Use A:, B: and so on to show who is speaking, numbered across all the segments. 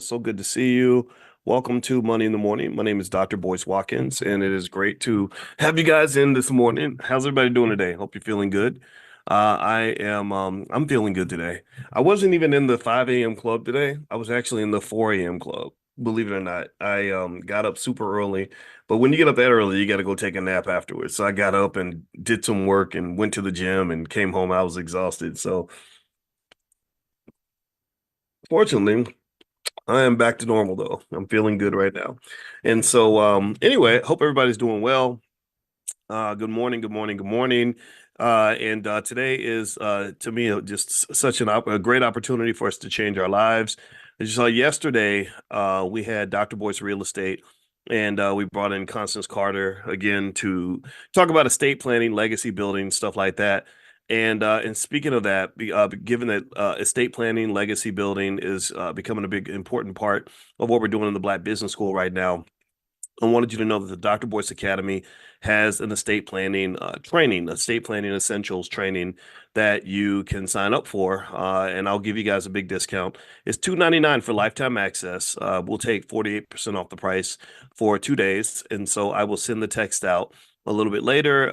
A: So good to see you. Welcome to Money in the Morning. My name is Dr. Boyce Watkins, and it is great to have you guys in this morning. How's everybody doing today? Hope you're feeling good. I'm feeling good today. I wasn't even in the 5 a.m. club today. I was actually in the 4 a.m. club. Believe it or not, I got up super early, but when you get up that early, you got to go take a nap afterwards. So I got up and did some work and went to the gym and came home. I was exhausted. So fortunately, I am back to normal though. I'm feeling good right now. And so anyway, hope everybody's doing well. Good morning, good morning, good morning. And today is to me just such a great opportunity for us to change our lives. As you saw yesterday, we had Dr. Boyce Real Estate, and we brought in Constance Carter again to talk about estate planning, legacy building, stuff like that. And speaking of that, given that estate planning, legacy building is becoming a big important part of what we're doing in the Black Business School right now, I wanted you to know that the Dr. Boyce Academy has an estate planning training, estate planning essentials training that you can sign up for, and I'll give you guys a big discount. It's $299 for lifetime access. We'll take 48% off the price for 2 days, and so I will send the text out a little bit later.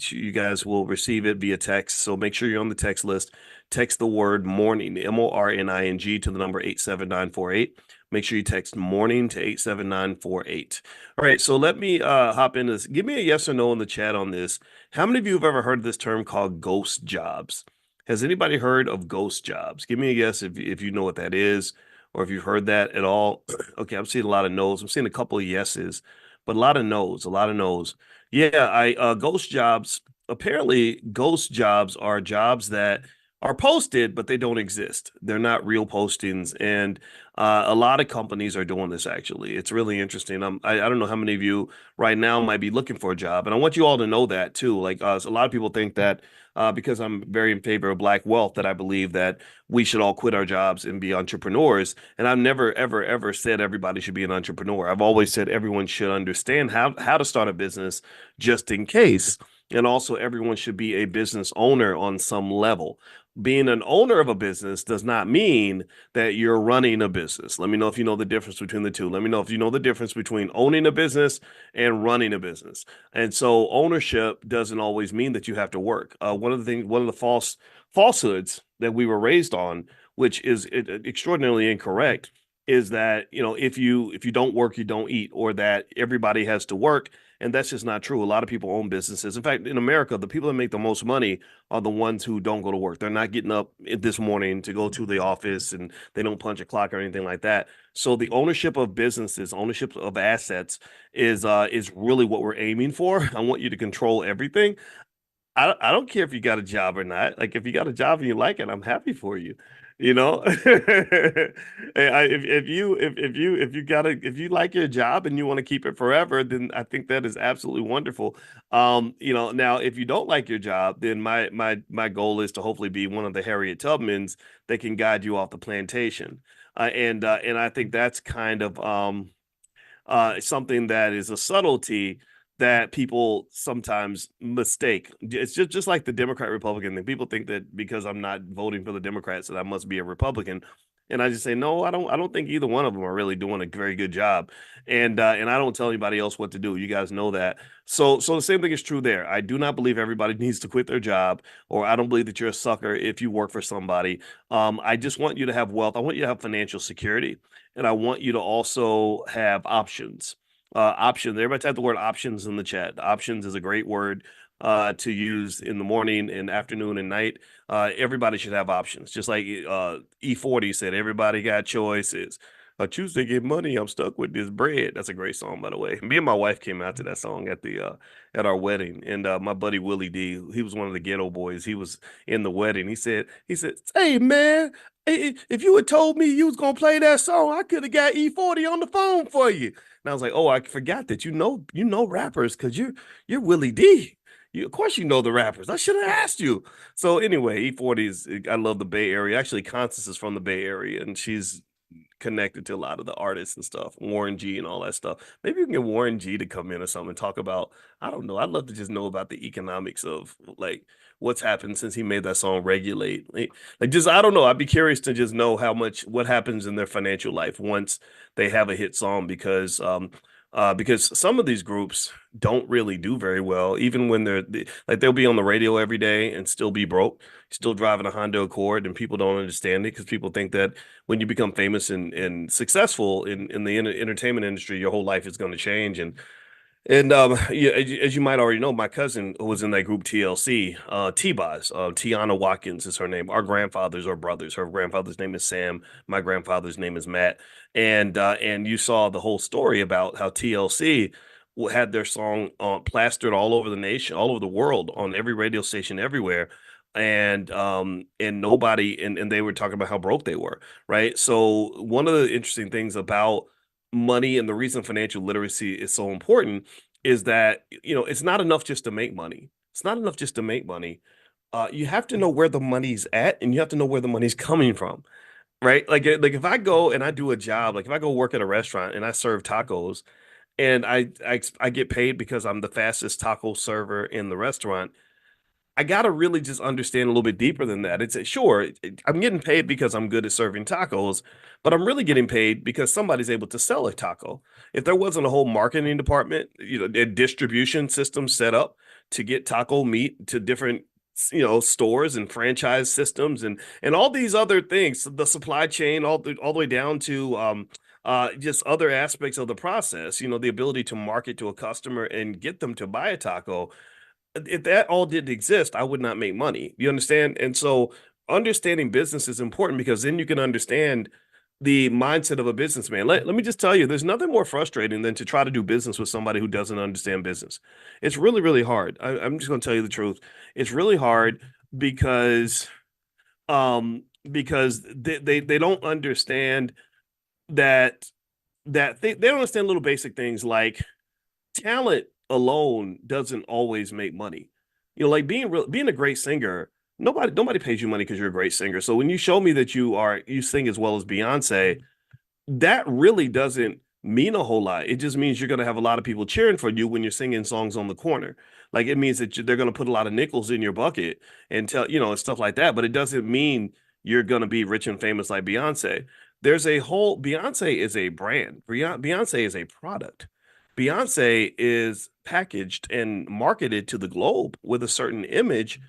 A: You guys will receive it via text, so make sure you're on the text list. Text the word morning, MORNING, to the number 87948. Make sure you text morning to 87948. All right, so let me hop into this. Give me a yes or no in the chat on this. How many of you have ever heard of this term called ghost jobs? Has anybody heard of ghost jobs? Give me a yes if you know what that is, or if you've heard that at all. Okay, I'm seeing a lot of no's. I'm seeing a couple of yeses, but a lot of no's, a lot of no's. Yeah, I ghost jobs. Apparently, ghost jobs are jobs that are posted, but they don't exist. They're not real postings, and a lot of companies are doing this actually. It's really interesting. I don't know how many of you right now might be looking for a job, and I want you all to know that too. Like so a lot of people think that because I'm very in favor of Black wealth, that I believe that we should all quit our jobs and be entrepreneurs. And I've never, ever, ever said everybody should be an entrepreneur. I've always said everyone should understand how to start a business just in case. And also, everyone should be a business owner on some level. Being an owner of a business does not mean that you're running a business. Let me know if you know the difference between the two. Let me know if you know the difference between owning a business and running a business. And so ownership doesn't always mean that you have to work. One of the falsehoods that we were raised on, which is extraordinarily incorrect, is that if you don't work, you don't eat, or that everybody has to work. And that's just not true. A lot of people own businesses. In fact, in America, the people that make the most money are the ones who don't go to work. They're not getting up this morning to go to the office, and they don't punch a clock or anything like that. So the ownership of businesses, ownership of assets is really what we're aiming for. I want you to control everything. I don't care if you got a job or not. Like if you got a job and you like it, I'm happy for you. You know, if you like your job and you want to keep it forever, then I think that is absolutely wonderful. Now if you don't like your job, then my goal is to hopefully be one of the Harriet Tubmans that can guide you off the plantation. And I think that's kind of something that is a subtlety that people sometimes mistake. It's just like the Democrat Republican thing. People think that because I'm not voting for the Democrats that I must be a Republican. And I just say, no, I don't think either one of them are really doing a very good job. And I don't tell anybody else what to do. You guys know that. So the same thing is true there. I do not believe everybody needs to quit their job, or I don't believe that you're a sucker if you work for somebody. I just want you to have wealth. I want you to have financial security, and I want you to also have options. Options. Everybody type the word options in the chat. Options is a great word to use in the morning and afternoon and night. Everybody should have options. Just like E40 said, everybody got choices. I choose to get money. I'm stuck with this bread. That's a great song, by the way. Me and my wife came out to that song at our wedding, and my buddy Willie D, he was one of the ghetto boys. He was in the wedding. He said, "Hey man, if you had told me you was gonna play that song, I could have got E40 on the phone for you." And I was like, "Oh, I forgot that you know rappers because you're Willie D. Of course you know the rappers. I should have asked you." So anyway, E40 is, I love the Bay Area. Actually, Constance is from the Bay Area, and she's connected to a lot of the artists and stuff, Warren G and all that stuff. Maybe you can get Warren G to come in or something and talk about, I don't know. I'd love to just know about the economics of like what's happened since he made that song Regulate. Like just I don't know. I'd be curious to just know what happens in their financial life once they have a hit song because some of these groups don't really do very well, even when like they'll be on the radio every day and still be broke, still driving a Honda Accord, and people don't understand it because people think that when you become famous and successful in the entertainment industry, your whole life is going to change. And yeah, as you might already know, my cousin who was in that group TLC, T-Boz, Tiana Watkins is her name. Our grandfathers are brothers. Her grandfather's name is Sam. My grandfather's name is Matt. And you saw the whole story about how TLC had their song plastered all over the nation, all over the world, on every radio station everywhere. And nobody and they were talking about how broke they were, right? So one of the interesting things about money and the reason financial literacy is so important is that it's not enough just to make money. It's not enough just to make money. You have to know where the money's at, and you have to know where the money's coming from, right? Like if I go and I do a job, like if I go work at a restaurant and I serve tacos, and I get paid because I'm the fastest taco server in the restaurant. I got to really just understand a little bit deeper than that. It's sure, I'm getting paid because I'm good at serving tacos, but I'm really getting paid because somebody's able to sell a taco. If there wasn't a whole marketing department, a distribution system set up to get taco meat to different, stores and franchise systems and all these other things, the supply chain, all the way down to just other aspects of the process, the ability to market to a customer and get them to buy a taco, if that all didn't exist, I would not make money. You understand? And so understanding business is important because then you can understand the mindset of a businessman. Let me just tell you, there's nothing more frustrating than to try to do business with somebody who doesn't understand business. It's really, really hard. I'm just going to tell you the truth. It's really hard because because they don't understand that they don't understand little basic things like talent alone doesn't always make money. Like being a great singer, nobody pays you money because you're a great singer. So when you show me that you sing as well as Beyonce, that really doesn't mean a whole lot. It just means you're going to have a lot of people cheering for you when you're singing songs on the corner. Like it means that they're going to put a lot of nickels in your bucket and and stuff like that. But it doesn't mean you're going to be rich and famous like Beyonce. Beyonce is a brand. Beyonce is a product. Beyonce is packaged and marketed to the globe with a certain image,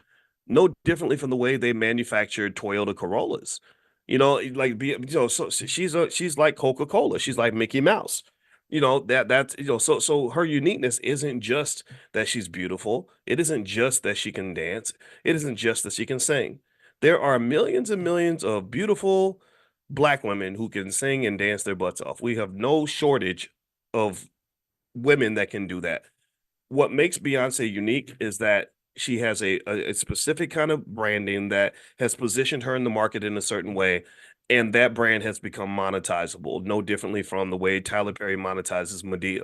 A: no differently from the way they manufactured Toyota Corollas. So she's like Coca-Cola. She's like Mickey Mouse. So her uniqueness isn't just that she's beautiful. It isn't just that she can dance. It isn't just that she can sing. There are millions and millions of beautiful black women who can sing and dance their butts off. We have no shortage of women that can do that. What makes Beyonce unique is that she has a specific kind of branding that has positioned her in the market in a certain way, and that brand has become monetizable, no differently from the way Tyler Perry monetizes Medea.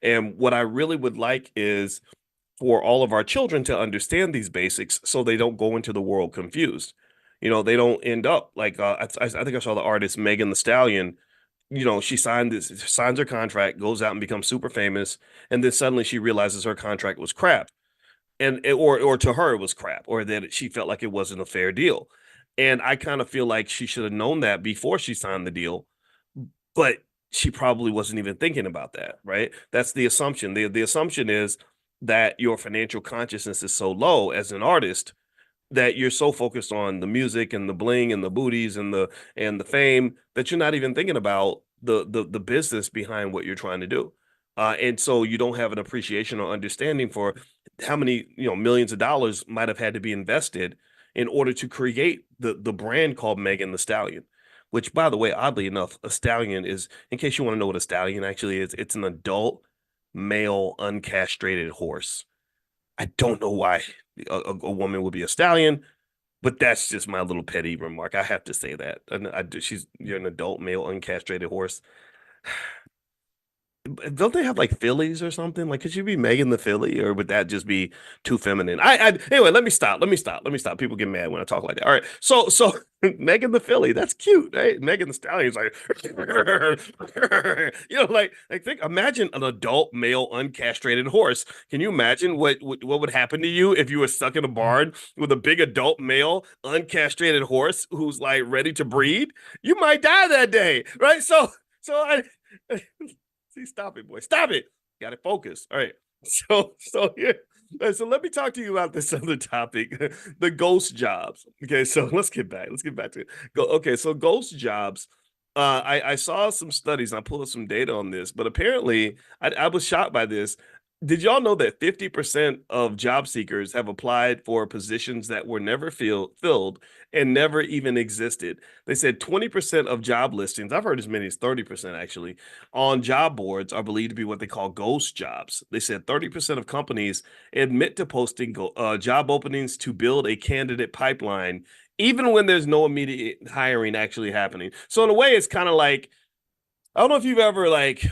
A: And what I really would like is for all of our children to understand these basics so they don't go into the world confused. They don't end up like I think I saw the artist Megan the Stallion. She signs her contract, goes out and becomes super famous, and then suddenly she realizes her contract was crap, or to her it was crap, or that she felt like it wasn't a fair deal. And I kind of feel like she should have known that before she signed the deal, but she probably wasn't even thinking about that, right? That's the assumption. The assumption is that your financial consciousness is so low as an artist that you're so focused on the music and the bling and the booties and the fame that you're not even thinking about the business behind what you're trying to do. And so you don't have an appreciation or understanding for how many, millions of dollars might have had to be invested in order to create the brand called Megan the Stallion, which, by the way, oddly enough, a stallion is, in case you want to know what a stallion actually is, it's an adult male uncastrated horse. I don't know why a woman would be a stallion, but that's just my little petty remark. I have to say that. You're an adult male uncastrated horse. don't they have like Phillies or something? Like, could you be Megan the Philly, or would that just be too feminine? Anyway, let me stop. Let me stop. People get mad when I talk like that. All right. So Megan the Philly, that's cute, right? Megan the Stallion's like, like think, imagine an adult male uncastrated horse. Can you imagine what would happen to you if you were stuck in a barn with a big adult male uncastrated horse who's like ready to breed? You might die that day, right? So see, stop it, boy, stop it. Got to focus. All right. Here, so let me talk to you about this other topic, the ghost jobs. Okay, so let's get back. Let's get back to it. Okay, so ghost jobs. I saw some studies and I pulled up some data on this, but apparently I was shocked by this. Did y'all know that 50% of job seekers have applied for positions that were never filled and never even existed? They said 20% of job listings, I've heard as many as 30% actually, on job boards are believed to be what they call ghost jobs. They said 30% of companies admit to posting job openings to build a candidate pipeline, even when there's no immediate hiring actually happening. So in a way, it's kind of like, I don't know if you've ever like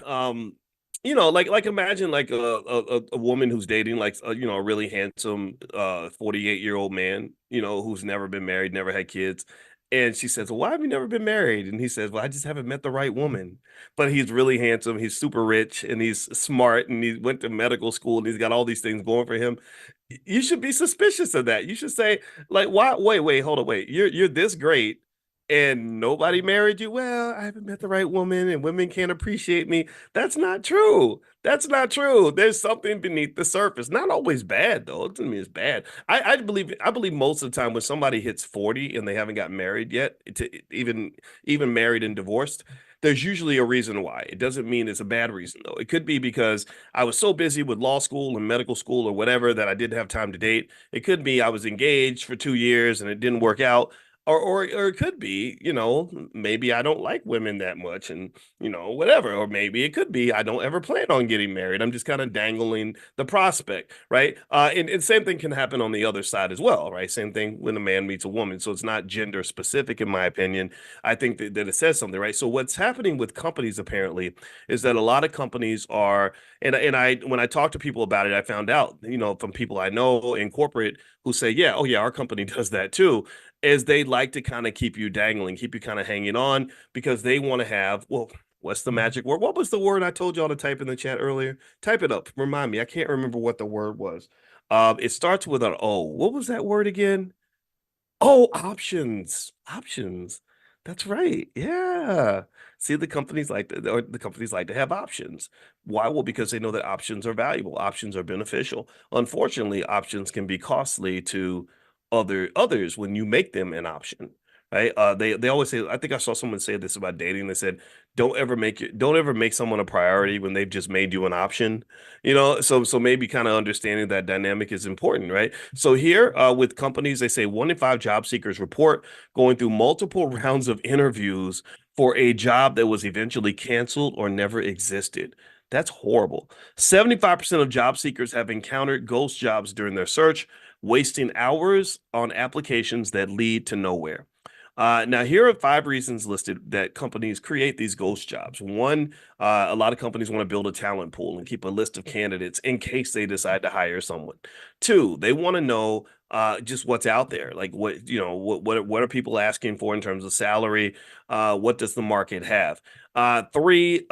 A: imagine like a woman who's dating like a really handsome 48-year-old man, who's never been married, never had kids. And she says, "Well, why have you never been married?" And he says, "Well, I just haven't met the right woman." But he's really handsome, he's super rich, and he's smart, and he went to medical school, and he's got all these things going for him. You should be suspicious of that. You should say, like, why? Wait, hold on, wait. You're this great, and nobody married you. Well, I haven't met the right woman, and women can't appreciate me. That's not true. That's not true. There's something beneath the surface. Not always bad though. It doesn't mean it's bad. I believe most of the time when somebody hits 40 and they haven't got married yet, even married and divorced, there's usually a reason why. It doesn't mean it's a bad reason though. It could be because I was so busy with law school and medical school or whatever that I didn't have time to date. It could be I was engaged for 2 years and it didn't work out. Or it could be, maybe I don't like women that much and, whatever. Or maybe it could be I don't ever plan on getting married. I'm just kind of dangling the prospect, right? And same thing can happen on the other side as well, right? Same thing when a man meets a woman. So it's not gender specific, in my opinion. I think that it says something, right? So what's happening with companies apparently is that a lot of companies are, and I when I talk to people about it, I found out, from people I know in corporate who say, yeah, oh yeah, our company does that too, is they like to kind of keep you dangling, keep you kind of hanging on because they want to have, well, what's the magic word? What was the word I told y'all to type in the chat earlier? Type it up. Remind me. I can't remember what the word was. It starts with an O. What was that word again? Oh, options. Options. That's right. Yeah. See, the companies like to have options. Why? Well, because they know that options are valuable. Options are beneficial. Unfortunately, options can be costly to others when you make them an option. Right? They always say, I think I saw someone say this about dating. They said, don't ever make someone a priority when they've just made you an option. So maybe kind of understanding that dynamic is important, right? So here, with companies, they say 1 in 5 job seekers report going through multiple rounds of interviews for a job that was eventually canceled or never existed. That's horrible. 75% of job seekers have encountered ghost jobs during their search, wasting hours on applications that lead to nowhere. Now, here are 5 reasons listed that companies create these ghost jobs. One, a lot of companies want to build a talent pool and keep a list of candidates in case they decide to hire someone. Two, they want to know just what's out there, like what are people asking for in terms of salary? What does the market have? Three,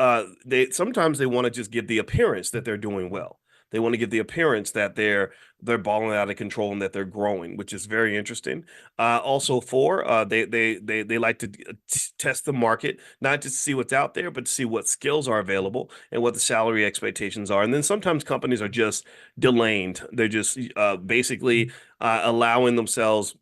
A: they sometimes they want to just give the appearance that they're doing well. They want to give the appearance that they're balling out of control and that they're growing, which is very interesting. Also, four, they like to test the market, not just to see what's out there, but to see what skills are available and what the salary expectations are. And then sometimes companies are just delaying. They're just basically allowing themselves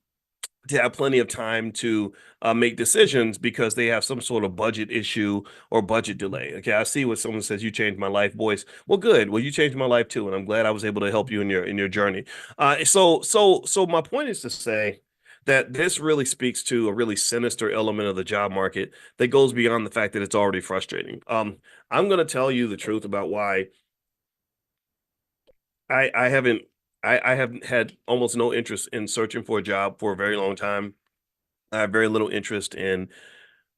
A: to have plenty of time to make decisions because they have some sort of budget issue or budget delay. Okay, I see what someone says. You changed my life, Boyce. Well, good. Well, you changed my life too, and I'm glad I was able to help you in your journey. So my point is to say that this really speaks to a really sinister element of the job market that goes beyond the fact that it's already frustrating. I'm going to tell you the truth about why I haven't I have had almost no interest in searching for a job for a very long time. I have very little interest in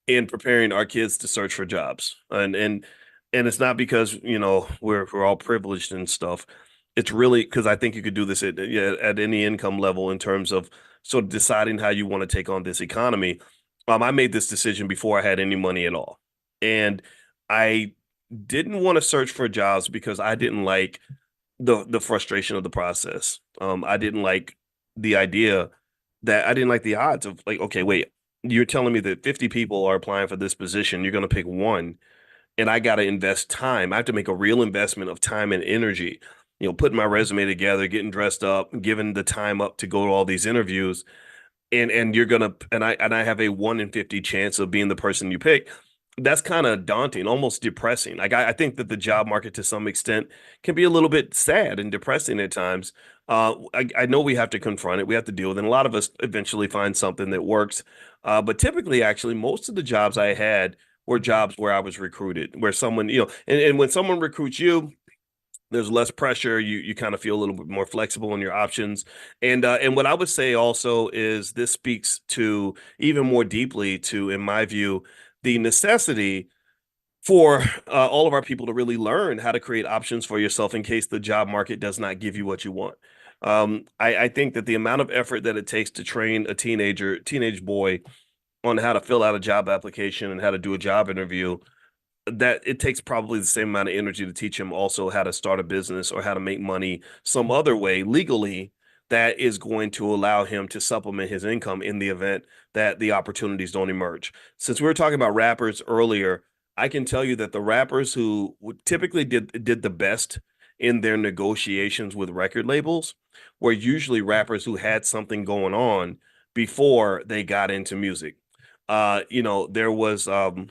A: preparing our kids to search for jobs. And And it's not because, we're all privileged and stuff. It's really because I think you could do this at, yeah, at any income level in terms of sort of deciding how you want to take on this economy. I made this decision before I had any money at all. And I didn't want to search for jobs because I didn't like the frustration of the process. I didn't like the idea that I didn't like the odds of like, okay, wait, you're telling me that 50 people are applying for this position, you're going to pick one, and I got to invest time. I have to make a real investment of time and energy, putting my resume together, getting dressed up, giving the time up to go to all these interviews. And you're gonna and I have a 1 in 50 chance of being the person you pick. That's kind of daunting, almost depressing. Like I think that the job market to some extent can be a little bit sad and depressing at times. I know we have to confront it, we have to deal with it. And a lot of us eventually find something that works. But typically, actually, most of the jobs I had were jobs where I was recruited, where someone, and when someone recruits you, there's less pressure. You kind of feel a little bit more flexible in your options. And what I would say also is this speaks to even more deeply to, in my view, the necessity for all of our people to really learn how to create options for yourself in case the job market does not give you what you want. I think that the amount of effort that it takes to train a teenage boy on how to fill out a job application and how to do a job interview, that it takes probably the same amount of energy to teach him also how to start a business or how to make money some other way legally that is going to allow him to supplement his income in the event that the opportunities don't emerge. Since we were talking about rappers earlier, I can tell you that the rappers who typically did the best in their negotiations with record labels were usually rappers who had something going on before they got into music. There was I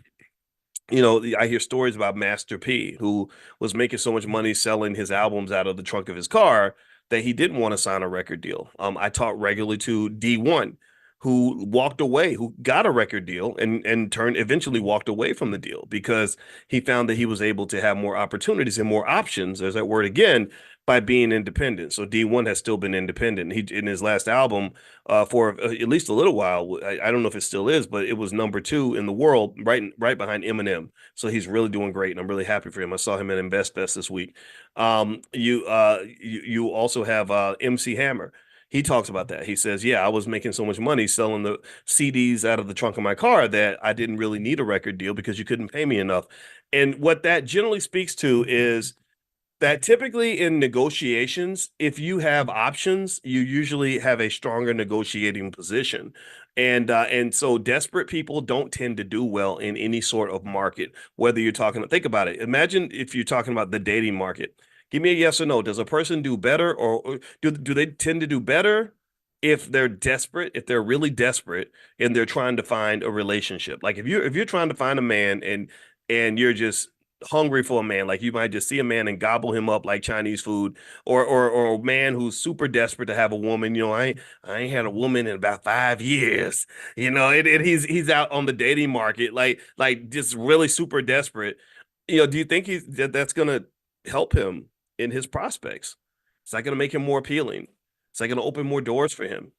A: hear stories about Master P, who was making so much money selling his albums out of the trunk of his car that he didn't want to sign a record deal. I talk regularly to D1, who walked away, who got a record deal and turned eventually walked away from the deal because he found that he was able to have more opportunities and more options. There's that word again, by being independent. So D1 has still been independent. He in his last album, for at least a little while, I don't know if it still is, but it was number 2 in the world, right behind Eminem. So he's really doing great, and I'm really happy for him. I saw him at InvestFest this week. You also have MC Hammer. He talks about that. He says, "Yeah, I was making so much money selling the CDs out of the trunk of my car that I didn't really need a record deal because you couldn't pay me enough." And what that generally speaks to is that typically in negotiations, if you have options, you usually have a stronger negotiating position. And so desperate people don't tend to do well in any sort of market, whether you're talking, think about it. Imagine if you're talking about the dating market. Give me a yes or no. Does a person do better, or do they tend to do better if they're desperate, if they're really desperate and they're trying to find a relationship? Like if you're trying to find a man and you're just hungry for a man. Like you might just see a man and gobble him up like Chinese food, or a man who's super desperate to have a woman. I ain't had a woman in about 5 years. He's out on the dating market, like just really super desperate. Do you think that's gonna help him in his prospects? Is that gonna make him more appealing? Is that gonna open more doors for him?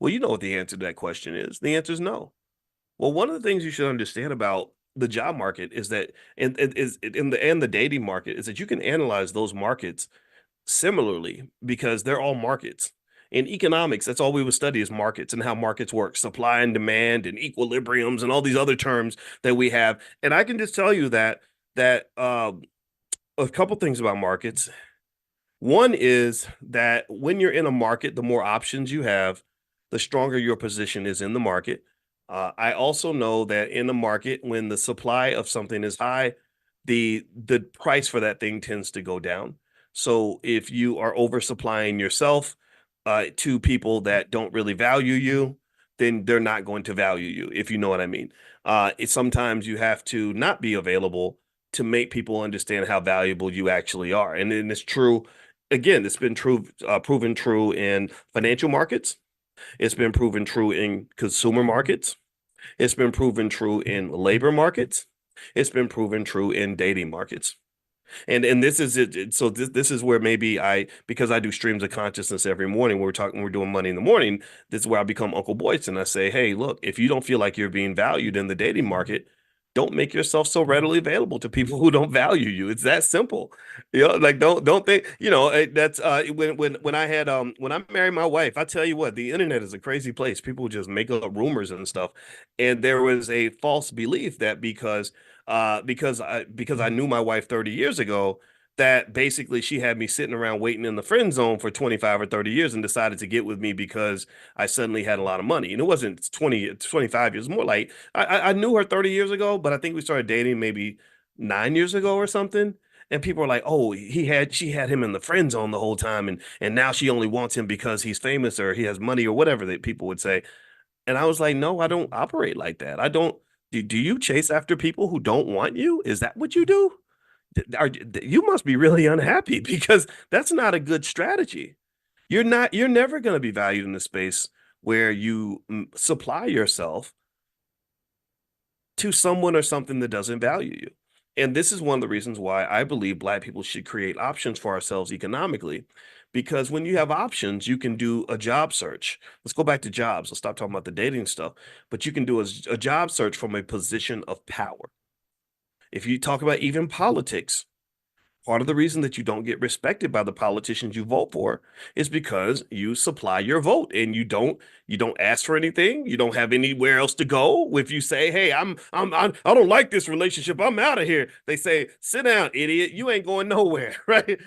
A: Well, you know what the answer to that question is. The answer is no. Well, one of the things you should understand about the job market is that, and is in the dating market, is that you can analyze those markets similarly because they're all markets. In economics, that's all we would study is markets and how markets work, supply and demand and equilibriums and all these other terms that we have. And I can just tell you that a couple things about markets. One is that when you're in a market, the more options you have, the stronger your position is in the market. I also know that in the market, when the supply of something is high, the price for that thing tends to go down. So if you are oversupplying yourself to people that don't really value you, then they're not going to value you, if you know what I mean. Sometimes you have to not be available to make people understand how valuable you actually are. And it's true. Again, it's been proven true in financial markets. It's been proven true in consumer markets. It's been proven true in labor markets. It's been proven true in dating markets. And this is it. So this is where maybe because I do streams of consciousness every morning, we're doing money in the morning. This is where I become Uncle Boyce and I say, hey, look, if you don't feel like you're being valued in the dating market, don't make yourself so readily available to people who don't value you. It's that simple. Like don't think, that's when I had when I married my wife, I tell you what, the internet is a crazy place. People just make up rumors and stuff. And there was a false belief that because I knew my wife 30 years ago, that basically she had me sitting around waiting in the friend zone for 25 or 30 years and decided to get with me because I suddenly had a lot of money. And it wasn't 20, 25 years, more like I knew her 30 years ago, but I think we started dating maybe 9 years ago or something. And people are like, "Oh, she had him in the friend zone the whole time, and now she only wants him because he's famous or he has money or whatever that people would say." And I was like, "No, I don't operate like that. I don't. Do you chase after people who don't want you? Is that what you do? You must be really unhappy because that's not a good strategy. You're never going to be valued in the space where you supply yourself to someone or something that doesn't value you. And this is one of the reasons why I believe Black people should create options for ourselves economically. Because when you have options, you can do a job search. Let's go back to jobs. Let's stop talking about the dating stuff. But you can do a job search from a position of power. If you talk about even politics, part of the reason that you don't get respected by the politicians you vote for is because you supply your vote and you don't ask for anything. You don't have anywhere else to go. If you say, "Hey, I don't like this relationship. I'm out of here." They say, "Sit down, idiot. You ain't going nowhere." Right?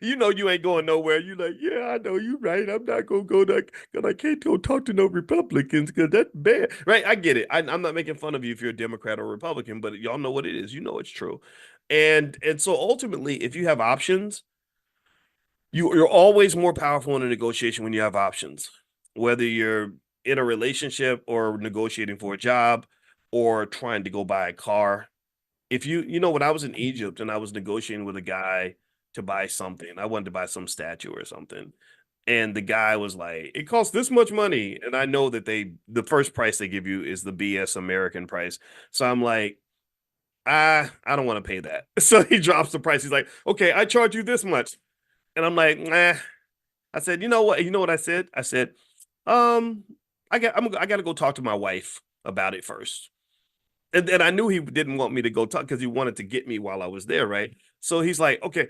A: You ain't going nowhere. You're like, "Yeah, I know you right. I'm not gonna go there because I can't go talk to no Republicans because that's bad." Right? I get it. I'm not making fun of you if you're a Democrat or Republican, but y'all know what it is. You know it's true. And so ultimately, if you have options, you're always more powerful in a negotiation when you have options, whether you're in a relationship or negotiating for a job or trying to go buy a car. If when I was in Egypt and I was negotiating with a guy to buy something, I wanted to buy some statue or something. And the guy was like, "It costs this much money." And I know that the first price they give you is the BS American price. So I'm like, I don't want to pay that. So he drops the price. He's like, "Okay, I charge you this much." And I'm like, "Nah." I said, "You know what? You know what I said? I said, um, I got to go talk to my wife about it first." And I knew he didn't want me to go talk because he wanted to get me while I was there, right? So he's like, "Okay,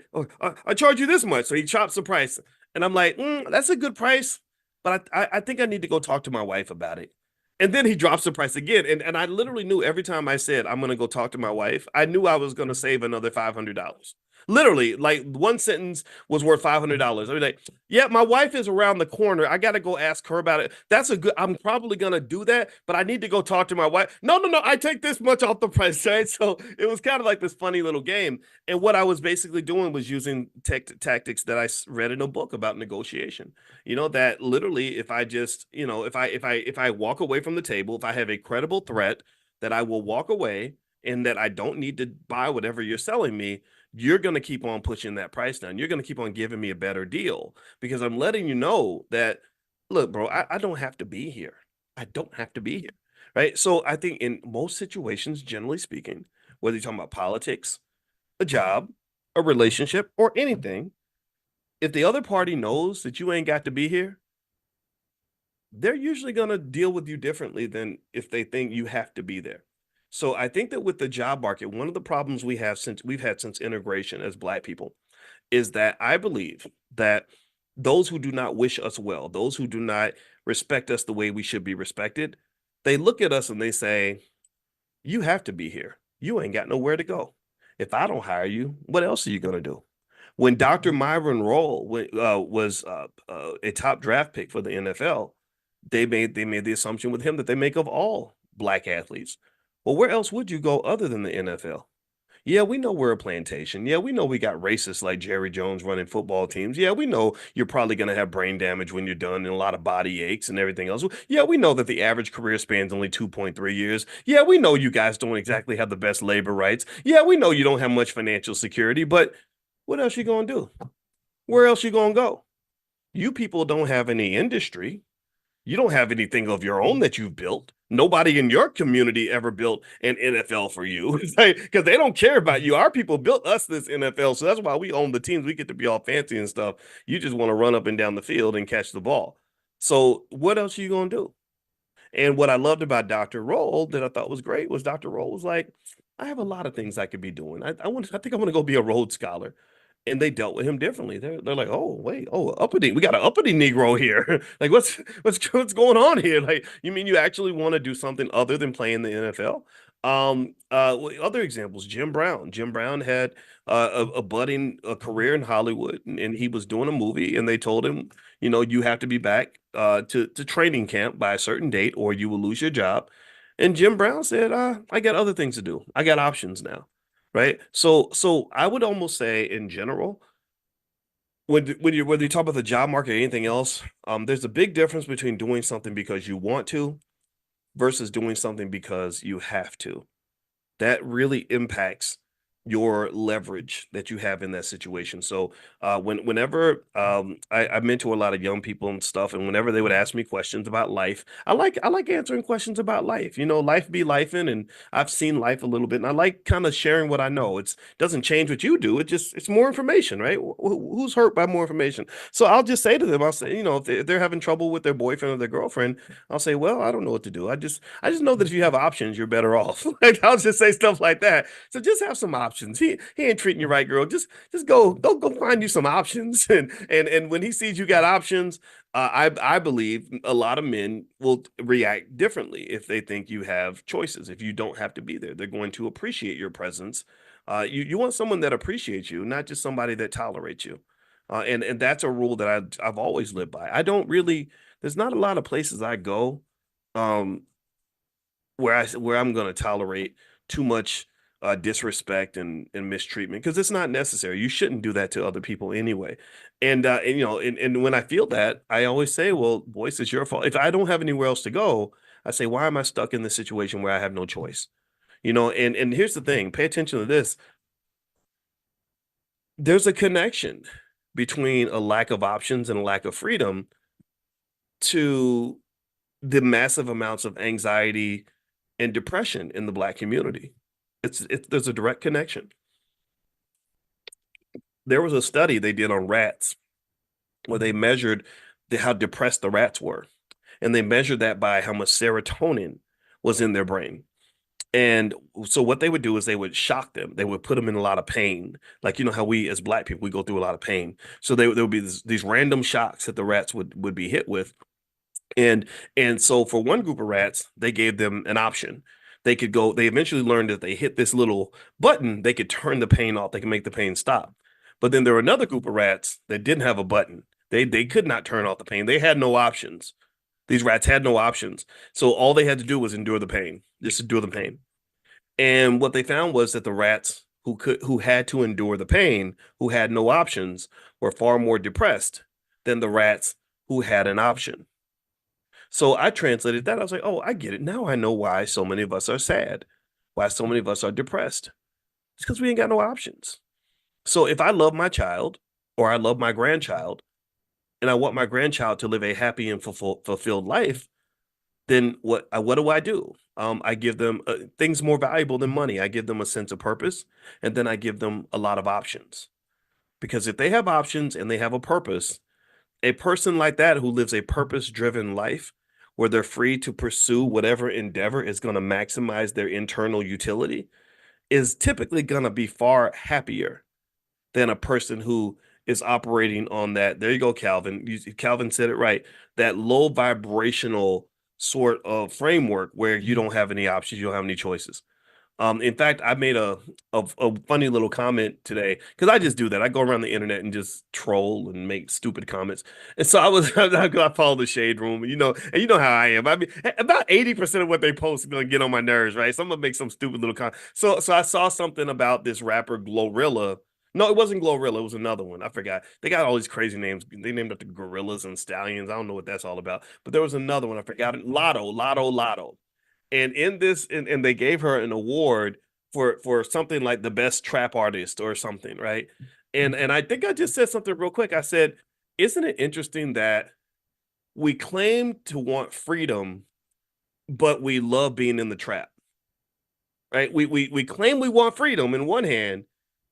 A: I charge you this much." So he chops the price. And I'm like, "That's a good price, but I think I need to go talk to my wife about it." And then he drops the price again. And I literally knew every time I said, "I'm going to go talk to my wife," I knew I was going to save another $500. Literally, like one sentence was worth $500. I was like, "Yeah, my wife is around the corner. I got to go ask her about it." I'm probably going to do that, but I need to go talk to my wife. No, no, no. I take this much off the price, right? So it was kind of like this funny little game. And what I was basically doing was using tactics that I read in a book about negotiation. That literally, if I just, if I walk away from the table, if I have a credible threat that I will walk away and that I don't need to buy whatever you're selling me, you're going to keep on pushing that price down. You're going to keep on giving me a better deal because I'm letting you know that, look, bro, I don't have to be here. I don't have to be here. Right. So I think in most situations, generally speaking, whether you're talking about politics, a job, a relationship, or anything, if the other party knows that you ain't got to be here, they're usually going to deal with you differently than if they think you have to be there. So I think that with the job market, one of the problems we've had since integration as Black people is that I believe that those who do not wish us well, those who do not respect us the way we should be respected, they look at us and they say, "You have to be here. You ain't got nowhere to go. If I don't hire you, what else are you going to do?" When Dr. Myron Roll was a top draft pick for the NFL, they made the assumption with him that they make of all Black athletes. Well, where else would you go other than the NFL? Yeah, we know we're a plantation. Yeah, we know we got racists like Jerry Jones running football teams. Yeah, we know you're probably going to have brain damage when you're done and a lot of body aches and everything else. Yeah, we know that the average career span's only 2.3 years. Yeah, we know you guys don't exactly have the best labor rights. Yeah, we know you don't have much financial security, but what else you going to do? Where else you going to go? You people don't have any industry. You don't have anything of your own that you've built. Nobody in your community ever built an NFL for you because they don't care about you. Our people built us this NFL. So that's why we own the teams. We get to be all fancy and stuff. You just want to run up and down the field and catch the ball. So what else are you going to do? And what I loved about Dr. Roll that I thought was great was Dr. Roll was like, I have a lot of things I could be doing. I think I want to go be a Rhodes Scholar. And they dealt with him differently. They're like, oh wait, oh uppity, we got an uppity Negro here. Like what's going on here? Like you mean you actually want to do something other than play in the NFL? Other examples, Jim Brown. Jim Brown had a budding career in Hollywood, and he was doing a movie, and they told him, you have to be back to training camp by a certain date, or you will lose your job. And Jim Brown said, I got other things to do. I got options now. Right. So I would almost say in general, whether you talk about the job market or anything else, there's a big difference between doing something because you want to versus doing something because you have to. That really impacts your leverage that you have in that situation. So whenever I mentor a lot of young people and stuff, and whenever they would ask me questions about life, I like answering questions about life. Life be lifing, and I've seen life a little bit, and I like kind of sharing what I know. It doesn't change what you do. It's more information, right? Who's hurt by more information? So I'll just say to them, I'll say, if they're having trouble with their boyfriend or their girlfriend, I'll say, well, I don't know what to do. I just know that if you have options, you're better off. Like I'll just say stuff like that. So just have some options. He ain't treating you right, girl. Just go find you some options. And when he sees you got options, I believe a lot of men will react differently if they think you have choices. If you don't have to be there, they're going to appreciate your presence. You want someone that appreciates you, not just somebody that tolerates you. And that's a rule that I've always lived by. I don't really. There's not a lot of places I go. Um, where I'm going to tolerate too much disrespect and mistreatment because it's not necessary. You shouldn't do that to other people anyway. And when I feel that, I always say, well, Boyce, it's your fault. If I don't have anywhere else to go, I say, why am I stuck in this situation where I have no choice? And here's the thing, pay attention to this. There's a connection between a lack of options and a lack of freedom to the massive amounts of anxiety and depression in the Black community. There's a direct connection. There was a study they did on rats where they measured how depressed the rats were, and they measured that by how much serotonin was in their brain. And so what they would do is they would shock them. They would put them in a lot of pain. Like, how we as Black people, we go through a lot of pain. So there would be these random shocks that the rats would be hit with. And so for one group of rats, they gave them an option. They eventually learned that they hit this little button, they could turn the pain off, they can make the pain stop. But then there were another group of rats that didn't have a button. They could not turn off the pain. They had no options. These rats had no options. So all they had to do was endure the pain, just endure the pain. And what they found was that the rats who had to endure the pain, who had no options, were far more depressed than the rats who had an option. So I translated that. I was like, oh, I get it. Now I know why so many of us are sad, why so many of us are depressed. It's because we ain't got no options. So if I love my child or I love my grandchild and I want my grandchild to live a happy and fulfilled life, then what do I do? I give them things more valuable than money. I give them a sense of purpose, and then I give them a lot of options. Because if they have options and they have a purpose, a person like that who lives a purpose-driven life where they're free to pursue whatever endeavor is going to maximize their internal utility is typically going to be far happier than a person who is operating on that. There you go, Calvin. Calvin said it right. That low vibrational sort of framework where you don't have any options, you don't have any choices. In fact, I made a funny little comment today because I just do that. I go around the internet and just troll and make stupid comments. And so I follow the shade room, and you know how I am. I mean, about 80% of what they post is gonna get on my nerves, right? So I'm gonna make some stupid little comment. So I saw something about this rapper Glorilla. No, it wasn't Glorilla. It was another one. I forgot. They got all these crazy names. They named up the gorillas and stallions. I don't know what that's all about. But there was another one. I forgot it. Lotto. And in this, and they gave her an award for something like the best trap artist or something, right? And I think I just said something real quick. I said, isn't it interesting that we claim to want freedom, but we love being in the trap, right? We claim we want freedom in one hand,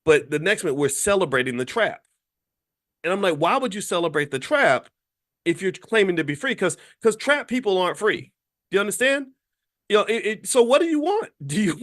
A: but the next minute we're celebrating the trap. And I'm like, why would you celebrate the trap if you're claiming to be free? Because trap people aren't free. Do you understand? So what do you want? Do you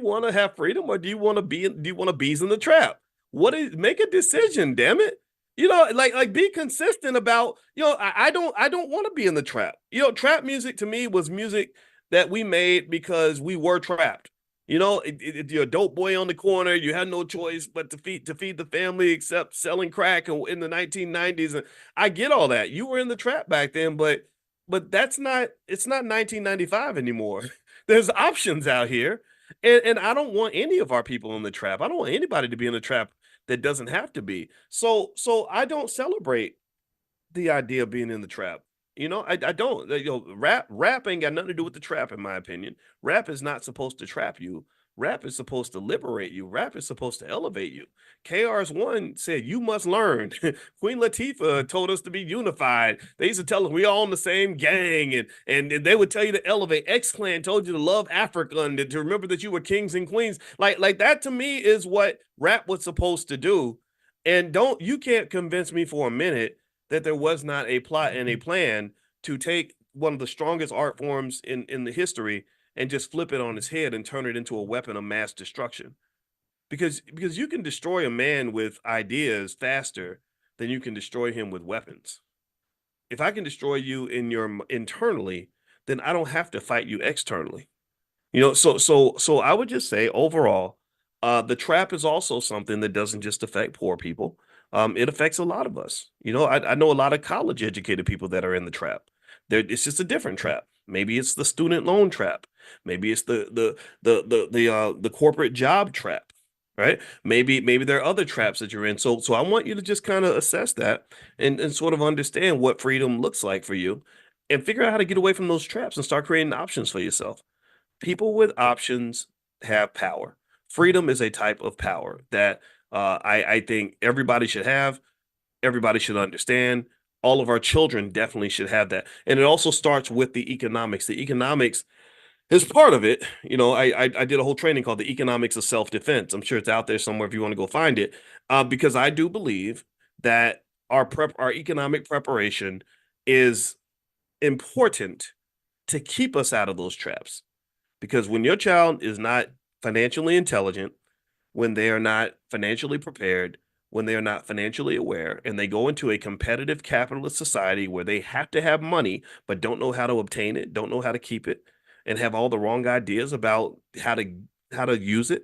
A: want to have freedom, or do you want to bees in the trap? Make a decision, damn it. Like be consistent about, I don't want to be in the trap. Trap music to me was music that we made because we were trapped. You're a dope boy on the corner. You had no choice but to feed the family, except selling crack in the 1990s. And I get all that. You were in the trap back then, but it's not 1995 anymore. There's options out here. And I don't want any of our people in the trap. I don't want anybody to be in the trap that doesn't have to be. So I don't celebrate the idea of being in the trap. I don't. Rap ain't got nothing to do with the trap, in my opinion. Rap is not supposed to trap you. Rap is supposed to liberate you. Rap is supposed to elevate you. KR's One said, "You must learn." Queen Latifah told us to be unified. They used to tell us we all in the same gang, and they would tell you to elevate. X Clan told you to love Africa and to remember that you were kings and queens. Like that to me is what rap was supposed to do. And you can't convince me for a minute that there was not a plot and a plan to take one of the strongest art forms in the history and just flip it on its head and turn it into a weapon of mass destruction. Because you can destroy a man with ideas faster than you can destroy him with weapons. If I can destroy you internally, then I don't have to fight you externally. So I would just say overall, the trap is also something that doesn't just affect poor people. It affects a lot of us. I know a lot of college educated people that are in the trap. It's just a different trap. Maybe it's the student loan trap. Maybe it's the corporate job trap, right? Maybe there are other traps that you're in. So I want you to just kind of assess that and sort of understand what freedom looks like for you, and figure out how to get away from those traps and start creating options for yourself. People with options have power. Freedom is a type of power that I think everybody should have. Everybody should understand. All of our children definitely should have that. And it also starts with the economics. The economics is part of it. I did a whole training called the economics of self-defense. I'm sure it's out there somewhere if you want to go find it. Because I do believe that our economic preparation is important to keep us out of those traps. Because when your child is not financially intelligent, when they are not financially prepared, when they are not financially aware, and they go into a competitive capitalist society where they have to have money, but don't know how to obtain it, don't know how to keep it, and have all the wrong ideas about how to use it,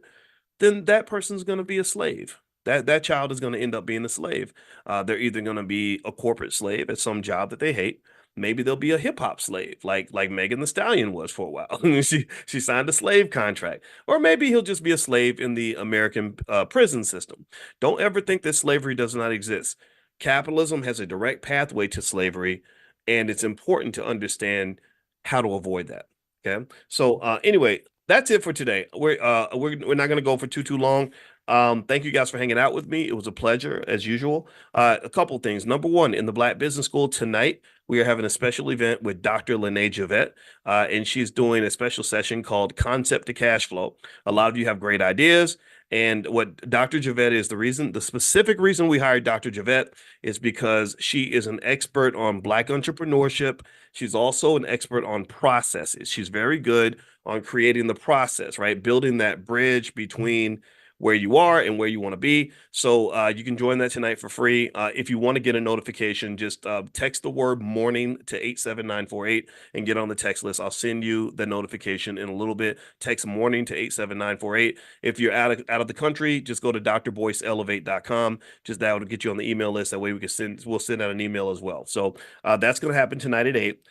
A: then that person's going to be a slave. That child is going to end up being a slave. They're either going to be a corporate slave at some job that they hate. Maybe they'll be a hip hop slave, like Megan Thee Stallion was for a while. She signed a slave contract, or maybe he'll just be a slave in the American prison system. Don't ever think that slavery does not exist. Capitalism has a direct pathway to slavery, and it's important to understand how to avoid that. Okay. So anyway, that's it for today. We're not going to go for too long. Thank you guys for hanging out with me. It was a pleasure as usual. A couple things. Number one, in the Black Business School tonight, we are having a special event with Dr. Lene Javette, and she's doing a special session called Concept to Cash Flow. A lot of you have great ideas. And what Dr. Javette is, the specific reason we hired Dr. Javette is because she is an expert on Black entrepreneurship. She's also an expert on processes. She's very good on creating the process, right? Building that bridge between where you are and where you want to be. So you can join that tonight for free. If you want to get a notification, just text the word morning to 87948 and get on the text list. I'll send you the notification in a little bit. Text morning to 87948. If you're out of the country, just go to drboyceelevate.com. Just that will get you on the email list. That way we'll send out an email as well. So that's going to happen tonight at 8.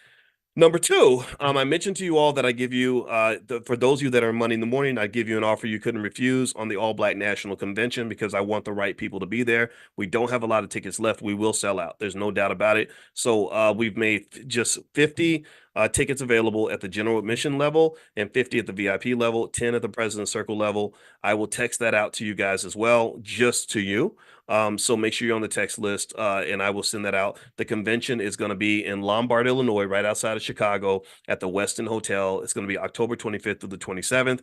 A: Number two, I mentioned to you all that I give you, for those of you that are Money in the Morning, I give you an offer you couldn't refuse on the All Black National Convention because I want the right people to be there. We don't have a lot of tickets left. We will sell out. There's no doubt about it. So we've made just 50 tickets available at the general admission level and 50 at the VIP level, 10 at the President's Circle level. I will text that out to you guys as well, just to you. So make sure you're on the text list, and I will send that out. The convention is going to be in Lombard, Illinois, right outside of Chicago at the Westin Hotel. It's going to be October 25th through the 27th.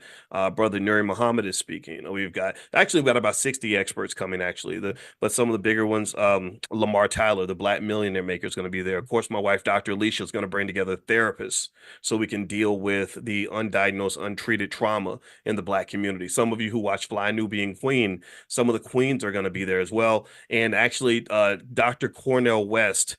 A: Brother Nuri Muhammad is speaking. We've got about 60 experts coming, actually. But some of the bigger ones, Lamar Tyler, the Black millionaire maker, is going to be there. Of course, my wife, Dr. Alicia, is going to bring together therapy therapists so we can deal with the undiagnosed, untreated trauma in the Black community. Some of you who watch Fly Nubian Queen, some of the queens are going to be there as well. And actually, Dr. Cornel West,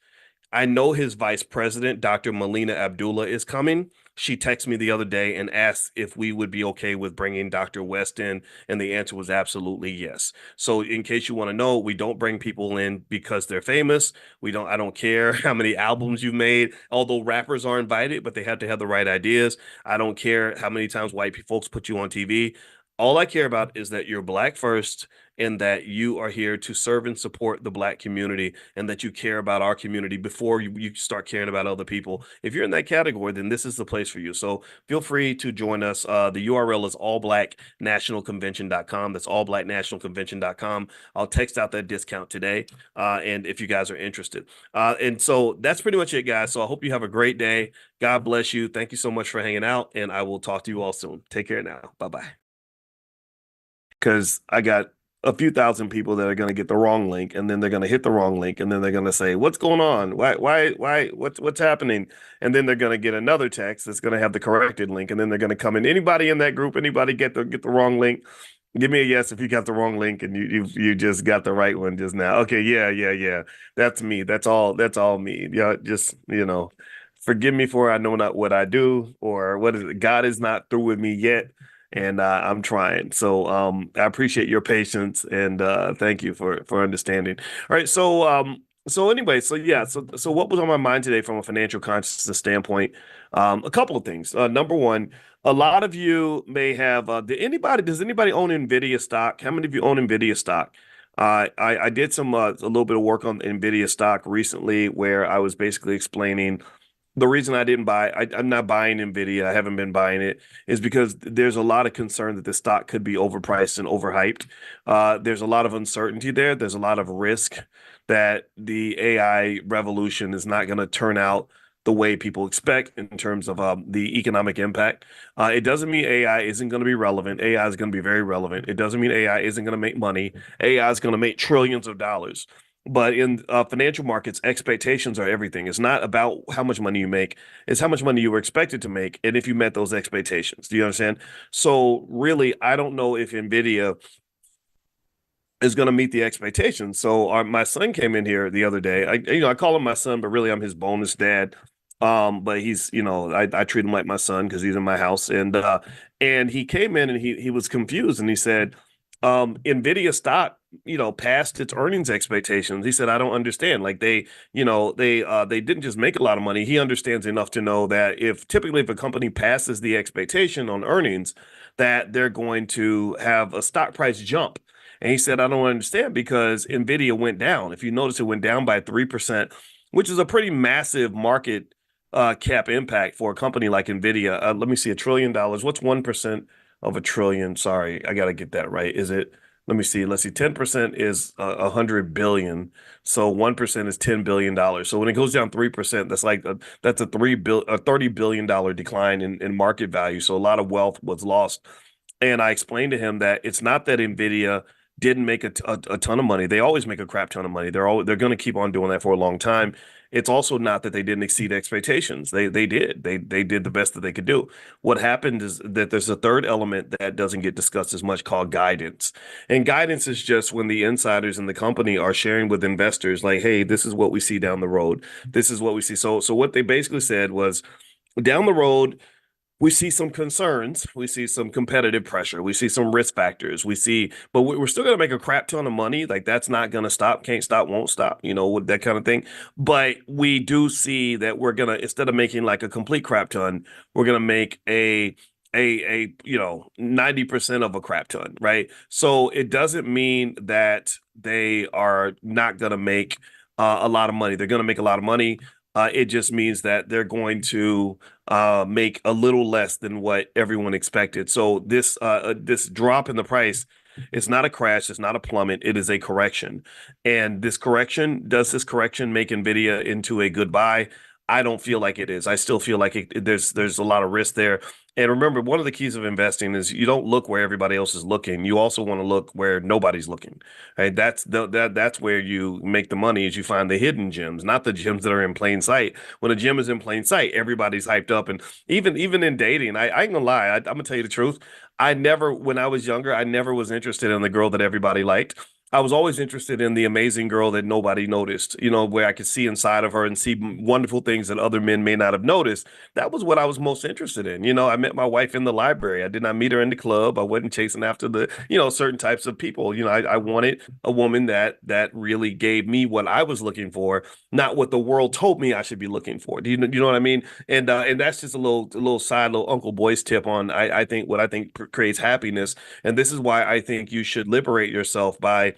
A: I know his vice president, Dr. Melina Abdullah, is coming. She texted me the other day and asked if we would be okay with bringing Dr. West in, and the answer was absolutely yes. So, in case you want to know, we don't bring people in because they're famous. I don't care how many albums you've made, although rappers are invited, but they have to have the right ideas. I don't care how many times white folks put you on TV. All I care about is that you're Black first, and that you are here to serve and support the Black community, and that you care about our community before you start caring about other people. If you're in that category, then this is the place for you. So feel free to join us. The URL is allblacknationalconvention.com. That's allblacknationalconvention.com. I'll text out that discount today, and if you guys are interested. And so that's pretty much it, guys. So I hope you have a great day. God bless you. Thank you so much for hanging out, and I will talk to you all soon. Take care now. Bye-bye. Because I got a few thousand people that are going to get the wrong link, and then they're going to hit the wrong link, and then they're going to say, what's going on? What's happening? And then they're going to get another text that's going to have the corrected link, and then they're going to come in. Anybody in that group, anybody get the wrong link? Give me a yes if you got the wrong link and you just got the right one just now. Okay, yeah. That's me. That's all me. Yeah, just, forgive me for I know not what I do, or what is it? God is not through with me yet. And I'm trying. So I appreciate your patience, and thank you for understanding. All right. So anyway, so what was on my mind today from a financial consciousness standpoint? A couple of things. Number one, a lot of you may have. Does anybody own Nvidia stock? How many of you own Nvidia stock? I did a little bit of work on Nvidia stock recently, where I was basically explaining the reason I didn't I'm not buying Nvidia. I haven't been buying it, is because there's a lot of concern that the stock could be overpriced and overhyped. There's a lot of uncertainty there. There's a lot of risk that the AI revolution is not going to turn out the way people expect in terms of the economic impact. It doesn't mean AI isn't going to be relevant. AI is going to be very relevant. It doesn't mean AI isn't going to make money. AI is going to make trillions of dollars. But in financial markets, expectations are everything. It's not about how much money you make. It's how much money you were expected to make, and if you met those expectations. Do you understand? So really, I don't know if Nvidia is going to meet the expectations. So my son came in here the other day. I call him my son, but really I'm his bonus dad. But he's, I treat him like my son because he's in my house. And he came in and he was confused, and he said, Nvidia stock, passed its earnings expectations. He said, I don't understand. Like they didn't just make a lot of money. He understands enough to know that if a company passes the expectation on earnings, that they're going to have a stock price jump. And he said, I don't understand, because Nvidia went down. If you notice, it went down by 3%, which is a pretty massive market cap impact for a company like Nvidia. Let me see, $1 trillion. What's 1% of $1 trillion? Sorry, I got to get that right. Is it? Let's see. 10% is 100 billion. So 1% is $10 billion. So when it goes down 3%, that's a $30 billion decline in market value. So a lot of wealth was lost. And I explained to him that it's not that Nvidia didn't make a ton of money. They always make a crap ton of money. They're going to keep on doing that for a long time. It's also not that they didn't exceed expectations. They did. They did the best that they could do. What happened is that there's a third element that doesn't get discussed as much, called guidance. And guidance is just when the insiders in the company are sharing with investors, like, hey, this is what we see down the road. This is what we see. So what they basically said was, down the road, we see some concerns. We see some competitive pressure. We see some risk factors. But we're still going to make a crap ton of money. Like, that's not going to stop. Can't stop, won't stop, with that kind of thing. But we do see that we're going to, instead of making like a complete crap ton, we're going to make a 90% of a crap ton, right? So it doesn't mean that they are not going to make a lot of money. They're going to make a lot of money. It just means that they're going to make a little less than what everyone expected. So this drop in the price, it's not a crash, it's not a plummet, it is a correction. And does this correction make Nvidia into a good buy? I don't feel like it is. I still feel like there's a lot of risk there. And remember, one of the keys of investing is you don't look where everybody else is looking. You also want to look where nobody's looking. Right? That's where you make the money is you find the hidden gems, not the gems that are in plain sight. When a gem is in plain sight, everybody's hyped up. And even in dating, I ain't gonna lie, I'm gonna tell you the truth. I never, when I was younger, I never was interested in the girl that everybody liked. I was always interested in the amazing girl that nobody noticed, where I could see inside of her and see wonderful things that other men may not have noticed. That was what I was most interested in. I met my wife in the library. I did not meet her in the club. I wasn't chasing after certain types of people. I wanted a woman that really gave me what I was looking for, not what the world told me I should be looking for. Do you know what I mean? And that's just a little side, little Uncle Boyce tip on I think what I think creates happiness. And this is why I think you should liberate yourself by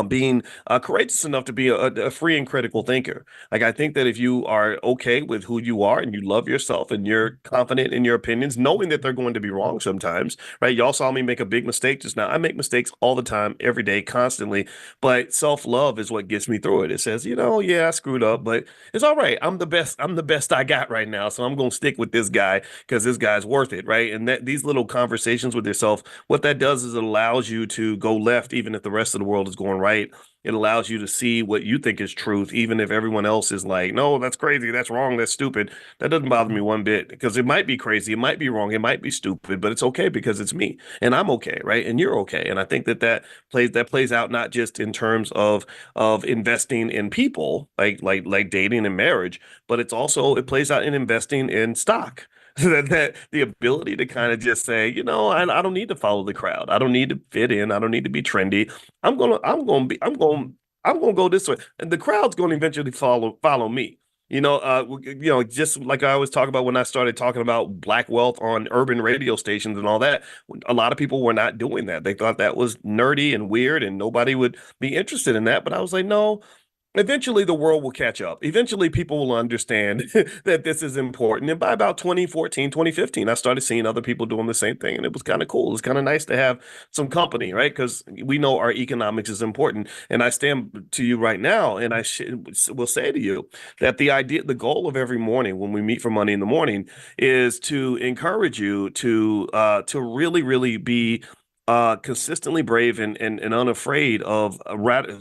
A: being courageous enough to be a free and critical thinker. Like, I think that if you are okay with who you are and you love yourself and you're confident in your opinions, knowing that they're going to be wrong sometimes, right? Y'all saw me make a big mistake just now. I make mistakes all the time, every day, constantly, but self-love is what gets me through it. It says, yeah, I screwed up, but it's all right. I'm the best. I'm the best I got right now. So I'm going to stick with this guy because this guy's worth it, right? And that these little conversations with yourself, what that does is it allows you to go left, even if the rest of the world is going right. It allows you to see what you think is truth, even if everyone else is like, no, that's crazy, that's wrong, that's stupid. That doesn't bother me one bit because it might be crazy, it might be wrong, it might be stupid, but it's okay because it's me and I'm okay, right? And you're okay. And I think that plays out not just in terms of investing in people, like dating and marriage, but it plays out in investing in stock. That the ability to kind of just say, I don't need to follow the crowd. I don't need to fit in. I don't need to be trendy. I'm gonna go this way, and the crowd's gonna eventually follow me. Just like I always talk about when I started talking about black wealth on urban radio stations and all that. A lot of people were not doing that. They thought that was nerdy and weird, and nobody would be interested in that. But I was like, no, eventually the world will catch up. Eventually people will understand that this is important. And by about 2014, 2015, I started seeing other people doing the same thing. And it was kind of cool. It's kind of nice to have some company, right? Because we know our economics is important. And I stand to you right now, and will say to you that the goal of every morning when we meet for money in the morning is to encourage you to really, really be consistently brave and unafraid of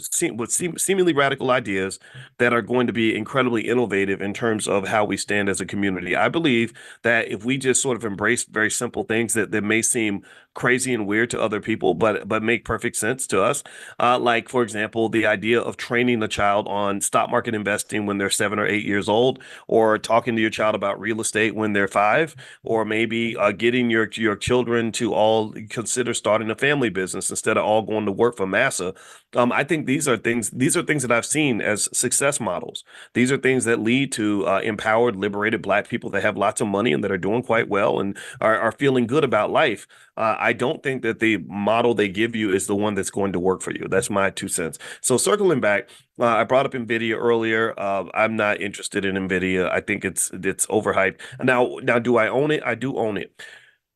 A: seemingly radical ideas that are going to be incredibly innovative in terms of how we stand as a community. I believe that if we just sort of embrace very simple things that may seem crazy and weird to other people, but make perfect sense to us, like for example, the idea of training a child on stock market investing when they're 7 or 8 years old, or talking to your child about real estate when they're 5, or maybe getting your children to all consider starting a family business instead of all going to work for massa. I think these are things that I've seen as success models. These are things that lead to empowered, liberated Black people that have lots of money and that are doing quite well and are feeling good about life. I don't think that the model they give you is the one that's going to work for you. That's my 2 cents. So circling back, I brought up Nvidia earlier. I'm not interested in Nvidia. I think it's overhyped. Now, do I own it? I do own it.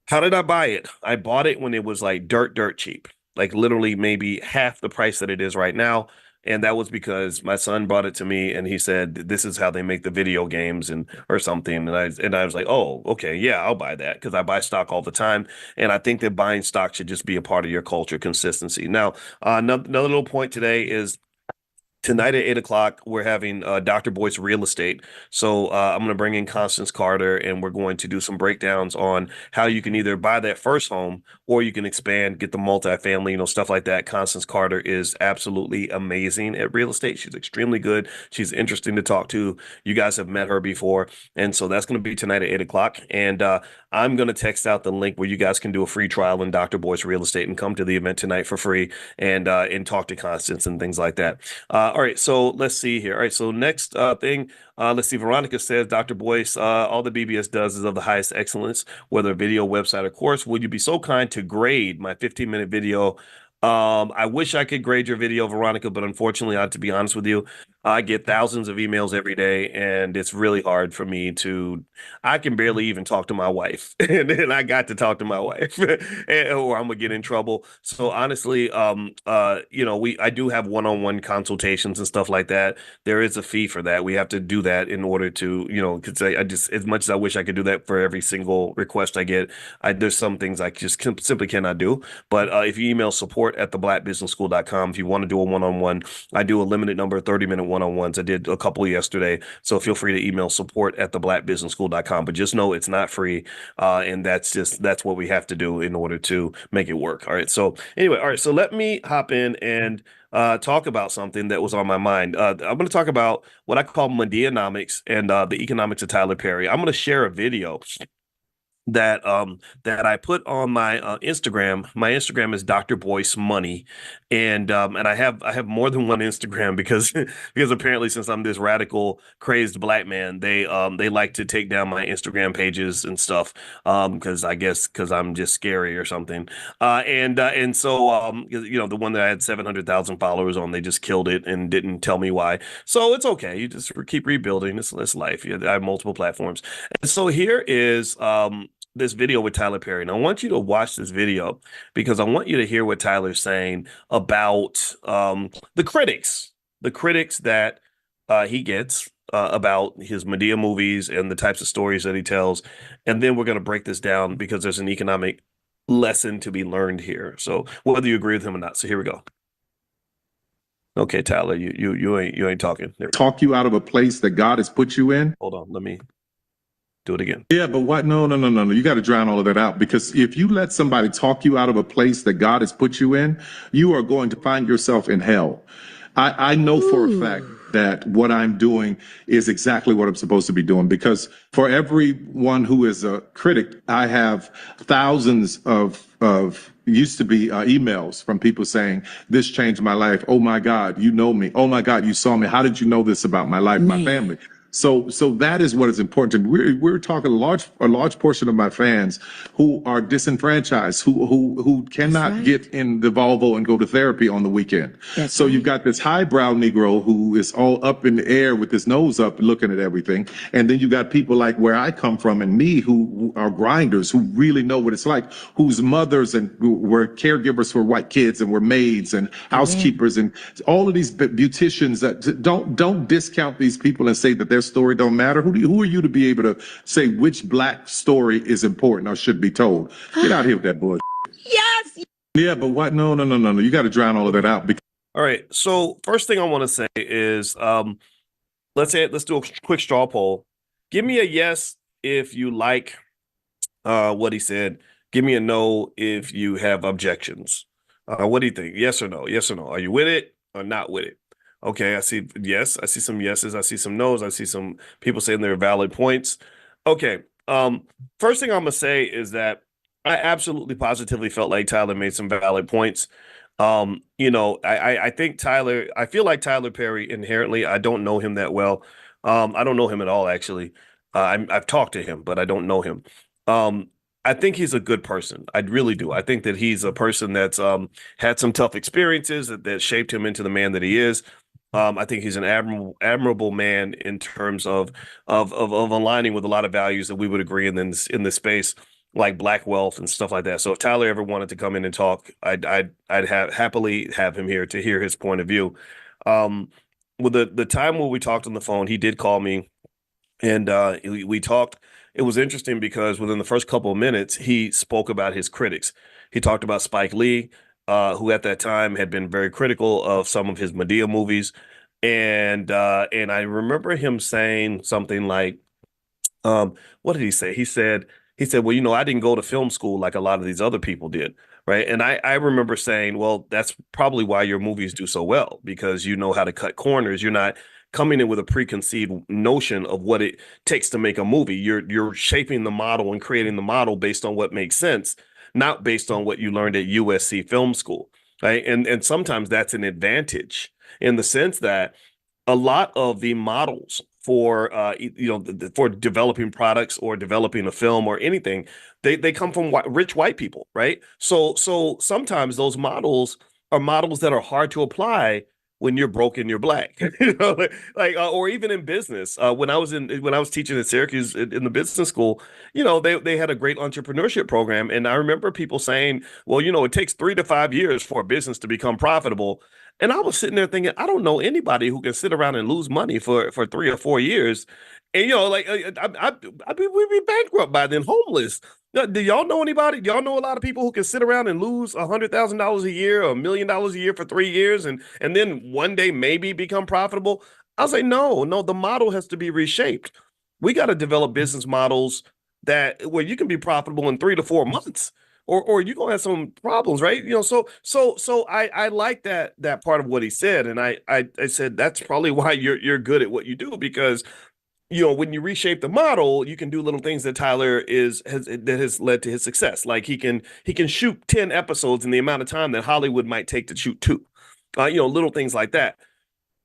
A: How did I buy it? I bought it when it was like dirt cheap, like literally maybe half the price that it is right now. And that was because my son brought it to me and he said, this is how they make the video games and or something. And I was like, oh, okay, yeah, I'll buy that because I buy stock all the time. And I think that buying stock should just be a part of your culture, consistency. Now, another little point today is tonight at 8 o'clock, we're having Dr. Boyce Real Estate. So I'm going to bring in Constance Carter, and we're going to do some breakdowns on how you can either buy that first home or you can expand, get the multifamily, stuff like that. Constance Carter is absolutely amazing at real estate. She's extremely good. She's interesting to talk to. You guys have met her before. And so that's going to be tonight at 8 o'clock. And I'm going to text out the link where you guys can do a free trial in Dr. Boyce Real Estate and come to the event tonight for free and talk to Constance and things like that. All right, so let's see here. All right, so next thing, let's see. Veronica says, Dr. Boyce, all the BBS does is of the highest excellence, whether video, website, or course. Would you be so kind to grade my 15-minute video? I wish I could grade your video, Veronica, but unfortunately, I have to be honest with you. I get thousands of emails every day, and it's really hard for me I can barely even talk to my wife. And then I got to talk to my wife, or I'm gonna get in trouble. So honestly, I do have one-on-one consultations and stuff like that. There is a fee for that. We have to do that in order to, because I just, as much as I wish I could do that for every single request I get, there's some things I just simply cannot do. But if you email support@theblackbusinessschool.com, if you want to do a one-on-one, I do a limited number of 30-minute one-on-ones. I did a couple yesterday. So feel free to email support@theblackbusinessschool.com. But just know it's not free. And that's what we have to do in order to make it work. All right. So anyway, all right. So let me hop in and talk about something that was on my mind. I'm going to talk about what I call Medianomics and the economics of Tyler Perry. I'm going to share a video that I put on my Instagram. My Instagram is Dr. Boyce Money, and I have more than one Instagram because because apparently since I'm this radical crazed black man, they like to take down my Instagram pages and stuff because I guess because I'm just scary or something. And so the one that I had 700,000 followers on, they just killed it and didn't tell me why. So it's okay. You just keep rebuilding. It's life. I have multiple platforms. And so here is this video with Tyler Perry. And I want you to watch this video because I want you to hear what Tyler's saying about the critics that he gets about his Medea movies and the types of stories that he tells. And then we're going to break this down because there's an economic lesson to be learned here. So whether you agree with him or not. So here we go. Okay, Tyler, you ain't talking.
B: Talk you out of a place that God has put you in.
A: Hold on, let me do it again.
B: Yeah, but what? No. You got to drown all of that out, because if you let somebody talk you out of a place that God has put you in, you are going to find yourself in hell. I know for a fact that what I'm doing is exactly what I'm supposed to be doing, because for everyone who is a critic, I have thousands of used to be emails from people saying, this changed my life. Oh my God, you know me. Oh my God, you saw me. How did you know this about my life, my family? So that is what is important. We're talking a large portion of my fans who are disenfranchised, who cannot get in the Volvo and go to therapy on the weekend. So you've got this highbrow Negro who is all up in the air with his nose up looking at everything. And then you got people like where I come from and me who are grinders, who really know what it's like, whose mothers and were caregivers for white kids and were maids and housekeepers and all of these beauticians. That don't discount these people and say that their story don't matter. Who are you to be able to say which black story is important or should be told? Get out here with that bullshit.
C: Yes.
B: Yeah, but what? No. You got to drown all of that out.
A: All right. So first thing I want to say is, let's do a quick straw poll. Give me a yes if you like what he said. Give me a no if you have objections. What do you think? Yes or no? Yes or no? Are you with it or not with it? Okay, I see yes. I see some yeses. I see some nos. I see some people saying there are valid points. Okay. First thing I'm gonna say is that I absolutely positively felt like Tyler made some valid points. I think I feel like Tyler Perry inherently, I don't know him that well. I don't know him at all, actually. I've talked to him, but I don't know him. I think he's a good person. I really do. I think that he's a person that's had some tough experiences that shaped him into the man that he is. I think he's an admirable man in terms of aligning with a lot of values that we would agree in this space, like black wealth and stuff like that. So if Tyler ever wanted to come in and talk, I'd happily have him here to hear his point of view. With the time when we talked on the phone, he did call me, and we talked. It was interesting because within the first couple of minutes, he spoke about his critics. He talked about Spike Lee, who at that time had been very critical of some of his Medea movies. And I remember him saying something like, what did he say? He said, well, I didn't go to film school like a lot of these other people did. Right. And I remember saying, well, that's probably why your movies do so well, because you know how to cut corners. You're not coming in with a preconceived notion of what it takes to make a movie. You're shaping the model and creating the model based on what makes sense, not based on what you learned at USC Film School. Right. And sometimes that's an advantage in the sense that a lot of the models for for developing products or developing a film or anything, they come from rich white people, right? So sometimes those models are models that are hard to apply when you're broke and you're black, or even in business. When I was teaching at Syracuse in the business school, they had a great entrepreneurship program, and I remember people saying, well, it takes 3 to 5 years for a business to become profitable. And I was sitting there thinking, I don't know anybody who can sit around and lose money for 3 or 4 years. And we'd be bankrupt by then, homeless. Do y'all know anybody? Do y'all know a lot of people who can sit around and lose $100,000 a year or $1 million a year for 3 years and then one day maybe become profitable? I'll say no. The model has to be reshaped. We got to develop business models that where you can be profitable in 3 to 4 months, or you're gonna have some problems, right? So I like that part of what he said, and I said that's probably why you're good at what you do, because when you reshape the model, you can do little things that Tyler has led to his success. Like he can shoot 10 episodes in the amount of time that Hollywood might take to shoot two. Little things like that.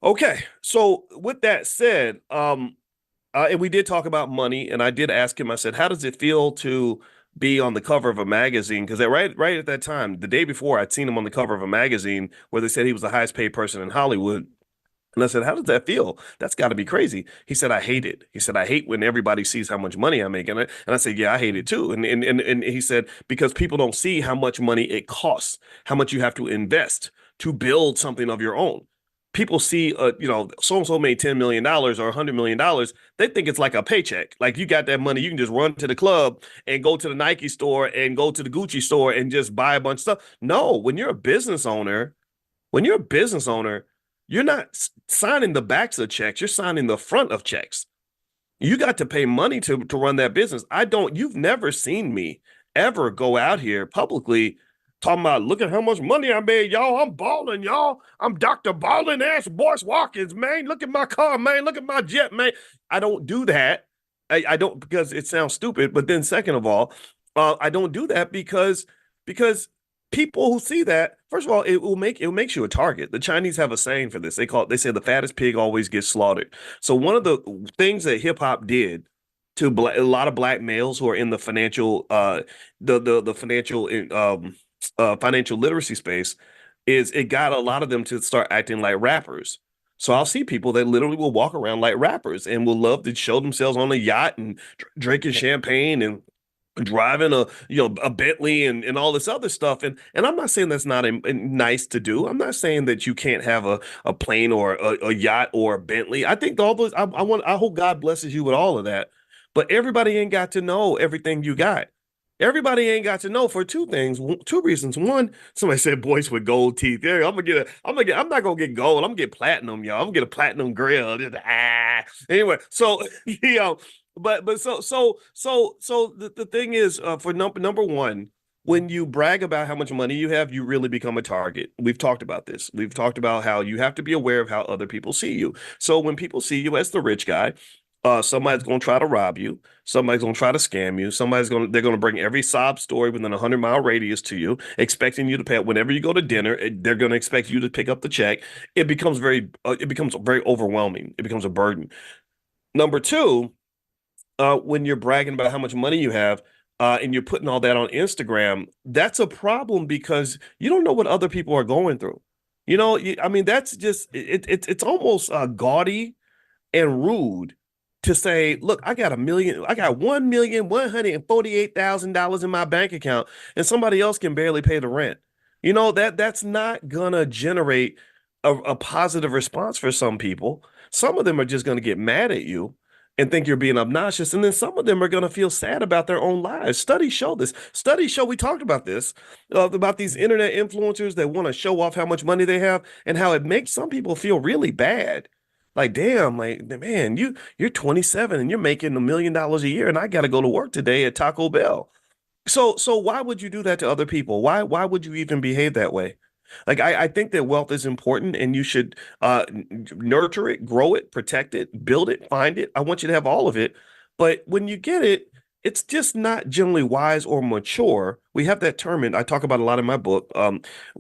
A: Okay, so with that said, and we did talk about money, and I did ask him. I said, "How does it feel to be on the cover of a magazine?" Because right at that time, the day before, I'd seen him on the cover of a magazine where they said he was the highest paid person in Hollywood. And I said, "How does that feel? That's got to be crazy." He said, "I hate it." He said, "I hate when everybody sees how much money I make." And I said, "Yeah, I hate it too." And he said, "Because people don't see how much money it costs, how much you have to invest to build something of your own. People see, so and so made $10 million or $100 million. They think it's like a paycheck. Like you got that money, you can just run to the club and go to the Nike store and go to the Gucci store and just buy a bunch of stuff." No, when you're a business owner, you're not signing the backs of checks, you're signing the front of checks. You got to pay money to run that business. You've never seen me ever go out here publicly talking about, look at how much money I made, y'all. I'm balling, y'all. I'm Dr. Balling ass Boyce Watkins, man. Look at my car, man. Look at my jet, man. I don't do that. I don't, because it sounds stupid. But then second of all, I don't do that because people who see that, first of all, it makes you a target. The Chinese have a saying for this. They say the fattest pig always gets slaughtered. So one of the things that hip hop did to a lot of black males who are in the financial the financial literacy space is it got a lot of them to start acting like rappers. So I'll see people that literally will walk around like rappers and will love to show themselves on a yacht and drinking champagne and driving a Bentley and all this other stuff. And I'm not saying that's not nice to do. I'm not saying that you can't have a plane or a yacht or a Bentley. I think all those I hope God blesses you with all of that. But everybody ain't got to know everything you got. Everybody ain't got to know for two reasons. One, somebody said Boyce with gold teeth. Yeah, I'm not gonna get gold. I'm gonna get platinum, y'all. I'm gonna get a platinum grill. Anyway, so but the thing is, for number one, when you brag about how much money you have, you really become a target. We've talked about this. We've talked about how you have to be aware of how other people see you. So when people see you as the rich guy, somebody's going to try to rob you. Somebody's going to try to scam you. They're going to bring every sob story within a 100-mile radius to you, expecting you to pay. Whenever you go to dinner, they're going to expect you to pick up the check. It becomes very overwhelming. It becomes a burden. Number two, when you're bragging about how much money you have, and you're putting all that on Instagram, that's a problem because you don't know what other people are going through. I mean, that's just it's almost gaudy and rude to say, look, I got $1,148,000 in my bank account, and somebody else can barely pay the rent. That's not gonna generate a positive response for some people. Some of them are just gonna get mad at you and think you're being obnoxious, and then some of them are gonna feel sad about their own lives. Studies show this. Studies show, we talked about this, about these internet influencers that want to show off how much money they have and how it makes some people feel really bad. Like, damn, like, man, you're 27 and you're making $1 million a year, and I got to go to work today at Taco Bell. So why would you do that to other people? Why would you even behave that way? Like, I think that wealth is important, and you should nurture it, grow it, protect it, build it, find it. I want you to have all of it. But when you get it, it's just not generally wise or mature. We have that term, and I talk about a lot in my book,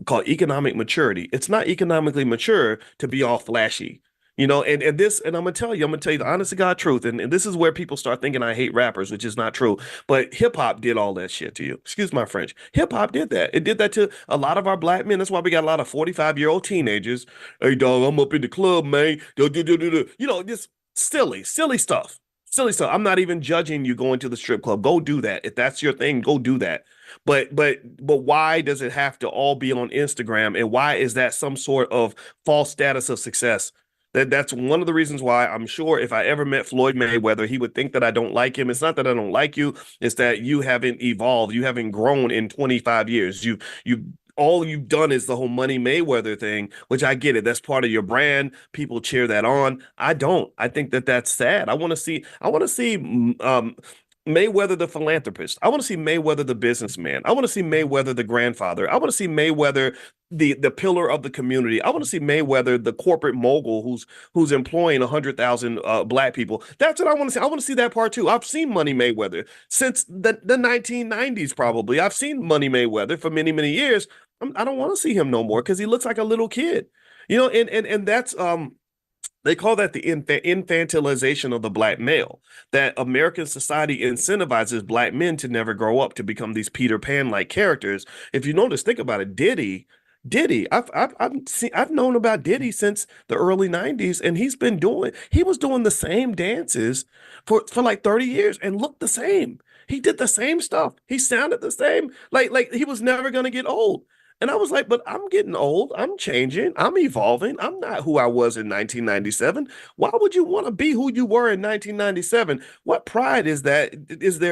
A: called economic maturity. It's not economically mature to be all flashy. And this, and I'm gonna tell you the honest to God truth, and this is where people start thinking I hate rappers, which is not true. But hip hop did all that shit to you. Excuse my French. Hip hop did that. It did that to a lot of our black men. That's why we got a lot of 45-year-old teenagers. Hey dog, I'm up in the club, man. Just silly stuff. Silly stuff. I'm not even judging you going to the strip club. Go do that. If that's your thing, go do that. But why does it have to all be on Instagram? And why is that some sort of false status of success? That's one of the reasons why I'm sure if I ever met Floyd Mayweather, he would think that I don't like him. It's not that I don't like you, it's that you haven't evolved, you haven't grown in 25 years. You all you've done is the whole Money Mayweather thing, which I get it. That's part of your brand. People cheer that on. I don't. I think that that's sad. I want to see Mayweather the philanthropist. I want to see Mayweather the businessman. I want to see Mayweather the grandfather. I want to see Mayweather the pillar of the community. I want to see Mayweather the corporate mogul who's employing 100,000 black people. That's what I want to see. I want to see that part too. I've seen Money Mayweather since the 1990s probably. I've seen Money Mayweather for many years. I don't want to see him no more because he looks like a little kid. And that's they call that the infantilization of the black male, that American society incentivizes black men to never grow up, to become these Peter Pan like characters. If you notice, think about it. Diddy, I've known about Diddy since the early 90s, and he was doing the same dances for like 30 years and looked the same. He did the same stuff. He sounded the same. Like he was never gonna get old. And I was like, but I'm getting old. I'm changing. I'm evolving. I'm not who I was in 1997. Why would you want to be who you were in 1997? What pride is there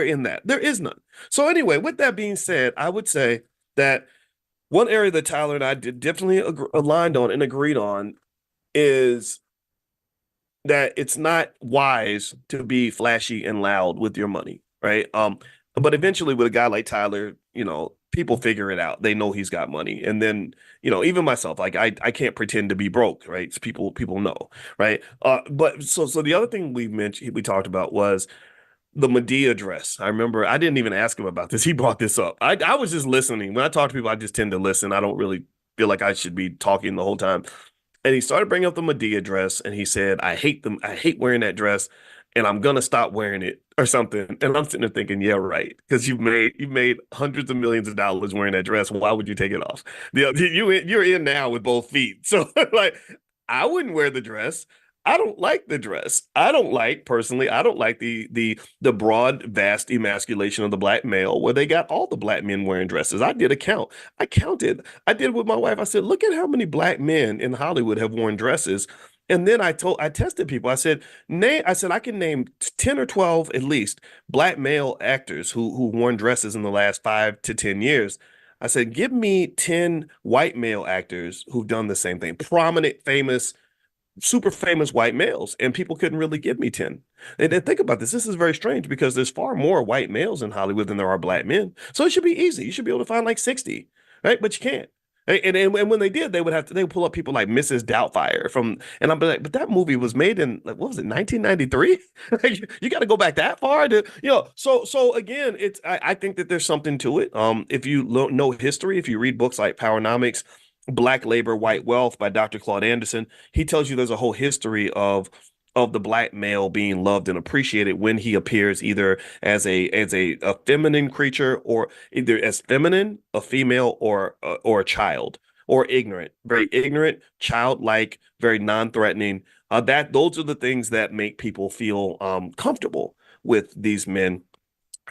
A: in that? There is none. So anyway, with that being said, I would say that one area that Tyler and I did definitely aligned on and agreed on is that it's not wise to be flashy and loud with your money, right? But eventually with a guy like Tyler, people figure it out. They know he's got money. And then, even myself, like I can't pretend to be broke, right? So people know, right? But so the other thing we talked about was the Medea dress. I remember I didn't even ask him about this. He brought this up. I was just listening. When I talk to people, I just tend to listen. I don't really feel like I should be talking the whole time. And he started bringing up the Medea dress, and he said, "I hate them. I hate wearing that dress, and I'm gonna stop wearing it or something." And I'm sitting there thinking, "Yeah, right, because you've made hundreds of millions of dollars wearing that dress. Why would you take it off? You're in now with both feet, so like, I wouldn't wear the dress." I don't like the dress. I don't like the broad, vast emasculation of the black male where they got all the black men wearing dresses. I did a count. I counted. I did with my wife. I said, look at how many black men in Hollywood have worn dresses. And then I tested people. I said, I can name 10 or 12 at least black male actors who worn dresses in the last 5 to 10 years. I said, give me 10 white male actors who've done the same thing, prominent, famous, super famous white males, and people couldn't really give me 10. And then think about this. This is very strange because there's far more white males in Hollywood than there are black men. So it should be easy. You should be able to find like 60, right? But you can't. And when they did, they would pull up people like Mrs. Doubtfire and I'm like, but that movie was made in like, what was it, 1993? You got to go back that far so again, I think that there's something to it. If you know history, if you read books like Powernomics, Black Labor, White Wealth by Dr. Claude Anderson, he tells you there's a whole history of the black male being loved and appreciated when he appears either as a feminine creature, or either as feminine, a female, or a child, or ignorant, very ignorant, childlike, very non-threatening. Those are the things that make people feel comfortable with these men.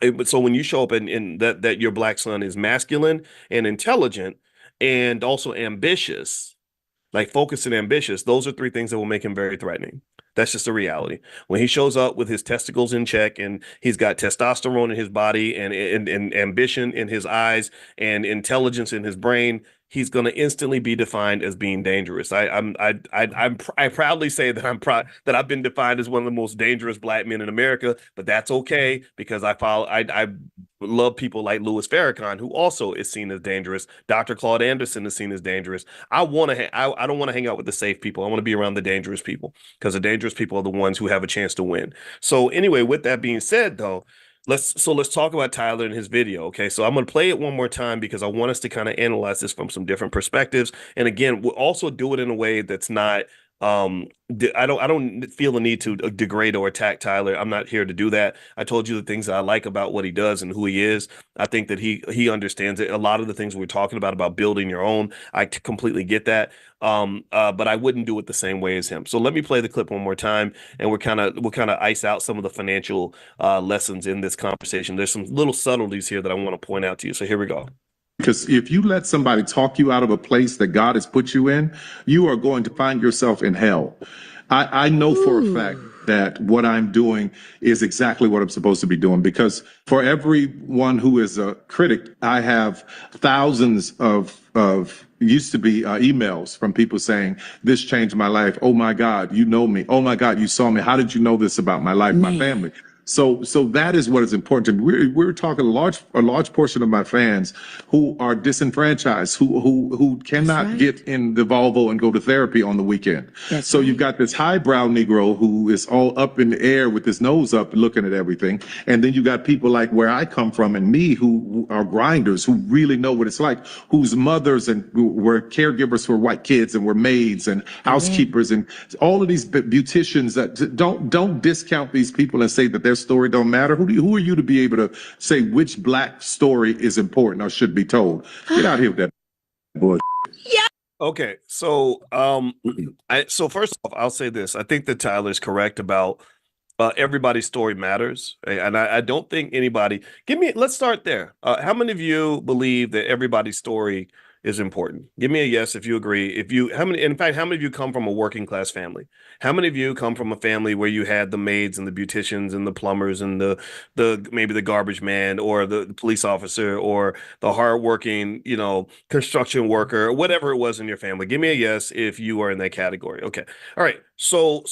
A: But so when you show up in that your black son is masculine and intelligent and also ambitious, like focused and ambitious, those are three things that will make him very threatening. That's just a reality. When he shows up with his testicles in check and he's got testosterone in his body and ambition in his eyes and intelligence in his brain, he's going to instantly be defined as being dangerous. I proudly say that that I've been defined as one of the most dangerous black men in America, but that's okay because I love people like Louis Farrakhan, who also is seen as dangerous. Dr. Claude Anderson is seen as dangerous. I don't want to hang out with the safe people. I want to be around the dangerous people because the dangerous people are the ones who have a chance to win. So anyway, with that being said, though, let's talk about Tyler and his video. Okay, so I'm going to play it one more time because I want us to kind of analyze this from some different perspectives. And again, we'll also do it in a way that's not I don't feel the need to degrade or attack Tyler. I'm not here to do that. I told you the things that I like about what he does and who he is. I think that he understands it. A lot of the things we're talking about building your own, completely get that. But I wouldn't do it the same way as him. So let me play the clip one more time, and we'll kind of ice out some of the financial lessons in this conversation. There's some little subtleties here that I want to point out to you. So here we go.
B: Because if you let somebody talk you out of a place that God has put you in, you are going to find yourself in hell. I know for a fact that what I'm doing is exactly what I'm supposed to be doing, because for everyone who is a critic, I have thousands of used to be emails from people saying, this changed my life. Oh my God, you know me. Oh my God, you saw me. How did you know this about my life, my family? So that is what is important. We're talking a large portion of my fans who are disenfranchised, who cannot get in the Volvo and go to therapy on the weekend. So you've got this highbrow Negro who is all up in the air with his nose up looking at everything. And then you got people like where I come from and me who are grinders, who really know what it's like, whose mothers and were caregivers for white kids and were maids and housekeepers and all of these beauticians. That don't discount these people and say that their story don't matter. Who are you to be able to say which black story is important or should be told? Get out here with that bullshit.
A: Okay, so so first off, I'll say this. I think that Tyler's correct about everybody's story matters, and I don't think anybody. Let's start there. How many of you believe that everybody's story is important? Give me a yes if you agree. How many of you come from a working class family? How many of you come from a family where you had the maids and the beauticians and the plumbers and the maybe the garbage man or the police officer or the hardworking, construction worker or whatever it was in your family? Give me a yes if you are in that category. Okay. All right. So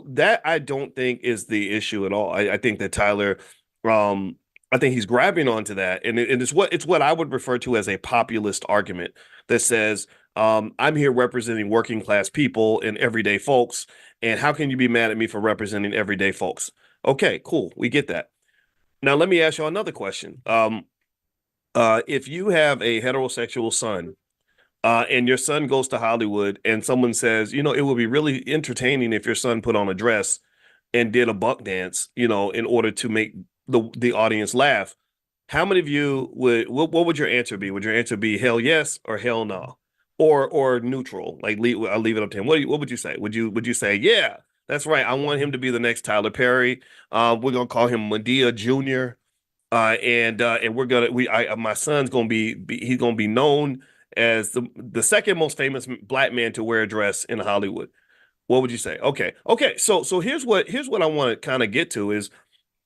A: that I don't think is the issue at all. I think that Tyler, I think he's grabbing onto that, and it's what I would refer to as a populist argument that says, I'm here representing working class people and everyday folks, and how can you be mad at me for representing everyday folks? Okay, cool, we get that. Now let me ask you another question. If you have a heterosexual son, and your son goes to Hollywood, and someone says, it would be really entertaining if your son put on a dress and did a buck dance, in order to make the audience laugh. How many of you what would your answer be? Would your answer be hell yes or hell no? Or neutral? Like I'll leave it up to him. What would you say? Would you say, yeah, that's right, I want him to be the next Tyler Perry. We're gonna call him Medea Jr. And we're gonna my son's gonna he's gonna be known as the second most famous black man to wear a dress in Hollywood. What would you say? Okay. So here's what I want to kind of get to is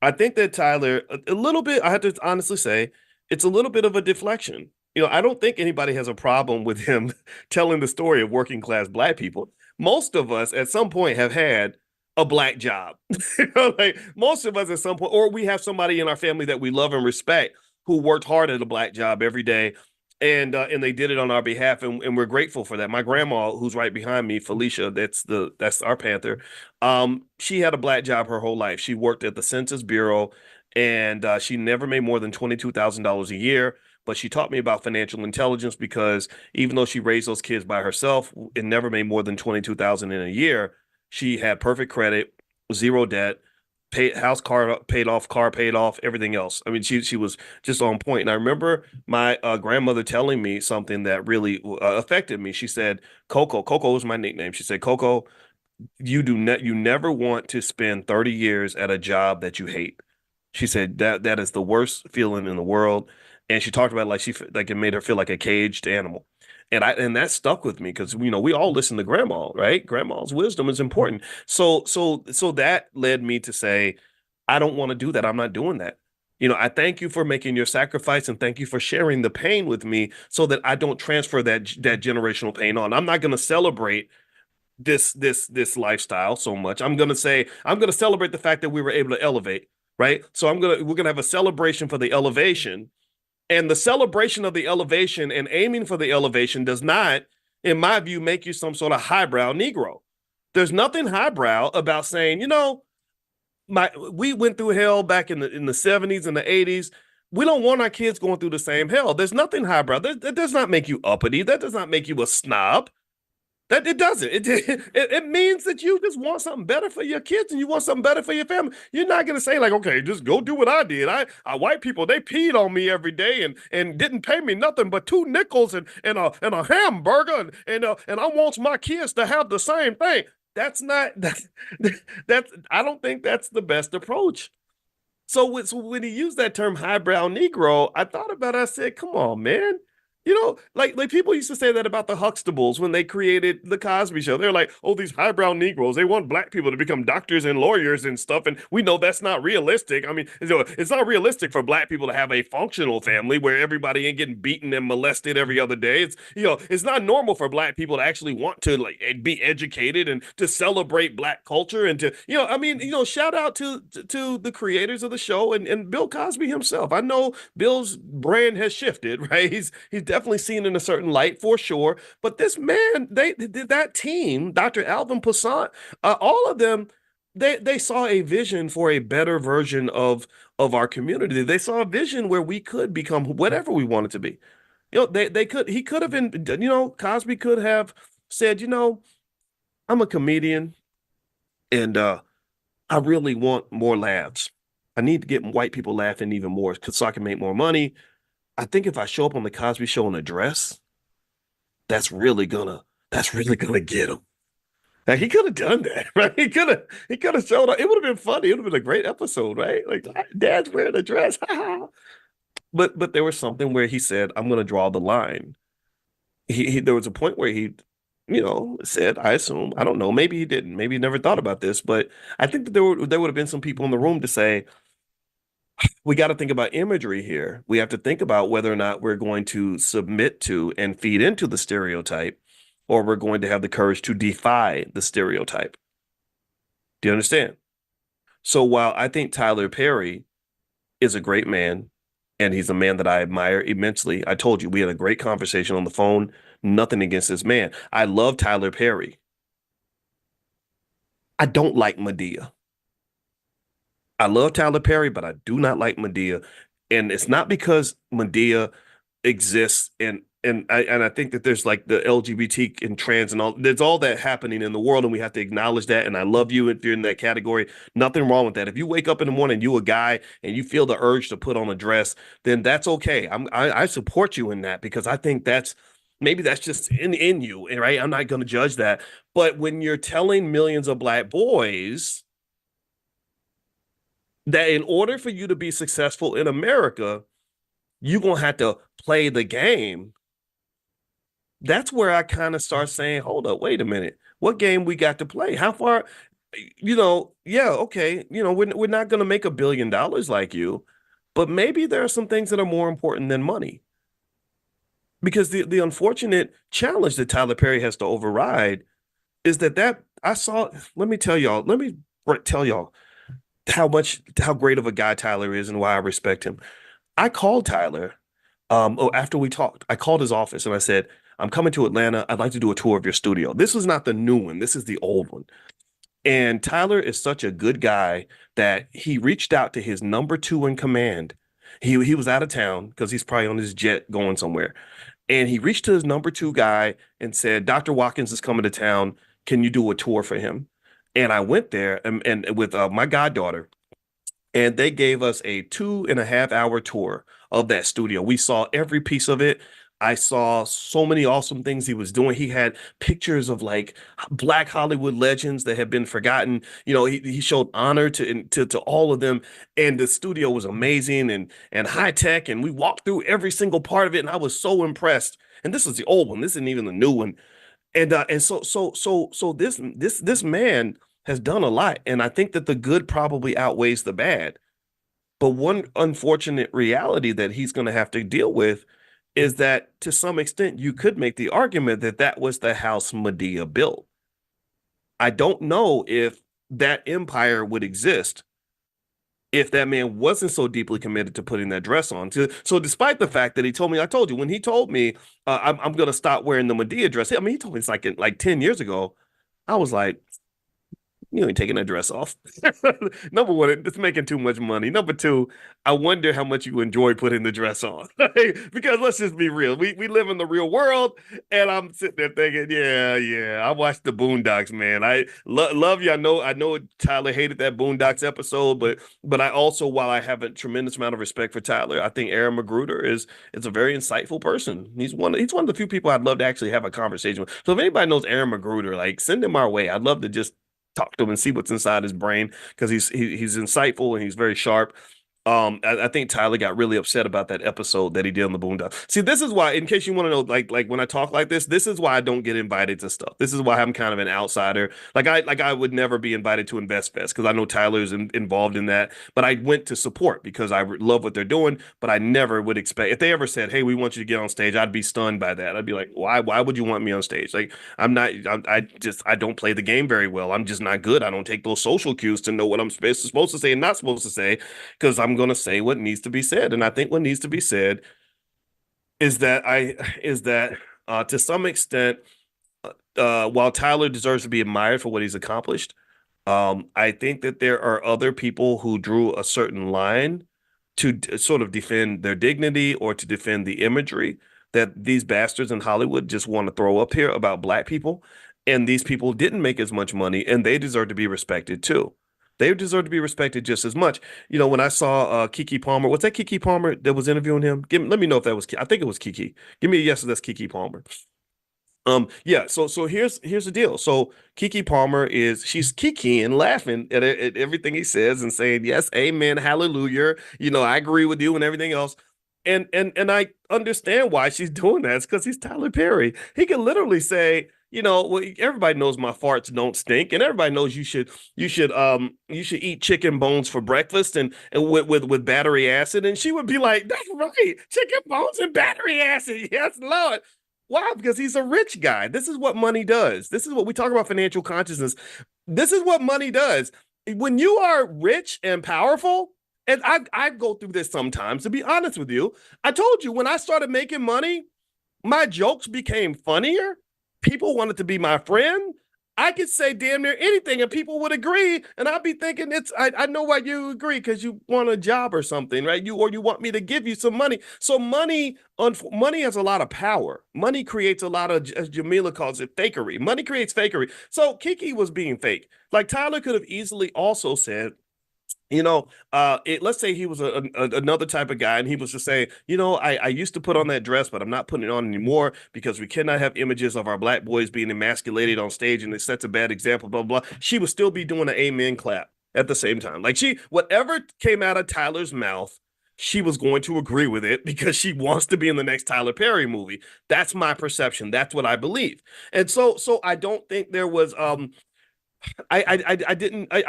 A: I think that Tyler a little bit. I have to honestly say it's a little bit of a deflection. I don't think anybody has a problem with him telling the story of working class black people. Most of us at some point have had a black job. Like most of us at some point, or we have somebody in our family that we love and respect who worked hard at a black job every day, and they did it on our behalf, and we're grateful for that. My grandma, who's right behind me, Felicia, that's our Panther. She had a black job her whole life. She worked at the Census Bureau, and she never made more than $22,000 a year. But she taught me about financial intelligence because even though she raised those kids by herself and never made more than 22,000 in a year, she had perfect credit, zero debt, car paid off, everything else. I mean, she was just on point. And I remember my grandmother telling me something that really affected me. She said, Coco was my nickname. She said, Coco, you never want to spend 30 years at a job that you hate. She said that is the worst feeling in the world. And she talked about like it made her feel like a caged animal. And that stuck with me because we all listen to grandma, right? Grandma's wisdom is important. So that led me to say, I don't want to do that. I'm not doing that. I thank you for making your sacrifice and thank you for sharing the pain with me so that I don't transfer that generational pain on. I'm not going to celebrate this lifestyle so much. I'm going to celebrate the fact that we were able to elevate, right? So we're going to have a celebration for the elevation, and the celebration of the elevation and aiming for the elevation does not, in my view, make you some sort of highbrow Negro. There's nothing highbrow about saying, we went through hell back in the 70s and the 80s. We don't want our kids going through the same hell. There's nothing highbrow. That does not make you uppity. That does not make you a snob. That it doesn't. It means that you just want something better for your kids and you want something better for your family. You're not gonna say like, okay, just go do what I did. I white people they peed on me every day and didn't pay me nothing but 2 nickels and a hamburger and I want my kids to have the same thing. That's not that's I don't think that's the best approach. So when he used that term highbrow Negro, I thought about it. I said, come on, man. Like people used to say that about the Huxtables when they created the Cosby Show. They're like, oh, these highbrow Negroes, they want black people to become doctors and lawyers and stuff. And we know that's not realistic. I mean, it's not realistic for black people to have a functional family where everybody ain't getting beaten and molested every other day. It's not normal for black people to actually want to like be educated and to celebrate black culture and to, I mean, shout out to the creators of the show and Bill Cosby himself. I know Bill's brand has shifted, right? He's definitely seen in a certain light for sure. But this man, that team, Dr. Alvin Poussaint, all of them, they saw a vision for a better version of our community. They saw a vision where we could become whatever we wanted to be. They could he could have been, Cosby could have said, I'm a comedian and I really want more laughs. I need to get white people laughing even more so I can make more money. I think if I show up on the Cosby Show in a dress, that's really gonna get him. Now he could have done that, right? He could have showed up. It would have been funny. It would have been a great episode, right? Like Dad's wearing a dress. But there was something where he said, "I'm gonna draw the line." There was a point where he, said, I assume, I don't know, maybe he didn't, maybe he never thought about this, but I think that there would have been some people in the room to say, we got to think about imagery here. We have to think about whether or not we're going to submit to and feed into the stereotype, or we're going to have the courage to defy the stereotype. Do you understand? So while I think Tyler Perry is a great man, and he's a man that I admire immensely, I told you we had a great conversation on the phone. Nothing against this man. I love Tyler Perry. I don't like Medea. I love Tyler Perry, but I do not like Medea. And it's not because Medea exists and I think that there's like the LGBT and trans and all there's all that happening in the world and we have to acknowledge that. And I love you if you're in that category. Nothing wrong with that. If you wake up in the morning, you a guy and you feel the urge to put on a dress, then that's okay. I support you in that because I think maybe that's just in you, right? I'm not going to judge that. But when you're telling millions of black boys that in order for you to be successful in America, you're going to have to play the game. That's where I kind of start saying, hold up, wait a minute. What game we got to play? How far, yeah, okay. We're not going to make $1 billion like you, but maybe there are some things that are more important than money. Because the unfortunate challenge that Tyler Perry has to override is that I saw, let me tell y'all how great of a guy Tyler is and why I respect him. I called Tyler after we talked. I called his office and I said, I'm coming to Atlanta. I'd like to do a tour of your studio. This was not the new one. This is the old one. And Tyler is such a good guy that he reached out to his number two in command. He was out of town because he's probably on his jet going somewhere. And he reached to his number two guy and said, Dr. Watkins is coming to town. Can you do a tour for him? And I went there and with my goddaughter, and they gave us a 2.5 hour tour of that studio. We saw every piece of it. I saw so many awesome things he was doing. He had pictures of like Black Hollywood legends that had been forgotten. He showed honor to all of them, and the studio was amazing and high tech. And we walked through every single part of it, and I was so impressed. And this is the old one. This isn't even the new one. And so this man has done a lot, and I think that the good probably outweighs the bad. But one unfortunate reality that he's going to have to deal with is that to some extent you could make the argument that that was the house Medea built. I don't know if that empire would exist if that man wasn't so deeply committed to putting that dress on. So despite the fact that he told me, I told you, when he told me I'm going to stop wearing the Medea dress, I mean, he told me it's like 10 years ago. I was like, You ain't taking that dress off. Number one, it's making too much money. Number two, I wonder how much you enjoy putting the dress on. Because let's just be real. We live in the real world, and I'm sitting there thinking, yeah, yeah. I watched the Boondocks, man. I love you. I know Tyler hated that Boondocks episode, but I also, while I have a tremendous amount of respect for Tyler, I think Aaron Magruder is a very insightful person. He's one of the few people I'd love to actually have a conversation with. So if anybody knows Aaron Magruder, like send him our way. I'd love to just talk to him and see what's inside his brain because he's insightful and he's very sharp. I think Tyler got really upset about that episode that he did on the Boondocks. See, this is why, in case you want to know, like when I talk like this is why I don't get invited to stuff. This is why I'm kind of an outsider. Like I would never be invited to InvestFest because I know Tyler's involved in that. But I went to support because I love what they're doing. But I never would expect if they ever said, "Hey, we want you to get on stage," I'd be stunned by that. I'd be like, "Why? Why would you want me on stage? Like, I'm not. I don't play the game very well. I'm just not good. I don't take those social cues to know what I'm supposed to say and not supposed to say because I'm going to say what needs to be said. And I think what needs to be said is that to some extent, while Tyler deserves to be admired for what he's accomplished, I think that there are other people who drew a certain line to sort of defend their dignity or to defend the imagery that these bastards in Hollywood just want to throw up here about black people. And these people didn't make as much money and they deserve to be respected too. They deserve to be respected just as much. When I saw Kiki Palmer, was that Kiki Palmer that was interviewing him? Let me know if that was. I think it was Kiki. Give me a yes if that's Kiki Palmer. Yeah, so here's the deal. So Kiki Palmer she's Kiki and laughing at everything he says and saying, yes, amen, hallelujah. I agree with you and everything else. And I understand why she's doing that. It's because he's Tyler Perry. He can literally say, well, everybody knows my farts don't stink, and everybody knows you should eat chicken bones for breakfast and with battery acid. And she would be like, that's right, chicken bones and battery acid. Yes, Lord. Why? Because he's a rich guy. This is what money does. This is what we talk about financial consciousness. This is what money does. When you are rich and powerful, and I go through this sometimes, to be honest with you, I told you when I started making money, my jokes became funnier. People wanted to be my friend. I could say damn near anything and people would agree. And I'd be thinking I know why you agree because you want a job or something, right? You want me to give you some money. So money has a lot of power. Money creates a lot of, as Jamila calls it, fakery. Money creates fakery. So Kiki was being fake. Like Tyler could have easily also said, let's say he was another type of guy and he was to say, I used to put on that dress, but I'm not putting it on anymore because we cannot have images of our black boys being emasculated on stage and it sets a bad example, blah, blah, blah. She would still be doing an amen clap at the same time. Like whatever came out of Tyler's mouth, she was going to agree with it because she wants to be in the next Tyler Perry movie. That's my perception. That's what I believe. And so I don't think there was, I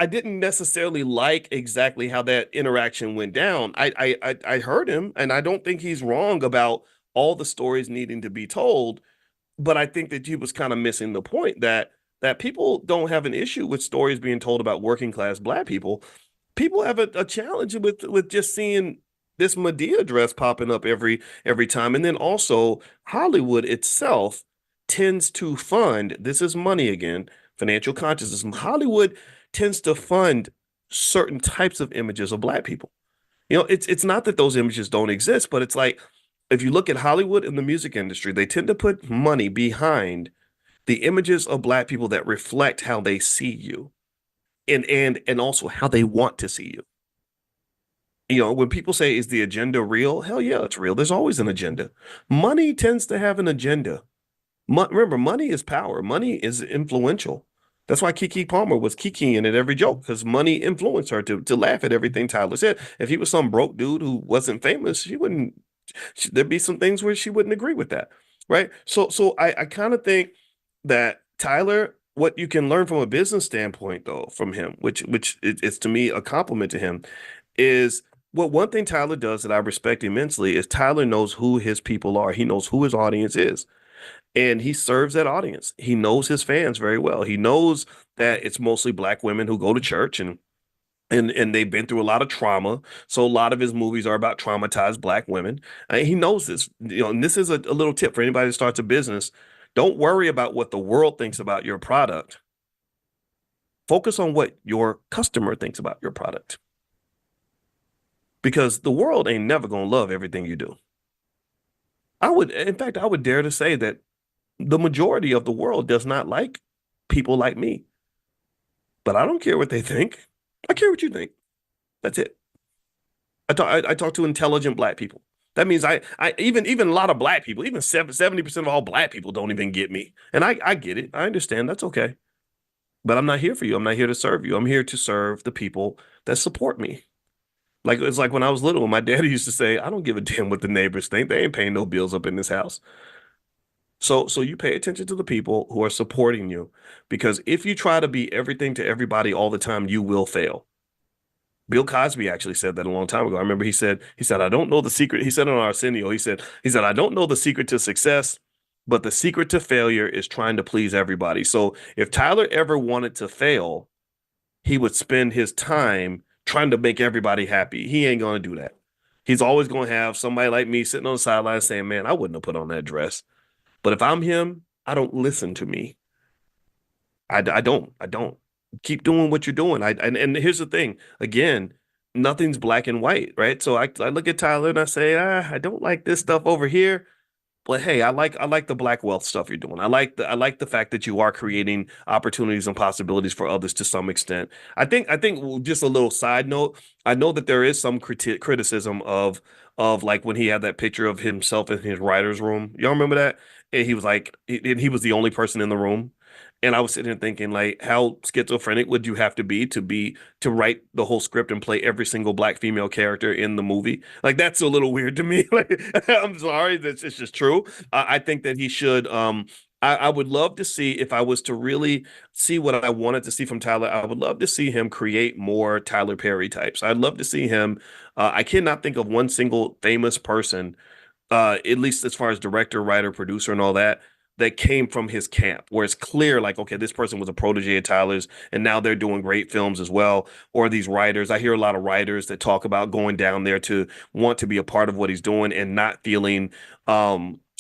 A: didn't necessarily like exactly how that interaction went down. I heard him, and I don't think he's wrong about all the stories needing to be told, but I think that he was kind of missing the point that people don't have an issue with stories being told about working class black people. People have a challenge with just seeing this Medea dress popping up every time, and then also Hollywood itself tends to fund. This is money again, financial consciousness. Hollywood tends to fund certain types of images of black people. It's not that those images don't exist, but it's like if you look at Hollywood and the music industry, they tend to put money behind the images of black people that reflect how they see you and also how they want to see you. When people say, is the agenda real? Hell yeah, it's real. There's always an agenda. Money tends to have an agenda. Remember, money is power. Money is influential. That's why Kiki Palmer was kikiing at every joke because money influenced her to laugh at everything Tyler said. If he was some broke dude who wasn't famous, there'd be some things where she wouldn't agree with that, right? So I kind of think that Tyler, what you can learn from a business standpoint, though, from him, which is to me a compliment to him, is one thing Tyler does that I respect immensely is Tyler knows who his people are. He knows who his audience is. And he serves that audience. He knows his fans very well. He knows that it's mostly black women who go to church and they've been through a lot of trauma. So a lot of his movies are about traumatized black women. And he knows this. And this is a little tip for anybody that starts a business. Don't worry about what the world thinks about your product. Focus on what your customer thinks about your product. Because the world ain't never going to love everything you do. In fact, I would dare to say that the majority of the world does not like people like me. But I don't care what they think. I care what you think. That's it. I talk to intelligent black people. That means even a lot of black people, even 70% of all black people don't even get me. And I get it. I understand. That's okay. But I'm not here for you. I'm not here to serve you. I'm here to serve the people that support me. Like it's like when I was little, my daddy used to say, I don't give a damn what the neighbors think. They ain't paying no bills up in this house. So you pay attention to the people who are supporting you because if you try to be everything to everybody all the time, you will fail. Bill Cosby actually said that a long time ago. I remember he said, I don't know the secret. He said on Arsenio, he said, I don't know the secret to success, but the secret to failure is trying to please everybody. So if Tyler ever wanted to fail, he would spend his time trying to make everybody happy. He ain't going to do that. He's always going to have somebody like me sitting on the sideline saying, man, I wouldn't have put on that dress. But if I'm him, I don't listen to me. I don't keep doing what you're doing. And here's the thing. Again, nothing's black and white, right? So I look at Tyler and I say, I don't like this stuff over here. But hey, I like the black wealth stuff you're doing. I like the fact that you are creating opportunities and possibilities for others to some extent. I think just a little side note. I know that there is some criticism of like when he had that picture of himself in his writer's room. Y'all remember that? And he was like, he was the only person in the room. And I was sitting there thinking, like, how schizophrenic would you have to write the whole script and play every single black female character in the movie? Like, that's a little weird to me. Like, I'm sorry, that's it's just true. I think that he should. I would love to see if I was to really see what I wanted to see from Tyler. I would love to see him create more Tyler Perry types. I'd love to see him. I cannot think of one single famous person at least as far as director, writer, producer, and all that, that came from his camp, where it's clear, like, okay, this person was a protege of Tyler's, and now they're doing great films as well. Or these writers, I hear a lot of writers that talk about going down there to want to be a part of what he's doing and not feeling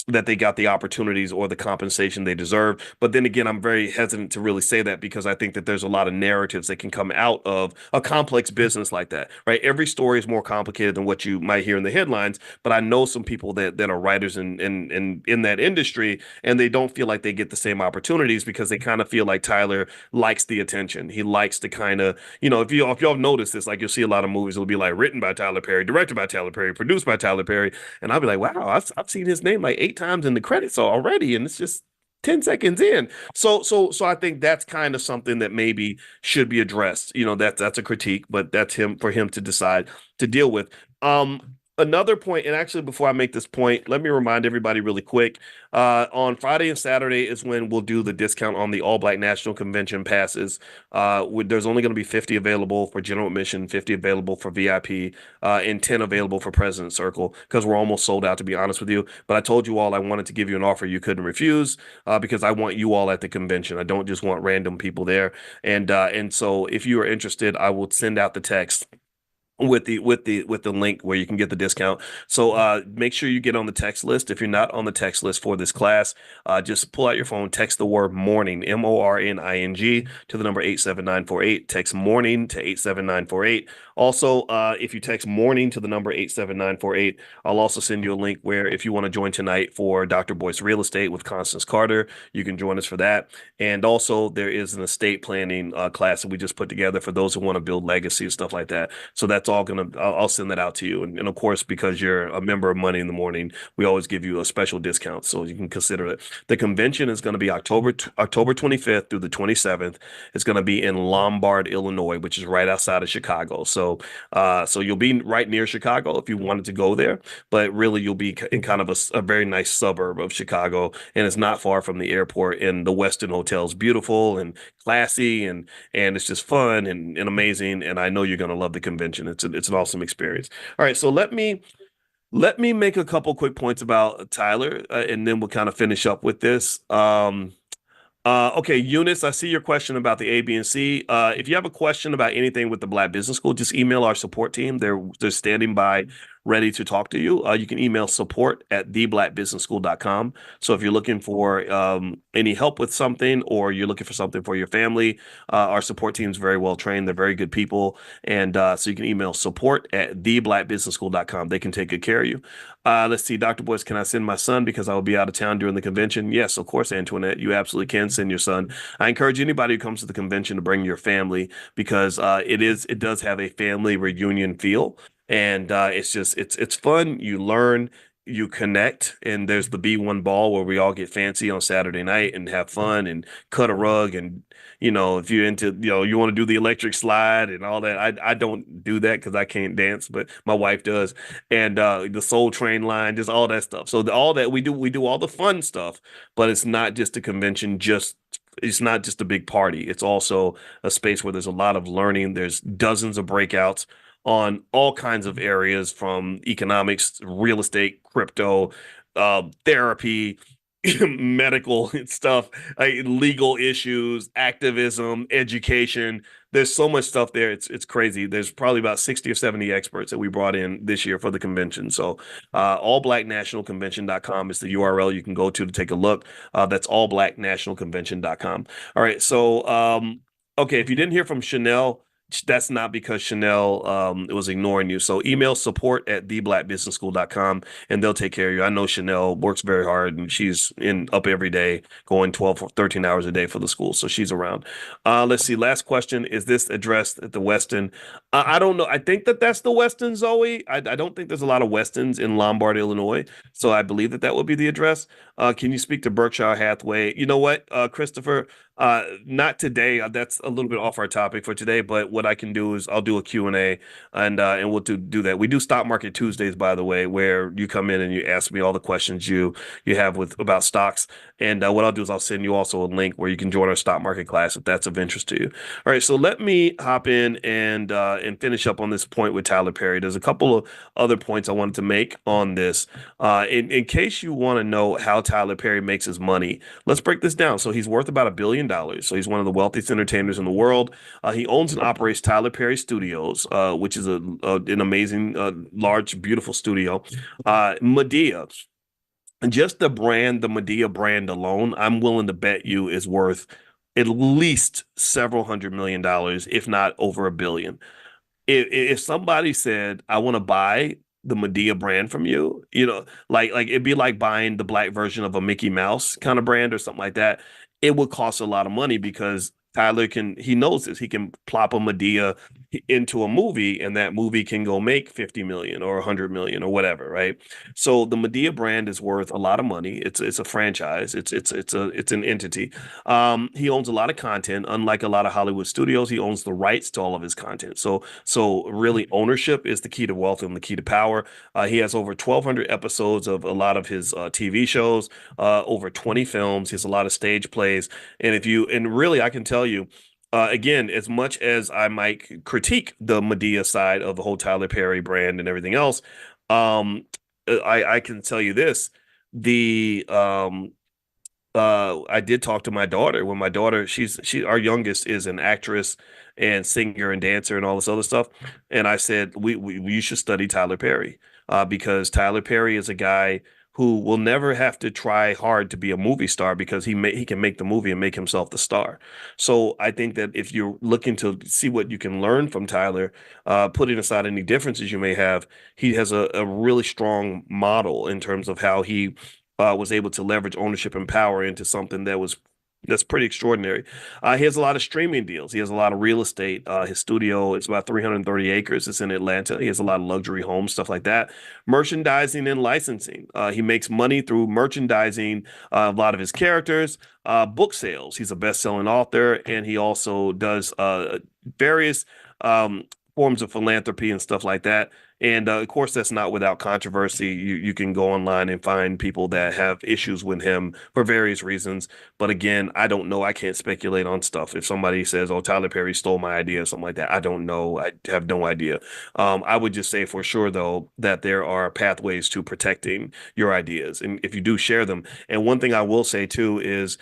A: that they got the opportunities or the compensation they deserve. But then again, I'm very hesitant to really say that because I think that there's a lot of narratives that can come out of a complex business like that, right? Every story is more complicated than what you might hear in the headlines, but I know some people that are writers in that industry, and they don't feel like they get the same opportunities because they kind of feel like Tyler likes the attention. He likes to kind of, if y'all notice this, like you'll see a lot of movies will be like written by Tyler Perry, directed by Tyler Perry, produced by Tyler Perry, and I'll be like, wow, I've seen his name like 8 times in the credits already, and it's just 10 seconds in. So I think that's kind of something that maybe should be addressed. That's a critique, but that's him for him to decide to deal with. Another point, and actually before I make this point, let me remind everybody really quick. On Friday and Saturday is when we'll do the discount on the All Black National Convention passes. There's only going to be 50 available for general admission, 50 available for VIP, and 10 available for President Circle because we're almost sold out, to be honest with you. But I told you all I wanted to give you an offer you couldn't refuse because I want you all at the convention. I don't just want random people there. And so if you are interested, I will send out the text with the link where you can get the discount. So make sure you get on the text list. If you're not on the text list for this class, just pull out your phone, text the word morning, MORNING, to the number 87948. Text morning to 87948. Also, if you text morning to the number 87948, I'll also send you a link where if you want to join tonight for Dr. Boyce Real Estate with Constance Carter, you can join us for that. And also there is an estate planning class that we just put together for those who want to build legacy and stuff like that. So that's all I'll send that out to you. And of course, because you're a member of Money in the Morning, we always give you a special discount. So you can consider it. The convention is going to be October 25th through the 27th. It's going to be in Lombard, Illinois, which is right outside of Chicago. So you'll be right near Chicago if you wanted to go there, but really you'll be in kind of a very nice suburb of Chicago, and it's not far from the airport. And the Westin Hotel's beautiful and classy, and it's just fun and amazing. And I know you're going to love the convention. It's an awesome experience. All right, so let me make a couple quick points about Tyler, and then we'll kind of finish up with this. Okay, Eunice, I see your question about the A, B, and C. If you have a question about anything with the Black Business School, just email our support team. They're standing by ready to talk to you, you can email support@theblackbusinessschool.com. So if you're looking for any help with something, or you're looking for something for your family, our support team is very well trained. They're very good people. And so you can email support@theblackbusinessschool.com. They can take good care of you. Let's see, Dr. Boyce, can I send my son because I will be out of town during the convention? Yes, of course, Antoinette. You absolutely can send your son. I encourage anybody who comes to the convention to bring your family, because it does have a family reunion feel. And it's fun. You learn, you connect, and there's the B1 ball where we all get fancy on Saturday night and have fun and cut a rug. And if you're into, you want to do the electric slide and all that. I don't do that because I can't dance, but my wife does. And the Soul Train line, just all that stuff. So all that we do all the fun stuff, but it's not just a convention, it's not just a big party. It's also a space where there's a lot of learning. There's dozens of breakouts on all kinds of areas, from economics, real estate, crypto, therapy, medical stuff, legal issues, activism, education. There's so much stuff there. It's crazy. There's probably about 60 or 70 experts that we brought in this year for the convention. So allblacknationalconvention.com is the URL you can go to take a look. That's allblacknationalconvention.com. All right. So okay, if you didn't hear from Chanel, that's not because Chanel was ignoring you. So email support@theblackbusinessschool.com, and they'll take care of you. I know Chanel works very hard, and she's up every day, going 12 or 13 hours a day for the school. So she's around. Let's see. Last question. Is this addressed at the Westin? I don't know. I think that's the Westin, Zoe. I don't think there's a lot of Westins in Lombard, Illinois. So I believe that would be the address. Can you speak to Berkshire Hathaway? You know what, Christopher? Not today. That's a little bit off our topic for today, but what I can do is I'll do a Q&A, and we'll do that. We do Stock Market Tuesdays, by the way, where you come in and you ask me all the questions you have about stocks. And what I'll do is I'll send you also a link where you can join our stock market class if that's of interest to you. All right, so let me hop in and finish up on this point with Tyler Perry. There's a couple of other points I wanted to make on this. In case you want to know how Tyler Perry makes his money, let's break this down. So he's worth about $1 billion. So he's one of the wealthiest entertainers in the world. He owns and operates Tyler Perry Studios, which is an amazing, large, beautiful studio. Medea, just the Medea brand alone, I'm willing to bet you is worth at least several $100 million, if not over $1 billion. If somebody said, I want to buy the Medea brand from you, like it'd be like buying the black version of a Mickey Mouse kind of brand or something like that. It would cost a lot of money, because he knows this. He can plop a Medea into a movie, and that movie can go make 50 million or 100 million or whatever, right? So the Medea brand is worth a lot of money. It's a franchise. It's an entity. He owns a lot of content. Unlike a lot of Hollywood studios, he owns the rights to all of his content. So really, ownership is the key to wealth and the key to power. He has over 1,200 episodes of a lot of his TV shows, over 20 films. He has a lot of stage plays. And really, I can tell you, again, as much as I might critique the Medea side of the whole Tyler Perry brand and everything else, I can tell you this: the I did talk to my daughter. When my daughter, our youngest is an actress and singer and dancer and all this other stuff, and I said we should study Tyler Perry, because Tyler Perry is a guy who will never have to try hard to be a movie star, because he can make the movie and make himself the star. So I think that if you're looking to see what you can learn from Tyler, putting aside any differences you may have, he has a really strong model in terms of how he was able to leverage ownership and power into something that's pretty extraordinary. He has a lot of streaming deals. He has a lot of real estate. His studio, it's about 330 acres. It's in Atlanta. He has a lot of luxury homes, stuff like that. Merchandising and licensing. He makes money through merchandising a lot of his characters. Book sales. He's a best-selling author, and he also does various forms of philanthropy and stuff like that. And of course, that's not without controversy. You can go online and find people that have issues with him for various reasons. But again, I don't know. I can't speculate on stuff. If somebody says, "Oh, Tyler Perry stole my idea," or something like that, I don't know. I have no idea. I would just say for sure, though, that there are pathways to protecting your ideas, and if you do share them. And one thing I will say too is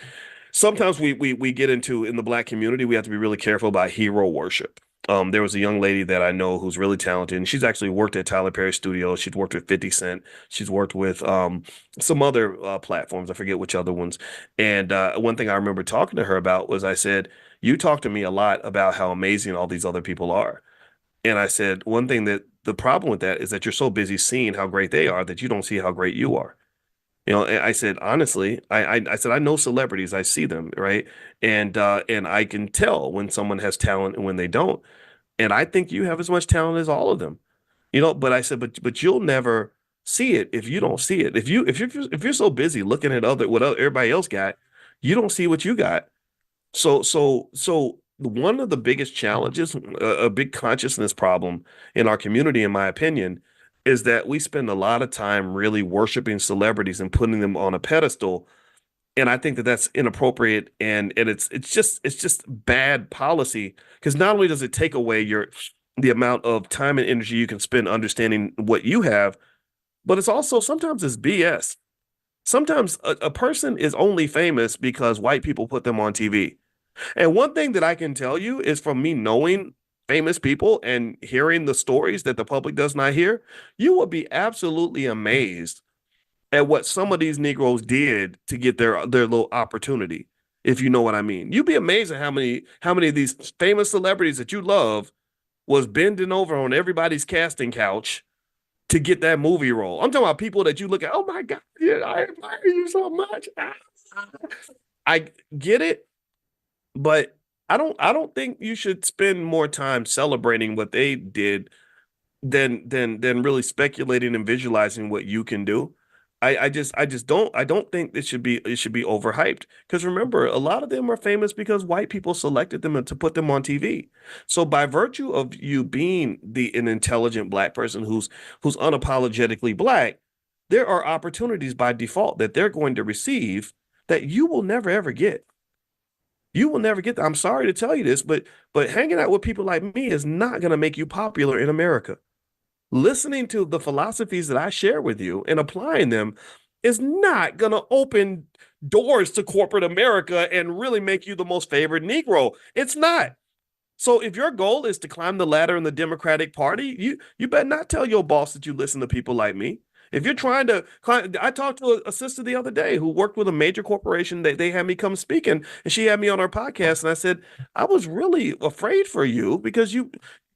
A: sometimes we get into, in the Black community, we have to be really careful about hero worship. There was a young lady that I know who's really talented, and she's actually worked at Tyler Perry Studios. She's worked with 50 Cent. She's worked with some other platforms. I forget which other ones. And one thing I remember talking to her about was I said, "You talk to me a lot about how amazing all these other people are." And I said, one thing that the problem with that is that you're so busy seeing how great they are that you don't see how great you are. And I said, honestly, I said, I know celebrities, I see them, right? And I can tell when someone has talent and when they don't. And I think you have as much talent as all of them. But I said, but you'll never see it if you don't see it. If you're so busy looking at everybody else got, you don't see what you got. So one of the biggest challenges, a big consciousness problem in our community, in my opinion, is that we spend a lot of time really worshiping celebrities and putting them on a pedestal. And I think that that's inappropriate, and it's just bad policy, because not only does it take away the amount of time and energy you can spend understanding what you have, but it's also sometimes it's BS. Sometimes a person is only famous because white people put them on TV. And one thing that I can tell you is from me knowing famous people and hearing the stories that the public does not hear, you will be absolutely amazed at what some of these Negroes did to get their little opportunity, if you know what I mean. You'd be amazed at how many of these famous celebrities that you love was bending over on everybody's casting couch to get that movie role. I'm talking about people that you look at, oh my God, yeah, I admire you so much. I get it, but I don't think you should spend more time celebrating what they did than really speculating and visualizing what you can do. I just don't think it should be overhyped, because remember, a lot of them are famous because white people selected them to put them on TV. So by virtue of you being an intelligent black person who's unapologetically black, there are opportunities by default that they're going to receive that you will never ever get. You will never get that. I'm sorry to tell you this, but hanging out with people like me is not going to make you popular in America. Listening to the philosophies that I share with you and applying them is not going to open doors to corporate America and really make you the most favored Negro. It's not. So if your goal is to climb the ladder in the Democratic Party, you better not tell your boss that you listen to people like me. If you're trying to climb, I talked to a sister the other day who worked with a major corporation that they had me come speaking, and she had me on her podcast, and I said, I was really afraid for you because you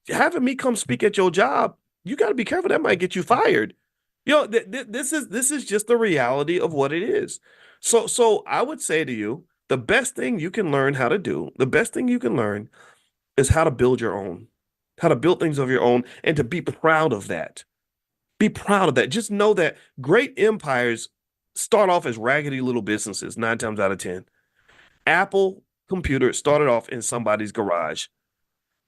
A: having me come speak at your job, you got to be careful. That might get you fired. This is just the reality of what it is. So I would say to you, the best thing you can learn how to do, the best thing you can learn is how to build your own, how to build things of your own, and to be proud of that. Be proud of that. Just know that great empires start off as raggedy little businesses 9 times out of 10. Apple computer started off in somebody's garage.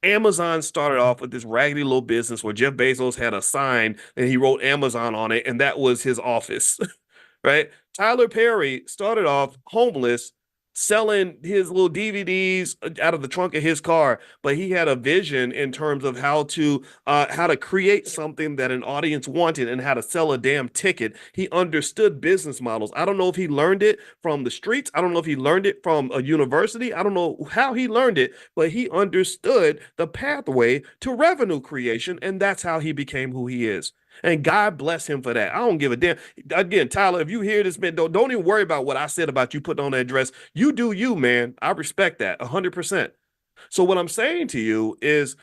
A: Amazon started off with this raggedy little business where Jeff Bezos had a sign and he wrote Amazon on it, and that was his office. Right? Tyler Perry started off homeless, selling his little DVDs out of the trunk of his car, but he had a vision in terms of how to create something that an audience wanted and how to sell a damn ticket. He understood business models. I don't know if he learned it from the streets. I don't know if he learned it from a university. I don't know how he learned it, but he understood the pathway to revenue creation, and that's how he became who he is. And God bless him for that. I don't give a damn. Again, Tyler, if you hear this, man, don't even worry about what I said about you putting on that dress. You do you, man. I respect that 100%. So what I'm saying to you is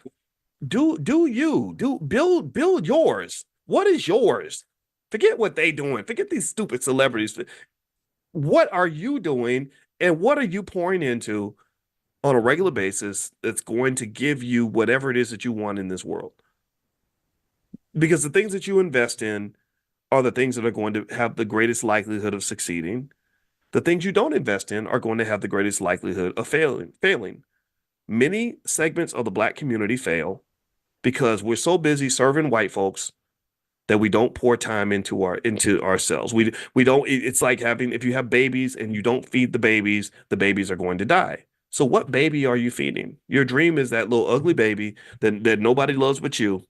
A: do you do build yours. What is yours? Forget what they doing. Forget these stupid celebrities. What are you doing, and what are you pouring into on a regular basis that's going to give you whatever it is that you want in this world? Because the things that you invest in are the things that are going to have the greatest likelihood of succeeding. The things you don't invest in are going to have the greatest likelihood of failing. Many segments of the black community fail because we're so busy serving white folks that we don't pour time into ourselves. We don't. It's like having, if you have babies and you don't feed the babies are going to die. So what baby are you feeding? Your dream is that little ugly baby that nobody loves but you.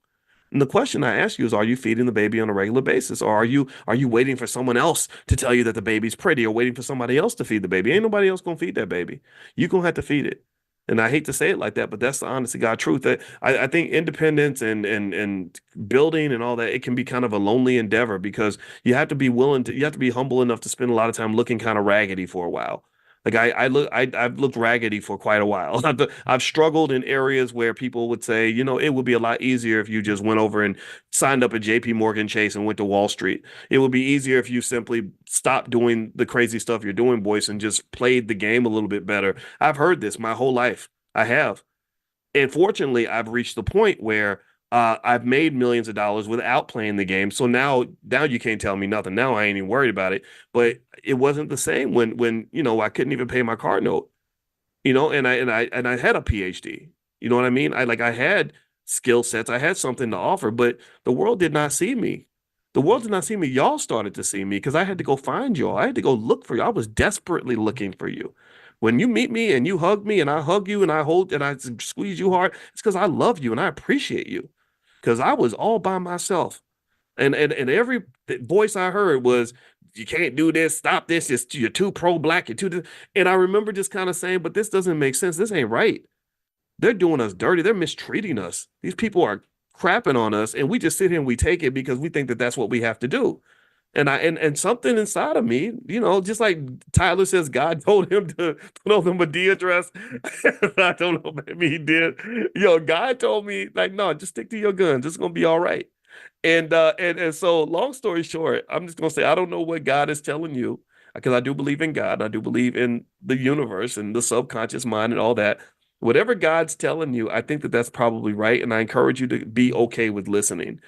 A: And the question I ask you is, are you feeding the baby on a regular basis? Or are you waiting for someone else to tell you that the baby's pretty, or waiting for somebody else to feed the baby? Ain't nobody else gonna feed that baby. You're gonna have to feed it. And I hate to say it like that, but that's the honest to God truth. That I think independence and building and all that, it can be kind of a lonely endeavor because you have to be humble enough to spend a lot of time looking kind of raggedy for a while. Like I've looked raggedy for quite a while. I've struggled in areas where people would say, you know, it would be a lot easier if you just went over and signed up at JP Morgan Chase and went to Wall Street. It would be easier if you simply stopped doing the crazy stuff you're doing, Boyce, and just played the game a little bit better. I've heard this my whole life. I have. And fortunately, I've reached the point where I've made millions of dollars without playing the game. So now you can't tell me nothing. Now I ain't even worried about it. But it wasn't the same when you know I couldn't even pay my car note. You know, and I had a PhD. You know what I mean? I had skill sets. I had something to offer, but the world did not see me. The world did not see me. Y'all started to see me because I had to go find y'all. I had to go look for you. I was desperately looking for you. When you meet me and you hug me and I hug you and I hold and I squeeze you hard, it's because I love you and I appreciate you. Because I was all by myself. And every voice I heard was, you can't do this, stop this, you're too pro-black, you're too. And I remember just kind of saying, but this doesn't make sense. This ain't right. They're doing us dirty. They're mistreating us. These people are crapping on us, and we just sit here and we take it because we think that that's what we have to do. And something inside of me, you know, just like Tyler says, God told him to put on the Medea dress. I don't know, maybe he did. Yo, God told me, like, no, just stick to your guns. It's gonna be all right. And so long story short, I'm just gonna say I don't know what God is telling you because I do believe in God. I do believe in the universe and the subconscious mind and all that. Whatever God's telling you, I think that that's probably right, and I encourage you to be okay with listening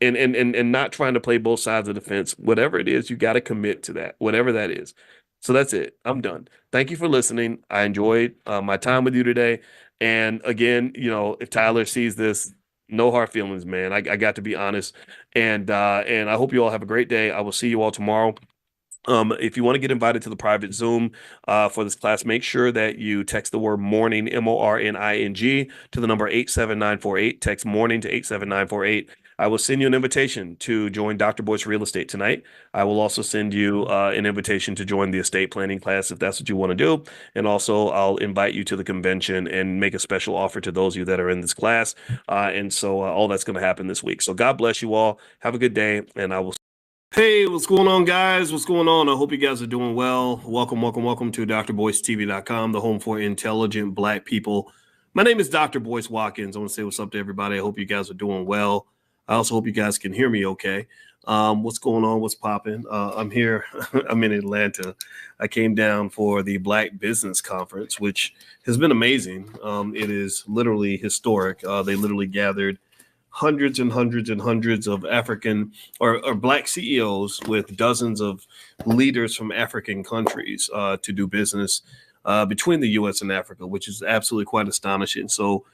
A: and not trying to play both sides of the fence. Whatever it is, you got to commit to that, whatever that is. So that's it. I'm done. Thank you for listening. I enjoyed my time with you today. And again, you know, if Tyler sees this, no hard feelings, man. I got to be honest. And I hope you all have a great day. I will see you all tomorrow. If you want to get invited to the private Zoom for this class, make sure that you text the word morning, MORNING, to the number 87948. Text morning to 87948. I will send you an invitation to join Dr. Boyce Real Estate tonight. I will also send you an invitation to join the estate planning class if that's what you want to do. And also, I'll invite you to the convention and make a special offer to those of you that are in this class. And so all that's going to happen this week. So God bless you all. Have a good day, and I will. Hey, what's going on, guys? What's going on? I hope you guys are doing well. Welcome to drboycetv.com, the home for intelligent Black people. My name is Dr. Boyce Watkins. I want to say what's up to everybody. I hope you guys are doing well. I also hope you guys can hear me okay. What's going on? What's popping? I'm here. I'm in Atlanta. I came down for the Black Business Conference, which has been amazing. It is literally historic. They literally gathered hundreds and hundreds and hundreds of African or Black CEOs with dozens of leaders from African countries to do business between the U.S. and Africa, which is absolutely quite astonishing. So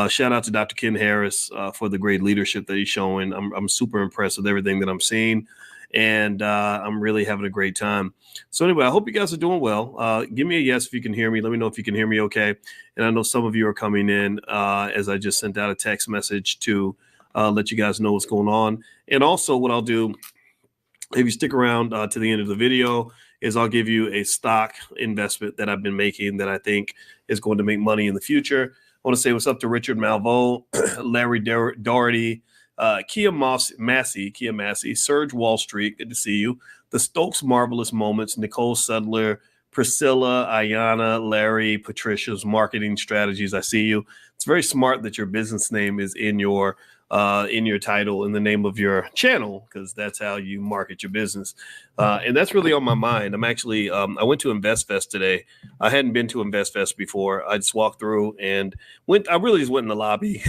A: shout out to Dr. Ken Harris for the great leadership that he's showing. I'm super impressed with everything that I'm seeing, and I'm really having a great time. So anyway, I hope you guys are doing well. Give me a yes if you can hear me. Let me know if you can hear me okay. And I know some of you are coming in as I just sent out a text message to let you guys know what's going on. And also what I'll do, if you stick around to the end of the video, is I'll give you a stock investment that I've been making that I think is going to make money in the future. I want to say what's up to Richard Malvo, Larry Doherty, Kia Massey, Serge Wall Street, good to see you. The Stokes Marvelous Moments, Nicole Sudler, Priscilla, Ayana, Larry, Patricia's Marketing Strategies. I see you. It's very smart that your business name is in your title, in the name of your channel, because that's how you market your business. And that's really on my mind. I'm actually, I went to InvestFest today. I hadn't been to InvestFest before. I just walked through and I really just went in the lobby.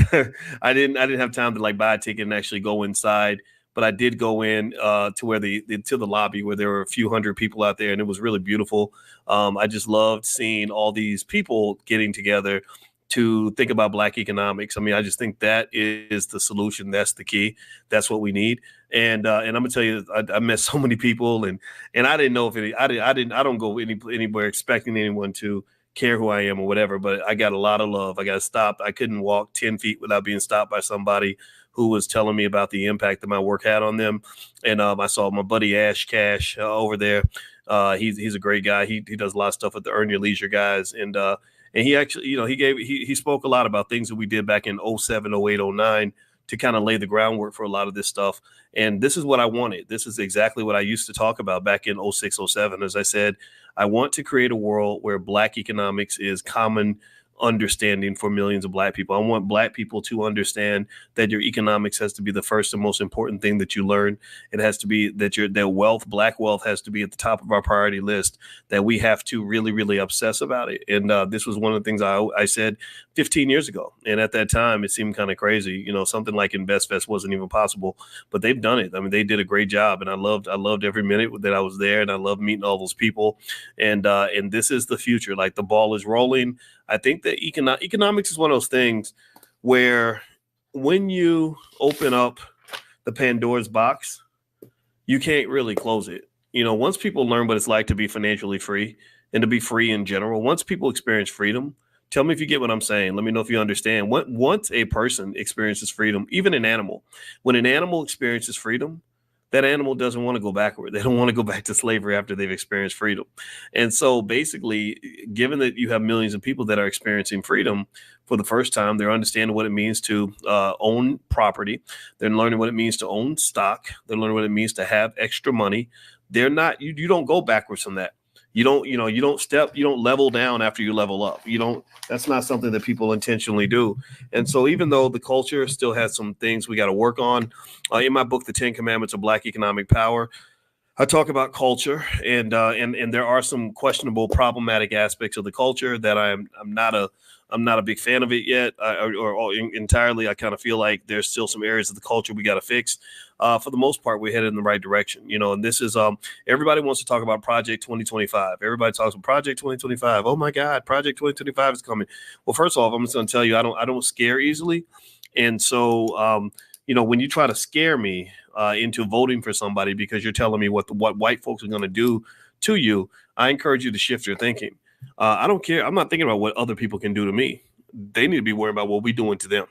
A: I didn't have time to like buy a ticket and actually go inside. But I did go in to where to the lobby where there were a few hundred people out there, and it was really beautiful. I just loved seeing all these people getting together to think about Black economics. I mean, I just think that is the solution. That's the key. That's what we need. And I'm gonna tell you, I met so many people, and I didn't know if I don't go anywhere expecting anyone to care who I am or whatever. But I got a lot of love. I got stopped. I couldn't walk 10 feet without being stopped by somebody who was telling me about the impact that my work had on them. And I saw my buddy Ash Cash over there. He's a great guy. He does a lot of stuff with the Earn Your Leisure guys. And he actually, he spoke a lot about things that we did back in 07, 08, 09 to kind of lay the groundwork for a lot of this stuff. And this is what I wanted. This is exactly what I used to talk about back in 06, 07. As I said, I want to create a world where Black economics is common understanding for millions of Black people. I want Black people to understand that your economics has to be the first and most important thing that you learn. It has to be that wealth, Black wealth, has to be at the top of our priority list, that we have to really, really obsess about it. And this was one of the things I said 15 years ago. And at that time, it seemed kind of crazy. Something like InvestFest wasn't even possible, but they've done it. I mean, they did a great job, and I loved every minute that I was there, and I loved meeting all those people. And this is the future. Like, the ball is rolling. I think that economics is one of those things where when you open up the Pandora's box, you can't really close it. Once people learn what it's like to be financially free and to be free in general, once people experience freedom, tell me if you get what I'm saying. Let me know if you understand. Once a person experiences freedom, even an animal, when an animal experiences freedom, that animal doesn't want to go backward. They don't want to go back to slavery after they've experienced freedom. And so basically, given that you have millions of people that are experiencing freedom for the first time, they're understanding what it means to own property. They're learning what it means to own stock. They're learning what it means to have extra money. They're not, you don't go backwards from that. You don't level down after you level up. That's not something that people intentionally do. And so even though the culture still has some things we got to work on, in my book, The 10 Commandments of Black Economic Power, I talk about culture, and there are some questionable, problematic aspects of the culture that I'm not a big fan of it yet, or entirely. I kind of feel like there's still some areas of the culture we got to fix. For the most part, we're headed in the right direction, and this is everybody wants to talk about Project 2025. Everybody talks about Project 2025. Oh my God, Project 2025 is coming. Well, first off, I'm just going to tell you, I don't scare easily, and so when you try to scare me into voting for somebody because you're telling me what white folks are going to do to you, I encourage you to shift your thinking. I don't care. I'm not thinking about what other people can do to me. They need to be worried about what we're doing to them.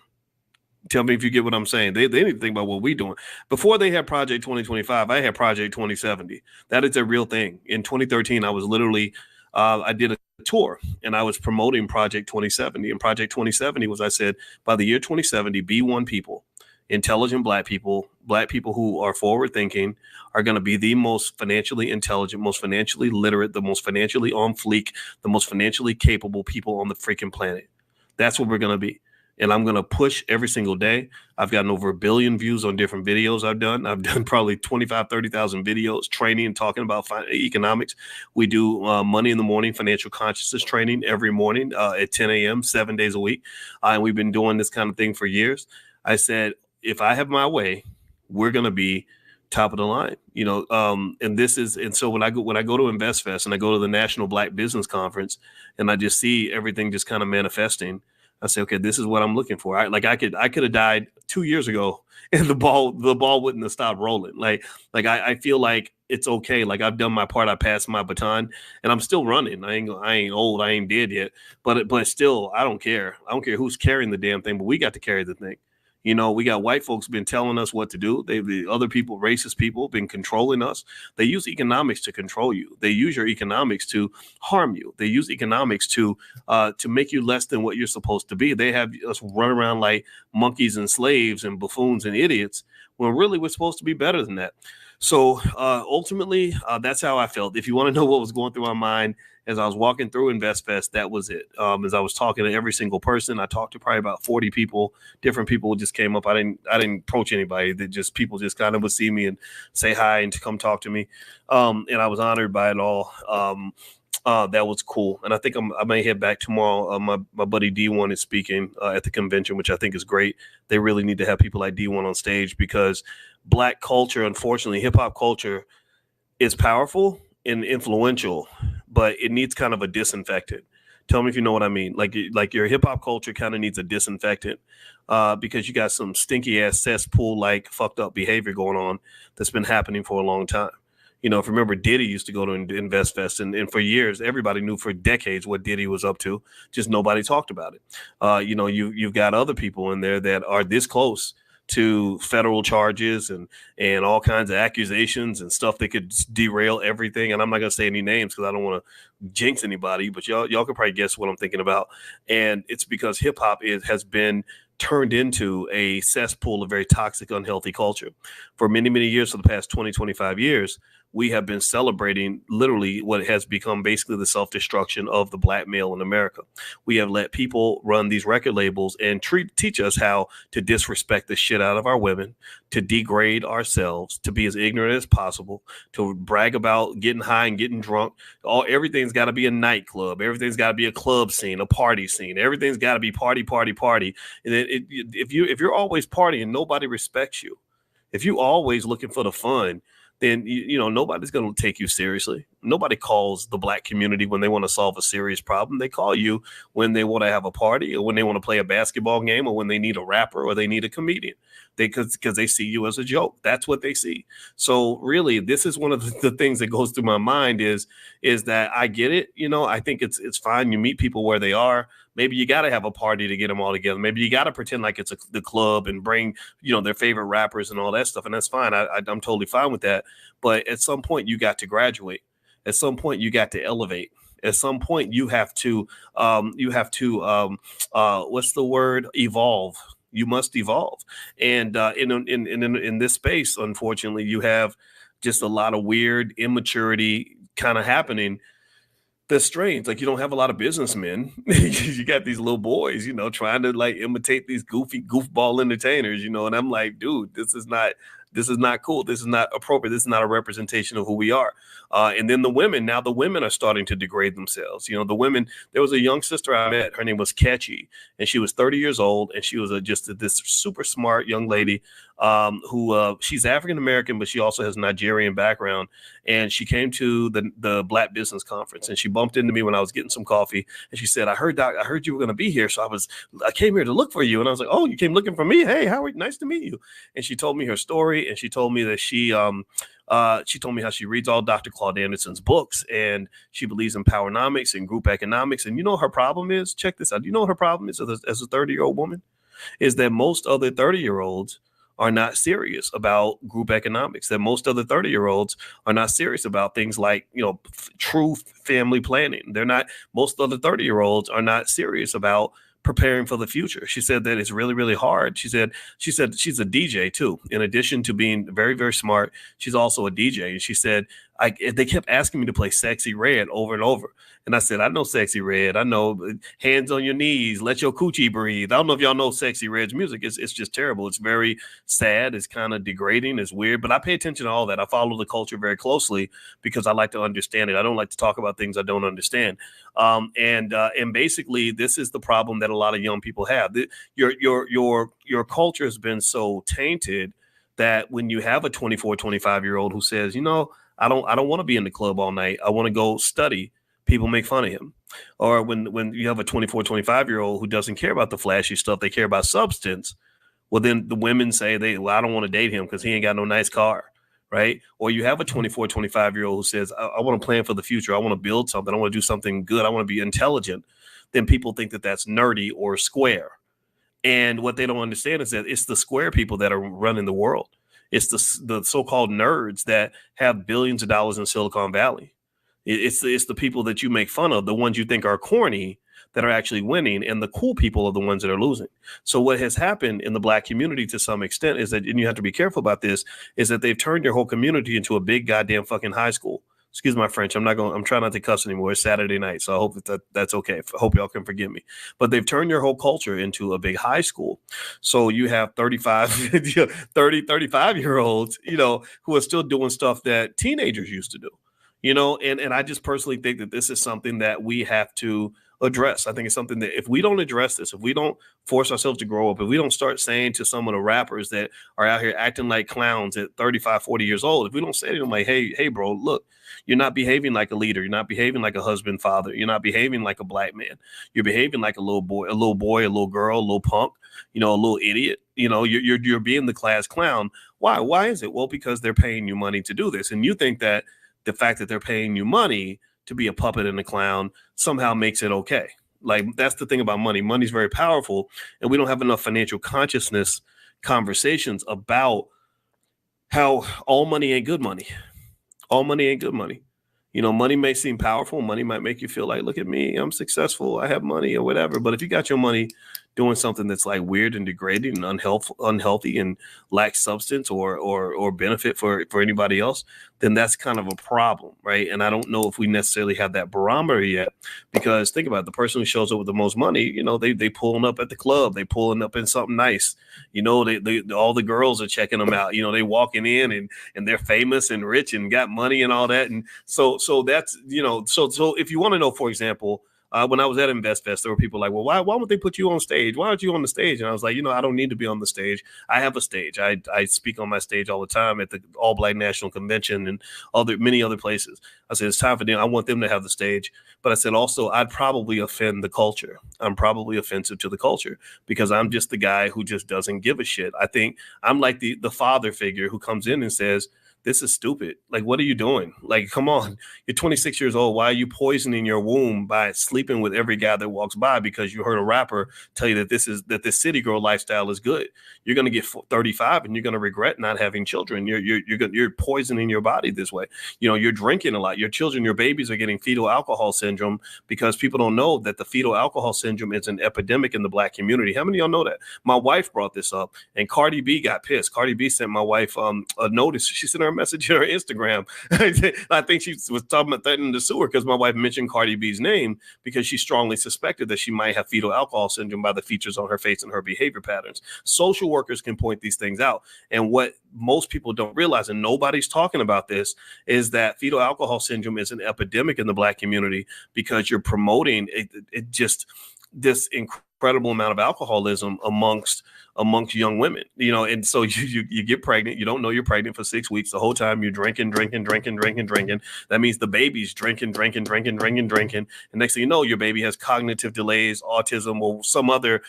A: Tell me if you get what I'm saying. They need to think about what we're doing. Before they had Project 2025, I had Project 2070. That is a real thing. In 2013, I was literally, I did a tour and I was promoting Project 2070. And Project 2070 was, I said, by the year 2070, B1 people, intelligent Black people who are forward thinking, are going to be the most financially intelligent, most financially literate, the most financially on fleek, the most financially capable people on the freaking planet. That's what we're going to be. And I'm going to push every single day. I've gotten over 1 billion views on different videos I've done. I've done probably 25, 30,000 videos training and talking about economics. We do Money in the Morning financial consciousness training every morning at 10 a.m., 7 days a week. And we've been doing this kind of thing for years. I said, if I have my way, we're going to be top of the line, and so when I go to InvestFest and I go to the National Black Business Conference and I just see everything just kind of manifesting, I say, okay, this is what I'm looking for. I could have died 2 years ago and the ball wouldn't have stopped rolling. Like I feel like it's okay. Like, I've done my part. I passed my baton and I'm still running. I ain't old. I ain't dead yet, but still, I don't care. I don't care who's carrying the damn thing, but we got to carry the thing. We got white folks been telling us what to do. The other people, racist people, been controlling us. They use economics to control you. They use your economics to harm you. They use economics to make you less than what you're supposed to be. They have us run around like monkeys and slaves and buffoons and idiots, when really we're supposed to be better than that. So ultimately, that's how I felt. If you want to know what was going through my mind as I was walking through InvestFest, that was it. As I was talking to every single person, I talked to probably about 40 people. Different people just came up. I didn't approach anybody. People just kind of would see me and say hi and to come talk to me. And I was honored by it all. That was cool. And I think I may head back tomorrow. My buddy D1 is speaking at the convention, which I think is great. They really need to have people like D1 on stage, because Black culture, unfortunately, hip hop culture is powerful and influential, but it needs kind of a disinfectant. Tell me if you know what I mean. Like your hip hop culture kind of needs a disinfectant, because you got some stinky ass cesspool like fucked up behavior going on that's been happening for a long time. If you remember, Diddy used to go to InvestFest, and for years, everybody knew for decades what Diddy was up to. Just nobody talked about it. You've got other people in there that are this close to federal charges and all kinds of accusations and stuff that could derail everything. And I'm not going to say any names because I don't want to jinx anybody, but y'all can probably guess what I'm thinking about. And it's because hip hop has been turned into a cesspool of very toxic, unhealthy culture. For many, many years, for the past 20, 25 years, we have been celebrating literally what has become basically the self-destruction of the black male in America. We have let people run these record labels and teach us how to disrespect the shit out of our women, to degrade ourselves, to be as ignorant as possible, to brag about getting high and getting drunk. Everything's got to be a nightclub. Everything's got to be a club scene, a party scene. Everything's got to be party, party, party. And if you're always partying, nobody respects you. If you always looking for the fun, then nobody's going to take you seriously. Nobody calls the black community when they want to solve a serious problem. They call you when they want to have a party or when they want to play a basketball game or when they need a rapper or they need a comedian. Because they see you as a joke. That's what they see. So really, this is one of the things that goes through my mind is that I get it. I think it's fine. You meet people where they are. Maybe you got to have a party to get them all together. Maybe you got to pretend like it's the club and bring, their favorite rappers and all that stuff. And that's fine. I'm totally fine with that. But at some point, you got to graduate. At some point, you got to elevate. At some point, you have to what's the word? Evolve. You must evolve. And in this space, unfortunately, you have just a lot of weird immaturity kind of happening. That's strange. Like, you don't have a lot of businessmen. You got these little boys, trying to like imitate these goofball entertainers, and I'm like, dude, this is not cool. This is not appropriate. This is not a representation of who we are. And then the women are starting to degrade themselves. The women, there was a young sister I met, her name was Catchy, and she was 30 years old. And she was just this super smart young lady who she's African-American, but she also has Nigerian background. And she came to the Black Business Conference and she bumped into me when I was getting some coffee. And she said, I heard you were going to be here. So I came here to look for you. And I was like, oh, you came looking for me? Hey, how are you? Nice to meet you. And she told me her story. And she told me that she told me how she reads all Dr. Claude Anderson's books and she believes in powernomics and group economics. And her problem is, check this out. Her problem is as a 30-year-old woman is that most other 30-year-olds are not serious about group economics, that most other 30-year-olds are not serious about things like, true family planning. Most other 30-year-olds are not serious about preparing for the future. She said that it's really, really hard. She said she's a DJ too. In addition to being very, very smart, she's also a DJ. And she said, they kept asking me to play Sexy Red over and over. And I said, I know Sexy Red. I know Hands on Your Knees, Let Your Coochie Breathe. I don't know if y'all know Sexy Red's music. It's just terrible. It's very sad. It's kind of degrading. It's weird. But I pay attention to all that. I follow the culture very closely because I like to understand it. I don't like to talk about things I don't understand. And basically, this is the problem that a lot of young people have. Your culture has been so tainted that when you have a 24, 25-year-old who says, I don't want to be in the club all night. I want to go study. People make fun of him. Or when you have a 24, 25-year-old who doesn't care about the flashy stuff, they care about substance. Well, then the women say I don't want to date him because he ain't got no nice car. Right. Or you have a 24, 25-year-old who says, I want to plan for the future. I want to build something. I want to do something good. I want to be intelligent. Then people think that that's nerdy or square. And what they don't understand is that it's the square people that are running the world. It's the so-called nerds that have billions of dollars in Silicon Valley. It's the people that you make fun of, the ones you think are corny, that are actually winning, and the cool people are the ones that are losing. So what has happened in the Black community to some extent is that, and you have to be careful about this, is that they've turned your whole community into a big goddamn fucking high school. Excuse my French. I'm trying not to cuss anymore. It's Saturday night, so I hope that's okay. I hope y'all can forgive me. But they've turned your whole culture into a big high school. So you have 35-year-olds, who are still doing stuff that teenagers used to do. And I just personally think that this is something that we have to address. I think it's something that if we don't address this, if we don't force ourselves to grow up, if we don't start saying to some of the rappers that are out here acting like clowns at 35, 40 years old, if we don't say to them like, hey, bro, look, you're not behaving like a leader. You're not behaving like a husband, father. You're not behaving like a black man. You're behaving like a little boy, a little girl, a little punk, a little idiot. You're being the class clown. Why? Why is it? Well, because they're paying you money to do this. And you think that the fact that they're paying you money to be a puppet and a clown somehow makes it okay. Like, that's the thing about money. Money's very powerful, and we don't have enough financial consciousness conversations about how all money ain't good money. All money ain't good money. You know, money may seem powerful. Money might make you feel like, look at me, I'm successful, I have money or whatever. But if you got your money doing something that's like weird and degrading and unhealthy and lacks substance or benefit for anybody else, then that's kind of a problem, right? And I don't know if we necessarily have that barometer yet, because think about it, the person who shows up with the most money, you know, they pulling up at the club, they pulling up in something nice, you know, they all the girls are checking them out, you know, they walking in and they're famous and rich and got money and all that. And so that's, you know, so if you want to know, for example, when I was at InvestFest, there were people like, well, why would they put you on stage? Why aren't you on the stage? And I was like, you know, I don't need to be on the stage. I have a stage. I speak on my stage all the time at the All Black National Convention and many other places. I said, it's time for them. I want them to have the stage. But I said, also, I'd probably offend the culture. I'm probably offensive to the culture because I'm just the guy who just doesn't give a shit. I think I'm like the father figure who comes in and says, this is stupid. Like, what are you doing? Like, come on. You're 26 years old. Why are you poisoning your womb by sleeping with every guy that walks by because you heard a rapper tell you that this city girl lifestyle is good? You're going to get 35 and you're going to regret not having children. You're poisoning your body this way. You know, you're drinking a lot. Your children, your babies are getting fetal alcohol syndrome because people don't know that the fetal alcohol syndrome is an epidemic in the Black community. How many of y'all know that? My wife brought this up and Cardi B got pissed. Cardi B sent my wife a notice. She sent her a message on her Instagram. I think she was talking about threatening to sue her because my wife mentioned Cardi B's name because she strongly suspected that she might have fetal alcohol syndrome by the features on her face and her behavior patterns. Social workers can point these things out. And what most people don't realize, and nobody's talking about this, is that fetal alcohol syndrome is an epidemic in the Black community because you're promoting it just this incredible amount of alcoholism amongst young women, you know, and so you get pregnant. You don't know you're pregnant for 6 weeks. The whole time you're drinking. That means the baby's drinking. And next thing you know, your baby has cognitive delays, autism, or some other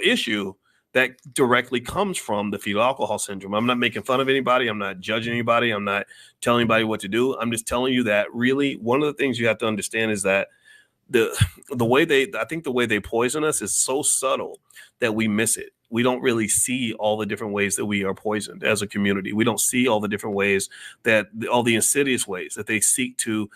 A: issue that directly comes from the fetal alcohol syndrome. I'm not making fun of anybody. I'm not judging anybody. I'm not telling anybody what to do. I'm just telling you that really one of the things you have to understand is that the way they poison us is so subtle that we miss it. We don't really see all the different ways that we are poisoned as a community. We don't see all the different ways all the insidious ways that they seek to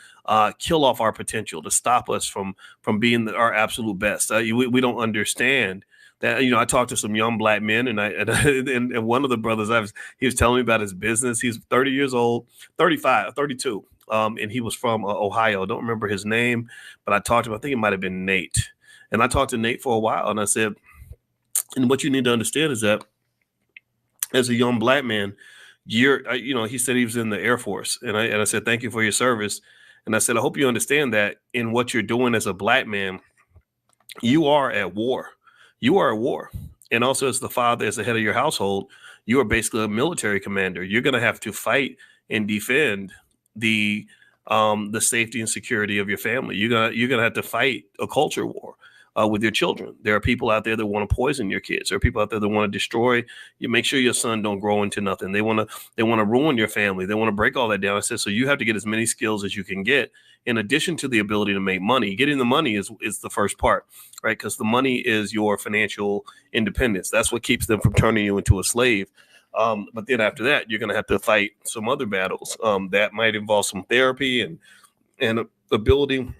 A: kill off our potential, to stop us from being our absolute best. We don't understand that. You know, I talked to some young Black men, and one of the brothers, he was telling me about his business. He's 30 years old, 35, 32. And he was from Ohio. I don't remember his name, but I talked to him. I think it might have been Nate. And I talked to Nate for a while, and I said, and what you need to understand is that as a young Black man, he said he was in the Air Force. And I said, thank you for your service. And I said, I hope you understand that in what you're doing as a Black man, you are at war. You are at war. And also as the father, as the head of your household, you are basically a military commander. You're going to have to fight and defend the safety and security of your family. You're gonna have to fight a culture war with your children. There are people out there that want to poison your kids. There are people out there that want to destroy you. Make sure your son don't grow into nothing. They want to ruin your family. They want to break all that down. I said, so you have to get as many skills as you can get in addition to the ability to make money. Getting the money is the first part, right? Because the money is your financial independence. That's what keeps them from turning you into a slave. But then after that, you're going to have to fight some other battles that might involve some therapy and ability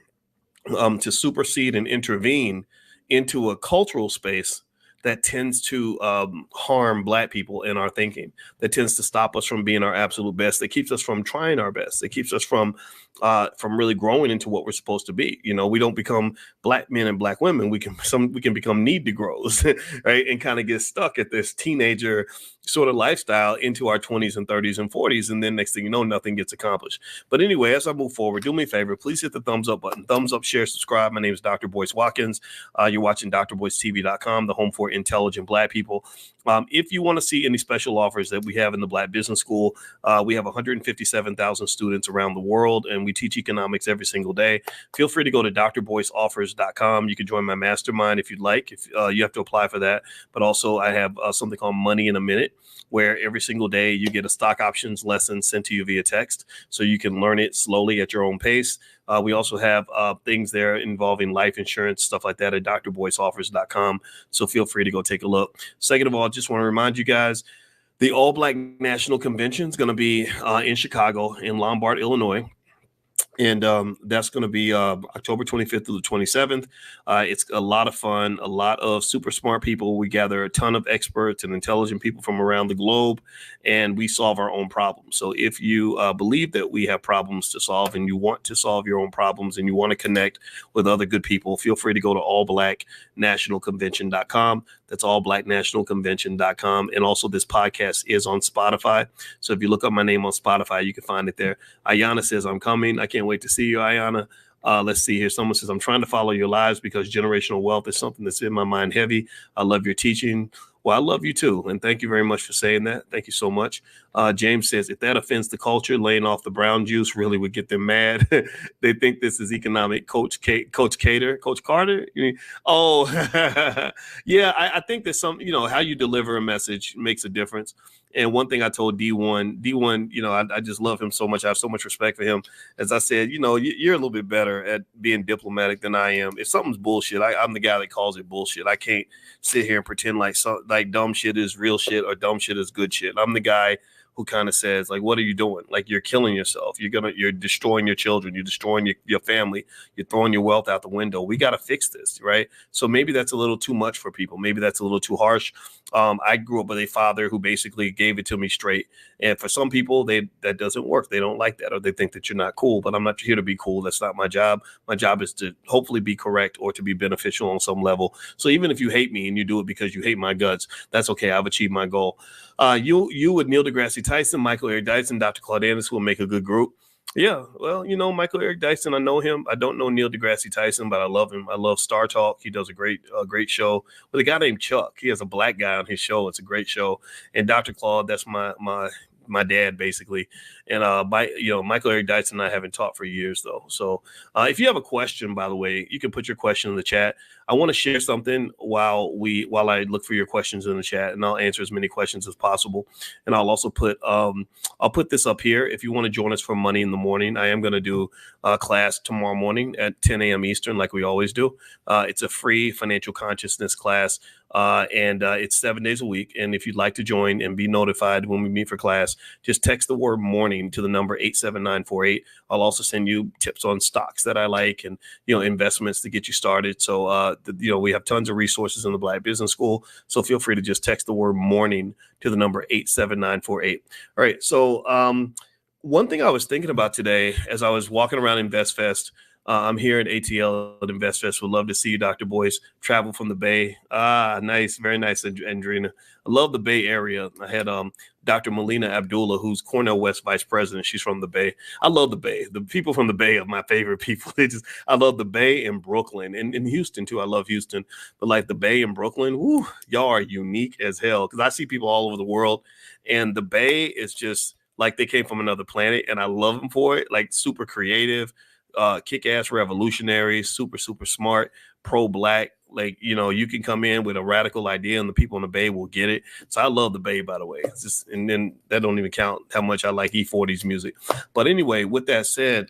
A: to supersede and intervene into a cultural space that tends to harm Black people in our thinking, that tends to stop us from being our absolute best, that keeps us from trying our best, that keeps us from really growing into what we're supposed to be. You know, we don't become Black men and Black women. We can become need to grows, right? And kind of get stuck at this teenager sort of lifestyle into our 20s and 30s and 40s. And then next thing you know, nothing gets accomplished. But anyway, as I move forward, do me a favor, please hit the thumbs up button. Thumbs up, share, subscribe. My name is Dr. Boyce Watkins. You're watching drboycetv.com, the home for intelligent Black people. If you want to see any special offers that we have in the Black Business School, we have 157,000 students around the world, and We teach economics every single day. Feel free to go to drboyceoffers.com. You can join my mastermind if you'd like. If you have to apply for that. But also I have something called Money in a Minute, where every single day you get a stock options lesson sent to you via text, so you can learn it slowly at your own pace. We also have things there involving life insurance, stuff like that at drboyceoffers.com. So feel free to go take a look. Second of all, just want to remind you guys, the All Black National Convention is going to be in Chicago, in Lombard, Illinois. And that's going to be October 25th through the 27th. It's a lot of fun, a lot of super smart people. We gather a ton of experts and intelligent people from around the globe, and we solve our own problems. So if you believe that we have problems to solve and you want to solve your own problems and you want to connect with other good people, feel free to go to allblacknationalconvention.com. That's allblacknationalconvention.com. And also this podcast is on Spotify. So if you look up my name on Spotify, you can find it there. Ayana says, I'm coming. I can't wait to see you, Ayana. Let's see here. Someone says, I'm trying to follow your lives because generational wealth is something that's in my mind heavy. I love your teaching. Well, I love you too. And thank you very much for saying that. Thank you so much. James says, if that offends the culture, laying off the brown juice really would get them mad. They think this is economic. Coach Carter. Oh, yeah. I think that how you deliver a message makes a difference. And one thing I told D1, I just love him so much. I have so much respect for him. As I said, you're a little bit better at being diplomatic than I am. If something's bullshit, I'm the guy that calls it bullshit. I can't sit here and pretend like dumb shit is real shit or dumb shit is good shit. I'm the guy who kind of says, like, what are you doing? Like, you're killing yourself. You're destroying your children. You're destroying your family. You're throwing your wealth out the window. We got to fix this, right? So maybe that's a little too much for people. Maybe that's a little too harsh. I grew up with a father who basically gave it to me straight. And for some people, that doesn't work. They don't like that, or they think that you're not cool. But I'm not here to be cool. That's not my job. My job is to hopefully be correct or to be beneficial on some level. So even if you hate me and you do it because you hate my guts, that's okay. I've achieved my goal. You with Neil deGrasse Tyson, Michael Eric Dyson, Dr. Claude Anderson will make a good group. Yeah, well, Michael Eric Dyson, I know him. I don't know Neil deGrasse Tyson, but I love him. I love Star Talk. He does a great show with a guy named Chuck. He has a black guy on his show. It's a great show. And Dr. Claude, that's my dad, basically. And Michael Eric Dyson and I haven't talked for years, though. So if you have a question, by the way, you can put your question in the chat. I want to share something while I look for your questions in the chat, and I'll answer as many questions as possible. And I'll also put this up here. If you want to join us for Money in the Morning, I am going to do a class tomorrow morning at 10 a.m. Eastern, like we always do. It's a free financial consciousness class. And it's 7 days a week. And if you'd like to join and be notified when we meet for class, just text the word morning to the number 87948. I'll also send you tips on stocks that I like and, investments to get you started. So, we have tons of resources in the Black Business School. So feel free to just text the word morning to the number 87948. All right. So one thing I was thinking about today as I was walking around InvestFest, I'm here at ATL at InvestFest. Would love to see you, Dr. Boyce. Travel from the Bay. Nice. Very nice, Andrina. I love the Bay Area. I had Dr. Melina Abdullah, who's Cornell West Vice President. She's from the Bay. I love the Bay. The people from the Bay are my favorite people. I love the Bay and Brooklyn and Houston, too. I love Houston. But like the Bay and Brooklyn, whoo, y'all are unique as hell. Because I see people all over the world. And the Bay is just like they came from another planet. And I love them for it. Like super creative. Kick-ass revolutionaries, super, super smart, pro-black. Like, you can come in with a radical idea and the people in the Bay will get it. So I love the Bay, by the way. It's just, and then that don't even count how much I like E40's music. But anyway, with that said,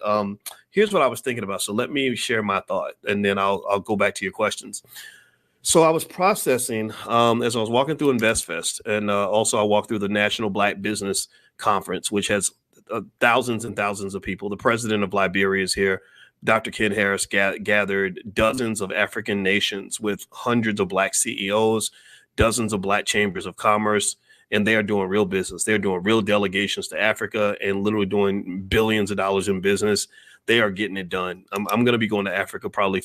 A: here's what I was thinking about. So let me share my thought, and then I'll go back to your questions. So I was processing as I was walking through InvestFest, and also I walked through the National Black Business Conference, which has thousands and thousands of people. The president of Liberia is here. Dr. Ken Harris gathered dozens of African nations with hundreds of black CEOs, dozens of black chambers of commerce, and they are doing real business. They're doing real delegations to Africa and literally doing billions of dollars in business. They are getting it done. I'm going to be going to Africa probably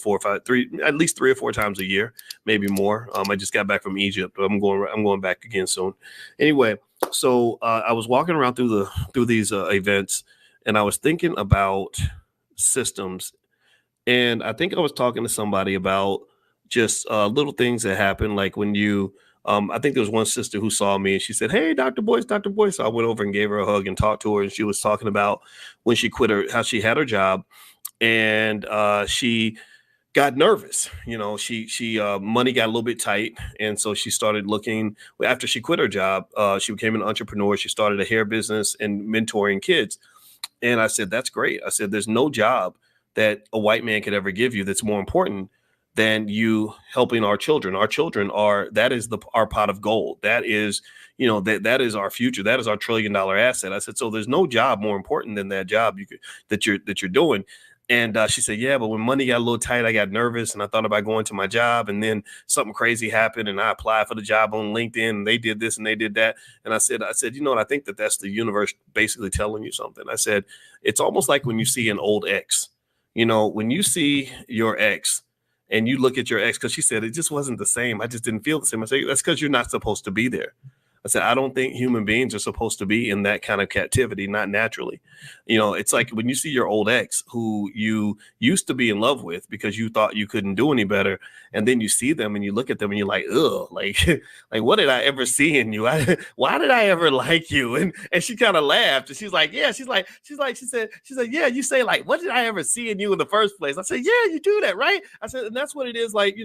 A: at least 3 or 4 times a year, maybe more. I just got back from Egypt, but I'm going back again soon. Anyway, so I was walking around through these events, and I was thinking about systems, and I think I was talking to somebody about just little things that happen, like when you I think there was one sister who saw me and she said, "Hey, Dr. Boyce, Dr. Boyce." So I went over and gave her a hug and talked to her. And she was talking about when she quit how she had her job, and she got nervous. She money got a little bit tight, and so she started looking. After she quit her job, she became an entrepreneur. She started a hair business and mentoring kids. And I said, "That's great." I said, "There's no job that a white man could ever give you that's more important than you helping our children. Our children that is our pot of gold. That is, that is our future. That is our $1 trillion asset." I said, "So there's no job more important than that job that you're doing." And she said, "Yeah, but when money got a little tight, I got nervous and I thought about going to my job, and then something crazy happened and I applied for the job on LinkedIn and they did this and they did that." And I said, "You know what? I think that's the universe basically telling you something." I said, "It's almost like when you see an old ex, when you see your ex and you look at your ex," because she said, "It just wasn't the same. I just didn't feel the same." I said, "That's because you're not supposed to be there." I said, "I don't think human beings are supposed to be in that kind of captivity, not naturally." It's like when you see your old ex who you used to be in love with because you thought you couldn't do any better. And then you see them and you look at them and you're like, "Ugh, like, like what did I ever see in you? Why did I ever like you?" And she kind of laughed and she's like, "Yeah," she said, "Yeah, you say like, what did I ever see in you in the first place?" I said, "Yeah, you do that, right?" I said, "And that's what it is like,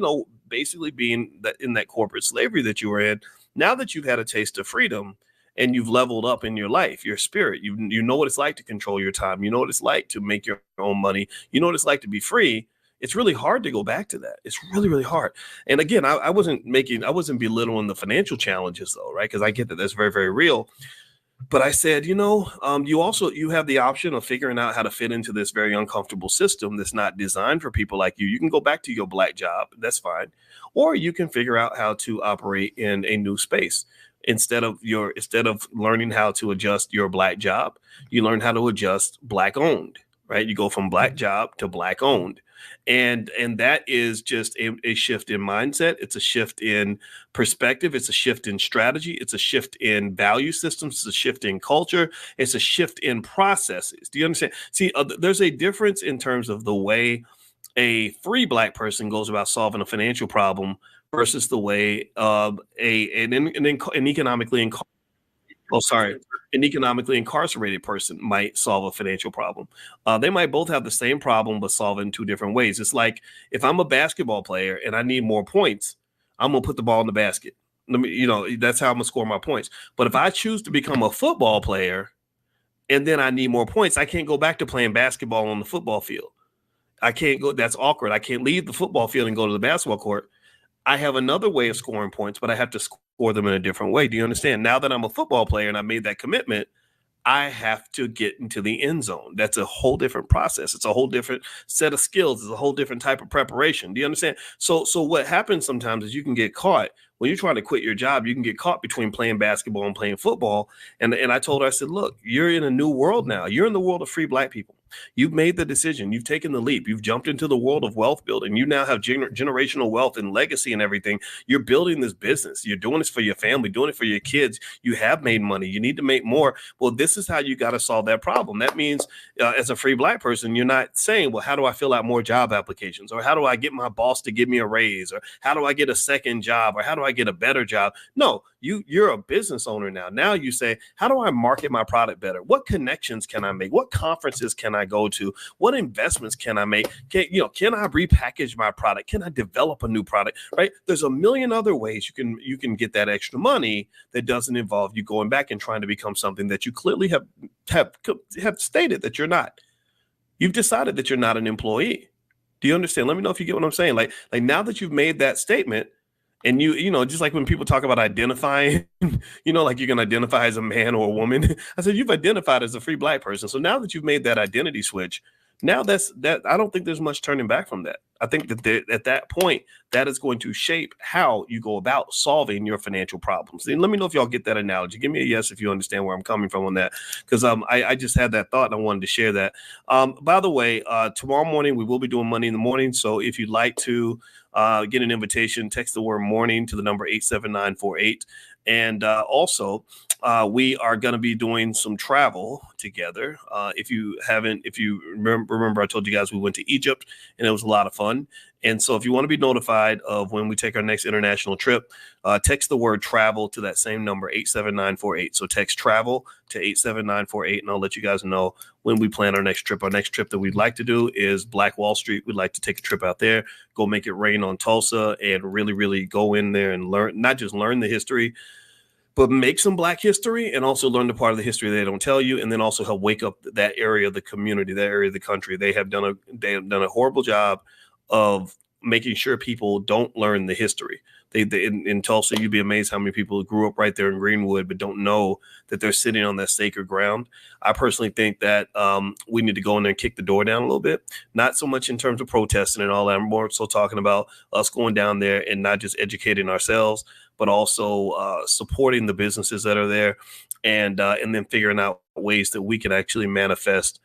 A: basically being in that corporate slavery that you were in. Now that you've had a taste of freedom and you've leveled up in your life, your spirit, you know what it's like to control your time. You know what it's like to make your own money. You know what it's like to be free. It's really hard to go back to that. It's really, really hard." And again, I wasn't belittling the financial challenges though, right? Because I get that that's very, very real. But I said, you have the option of figuring out how to fit into this very uncomfortable system that's not designed for people like you. You can go back to your black job. That's fine. Or you can figure out how to operate in a new space. Instead of learning how to adjust your black job, you learn how to adjust black owned, right? You go from black job to black owned. And that is just a shift in mindset. It's a shift in perspective. It's a shift in strategy. It's a shift in value systems. It's a shift in culture. It's a shift in processes. Do you understand? See, there's a difference in terms of the way a free black person goes about solving a financial problem versus the way an economically an economically incarcerated person might solve a financial problem. They might both have the same problem, but solve it in two different ways. It's like if I'm a basketball player and I need more points, I'm gonna put the ball in the basket. That's how I'm gonna score my points. But if I choose to become a football player and then I need more points, I can't go back to playing basketball on the football field. I can't go. That's awkward. I can't leave the football field and go to the basketball court. I have another way of scoring points, but I have to score them in a different way. Do you understand? Now that I'm a football player and I made that commitment, I have to get into the end zone. That's a whole different process. It's a whole different set of skills. It's a whole different type of preparation. Do you understand? So what happens sometimes is you can get caught when you're trying to quit your job. You can get caught between playing basketball and playing football. And I told her, I said, "Look, you're in a new world now. You're in the world of free black people. You've made the decision. You've taken the leap. You've jumped into the world of wealth building. You now have generational wealth and legacy and everything. You're building this business. You're doing this for your family, doing it for your kids. You have made money. You need to make more. Well, this is how you got to solve that problem." That means as a free black person, you're not saying, "Well, how do I fill out more job applications?" Or "How do I get my boss to give me a raise?" Or "How do I get a second job?" Or "How do I get a better job?" No, you're a business owner now. Now you say, "How do I market my product better? What connections can I make? What conferences can I go to? What investments can I make? Can I repackage my product? Can I develop a new product?" Right? There's a million other ways you can get that extra money that doesn't involve you going back and trying to become something that you clearly have stated that you're not. You've decided that you're not an employee. Do you understand? Let me know if you get what I'm saying. Like now that you've made that statement, and just like when people talk about identifying, like you can identify as a man or a woman. I said, you've identified as a free black person. So now that you've made that identity switch, now I don't think there's much turning back from that. I think that at that point, that is going to shape how you go about solving your financial problems. And let me know if y'all get that analogy. Give me a yes if you understand where I'm coming from on that, because I just had that thought and I wanted to share that. By the way, tomorrow morning we will be doing Money in the Morning. So if you'd like to get an invitation, text the word morning to the number 87948. And also, we are going to be doing some travel together. If you remember, I told you guys we went to Egypt and it was a lot of fun. And so if you want to be notified of when we take our next international trip, text the word travel to that same number, 87948. So text travel to 87948, and I'll let you guys know when we plan our next trip. Our next trip that we'd like to do is Black Wall Street. We'd like to take a trip out there, go make it rain on Tulsa, and really, really go in there and learn, not just learn the history, but make some Black history and also learn the part of the history they don't tell you, and then also help wake up that area of the community, that area of the country. They have done a horrible job of making sure people don't learn the history. They in Tulsa, you'd be amazed how many people grew up right there in Greenwood but don't know that they're sitting on that sacred ground. I personally think that we need to go in there and kick the door down a little bit, not so much in terms of protesting and all that. I'm more so talking about us going down there and not just educating ourselves, but also supporting the businesses that are there, and then figuring out ways that we can actually manifest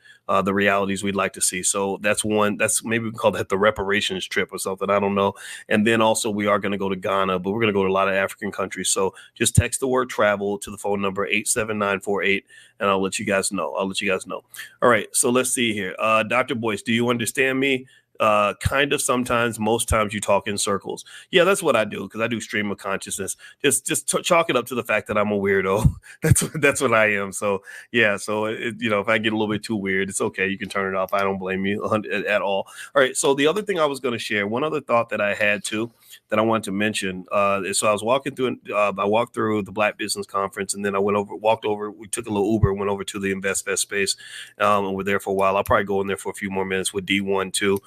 A: the realities we'd like to see. So that's one. That's maybe we can call that the reparations trip or something. I don't know. And then also we are going to go to Ghana, but we're going to go to a lot of African countries. So just text the word travel to the phone number 87948, and I'll let you guys know. All right. So let's see here. Dr. Boyce, do you understand me? Kind of. Sometimes, most times you talk in circles. Yeah, that's what I do, because I do stream of consciousness. Just chalk it up to the fact that I'm a weirdo. That's what I am. So yeah. So if I get a little bit too weird, it's okay. You can turn it off. I don't blame you at all. All right. So the other thing I was going to share, one other thought that I had too, that I wanted to mention. So I was walking through. I walked through the Black Business Conference, and then I walked over. We took a little Uber and went over to the InvestFest space, and we're there for a while. I'll probably go in there for a few more minutes with D1 too.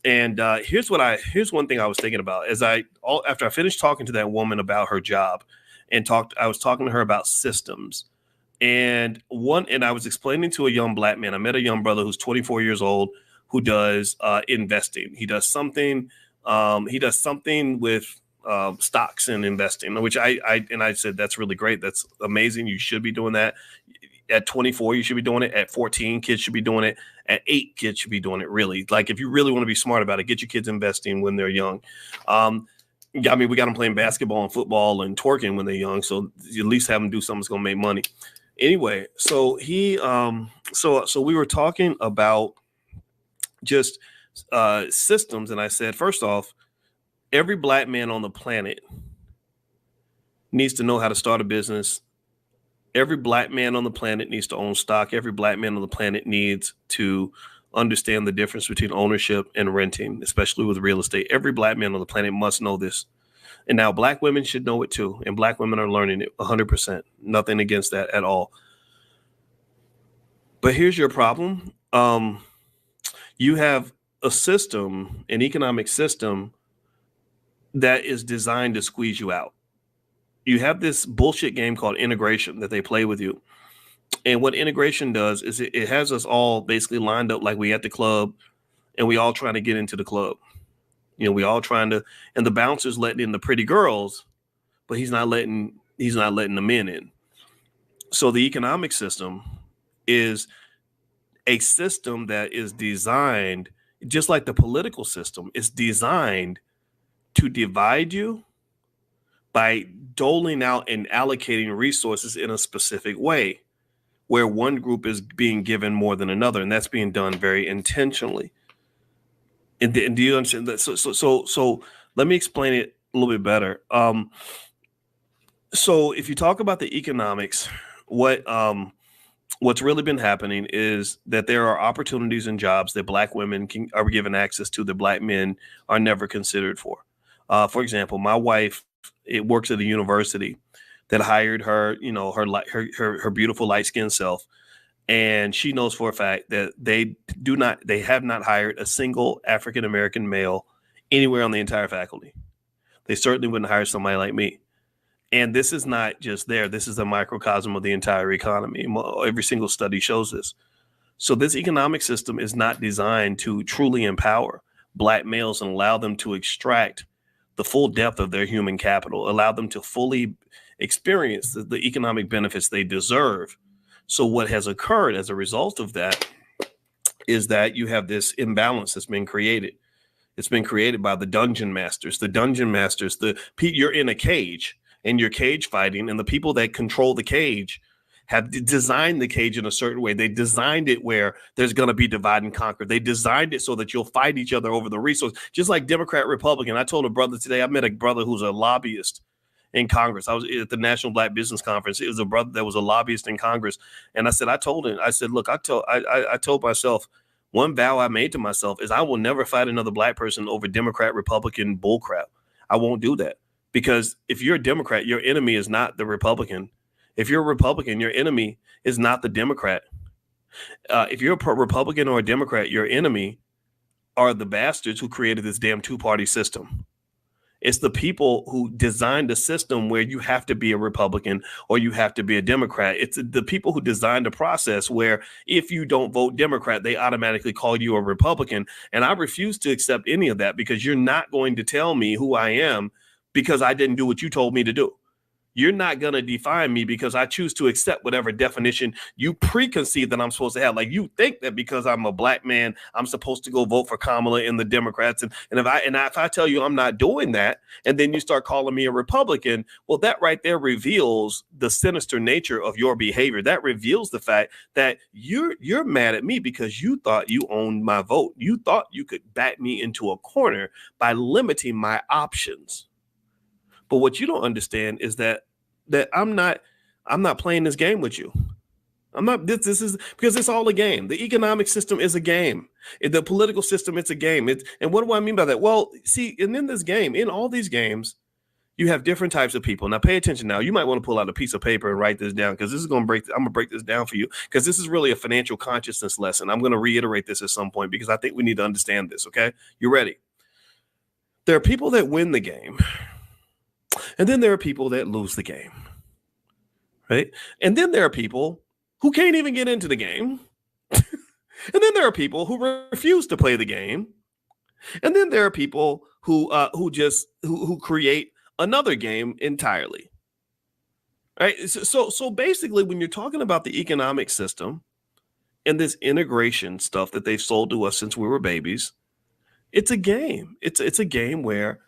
A: Here's one thing I was thinking about after I finished talking to that woman about her job I was talking to her about systems, and I was explaining to a young Black man. I met a young brother who's 24 years old who does investing. He does something with stocks and investing, which I said, that's really great. That's amazing. You should be doing that. At 24, you should be doing it. At 14, kids should be doing it. At 8, kids should be doing it. Really, like, if you really want to be smart about it, get your kids investing when they're young. We got them playing basketball and football and twerking when they're young. So you at least have them do something that's going to make money. Anyway, so so we were talking about just systems, and I said, first off, every Black man on the planet needs to know how to start a business. Every Black man on the planet needs to own stock. Every Black man on the planet needs to understand the difference between ownership and renting, especially with real estate. Every Black man on the planet must know this. And now Black women should know it too. And Black women are learning it 100%. Nothing against that at all. But here's your problem. You have a system, an economic system, that is designed to squeeze you out. You have this bullshit game called integration that they play with you. And what integration does is it has us all basically lined up like we at the club, and we all trying to get into the club. We all trying to, and the bouncer's letting in the pretty girls, but he's not letting the men in. So the economic system is a system that is designed, just like the political system, is designed to divide you by doling out and allocating resources in a specific way, where one group is being given more than another, and that's being done very intentionally. And do you understand that? So let me explain it a little bit better. So if you talk about the economics, what's really been happening is that there are opportunities and jobs that Black women are given access to that Black men are never considered for. For example, my wife, it works at a university that hired her, her beautiful light-skinned self. And she knows for a fact that they have not hired a single African-American male anywhere on the entire faculty. They certainly wouldn't hire somebody like me. And this is not just there. This is a microcosm of the entire economy. Every single study shows this. So this economic system is not designed to truly empower Black males and allow them to extract the full depth of their human capital, allow them to fully experience the economic benefits they deserve. So what has occurred as a result of that is that you have this imbalance that's been created. It's been created by the dungeon masters. You're in a cage and you're cage fighting, and the people that control the cage have designed the cage in a certain way. They designed it where there's going to be divide and conquer. They designed it so that you'll fight each other over the resource, just like Democrat, Republican. I told a brother today, I met a brother who's a lobbyist in Congress. I was at the National Black Business Conference. It was a brother that was a lobbyist in Congress. And I told him, look, I told myself, one vow I made to myself is I will never fight another black person over Democrat, Republican bullcrap. I won't do that, because if you're a Democrat, your enemy is not the Republican. If you're a Republican, your enemy is not the Democrat. If you're a Republican or a Democrat, your enemy are the bastards who created this damn two-party system. It's the people who designed a system where you have to be a Republican or you have to be a Democrat. It's the people who designed a process where if you don't vote Democrat, they automatically call you a Republican. And I refuse to accept any of that, because you're not going to tell me who I am because I didn't do what you told me to do. You're not going to define me because I choose to accept whatever definition you preconceive that I'm supposed to have. Like, you think that because I'm a black man, I'm supposed to go vote for Kamala and the Democrats. And if I tell you I'm not doing that, and then you start calling me a Republican, well, that right there reveals the sinister nature of your behavior. That reveals the fact that you're mad at me because you thought you owned my vote. You thought you could back me into a corner by limiting my options. But what you don't understand is that I'm not playing this game with you. I'm not. This is because it's all a game. The economic system is a game. The political system, it's a game. And what do I mean by that? Well, see, and in this game, in all these games, you have different types of people. Now, pay attention. Now, you might want to pull out a piece of paper and write this down, because this is going to break. I'm going to break this down for you, because this is really a financial consciousness lesson. I'm going to reiterate this at some point because I think we need to understand this. Okay, you ready? There are people that win the game. And then there are people that lose the game, right? And then there are people who can't even get into the game. And then there are people who refuse to play the game. And then there are people who create another game entirely, right? So basically, when you're talking about the economic system and this integration stuff that they've sold to us since we were babies, it's a game. It's a game where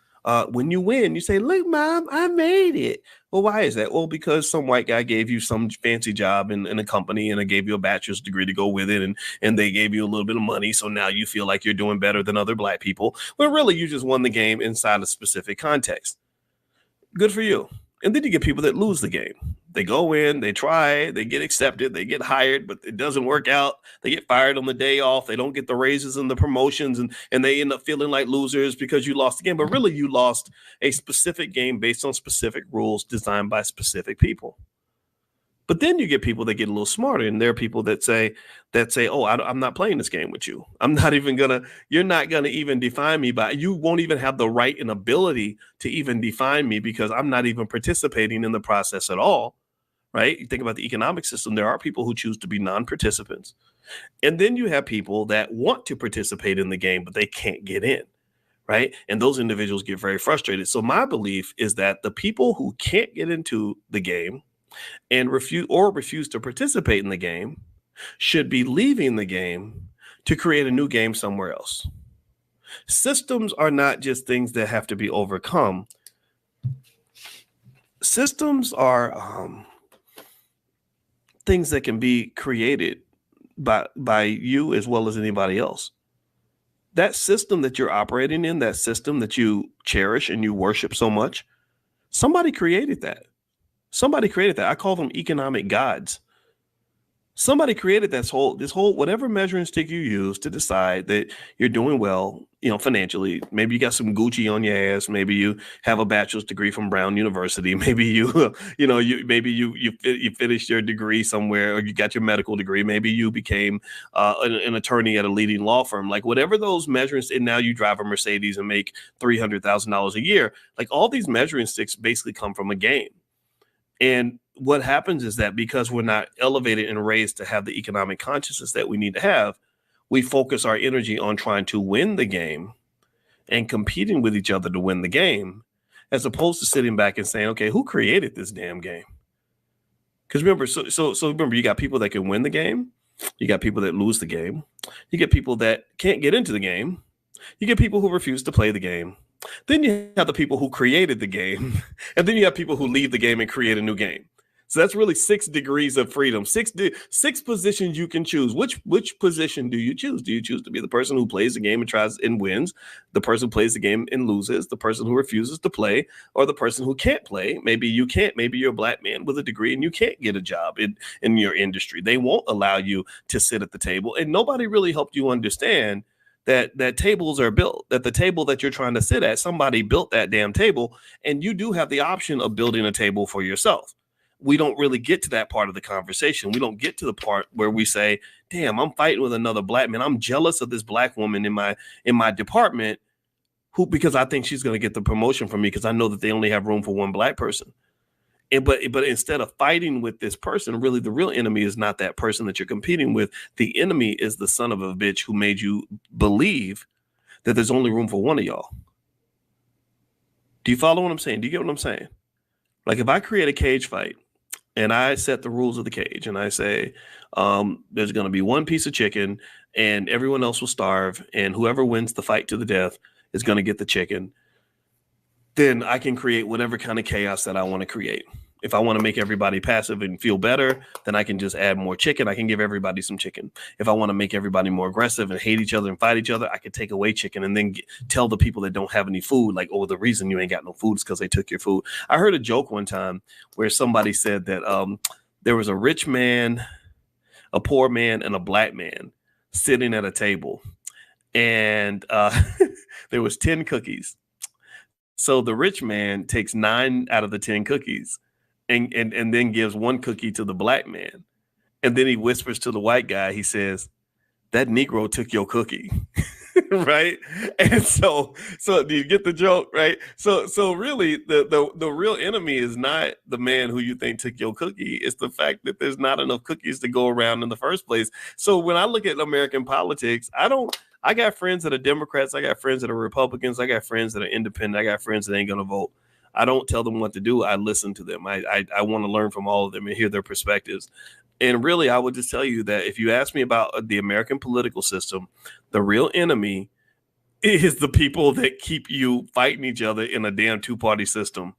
A: when you win, you say, "Look, Mom, I made it." Well, why is that? Well, because some white guy gave you some fancy job in a company, and they gave you a bachelor's degree to go with it, and they gave you a little bit of money, so now you feel like you're doing better than other black people. Well, really, you just won the game inside a specific context. Good for you. And then you get people that lose the game. They go in, they try, they get accepted, they get hired, but it doesn't work out. They get fired on the day off. They don't get the raises and the promotions, and they end up feeling like losers because you lost the game. But really, you lost a specific game based on specific rules designed by specific people. But then you get people that get a little smarter, and there are people that say, "Oh, I'm not playing this game with you. You're not gonna even define me you won't even have the right and ability to even define me, because I'm not even participating in the process at all." Right? You think about the economic system, there are people who choose to be non-participants. And then you have people that want to participate in the game, but they can't get in. Right? And those individuals get very frustrated. So my belief is that the people who can't get into the game and refuse to participate in the game should be leaving the game to create a new game somewhere else. Systems are not just things that have to be overcome. Systems are things that can be created by you as well as anybody else. That system that you're operating in, that system that you cherish and you worship so much, somebody created that. Somebody created that. I call them economic gods. Somebody created this whole whatever measuring stick you use to decide that you're doing well, financially. Maybe you got some Gucci on your ass. Maybe you have a bachelor's degree from Brown University. Maybe you finished your degree somewhere, or you got your medical degree. Maybe you became an attorney at a leading law firm. Like, whatever those measurements, and now you drive a Mercedes and make $300,000 a year. Like, all these measuring sticks basically come from a game. And what happens is that because we're not elevated and raised to have the economic consciousness that we need to have, we focus our energy on trying to win the game and competing with each other to win the game, as opposed to sitting back and saying, okay, who created this damn game? Because remember, so remember, you got people that can win the game. You got people that lose the game. You get people that can't get into the game. You get people who refuse to play the game. Then you have the people who created the game, and then you have people who leave the game and create a new game. So that's really 6 degrees of freedom, six positions you can choose. Which position do you choose? Do you choose to be the person who plays the game and tries and wins, the person who plays the game and loses, the person who refuses to play, or the person who can't play? Maybe you can't. Maybe you're a black man with a degree and you can't get a job in your industry. They won't allow you to sit at the table, and nobody really helped you understand that tables are built, that the table that you're trying to sit at, somebody built that damn table, and you do have the option of building a table for yourself. We don't really get to that part of the conversation. We don't get to the part where we say, damn, I'm fighting with another black man. I'm jealous of this black woman in my department because I think she's going to get the promotion from me because I know that they only have room for one black person. But instead of fighting with this person, really the real enemy is not that person that you're competing with. The enemy is the son of a bitch who made you believe that there's only room for one of y'all. Do you follow what I'm saying? Do you get what I'm saying? Like if I create a cage fight and I set the rules of the cage and I say there's going to be one piece of chicken and everyone else will starve, and whoever wins the fight to the death is going to get the chicken, then I can create whatever kind of chaos that I want to create. If I want to make everybody passive and feel better, then I can just add more chicken. I can give everybody some chicken. If I want to make everybody more aggressive and hate each other and fight each other, I can take away chicken and then tell the people that don't have any food, like, oh, the reason you ain't got no food is because they took your food. I heard a joke one time where somebody said that there was a rich man, a poor man, and a black man sitting at a table. And there was 10 cookies. So the rich man takes 9 out of the 10 cookies and then gives 1 cookie to the black man. And then he whispers to the white guy, he says, that Negro took your cookie. Right. And so do you get the joke? Right. So really the real enemy is not the man who you think took your cookie. It's the fact that there's not enough cookies to go around in the first place. So when I look at American politics, I got friends that are Democrats. I got friends that are Republicans. I got friends that are independent. I got friends that ain't going to vote. I don't tell them what to do. I listen to them. I want to learn from all of them and hear their perspectives. And really, I would just tell you that if you ask me about the American political system, the real enemy is the people that keep you fighting each other in a damn 2-party system.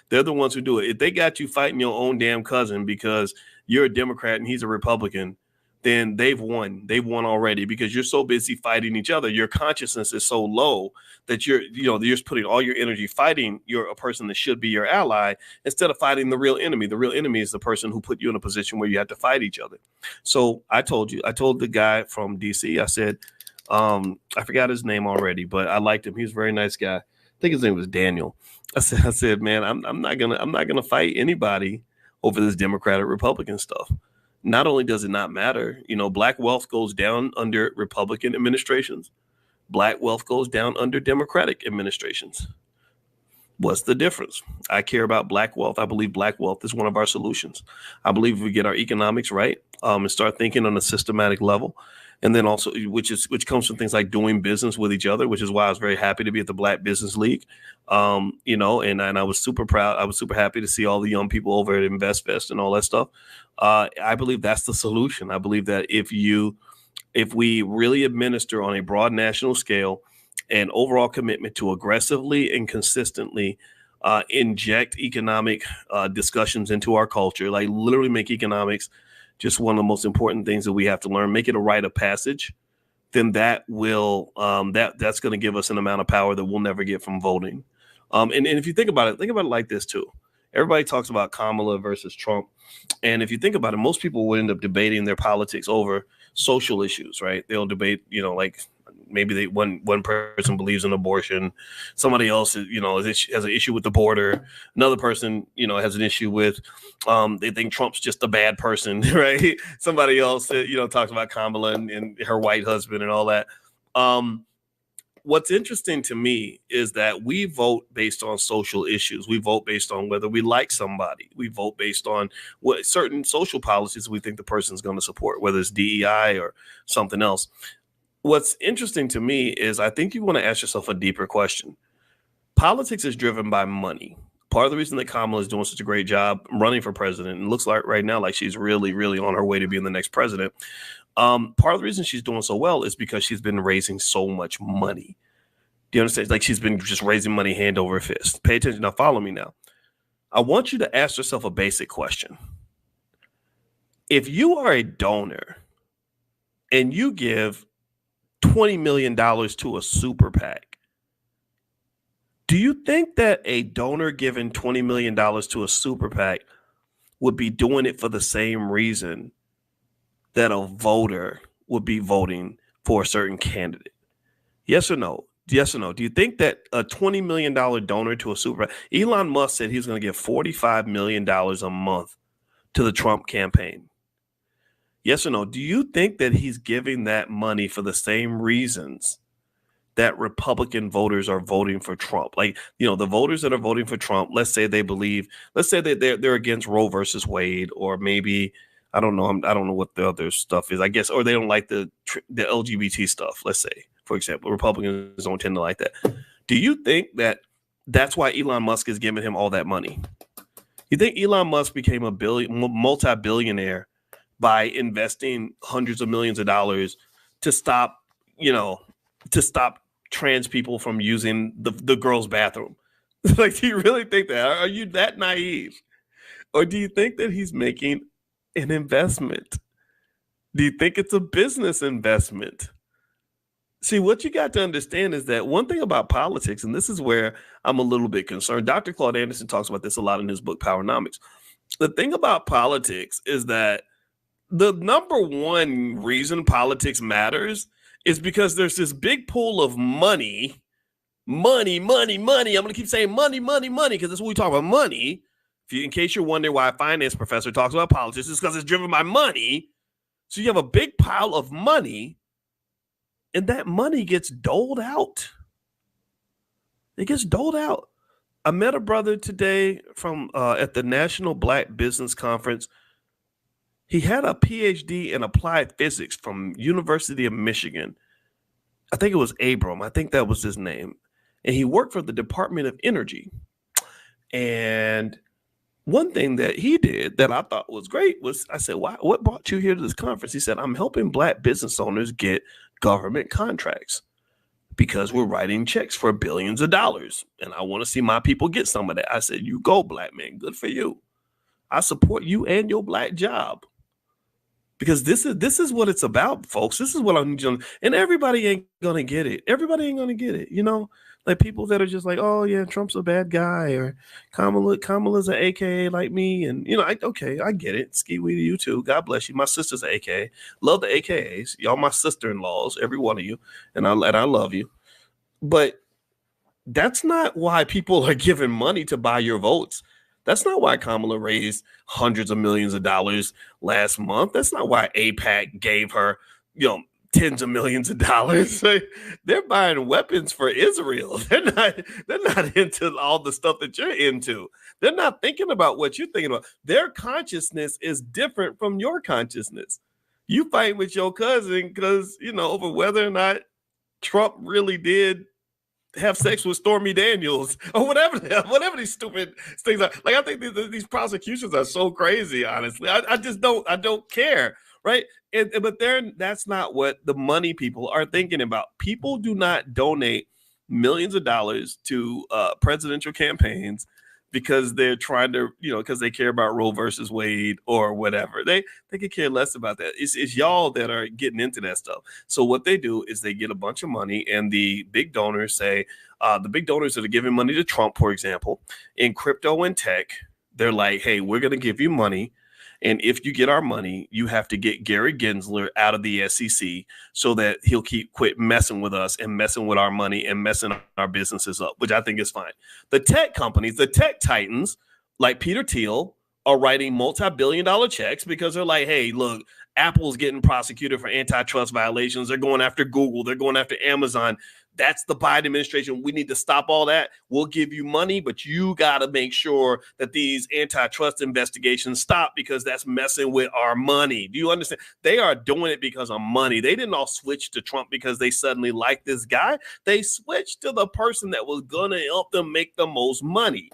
A: They're the ones who do it. If they got you fighting your own damn cousin because you're a Democrat and he's a Republican, then they've won. They've won already because you're so busy fighting each other. Your consciousness is so low that you're just putting all your energy fighting a person that should be your ally instead of fighting the real enemy. The real enemy is the person who put you in a position where you have to fight each other. So I told the guy from DC, I said, I forgot his name already, but I liked him. He was a very nice guy. I think his name was Daniel. I said, man, I'm not gonna fight anybody over this Democratic Republican stuff. Not only does it not matter, black wealth goes down under Republican administrations. Black wealth goes down under Democratic administrations. What's the difference? I care about black wealth. I believe black wealth is one of our solutions. I believe if we get our economics right and start thinking on a systematic level, and then also which comes from things like doing business with each other, which is why I was very happy to be at the Black Business League. And I was super proud. I was super happy to see all the young people over at InvestFest and all that stuff. I believe that's the solution. I believe that if we really administer on a broad national scale an overall commitment to aggressively and consistently inject economic discussions into our culture, like literally make economics just one of the most important things that we have to learn, make it a rite of passage, then that will that's going to give us an amount of power that we'll never get from voting. And if you think about it like this too. Everybody talks about Kamala versus Trump. And if you think about it, most people will end up debating their politics over social issues, right? They'll debate, like maybe one person believes in abortion. Somebody else, has an issue with the border. Another person, has an issue with, they think Trump's just a bad person, right? Somebody else, talks about Kamala and her white husband and all that. What's interesting to me is that we vote based on social issues. We vote based on whether we like somebody. We vote based on what certain social policies we think the person's going to support, whether it's DEI or something else. What's interesting to me is I think you want to ask yourself a deeper question. Politics is driven by money. Part of the reason that Kamala is doing such a great job running for president, and looks like right now like she's really, really on her way to being the next president. Part of the reason she's doing so well is because she's been raising so much money. Do you understand? Like she's been just raising money hand over fist. Pay attention. Now, follow me now. I want you to ask yourself a basic question. if you are a donor and you give $20 million to a super PAC, do you think that a donor giving $20 million to a super PAC would be doing it for the same reason that a voter would be voting for a certain candidate? Yes or no? Yes or no? Do you think that a $20 million donor to a super PAC, Elon Musk said he was going to give $45 million a month to the Trump campaign? Yes or no? Do you think that he's giving that money for the same reasons that Republican voters are voting for Trump? Like, the voters that are voting for Trump, let's say that they're against Roe versus Wade, or maybe, I don't know what the other stuff is, I guess, or they don't like the LGBT stuff, let's say, for example. Republicans don't tend to like that. Do you think that that's why Elon Musk is giving him all that money? You think Elon Musk became a multi-billionaire by investing hundreds of millions of dollars to stop trans people from using the girls' bathroom? Like, do you really think that? Are you that naive? Or do you think that he's making an investment? Do you think it's a business investment? See, what you got to understand is that one thing about politics, and this is where I'm a little bit concerned. Dr. Claude Anderson talks about this a lot in his book, Powernomics. The thing about politics is that the number one reason politics matters is because there's this big pool of money. I'm going to keep saying money, because that's what we talk about, money. In case you're wondering why a finance professor talks about politics, it's because it's driven by money. So you have a big pile of money, and that money gets doled out. It gets doled out. I met a brother today from at the National Black Business Conference. He had a PhD in applied physics from University of Michigan. I think it was Abram. I think that was his name. And he worked for the Department of Energy. And one thing that he did that I thought was great was, I said, "Why? What brought you here to this conference?" He said, "I'm helping Black business owners get government contracts because we're writing checks for billions of dollars. And I want to see my people get some of that." I said, "You go, Black man. Good for you. I support you and your Black job." Because this is what it's about, folks. This is what I'm doing. And everybody ain't gonna get it. Everybody ain't gonna get it. Like people that are just like, "Oh yeah, Trump's a bad guy," or Kamala's an AKA like me. And okay, I get it. Ski wee to you too. God bless you. My sister's an AKA. Love the AKAs. Y'all my sister-in-laws, every one of you. And I love you. But that's not why people are giving money to buy your votes. That's not why Kamala raised hundreds of millions of dollars last month. That's not why AIPAC gave her, tens of millions of dollars. They're buying weapons for Israel. They're not into all the stuff that you're into. They're not thinking about what you're thinking about. Their consciousness is different from your consciousness. You fight with your cousin because, over whether or not Trump really did have sex with Stormy Daniels or whatever these stupid things are. Like, I think these prosecutions are so crazy, honestly. I don't care, right? But that's not what the money people are thinking about. People do not donate millions of dollars to presidential campaigns because they're trying to, because they care about Roe versus Wade or whatever. They could care less about that. It's y'all that are getting into that stuff. So what they do is they get a bunch of money, and the big donors say, the big donors that are giving money to Trump, for example, in crypto and tech, they're like, "Hey, we're going to give you money. And if you get our money, you have to get Gary Gensler out of the SEC so that he'll quit messing with us and messing with our money and messing our businesses up," which I think is fine. The tech companies, the tech titans like Peter Thiel are writing multi-billion-dollar checks because they're like, "Hey, look, Apple's getting prosecuted for antitrust violations. They're going after Google. They're going after Amazon. That's the Biden administration. We need to stop all that. We'll give you money, but you got to make sure that these antitrust investigations stop because that's messing with our money." Do you understand? They are doing it because of money. They didn't all switch to Trump because they suddenly liked this guy. They switched to the person that was going to help them make the most money.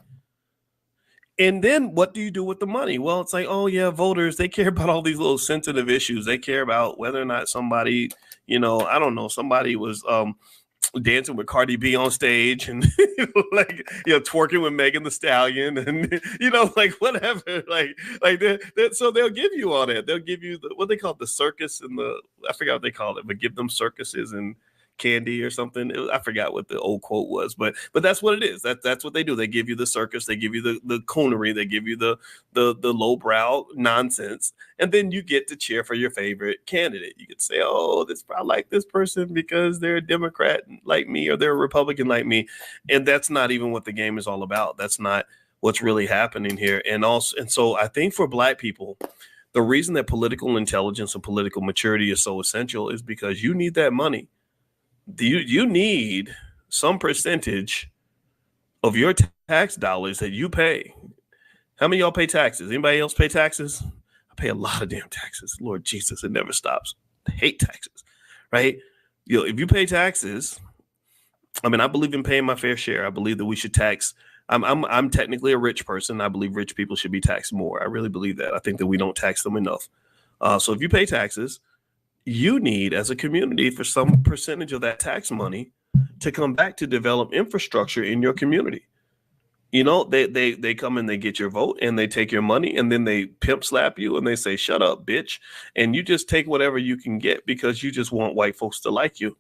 A: And then what do you do with the money? Well, it's like, oh yeah, voters, they care about all these little sensitive issues. They care about whether or not somebody, I don't know, somebody was dancing with Cardi B on stage and like twerking with Megan the Stallion and like whatever so they'll give you all that. They'll give you what they call the circus and I forgot what they call it, but give them circuses and candy or something. I forgot what the old quote was, but that's what it is. That's what they do. They give you the circus, they give you the coonery, they give you the lowbrow nonsense, and then you get to cheer for your favorite candidate. You could say, "Oh, I like this person because they're a Democrat like me or they're a Republican like me," and that's not even what the game is all about. That's not what's really happening here. And so I think for Black people, the reason that political intelligence and political maturity is so essential is because you need that money. You need some percentage of your tax dollars that you pay. How many of y'all pay taxes? Anybody else pay taxes? I pay a lot of damn taxes. Lord Jesus, it never stops. I hate taxes, right? If you pay taxes, I mean, I believe in paying my fair share. I believe that we should tax. I'm technically a rich person. I believe rich people should be taxed more. I really believe that. I think that we don't tax them enough. So if you pay taxes, you need, as a community, for some percentage of that tax money to come back to develop infrastructure in your community. They come and they get your vote and they take your money and then they pimp slap you and they say, "Shut up, bitch." And you just take whatever you can get because you just want white folks to like you.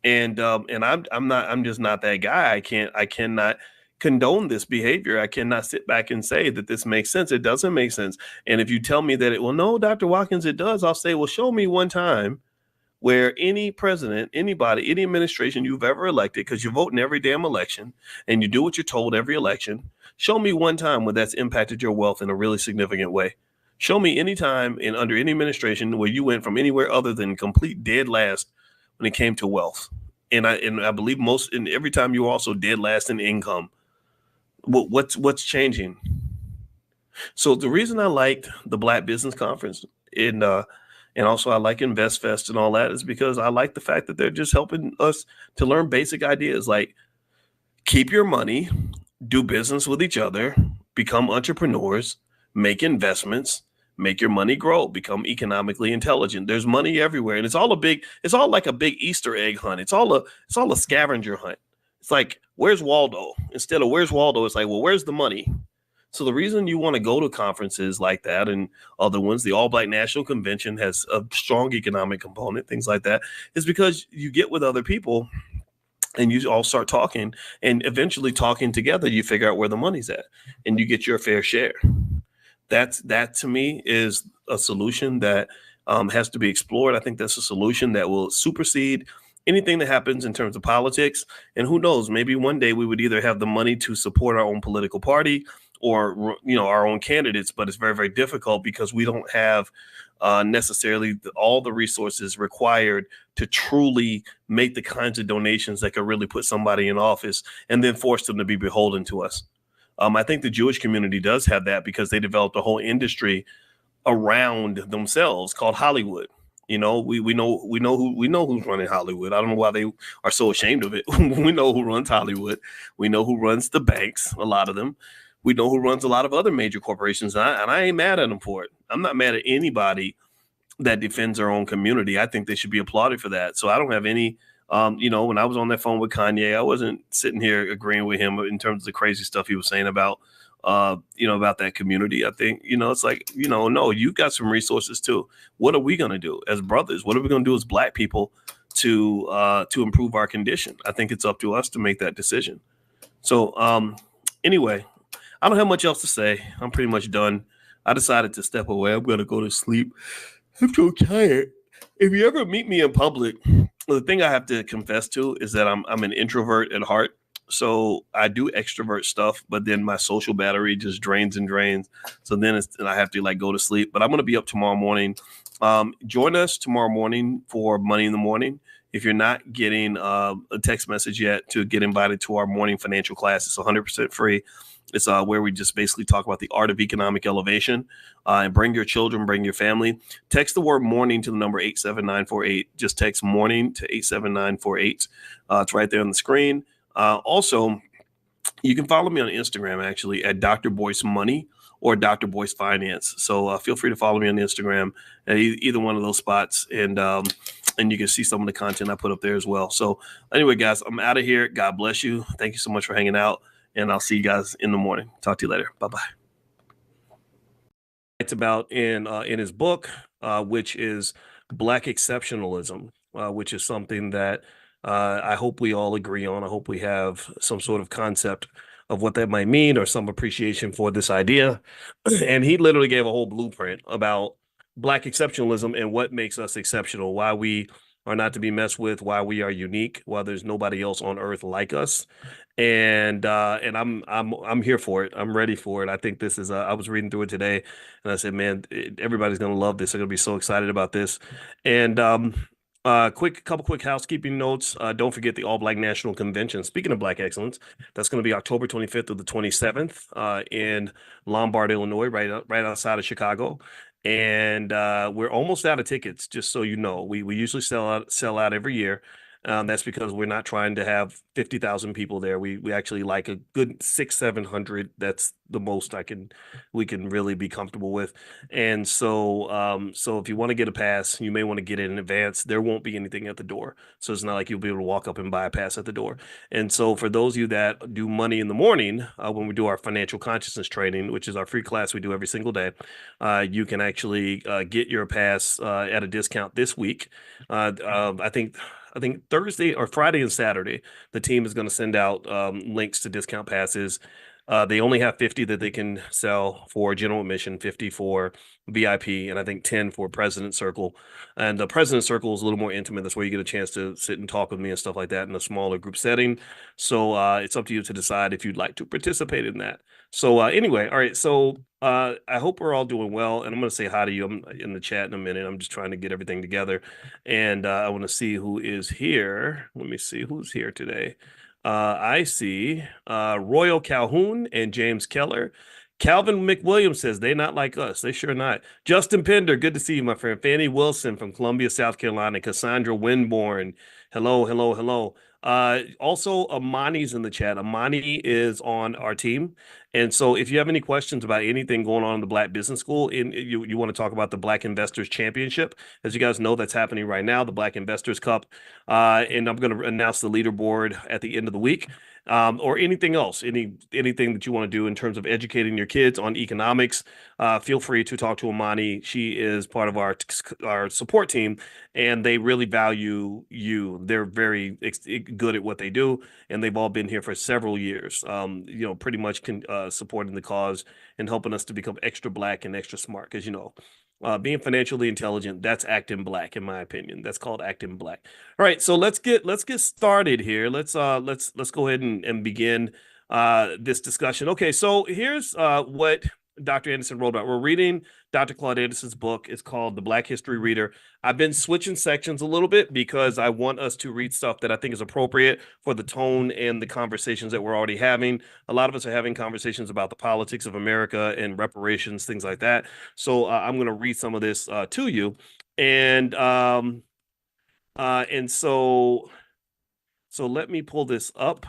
A: And I'm just not that guy. I cannot condone this behavior. I cannot sit back and say that this makes sense. It doesn't make sense. And if you tell me that no, Dr. Watkins, it does, I'll say, well, show me one time where any president, anybody, any administration you've ever elected, because you vote in every damn election and you do what you're told every election. Show me one time where that's impacted your wealth in a really significant way. Show me any time under any administration where you went from anywhere other than complete dead last when it came to wealth. And I believe every time you were also dead last in income. What's changing? So the reason I liked the Black Business Conference and also I like InvestFest and all that is because I like the fact that they're just helping us to learn basic ideas like keep your money, do business with each other, become entrepreneurs, make investments, make your money grow, become economically intelligent. There's money everywhere, and it's all like a big Easter egg hunt. It's all a scavenger hunt. It's like, where's Waldo? Instead of where's Waldo, it's like, well, where's the money? So the reason you want to go to conferences like that and other ones, the All Black National Convention has a strong economic component, things like that, is because you get with other people and you all start talking, and eventually talking together, you figure out where the money's at and you get your fair share. That to me is a solution that has to be explored. I think that's a solution that will supersede anything that happens in terms of politics. And who knows, maybe one day we would either have the money to support our own political party or, our own candidates, but it's very, very difficult because we don't have necessarily all the resources required to truly make the kinds of donations that could really put somebody in office and then force them to be beholden to us. I think the Jewish community does have that because they developed a whole industry around themselves called Hollywood. We know who's running Hollywood. I don't know why they are so ashamed of it. We know who runs Hollywood. We know who runs the banks, a lot of them. We know who runs a lot of other major corporations, and I ain't mad at them for it. I'm not mad at anybody that defends their own community. I think they should be applauded for that. So I don't have any, when I was on that phone with Kanye, I wasn't sitting here agreeing with him in terms of the crazy stuff he was saying about that community. I think, it's like, no, you've got some resources too. What are we going to do as brothers? What are we going to do as Black people to improve our condition? I think it's up to us to make that decision. So anyway, I don't have much else to say. I'm pretty much done. I decided to step away. I'm going to go to sleep. I'm so tired. If you ever meet me in public, the thing I have to confess to is that I'm an introvert at heart. So I do extrovert stuff, but then my social battery just drains and drains. So then I have to go to sleep. But I'm going to be up tomorrow morning. Join us tomorrow morning for Money in the Morning. If you're not getting a text message yet to get invited to our morning financial class, it's 100% free. It's where we just basically talk about the art of economic elevation and bring your children, bring your family. Text the word morning to the number 87948. Just text morning to 87948. It's right there on the screen. Also, you can follow me on Instagram, actually, at Dr. Boyce Money or Dr. Boyce Finance. So feel free to follow me on Instagram at either one of those spots. And and you can see some of the content I put up there as well. So anyway, guys, I'm out of here. God bless you. Thank you so much for hanging out, and I'll see you guys in the morning. Talk to you later. Bye-bye. It's about in his book, which is Black Exceptionalism, which is something that I hope we all agree on. I hope we have some sort of concept of what that might mean or some appreciation for this idea. And he literally gave a whole blueprint about Black exceptionalism and what makes us exceptional, why we are not to be messed with, why we are unique, why there's nobody else on earth like us. And I'm here for it. I'm ready for it. I think this is I was reading through it today, and I said, man, everybody's gonna love this. They're gonna be so excited about this. And couple quick housekeeping notes. Don't forget the All Black National Convention. Speaking of Black excellence, that's going to be October 25th to the 27th in Lombard, Illinois, right outside of Chicago. And we're almost out of tickets, just so you know. We usually sell out every year. That's because we're not trying to have 50,000 people there. We actually like a good 600-700. That's the most we can really be comfortable with. And so if you want to get a pass, you may want to get it in advance. There won't be anything at the door, so it's not like you'll be able to walk up and buy a pass at the door. And so for those of you that do money in the morning, when we do our financial consciousness training, which is our free class we do every single day, you can actually get your pass at a discount this week. I think Thursday or Friday and Saturday, the team is going to send out links to discount passes. They only have 50 that they can sell for general admission, 50 for VIP, and I think 10 for President Circle. And the President Circle is a little more intimate. That's where you get a chance to sit and talk with me and stuff like that in a smaller group setting. So it's up to you to decide if you'd like to participate in that. So anyway, all right. So I hope we're all doing well, and I'm going to say hi to you. I'm in the chat in a minute. I'm just trying to get everything together, and I want to see who is here. Let me see who's here today. I see Royal Calhoun and James Keller. Calvin McWilliams says they not like us. They sure not. Justin Pender, good to see you, my friend. Fannie Wilson from Columbia, South Carolina. Cassandra Winborn. Hello, hello, hello. Also, Amani's in the chat. Amani is on our team. And so if you have any questions about anything going on in the Black Business School, you want to talk about the Black Investors Championship, as you guys know, that's happening right now, the Black Investors Cup. And I'm going to announce the leaderboard at the end of the week. Or anything else, anything that you want to do in terms of educating your kids on economics, feel free to talk to Amani. She is part of our support team, and they really value you. They're very good at what they do, and they've all been here for several years. Pretty much supporting the cause and helping us to become extra Black and extra smart. Because being financially intelligent, that's acting Black, in my opinion. That's called acting Black. All right, so let's get started here. Let's go ahead and begin this discussion. Okay, so here's what Dr. Anderson wrote about. We're reading Dr. Claude Anderson's book. It's called The Black History Reader. I've been switching sections a little bit because I want us to read stuff that I think is appropriate for the tone and the conversations that we're already having. A lot of us are having conversations about the politics of America and reparations, things like that. So I'm going to read some of this to you, and so let me pull this up.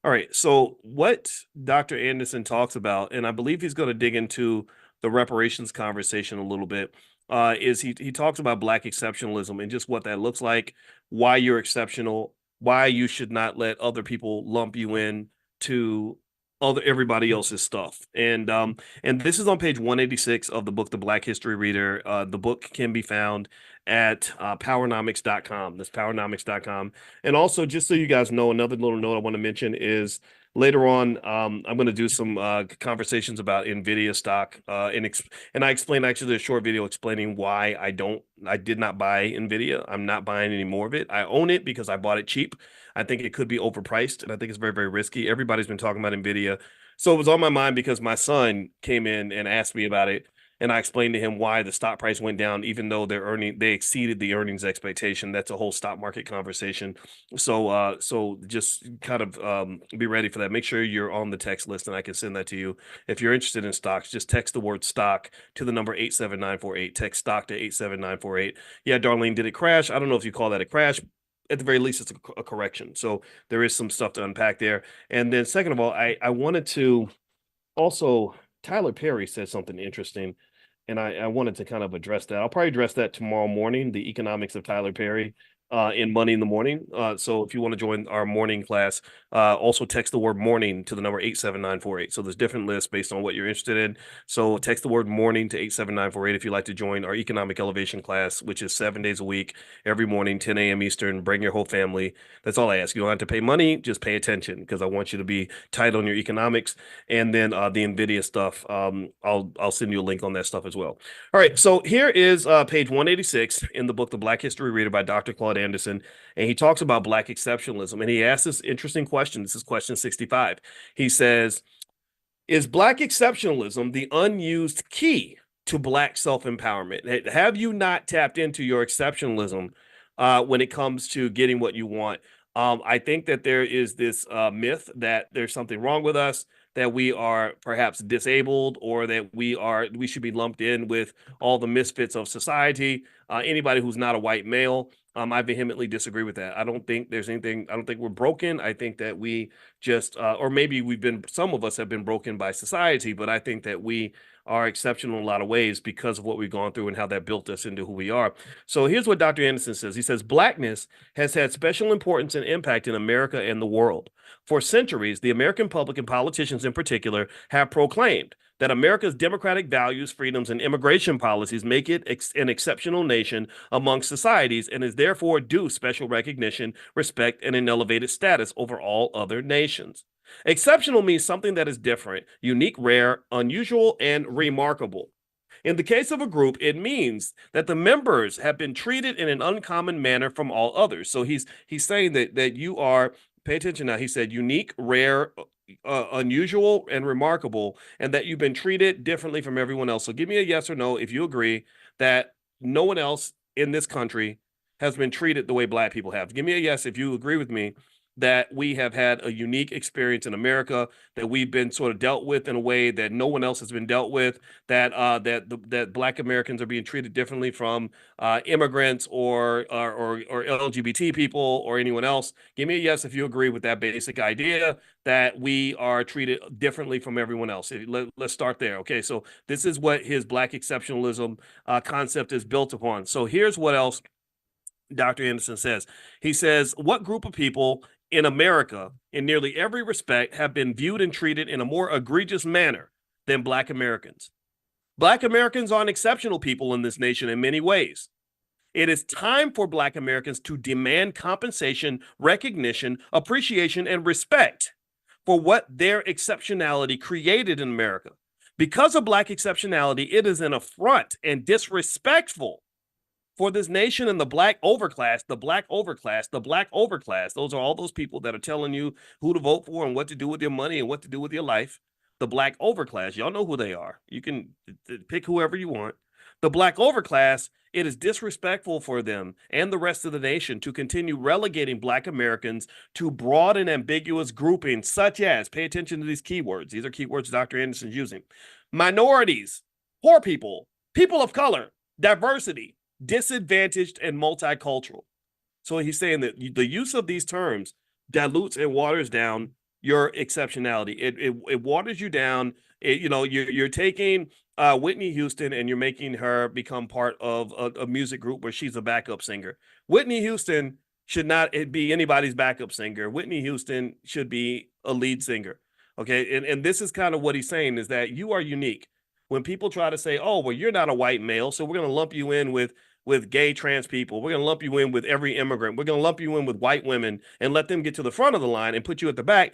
A: All right. So what Dr. Anderson talks about, and I believe he's going to dig into the reparations conversation a little bit, is he talks about Black exceptionalism and just what that looks like, why you're exceptional, why you should not let other people lump you in to everybody else's stuff. And this is on page 186 of the book, The Black History Reader. The book can be found at powernomics.com. That's powernomics.com. And also, just so you guys know, another little note I want to mention is later on, I'm going to do some conversations about Nvidia stock, and I explained actually a short video explaining why I did not buy Nvidia. I'm not buying any more of it. I own it because I bought it cheap. I think it could be overpriced, and I think it's very, very risky. Everybody's been talking about Nvidia, so it was on my mind because my son came in and asked me about it. And I explained to him why the stock price went down, even though they exceeded the earnings expectation. That's a whole stock market conversation. So just kind of be ready for that. Make sure you're on the text list, and I can send that to you. If you're interested in stocks, just text the word stock to the number 87948. Text stock to 87948. Yeah, Darlene, did it crash? I don't know if you call that a crash. At the very least, it's a correction. So there is some stuff to unpack there. And then second of all, I wanted to also, Tyler Perry said something interesting. and I wanted to kind of address that. I'll probably address that tomorrow morning, the economics of Tyler Perry in Money in the Morning. So if you want to join our morning class, also text the word morning to the number 87948. So there's different lists based on what you're interested in. So text the word morning to 87948 if you'd like to join our economic elevation class, which is 7 days a week, every morning, 10 a.m. Eastern. Bring your whole family. That's all I ask. You don't have to pay money, just pay attention because I want you to be tight on your economics. And then the Nvidia stuff, I'll send you a link on that stuff as well. All right, so here is page 186 in the book The Black History Reader by Dr. Claude Anderson, and he talks about Black exceptionalism, and he asks this interesting question. This is question 65. He says, is Black exceptionalism the unused key to Black self-empowerment? Have you not tapped into your exceptionalism when it comes to getting what you want? I think that there is this myth that there's something wrong with us, that we are perhaps disabled, or that we should be lumped in with all the misfits of society. Anybody who's not a white male, I vehemently disagree with that. I don't think there's anything. I don't think we're broken. I think that we just, or maybe some of us have been broken by society, but I think that we are exceptional in a lot of ways because of what we've gone through and how that built us into who we are. So here's what Dr. Anderson says. He says, Blackness has had special importance and impact in America and the world. For centuries, the American public and politicians in particular have proclaimed that America's democratic values, freedoms, and immigration policies make it an exceptional nation among societies and is therefore due special recognition, respect, and an elevated status over all other nations. Exceptional means something that is different, unique, rare, unusual, and remarkable. In the case of a group, it means that the members have been treated in an uncommon manner from all others. So he's saying that you are, pay attention now, he said unique, rare, unusual, and remarkable, and that you've been treated differently from everyone else. So give me a yes or no if you agree that no one else in this country has been treated the way Black people have. Give me a yes if you agree with me that we have had a unique experience in America, that we've been sort of dealt with in a way that no one else has been dealt with, that Black Americans are being treated differently from immigrants or LGBT people or anyone else. Give me a yes if you agree with that basic idea that we are treated differently from everyone else. Let's start there. Okay, so this is what his Black exceptionalism concept is built upon. So here's what else Dr. Anderson says. He says, what group of people in America, in nearly every respect, have been viewed and treated in a more egregious manner than Black Americans? Black Americans are an exceptional people in this nation in many ways. It is time for Black Americans to demand compensation, recognition, appreciation, and respect for what their exceptionality created in America. Because of Black exceptionality, it is an affront and disrespectful for this nation and the Black overclass, the Black overclass, the Black overclass. Those are all those people that are telling you who to vote for and what to do with your money and what to do with your life. The Black overclass, y'all know who they are. You can pick whoever you want. The Black overclass, it is disrespectful for them and the rest of the nation to continue relegating Black Americans to broad and ambiguous groupings such as, pay attention to these keywords. These are keywords Dr. Anderson's using. Minorities, poor people, people of color, diversity, disadvantaged, and multicultural. So he's saying that the use of these terms dilutes and waters down your exceptionality. It waters you down. You're taking Whitney Houston and you're making her become part of a music group where she's a backup singer. Whitney Houston should not be anybody's backup singer. Whitney Houston should be a lead singer. Okay, and this is kind of what he's saying, is that you are unique. When people try to say, oh, well, you're not a white male, so we're going to lump you in with gay trans people. We're going to lump you in with every immigrant. We're going to lump you in with white women and let them get to the front of the line and put you at the back.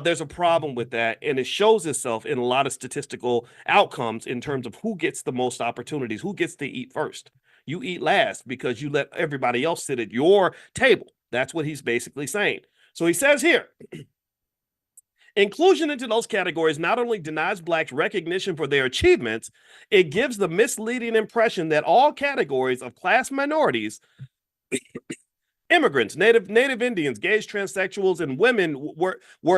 A: There's a problem with that. And it shows itself in a lot of statistical outcomes in terms of who gets the most opportunities, who gets to eat first. You eat last because you let everybody else sit at your table. That's what he's basically saying. So he says here, inclusion into those categories not only denies Blacks recognition for their achievements, it gives the misleading impression that all categories of class minorities, immigrants, native Indians, gays, transsexuals, and women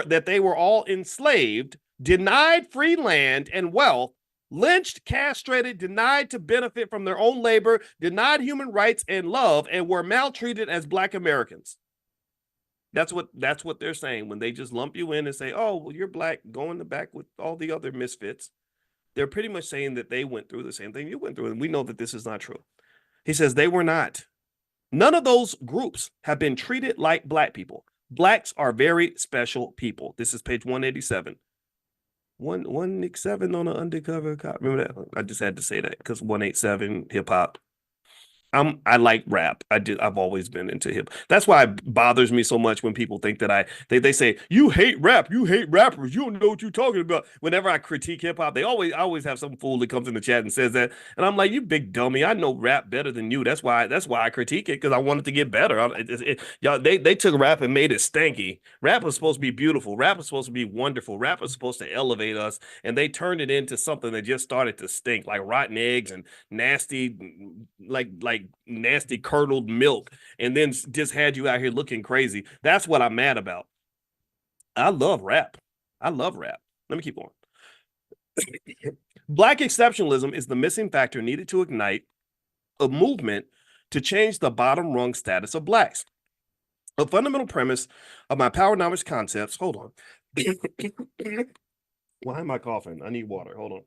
A: that they were all enslaved, denied free land and wealth, lynched, castrated, denied to benefit from their own labor, denied human rights and love, and were maltreated as Black Americans. That's what they're saying when they just lump you in and say, oh, well, you're Black, go in the back with all the other misfits. they're pretty much saying that they went through the same thing you went through, and we know that this is not true. He says they were not. None of those groups have been treated like black people. Blacks are very special people. This is page 187. 187 on an undercover cop. Remember that? I just had to say that because 187 hip hop. I like rap. I've always been into hip. That's why it bothers me so much when people think that they say you hate rap, you hate rappers, you don't know what you're talking about. Whenever I critique hip hop, I always have some fool that comes in the chat and says that, and I'm like, you big dummy, I know rap better than you. That's why I critique it, because I want it to get better. Y'all, they took rap and made it stanky. Rap was supposed to be beautiful. Rap was supposed to be wonderful. Rap was supposed to elevate us, and they turned it into something that just started to stink, like rotten eggs and nasty, like nasty curdled milk, and then just had you out here looking crazy. That's what I'm mad about. I love rap. I love rap. Let me keep going. Black exceptionalism is the missing factor needed to ignite a movement to change the bottom rung status of blacks. A fundamental premise of my powernomics concepts. Hold on. Why am I coughing? I need water. Hold on.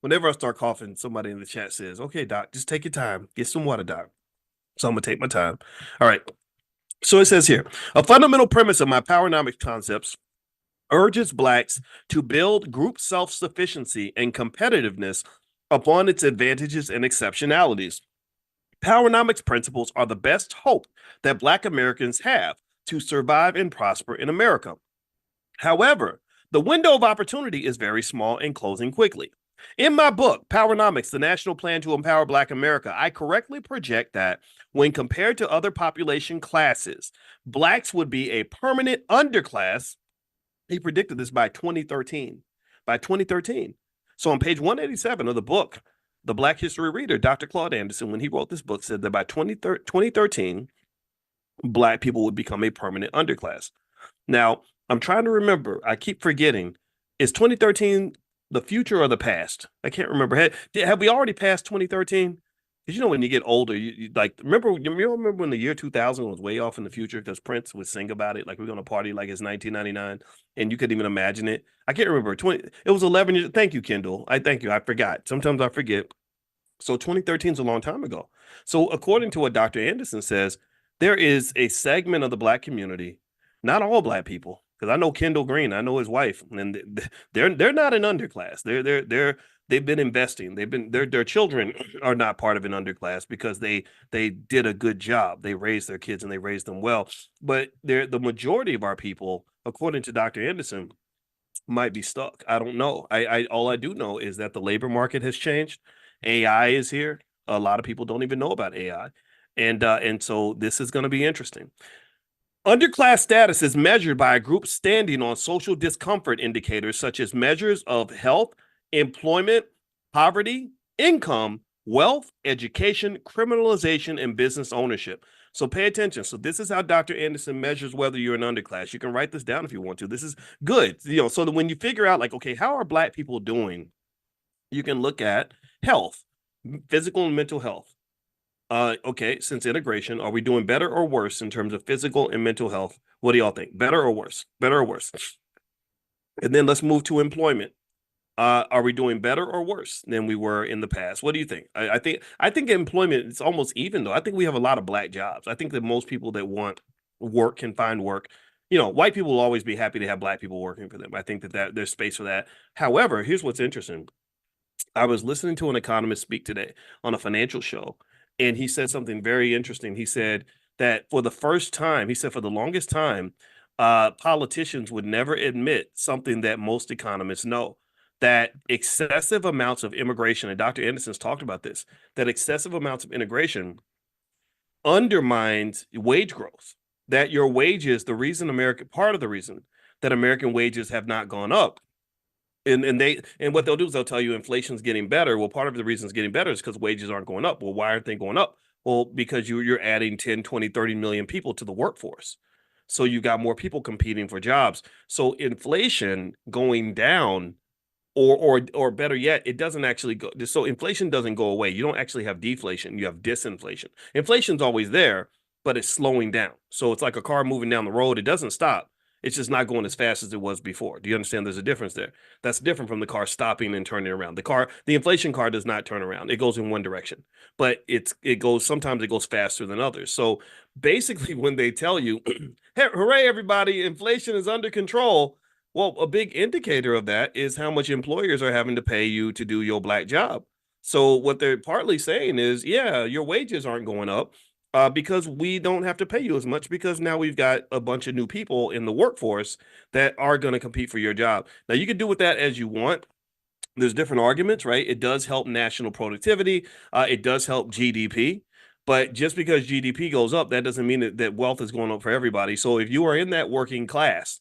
A: Whenever I start coughing, somebody in the chat says, okay, doc, just take your time. Get some water, doc. So I'm going to take my time. All right. So it says here, a fundamental premise of my powernomics concepts urges blacks to build group self-sufficiency and competitiveness upon its advantages and exceptionalities. Powernomics principles are the best hope that black Americans have to survive and prosper in America. However, the window of opportunity is very small and closing quickly. In my book, Powernomics, the National Plan to Empower Black America, I correctly project that when compared to other population classes, blacks would be a permanent underclass. He predicted this by 2013. By 2013. So on page 187 of the book, The Black History Reader, Dr. Claude Anderson, when he wrote this book, said that by 2013, black people would become a permanent underclass. Now, I'm trying to remember. I keep forgetting. Is 2013 the future or the past? I can't remember. Have we already passed 2013? Because you know when you get older, you like remember when the year 2000 was way off in the future because Prince would sing about it like we're gonna party like it's 1999, and you couldn't even imagine it. I can't remember 20. It was 11 years. Thank you, Kendall. I thank you. I forgot. Sometimes I forget. So 2013 is a long time ago. So according to what Dr. Anderson says, there is a segment of the black community, not all black people, because I know Kendall Green, I know his wife, and they're not an underclass. They've been investing. Their children are not part of an underclass because they did a good job. They raised their kids and they raised them well. But the majority of our people, according to Dr. Anderson, might be stuck. I don't know. I all I do know is that the labor market has changed. AI is here. A lot of people don't even know about AI. And so this is going to be interesting. Underclass status is measured by a group standing on social discomfort indicators such as measures of health, employment, poverty, income, wealth, education, criminalization, and business ownership. So pay attention. So this is how Dr. Anderson measures whether you're an underclass. You can write this down if you want to. This is good. So that when you figure out like, okay, how are black people doing? You can look at health, physical and mental health. Okay, since integration, are we doing better or worse in terms of physical and mental health? What do y'all think? Better or worse? Better or worse? And then let's move to employment. Are we doing better or worse than we were in the past? What do you think? I think employment is almost even though. I think we have a lot of black jobs. I think that most people that want work can find work. White people will always be happy to have black people working for them. I think that there's space for that. However, here's what's interesting. I was listening to an economist speak today on a financial show, and he said something very interesting. He said that for the first time, he said for the longest time, politicians would never admit something that most economists know, that excessive amounts of immigration, and Dr. Anderson's talked about this, that excessive amounts of immigration undermines wage growth, that your wages, part of the reason that American wages have not gone up. And what they'll do is they'll tell you inflation's getting better. Well, part of the reason it's getting better is because wages aren't going up. Well, why aren't they going up? Well, because you're adding 10, 20, 30 million people to the workforce. So you got more people competing for jobs. So inflation going down, or better yet, it doesn't actually go. So inflation doesn't go away. You don't actually have deflation. You have disinflation. Inflation's always there. but it's slowing down. So it's like a car moving down the road. It doesn't stop. It's just not going as fast as it was before. Do you understand there's a difference there? That's different from the car stopping and turning around. The inflation car does not turn around. It goes in one direction, but sometimes it goes faster than others. So basically when they tell you, hey, hooray, everybody, inflation is under control. Well, a big indicator of that is how much employers are having to pay you to do your black job. So what they're partly saying is, yeah, your wages aren't going up because we don't have to pay you as much because now we've got a bunch of new people in the workforce that are going to compete for your job. Now you can do with that as you want. There's different arguments, right? It does help national productivity. It does help GDP. But just because GDP goes up, that doesn't mean that wealth is going up for everybody. So if you are in that working class,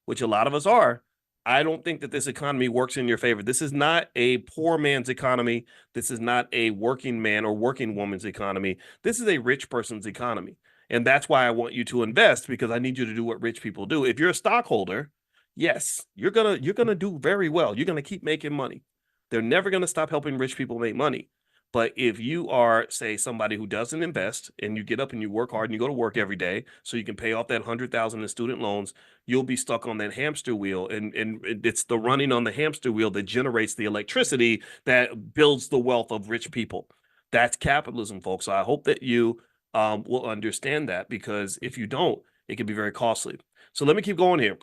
A: which a lot of us are, I don't think that this economy works in your favor. This is not a poor man's economy. This is not a working man or working woman's economy. This is a rich person's economy. And that's why I want you to invest, because I need you to do what rich people do. If you're a stockholder, yes, you're gonna do very well. You're gonna keep making money. They're never gonna stop helping rich people make money. But if you are, say, somebody who doesn't invest and you get up and you work hard and you go to work every day so you can pay off that 100,000 in student loans, you'll be stuck on that hamster wheel. And it's the running on the hamster wheel that generates the electricity that builds the wealth of rich people. That's capitalism, folks. So I hope that you will understand that, because if you don't, it can be very costly. So let me keep going here.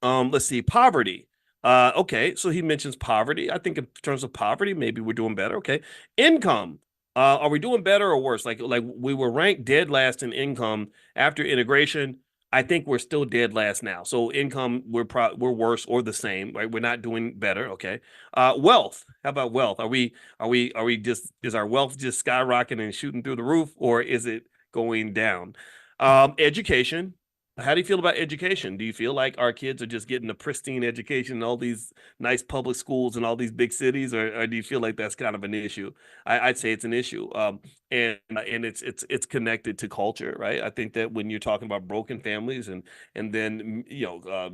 A: Let's see, poverty. Okay, so he mentions poverty. I think in terms of poverty, maybe we're doing better. Okay, income. Are we doing better or worse? Like we were ranked dead last in income after integration. I think we're still dead last now. So income, we're worse or the same, right? We're not doing better. Okay. Wealth. How about wealth? Are we just, is our wealth just skyrocketing and shooting through the roof, or is it going down? Education. How do you feel about education? Do you feel like our kids are just getting a pristine education in all these nice public schools in all these big cities, or do you feel like that's kind of an issue? I'd say it's an issue, and it's connected to culture, right? I think that when you're talking about broken families and then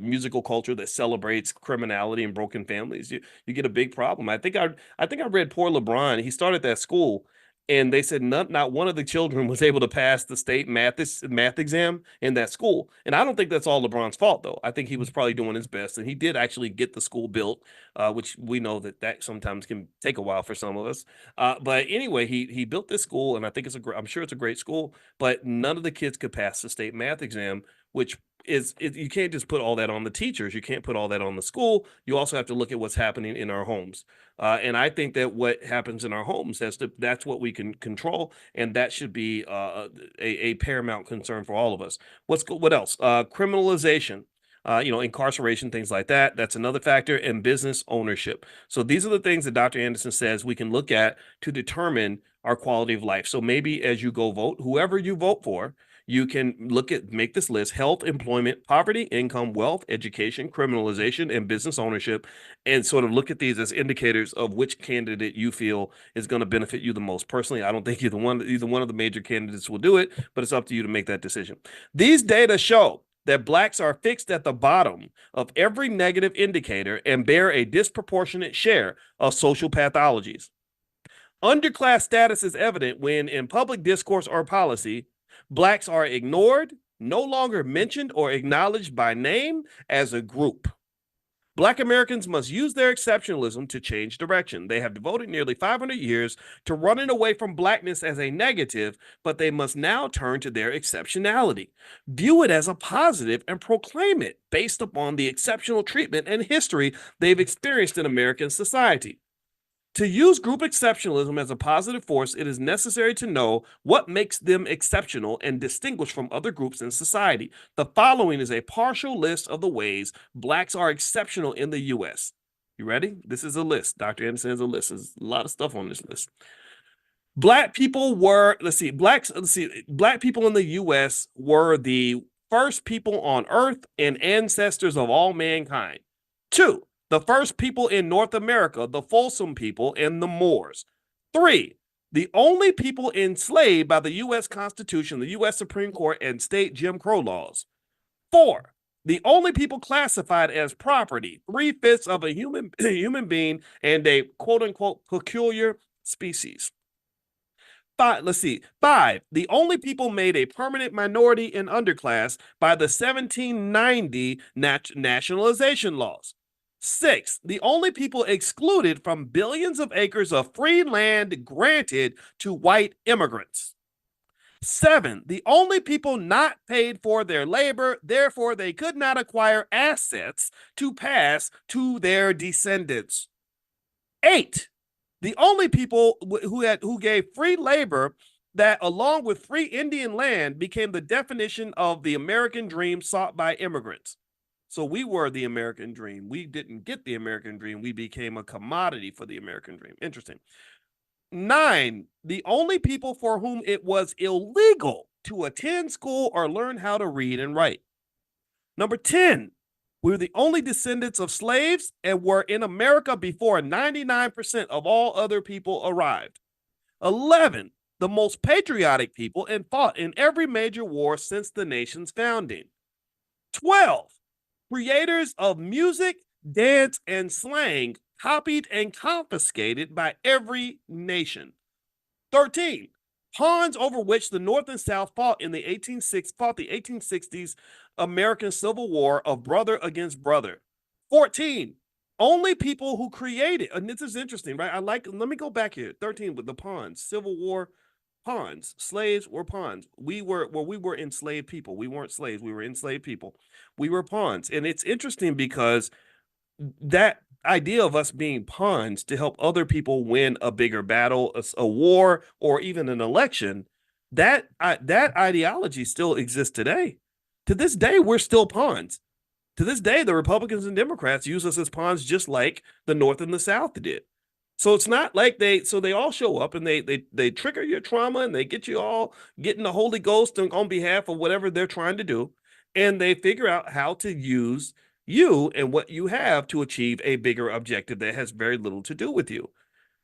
A: musical culture that celebrates criminality and broken families, you get a big problem. I think I read Poor LeBron. He started that school, and they said not one of the children was able to pass the state math exam in that school. And I don't think that's all LeBron's fault, though. I think he was probably doing his best, and he did actually get the school built, which we know that sometimes can take a while for some of us. But anyway, he built this school, and I think I'm sure it's a great school, but none of the kids could pass the state math exam, which you can't just put all that on the teachers. You can't put all that on the school. You also have to look at what's happening in our homes. And I think that what happens in our homes that's what we can control, and that should be a paramount concern for all of us. What else? Criminalization. Incarceration, things like that. That's another factor, and business ownership. So these are the things that Dr. Anderson says we can look at to determine our quality of life. So maybe as you go vote, whoever you vote for, you can make this list: health, employment, poverty, income, wealth, education, criminalization, and business ownership, and sort of look at these as indicators of which candidate you feel is going to benefit you the most. Personally, I don't think either one of the major candidates will do it, but it's up to you to make that decision. These data show that blacks are fixed at the bottom of every negative indicator and bear a disproportionate share of social pathologies. Underclass status is evident when, in public discourse or policy, blacks are ignored, no longer mentioned or acknowledged by name as a group. Black Americans must use their exceptionalism to change direction. They have devoted nearly 500 years to running away from blackness as a negative, but they must now turn to their exceptionality, view it as a positive, and proclaim it based upon the exceptional treatment and history they've experienced in American society. To use group exceptionalism as a positive force, it is necessary to know what makes them exceptional and distinguished from other groups in society. The following is a partial list of the ways blacks are exceptional in the U.S. You ready? This is a list. Dr. Anderson has a list. There's a lot of stuff on this list. Black people Black people in the U.S. were the first people on earth and ancestors of all mankind. 2, the first people in North America, the Folsom people and the Moors. 3, the only people enslaved by the U.S. Constitution, the U.S. Supreme Court, and state Jim Crow laws. 4, the only people classified as property, 3/5 of a human being and a quote-unquote peculiar species. Five, let's see. Five, the only people made a permanent minority in underclass by the 1790 nationalization laws. Six, the only people excluded from billions of acres of free land granted to white immigrants. Seven, the only people not paid for their labor, therefore they could not acquire assets to pass to their descendants. Eight, the only people who gave free labor that, along with free Indian land, became the definition of the American dream sought by immigrants. So we were the American dream. We didn't get the American dream. We became a commodity for the American dream. Interesting. Nine, the only people for whom it was illegal to attend school or learn how to read and write. Number 10, we were the only descendants of slaves and were in America before 99% of all other people arrived. 11, the most patriotic people and fought in every major war since the nation's founding. 12, creators of music, dance, and slang copied and confiscated by every nation. 13, pawns over which the North and South fought in the 1860s American Civil War of brother against brother. 14, only people who created, and this is interesting, right? Let me go back here. 13 with the pawns, Civil War pawns, slaves were pawns. We were enslaved people. We weren't slaves. We were enslaved people. We were pawns. And it's interesting because that idea of us being pawns to help other people win a bigger battle, a war, or even an election, that ideology still exists today. To this day, we're still pawns. To this day, the Republicans and Democrats use us as pawns just like the North and the South did. So it's not like they all show up and they trigger your trauma and they get you all getting the Holy Ghost on behalf of whatever they're trying to do. And they figure out how to use you and what you have to achieve a bigger objective that has very little to do with you.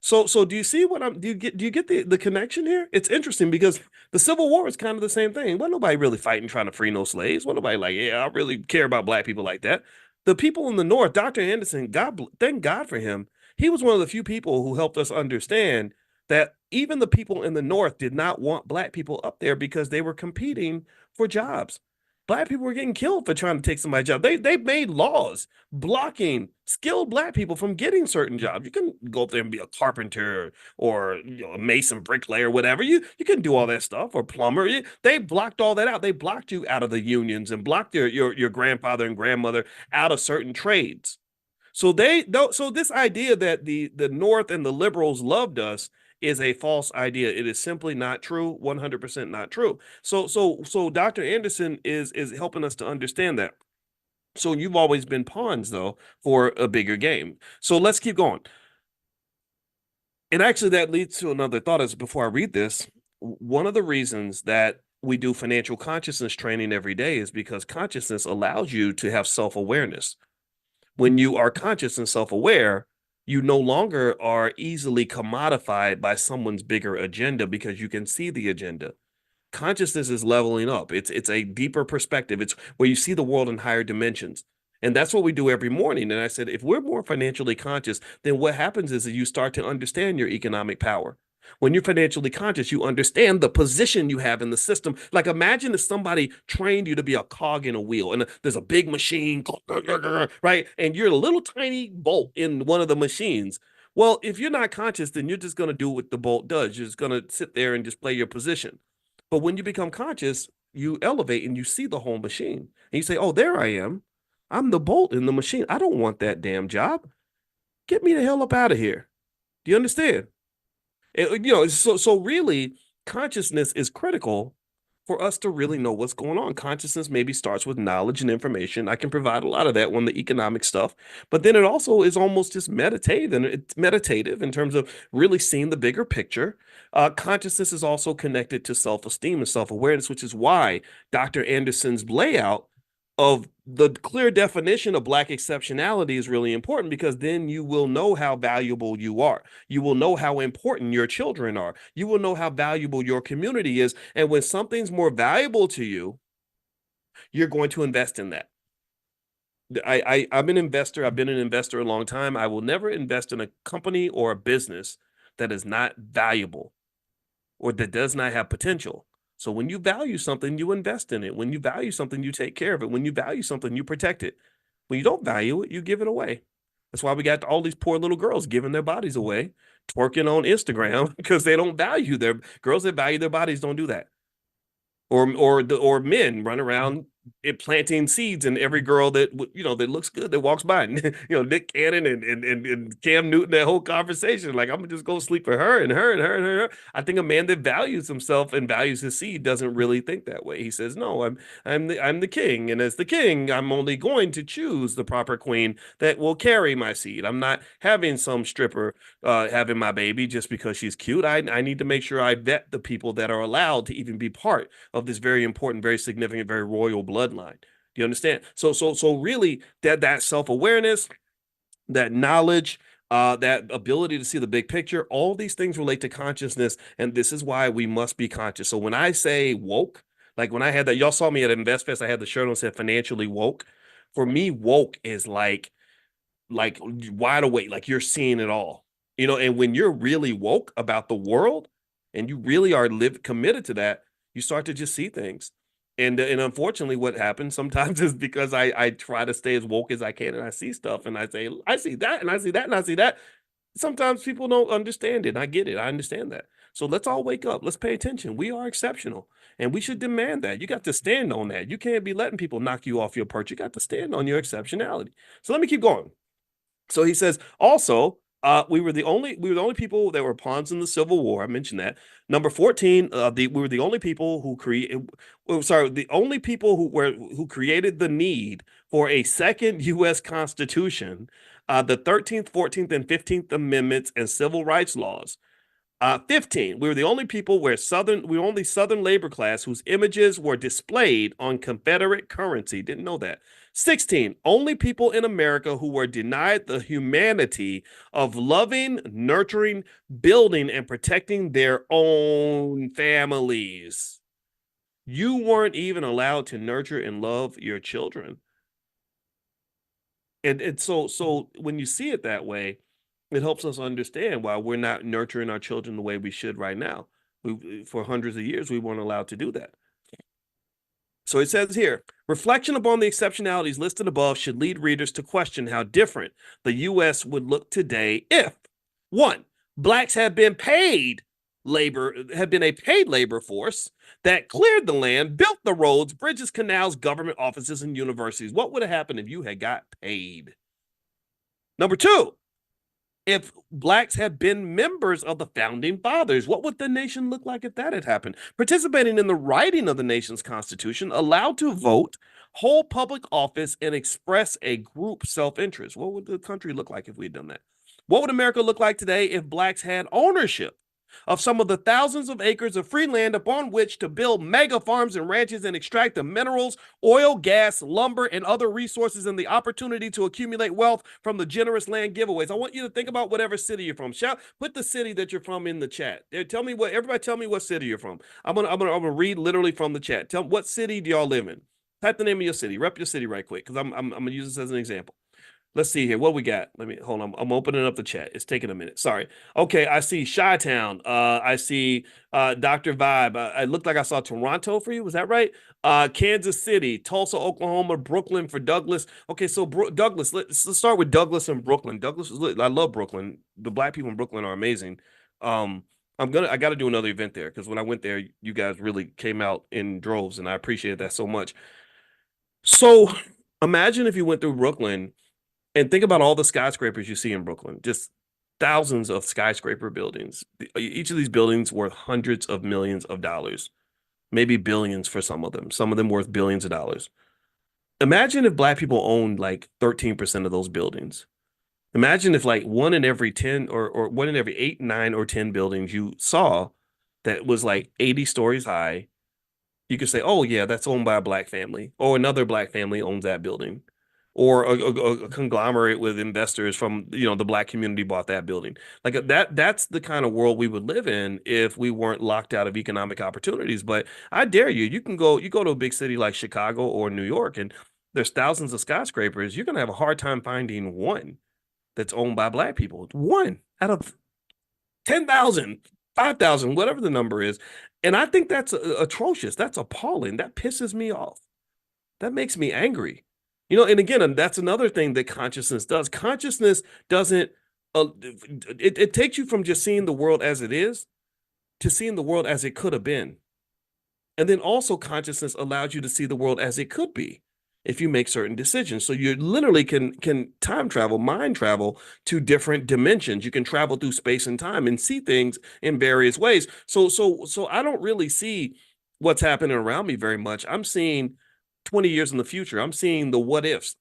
A: So do you see do you get the connection here? It's interesting because the Civil War is kind of the same thing. Well, nobody really fighting trying to free no slaves. Well, nobody like, yeah, I really care about black people like that. The people in the North, Dr. Anderson, thank God for him. He was one of the few people who helped us understand that even the people in the North did not want black people up there because they were competing for jobs. Black people were getting killed for trying to take somebody's job. They made laws blocking skilled black people from getting certain jobs. You couldn't go up there and be a carpenter or a mason, bricklayer, whatever. You couldn't do all that stuff, or plumber. They blocked all that out. They blocked you out of the unions and blocked your grandfather and grandmother out of certain trades. So this idea that the North and the liberals loved us is a false idea. It is simply not true, 100% not true. So Dr. Anderson is helping us to understand that. So you've always been pawns though for a bigger game. So let's keep going. And actually that leads to another thought is before I read this, one of the reasons that we do financial consciousness training every day is because consciousness allows you to have self-awareness. When you are conscious and self-aware, you no longer are easily commodified by someone's bigger agenda because you can see the agenda. Consciousness is leveling up. It's a deeper perspective. It's where you see the world in higher dimensions. And that's what we do every morning. And I said, if we're more financially conscious, then what happens is that you start to understand your economic power. When you're financially conscious, you understand the position you have in the system. Like imagine if somebody trained you to be a cog in a wheel and there's a big machine, right? And you're a little tiny bolt in one of the machines. Well, if you're not conscious, then you're just going to do what the bolt does. You're just going to sit there and just play your position. But when you become conscious, you elevate and you see the whole machine. And you say, oh, there I am. I'm the bolt in the machine. I don't want that damn job. Get me the hell up out of here. Do you understand? So really, consciousness is critical for us to really know what's going on. Consciousness maybe starts with knowledge and information. I can provide a lot of that on the economic stuff, but then it also is almost just meditative, and it's meditative in terms of really seeing the bigger picture. Consciousness is also connected to self-esteem and self-awareness, which is why Dr. Anderson's layout of the clear definition of Black exceptionality is really important, because then you will know how valuable you are. You will know how important your children are. You will know how valuable your community is. And when something's more valuable to you, you're going to invest in that. I'm an investor. I've been an investor a long time. I will never invest in a company or a business that is not valuable or that does not have potential. So when you value something, you invest in it. When you value something, you take care of it. When you value something, you protect it. When you don't value it, you give it away. That's why we got all these poor little girls giving their bodies away, twerking on Instagram because they don't value their girls that value their bodies don't do that. Or men run around planting seeds in every girl that that looks good that walks by. Nick Cannon and Cam Newton, that whole conversation. Like, I'm gonna just go sleep for her and her and her and her. I think a man that values himself and values his seed doesn't really think that way. He says, "No, I'm the king, and as the king, I'm only going to choose the proper queen that will carry my seed. I'm not having some stripper having my baby just because she's cute. I need to make sure I vet the people that are allowed to even be part of this very important, very significant, very royal bloodline. Do you understand? So really, that self-awareness, that knowledge, that ability to see the big picture, all these things relate to consciousness, and this is why we must be conscious. So when I say woke, like when I had that, y'all saw me at InvestFest, I had the shirt on that said financially woke. For me, woke is like wide awake, like you're seeing it all. And when you're really woke about the world and you really are committed to that, you start to just see things. And unfortunately, what happens sometimes is because I try to stay as woke as I can, and I see stuff and I say, I see that and I see that and I see that. Sometimes people don't understand it. And I get it. I understand that. So let's all wake up. Let's pay attention. We are exceptional, and we should demand that. You got to stand on that. You can't be letting people knock you off your perch. You got to stand on your exceptionality. So let me keep going. So he says also, we were the only people that were pawns in the Civil War. I mentioned that. Number 14, we were the only people who the only people who created the need for a second U.S. Constitution, the 13th, 14th, and 15th Amendments and civil rights laws. 15, we were the only people we were only Southern labor class whose images were displayed on Confederate currency. Didn't know that. 16, only people in America who were denied the humanity of loving, nurturing, building, and protecting their own families. You weren't even allowed to nurture and love your children. And so when you see it that way, it helps us understand why we're not nurturing our children the way we should right now. For hundreds of years, we weren't allowed to do that. So it says here, reflection upon the exceptionalities listed above should lead readers to question how different the U.S. would look today if, one, blacks had been a paid labor force that cleared the land, built the roads, bridges, canals, government offices, and universities. What would have happened if you had got paid? Number two, if blacks had been members of the founding fathers, what would the nation look like if that had happened? Participating in the writing of the nation's constitution, allowed to vote, hold public office, and express a group self-interest. What would the country look like if we had done that? What would America look like today if blacks had ownership of some of the thousands of acres of free land upon which to build mega farms and ranches and extract the minerals, oil, gas, lumber, and other resources, and the opportunity to accumulate wealth from the generous land giveaways? I want you to think about whatever city you're from. Put the city that you're from in the chat. Everybody tell me what city you're from. I'm gonna read literally from the chat. Tell me, what city do y'all live in? Type the name of your city. Rep your city right quick, because I'm gonna use this as an example. Let's see here. What we got? Let me hold on. I'm opening up the chat. It's taking a minute. Sorry. Okay, I see Chi-Town. I see Dr. Vibe. It looked like I saw Toronto for you. Was that right? Kansas City, Tulsa, Oklahoma, Brooklyn for Douglas. Okay, so Douglas. Let's start with Douglas and Brooklyn. Douglas, I love Brooklyn. The black people in Brooklyn are amazing. I got to do another event there because when I went there, you guys really came out in droves, and I appreciate that so much. So imagine if you went through Brooklyn. And think about all the skyscrapers you see in Brooklyn, just thousands of skyscraper buildings. Each of these buildings worth hundreds of millions of dollars, maybe billions for some of them worth billions of dollars. Imagine if black people owned like 13% of those buildings. Imagine if like one in every 10 or one in every 8, 9, or 10 buildings you saw that was like 80 stories high. You could say, oh, yeah, that's owned by a black family, or another black family owns that building, or a conglomerate with investors from the black community bought that building. Like that's the kind of world we would live in if we weren't locked out of economic opportunities. But I dare you can go to a big city like Chicago or New York, and there's thousands of skyscrapers. You're gonna have a hard time finding one that's owned by black people. One out of 10,000. 5,000, whatever the number is. And I think that's atrocious. That's appalling. That pisses me off. That makes me angry. And again, that's another thing that consciousness does. Consciousness doesn't, it takes you from just seeing the world as it is to seeing the world as it could have been. And then also consciousness allows you to see the world as it could be if you make certain decisions. So you literally can time travel, mind travel to different dimensions. You can travel through space and time and see things in various ways. So I don't really see what's happening around me very much. I'm seeing 20 years in the future. I'm seeing the what ifs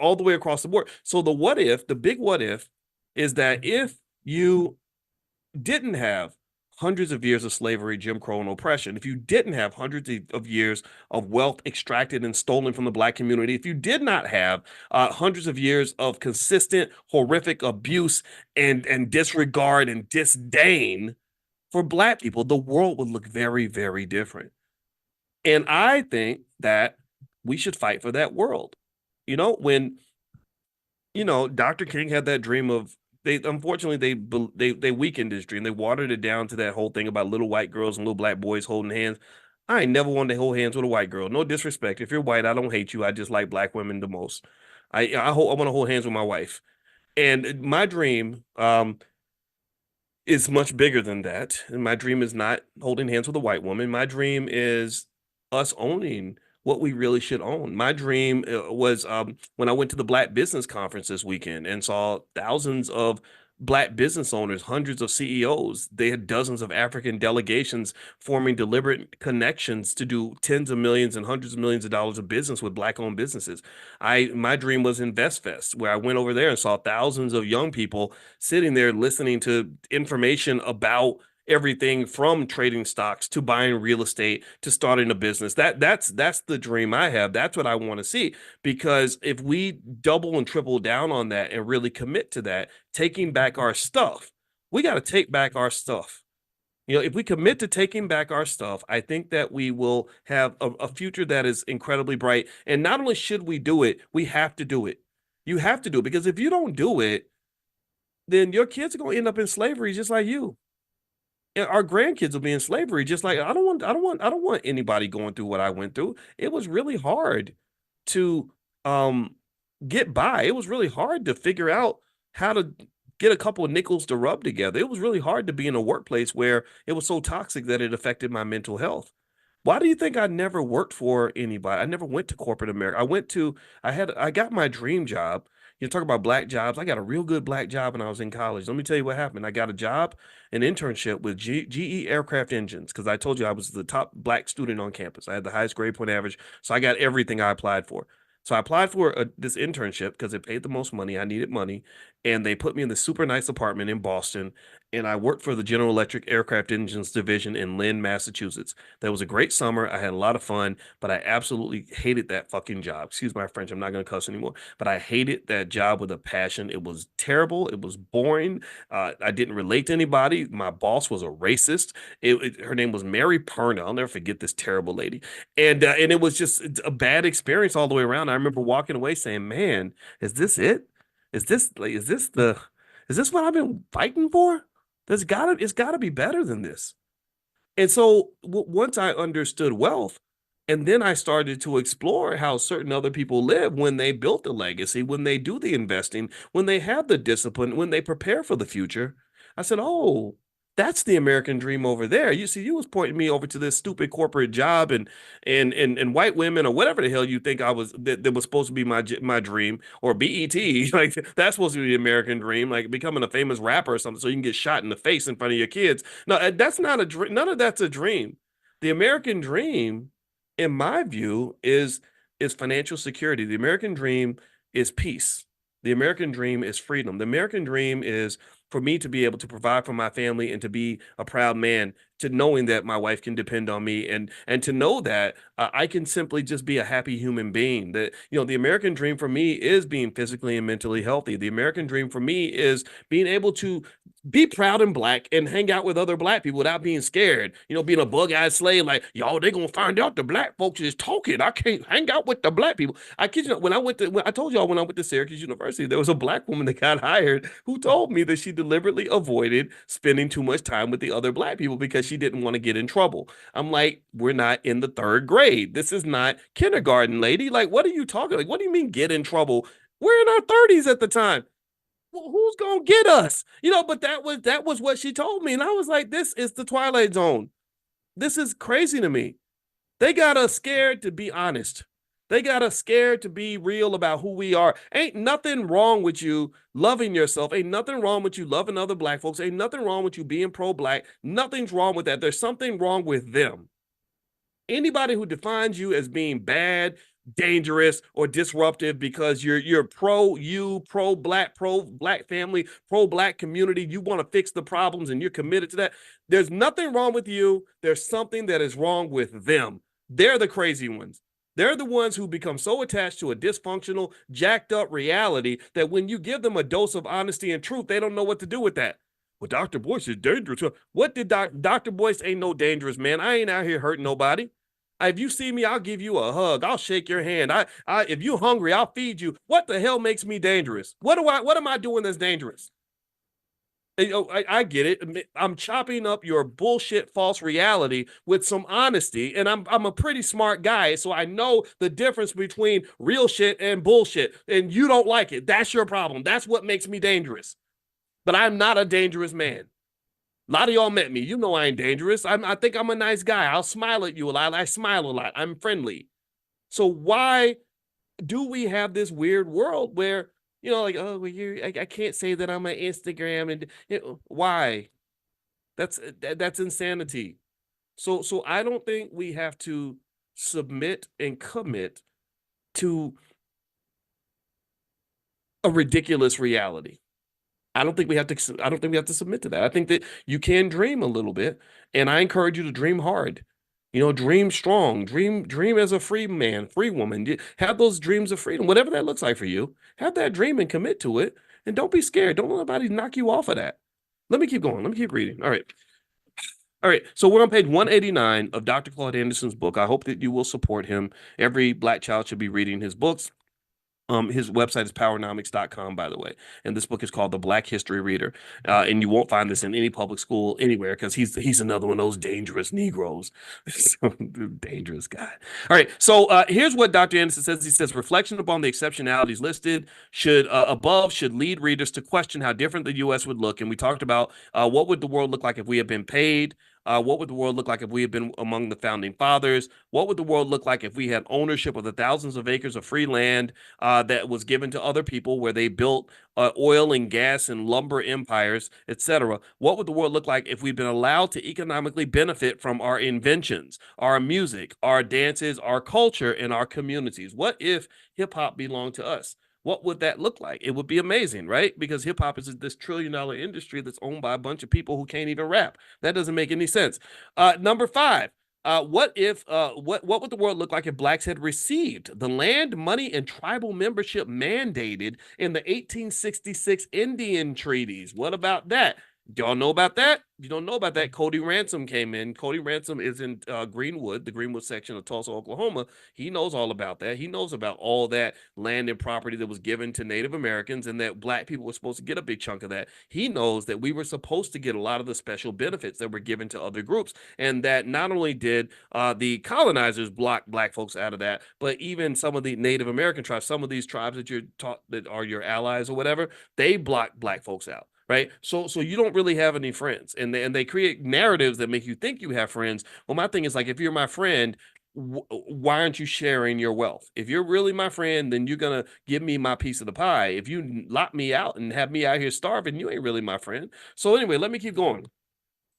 A: all the way across the board. So the what if, the big what if, is that if you didn't have hundreds of years of slavery, Jim Crow, and oppression, if you didn't have hundreds of years of wealth extracted and stolen from the Black community, if you did not have hundreds of years of consistent, horrific abuse and disregard and disdain for Black people, the world would look very, very different. And I think that we should fight for that world. When Dr. King had that dream of unfortunately they weakened his dream. They watered it down to that whole thing about little white girls and little Black boys holding hands. I ain't never wanted to hold hands with a white girl. No disrespect. If you're white, I don't hate you. I just like Black women the most. I want to hold hands with my wife. And my dream is much bigger than that. And my dream is not holding hands with a white woman. My dream is us owning what we really should own. My dream was when I went to the Black Business Conference this weekend and saw thousands of Black business owners, hundreds of CEOs. They had dozens of African delegations forming deliberate connections to do tens of millions and hundreds of millions of dollars of business with Black-owned businesses. My dream was InvestFest, where I went over there and saw thousands of young people sitting there listening to information about everything from trading stocks to buying real estate to starting a business. That's the dream I have. That's what I want to see. Because if we double and triple down on that and really commit to that, taking back our stuff, we got to take back our stuff. If we commit to taking back our stuff, I think that we will have a future that is incredibly bright. And not only should we do it, we have to do it. You have to do it, because if you don't do it, then your kids are going to end up in slavery just like you. Our grandkids will be in slavery just like I don't want anybody going through what I went through. It was really hard to get by. It was really hard to figure out how to get a couple of nickels to rub together. It was really hard to be in a workplace where it was so toxic that it affected my mental health. Why do you think I never worked for anybody? I never went to corporate America. I got my dream job. You talk about Black jobs. I got a real good Black job when I was in college. Let me tell you what happened. I got a job, an internship with GE Aircraft Engines, because I told you I was the top Black student on campus. I had the highest grade point average, so I got everything I applied for. So I applied for this internship because it paid the most money. I needed money, and they put me in the super nice apartment in Boston, and I worked for the General Electric Aircraft Engines division in Lynn, Massachusetts. That was a great summer. I had a lot of fun, but I absolutely hated that fucking job. Excuse my French. I'm not going to cuss anymore, but I hated that job with a passion. It was terrible. It was boring. I didn't relate to anybody. My boss was a racist. Her name was Mary Perna. I'll never forget this terrible lady. And it was just a bad experience all the way around. I remember walking away saying, "Man, is this it? Is this what I've been fighting for? It's gotta be better than this." And so once I understood wealth, and then I started to explore how certain other people live when they built the legacy, when they do the investing, when they have the discipline, when they prepare for the future, I said, "Oh, that's the American dream over there." You see, you was pointing me over to this stupid corporate job and white women or whatever the hell you think that was supposed to be my dream, or BET. Like that's supposed to be the American dream, like becoming a famous rapper or something so you can get shot in the face in front of your kids. No, that's not a dream. None of that's a dream. The American dream, in my view, is financial security. The American dream is peace. The American dream is freedom. The American dream is for me to be able to provide for my family and to be a proud man, to knowing that my wife can depend on me, and to know that I can simply just be a happy human being. That the American dream for me is being physically and mentally healthy. The American dream for me is being able to be proud and black and hang out with other black people without being scared. Being a bug-eyed slave, like, y'all, they gonna find out the black folks is talking. I can't hang out with the black people. I kid you not, when I told y'all when I went to Syracuse University, there was a black woman that got hired who told me that she deliberately avoided spending too much time with the other black people because she didn't want to get in trouble. I'm like, we're not in the third grade. This is not kindergarten, lady. Like, what are you talking? Like, what do you mean get in trouble? We're in our 30s at the time. Who's gonna get us? But that was what she told me, and I was like, this is the Twilight Zone. This is crazy to me. They got us scared to be honest. They got us scared to be real about who we are. Ain't nothing wrong with you loving yourself. Ain't nothing wrong with you loving other black folks. Ain't nothing wrong with you being pro-black. Nothing's wrong with that. There's something wrong with them. Anybody who defines you as being bad, dangerous, or disruptive because you're pro black family, pro black community, you want to fix the problems and you're committed to that. There's nothing wrong with you. There's something that is wrong with them. They're the crazy ones. They're the ones who become so attached to a dysfunctional, jacked up reality that when you give them a dose of honesty and truth, they don't know what to do with that. Well, Dr. Boyce is dangerous. What did Dr. Boyce ain't no dangerous, man. I ain't out here hurting nobody. If you see me, I'll give you a hug. I'll shake your hand. If you're hungry, I'll feed you. What the hell makes me dangerous? What am I doing that's dangerous? I get it. I'm chopping up your bullshit false reality with some honesty, and I'm a pretty smart guy, so I know the difference between real shit and bullshit. And you don't like it. That's your problem. That's what makes me dangerous. But I'm not a dangerous man. A lot of y'all met me. You know I ain't dangerous. I think I'm a nice guy. I'll smile at you a lot. I smile a lot. I'm friendly. So why do we have this weird world where, like, oh, well, I can't say that I'm on Instagram, and why? That's insanity. So I don't think we have to submit and commit to a ridiculous reality. I don't think we have to submit to that. I think that you can dream a little bit, and I encourage you to dream hard. Dream strong, dream as a free man, free woman. Have those dreams of freedom, whatever that looks like for you. Have that dream and commit to it, and don't be scared. Don't let anybody knock you off of that. Let me keep going. Let me keep reading. All right. All right. So we're on page 189 of Dr. Claude Anderson's book. I hope that you will support him. Every black child should be reading his books. His website is powernomics.com, by the way. And this book is called The Black History Reader. And you won't find this in any public school anywhere because he's another one of those dangerous Negroes. Dangerous guy. All right. So here's what Dr. Anderson says. He says, reflection upon the exceptionalities listed above should lead readers to question how different the U.S. would look. And we talked about what would the world look like if we had been paid? What would the world look like if we had been among the founding fathers? What would the world look like if we had ownership of the thousands of acres of free land that was given to other people where they built oil and gas and lumber empires, etc.? What would the world look like if we'd been allowed to economically benefit from our inventions, our music, our dances, our culture, and our communities? What if hip hop belonged to us? What would that look like? It would be amazing, right? Because hip hop is this $1 trillion industry that's owned by a bunch of people who can't even rap. That doesn't make any sense. Number 5. What would the world look like if blacks had received the land, money, and tribal membership mandated in the 1866 Indian treaties? What about that? Y'all know about that? You don't know about that. Cody Ransom came in. Cody Ransom is in Greenwood, the Greenwood section of Tulsa, Oklahoma. He knows all about that. He knows about all that land and property that was given to Native Americans and that black people were supposed to get a big chunk of that. He knows that we were supposed to get a lot of the special benefits that were given to other groups, and that not only did the colonizers block black folks out of that, but even some of the Native American tribes, some of these tribes that you're taught that are your allies or whatever, they block black folks out. Right. So you don't really have any friends, and they create narratives that make you think you have friends. Well, my thing is, like, if you're my friend, why aren't you sharing your wealth? If you're really my friend, then you're going to give me my piece of the pie. If you lock me out and have me out here starving, you ain't really my friend. So anyway, let me keep going.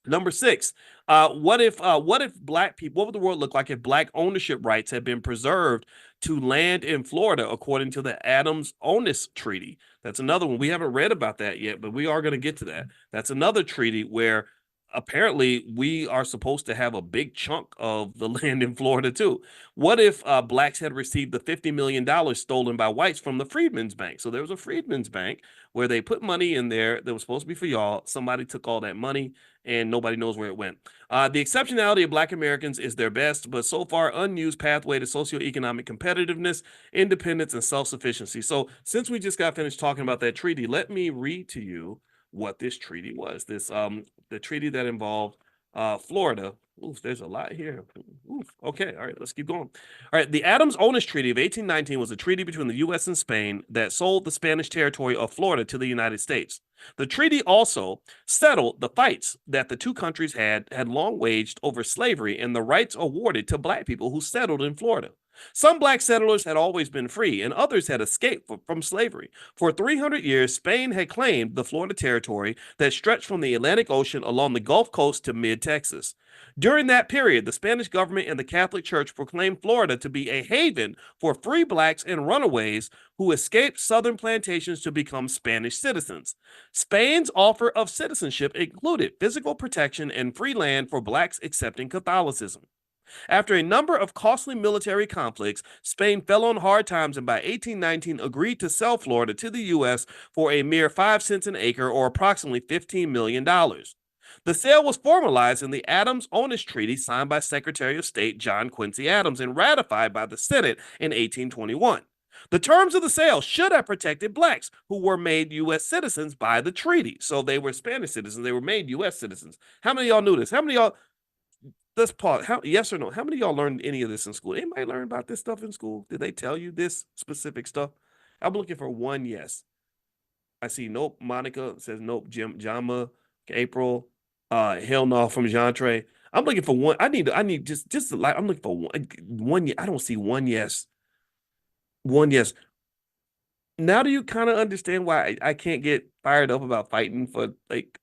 A: Number 6, what if black people, what would the world look like if black ownership rights had been preserved to land in Florida according to the Adams-Onis Treaty? That's another one. We haven't read about that yet, but we are going to get to that. That's another treaty where apparently we are supposed to have a big chunk of the land in Florida too. What if blacks had received the $50 million stolen by whites from the Freedmen's Bank? So there was a Freedmen's Bank where they put money in there that was supposed to be for y'all. Somebody took all that money and nobody knows where it went. The exceptionality of Black Americans is their best, but so far unused pathway to socioeconomic competitiveness, independence, and self-sufficiency. So since we just got finished talking about that treaty, let me read to you what this treaty was. This the treaty that involved Florida. Oof, there's a lot here. Oof, okay, all right, let's keep going. All right, the Adams-Onis Treaty of 1819 was a treaty between the U.S. and Spain that sold the Spanish territory of Florida to the United States. The treaty also settled the fights that the two countries had long waged over slavery and the rights awarded to black people who settled in Florida. Some black settlers had always been free, and others had escaped from slavery. For 300 years, Spain had claimed the Florida territory that stretched from the Atlantic Ocean along the Gulf Coast to mid-Texas. During that period, the Spanish government and the Catholic Church proclaimed Florida to be a haven for free blacks and runaways who escaped southern plantations to become Spanish citizens. Spain's offer of citizenship included physical protection and free land for blacks accepting Catholicism. After a number of costly military conflicts, Spain fell on hard times and by 1819 agreed to sell Florida to the U.S. for a mere 5 cents an acre or approximately $15 million. The sale was formalized in the Adams-Onis Treaty signed by Secretary of State John Quincy Adams and ratified by the Senate in 1821. The terms of the sale should have protected blacks who were made U.S. citizens by the treaty. So they were Spanish citizens. They were made U.S. citizens. How many of y'all knew this? How many of y'all let's pause. Yes or no? How many of y'all learned any of this in school? Anybody learn about this stuff in school? Did they tell you this specific stuff? I'm looking for one yes. I see nope. Monica says nope. Jama, April, hell no from Jean Trey. I'm looking for one. I need just like I'm looking for one. I don't see one yes. One yes. Now do you kind of understand why I can't get fired up about fighting for like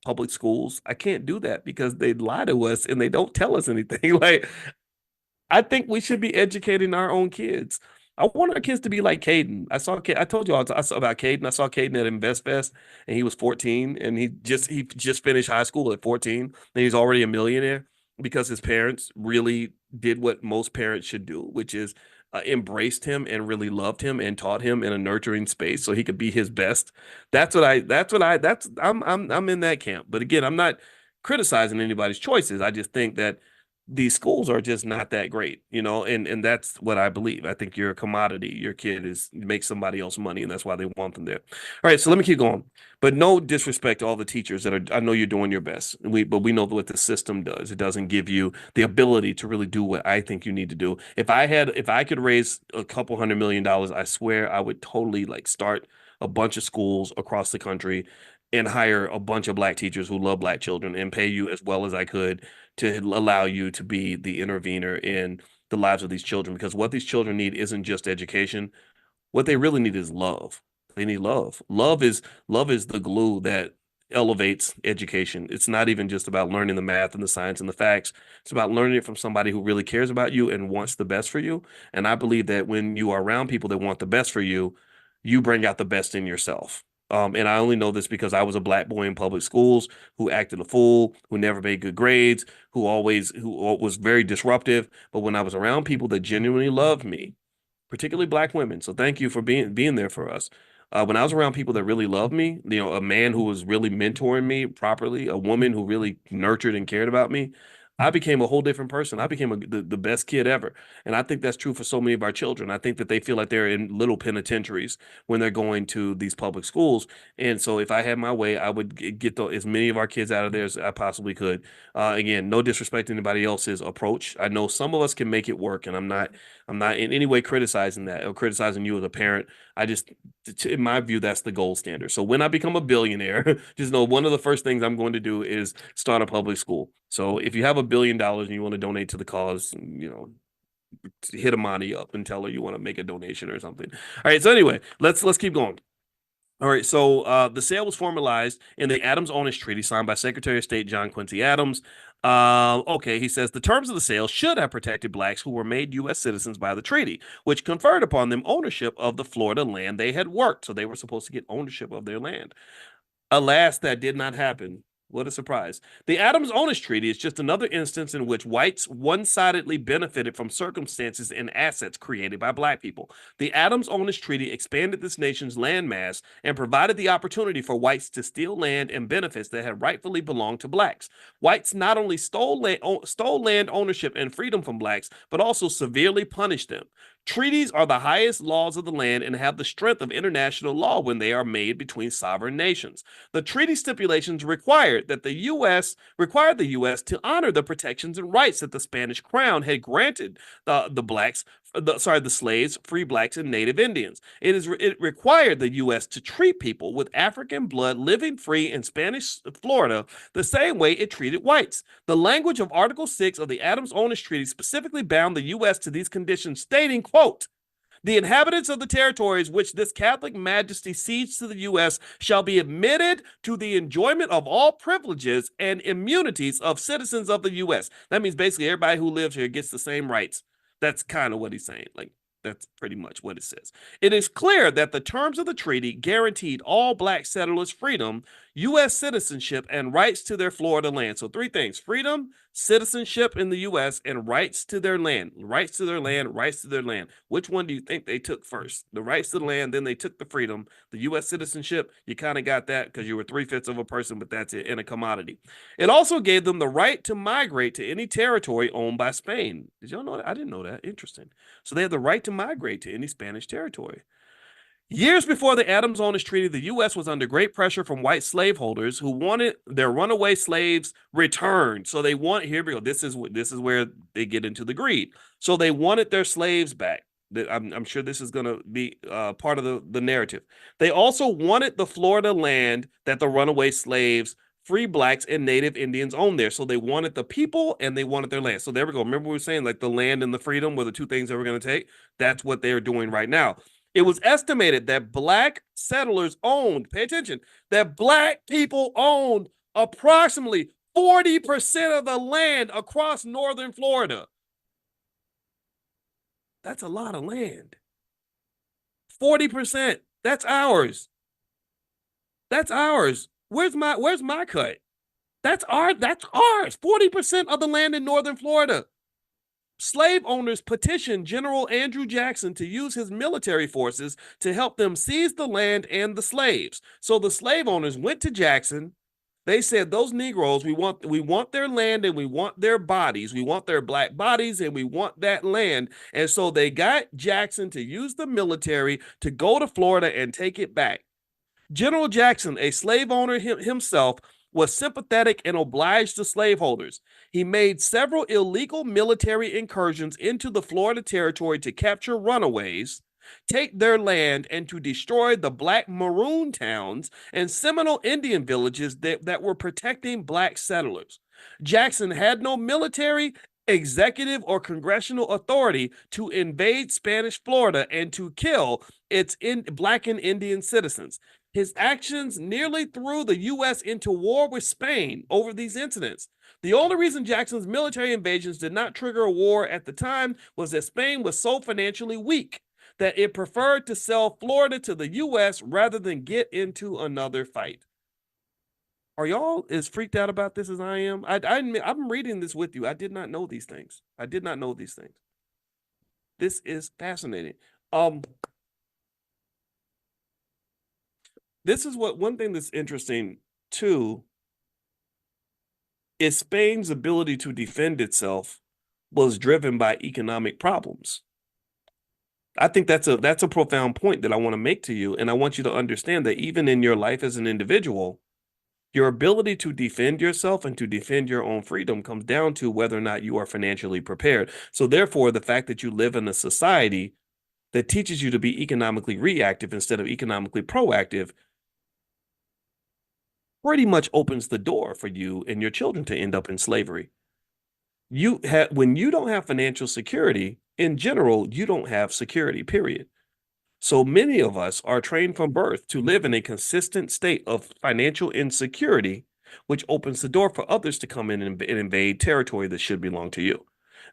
A: public schools? I can't do that because they lie to us and they don't tell us anything. Like, I think we should be educating our own kids. I want our kids to be like Caden. I told you all I saw about Caden. I saw Caden at InvestFest and he was 14 and he just finished high school at 14 and he's already a millionaire because his parents really did what most parents should do, which is embraced him and really loved him and taught him in a nurturing space so he could be his best. I'm in that camp. But again, I'm not criticizing anybody's choices. I just think that these schools are just not that great, and that's what I believe. I think you're a commodity. Your kid makes somebody else money, and that's why they want them there. All right, so let me keep going. But no disrespect to all the teachers I know you're doing your best. But we know what the system does. It doesn't give you the ability to really do what I think you need to do. If I could raise a couple $100 million, I swear I would totally like start a bunch of schools across the country and hire a bunch of black teachers who love black children and pay you as well as I could to allow you to be the intervener in the lives of these children. Because what these children need isn't just education. What they really need is love. They need love. Love is the glue that elevates education. It's not even just about learning the math and the science and the facts. It's about learning it from somebody who really cares about you and wants the best for you. And I believe that when you are around people that want the best for you, you bring out the best in yourself. And I only know this because I was a black boy in public schools who acted a fool, who never made good grades, who was very disruptive. But when I was around people that genuinely loved me, particularly black women, so thank you for being there for us. When I was around people that really loved me, a man who was really mentoring me properly, a woman who really nurtured and cared about me, I became a whole different person. I became the best kid ever. And I think that's true for so many of our children. I think that they feel like they're in little penitentiaries when they're going to these public schools. And so if I had my way, I would get as many of our kids out of there as I possibly could. Again, no disrespect to anybody else's approach. I know some of us can make it work, and I'm not in any way criticizing that or criticizing you as a parent. In my view, that's the gold standard. So when I become a billionaire, just know one of the first things I'm going to do is start a public school. So if you have $1 billion and you want to donate to the cause, hit Amani up and tell her you want to make a donation or something. All right. So anyway, let's keep going. All right, so the sale was formalized in the Adams-Onis Treaty signed by Secretary of State John Quincy Adams. Okay, he says the terms of the sale should have protected blacks who were made U.S. citizens by the treaty, which conferred upon them ownership of the Florida land they had worked. So they were supposed to get ownership of their land. Alas, that did not happen. What a surprise. The Adams-Onis Treaty is just another instance in which whites one-sidedly benefited from circumstances and assets created by black people. The Adams-Onis Treaty expanded this nation's landmass and provided the opportunity for whites to steal land and benefits that had rightfully belonged to blacks. Whites not only stole land ownership and freedom from blacks, but also severely punished them. Treaties are the highest laws of the land and have the strength of international law when they are made between sovereign nations. The treaty stipulations required the U.S. to honor the protections and rights that the Spanish crown had granted the slaves, free blacks, and native Indians. It required the U.S. to treat people with African blood living free in Spanish Florida the same way it treated whites. The language of Article 6 of the Adams-Onis Treaty specifically bound the U.S. to these conditions, stating, quote, "The inhabitants of the territories which this Catholic Majesty cedes to the U.S. shall be admitted to the enjoyment of all privileges and immunities of citizens of the U.S." That means basically everybody who lives here gets the same rights. That's kind of what he's saying. Like, that's pretty much what it says. It is clear that the terms of the treaty guaranteed all black settlers freedom, U.S. citizenship, and rights to their Florida land. So 3 things: freedom, citizenship in the U.S., and rights to their land. Rights to their land, rights to their land. Which one do you think they took first? The rights to the land, then they took the freedom. The U.S. citizenship, you kind of got that because you were 3/5 of a person, but that's it, in a commodity. It also gave them the right to migrate to any territory owned by Spain. Did y'all know that? I didn't know that. Interesting. So they had the right to migrate to any Spanish territory. Years before the Adams-Onis Treaty, the U.S. was under great pressure from white slaveholders who wanted their runaway slaves returned. So they want, here we go, this is where they get into the greed. So they wanted their slaves back. I'm sure this is going to be part of the narrative. They also wanted the Florida land that the runaway slaves, free blacks, and native Indians owned there. So they wanted the people and they wanted their land. So there we go. Remember we were saying like the land and the freedom were the 2 things that we're going to take? That's what they're doing right now. It was estimated that black settlers owned, pay attention, that black people owned approximately 40% of the land across northern Florida. That's a lot of land. 40%. That's ours. That's ours. Where's my cut? That's ours. 40% of the land in northern Florida. Slave owners petitioned General Andrew Jackson to use his military forces to help them seize the land and the slaves. So the slave owners went to Jackson. They said, those Negroes, we want their land and we want their bodies. We want their black bodies and we want that land. And so they got Jackson to use the military to go to Florida and take it back. General Jackson, a slave owner himself, was sympathetic and obliged the slaveholders. He made several illegal military incursions into the Florida territory to capture runaways, take their land, and to destroy the black maroon towns and Seminole Indian villages that were protecting black settlers. Jackson had no military, executive, or congressional authority to invade Spanish Florida and to kill its black and Indian citizens. His actions nearly threw the U.S. into war with Spain over these incidents. The only reason Jackson's military invasions did not trigger a war at the time was that Spain was so financially weak that it preferred to sell Florida to the U.S. rather than get into another fight. Are y'all as freaked out about this as I am? I'm reading this with you. I did not know these things. This is fascinating. This is one thing that's interesting too is Spain's ability to defend itself was driven by economic problems. I think that's a profound point that I want to make to you, and I want you to understand that even in your life as an individual, your ability to defend yourself and to defend your own freedom comes down to whether or not you are financially prepared. So therefore, the fact that you live in a society that teaches you to be economically reactive instead of economically proactive pretty much opens the door for you and your children to end up in slavery. When you don't have financial security, in general, you don't have security, period. So many of us are trained from birth to live in a consistent state of financial insecurity, which opens the door for others to come in and invade territory that should belong to you.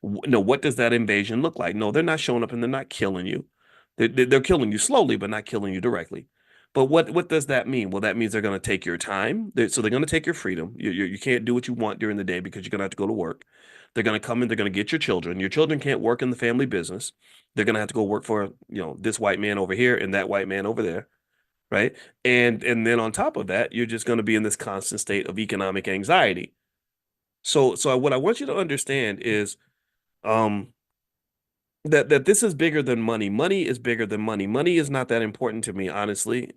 A: No, what does that invasion look like? No, they're not showing up and they're not killing you. They're killing you slowly, but not killing you directly. But what does that mean? Well, that means they're going to take your time. So they're going to take your freedom. You can't do what you want during the day because you're going to have to go to work. They're going to come in. They're going to get your children. Your children can't work in the family business. They're going to have to go work for, this white man over here and that white man over there, right? And then on top of that, you're just going to be in this constant state of economic anxiety. So what I want you to understand is, um, that this is bigger than money. Money is bigger than money. Money is not that important to me, honestly.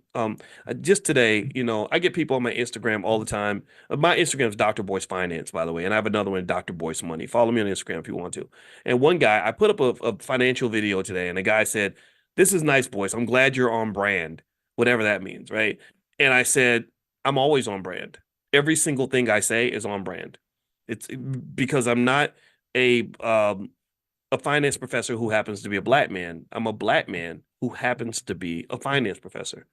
A: Just today, I get people on my Instagram all the time. My Instagram is Dr. Boyce Finance, by the way, and I have another one, Dr. Boyce Money. Follow me on Instagram if you want to. And one guy, I put up a financial video today, and the guy said, "This is nice, Boyce. I'm glad you're on brand, whatever that means, right?" And I said, "I'm always on brand. Every single thing I say is on brand. It's because I'm not a finance professor who happens to be a black man. I'm a black man who happens to be a finance professor.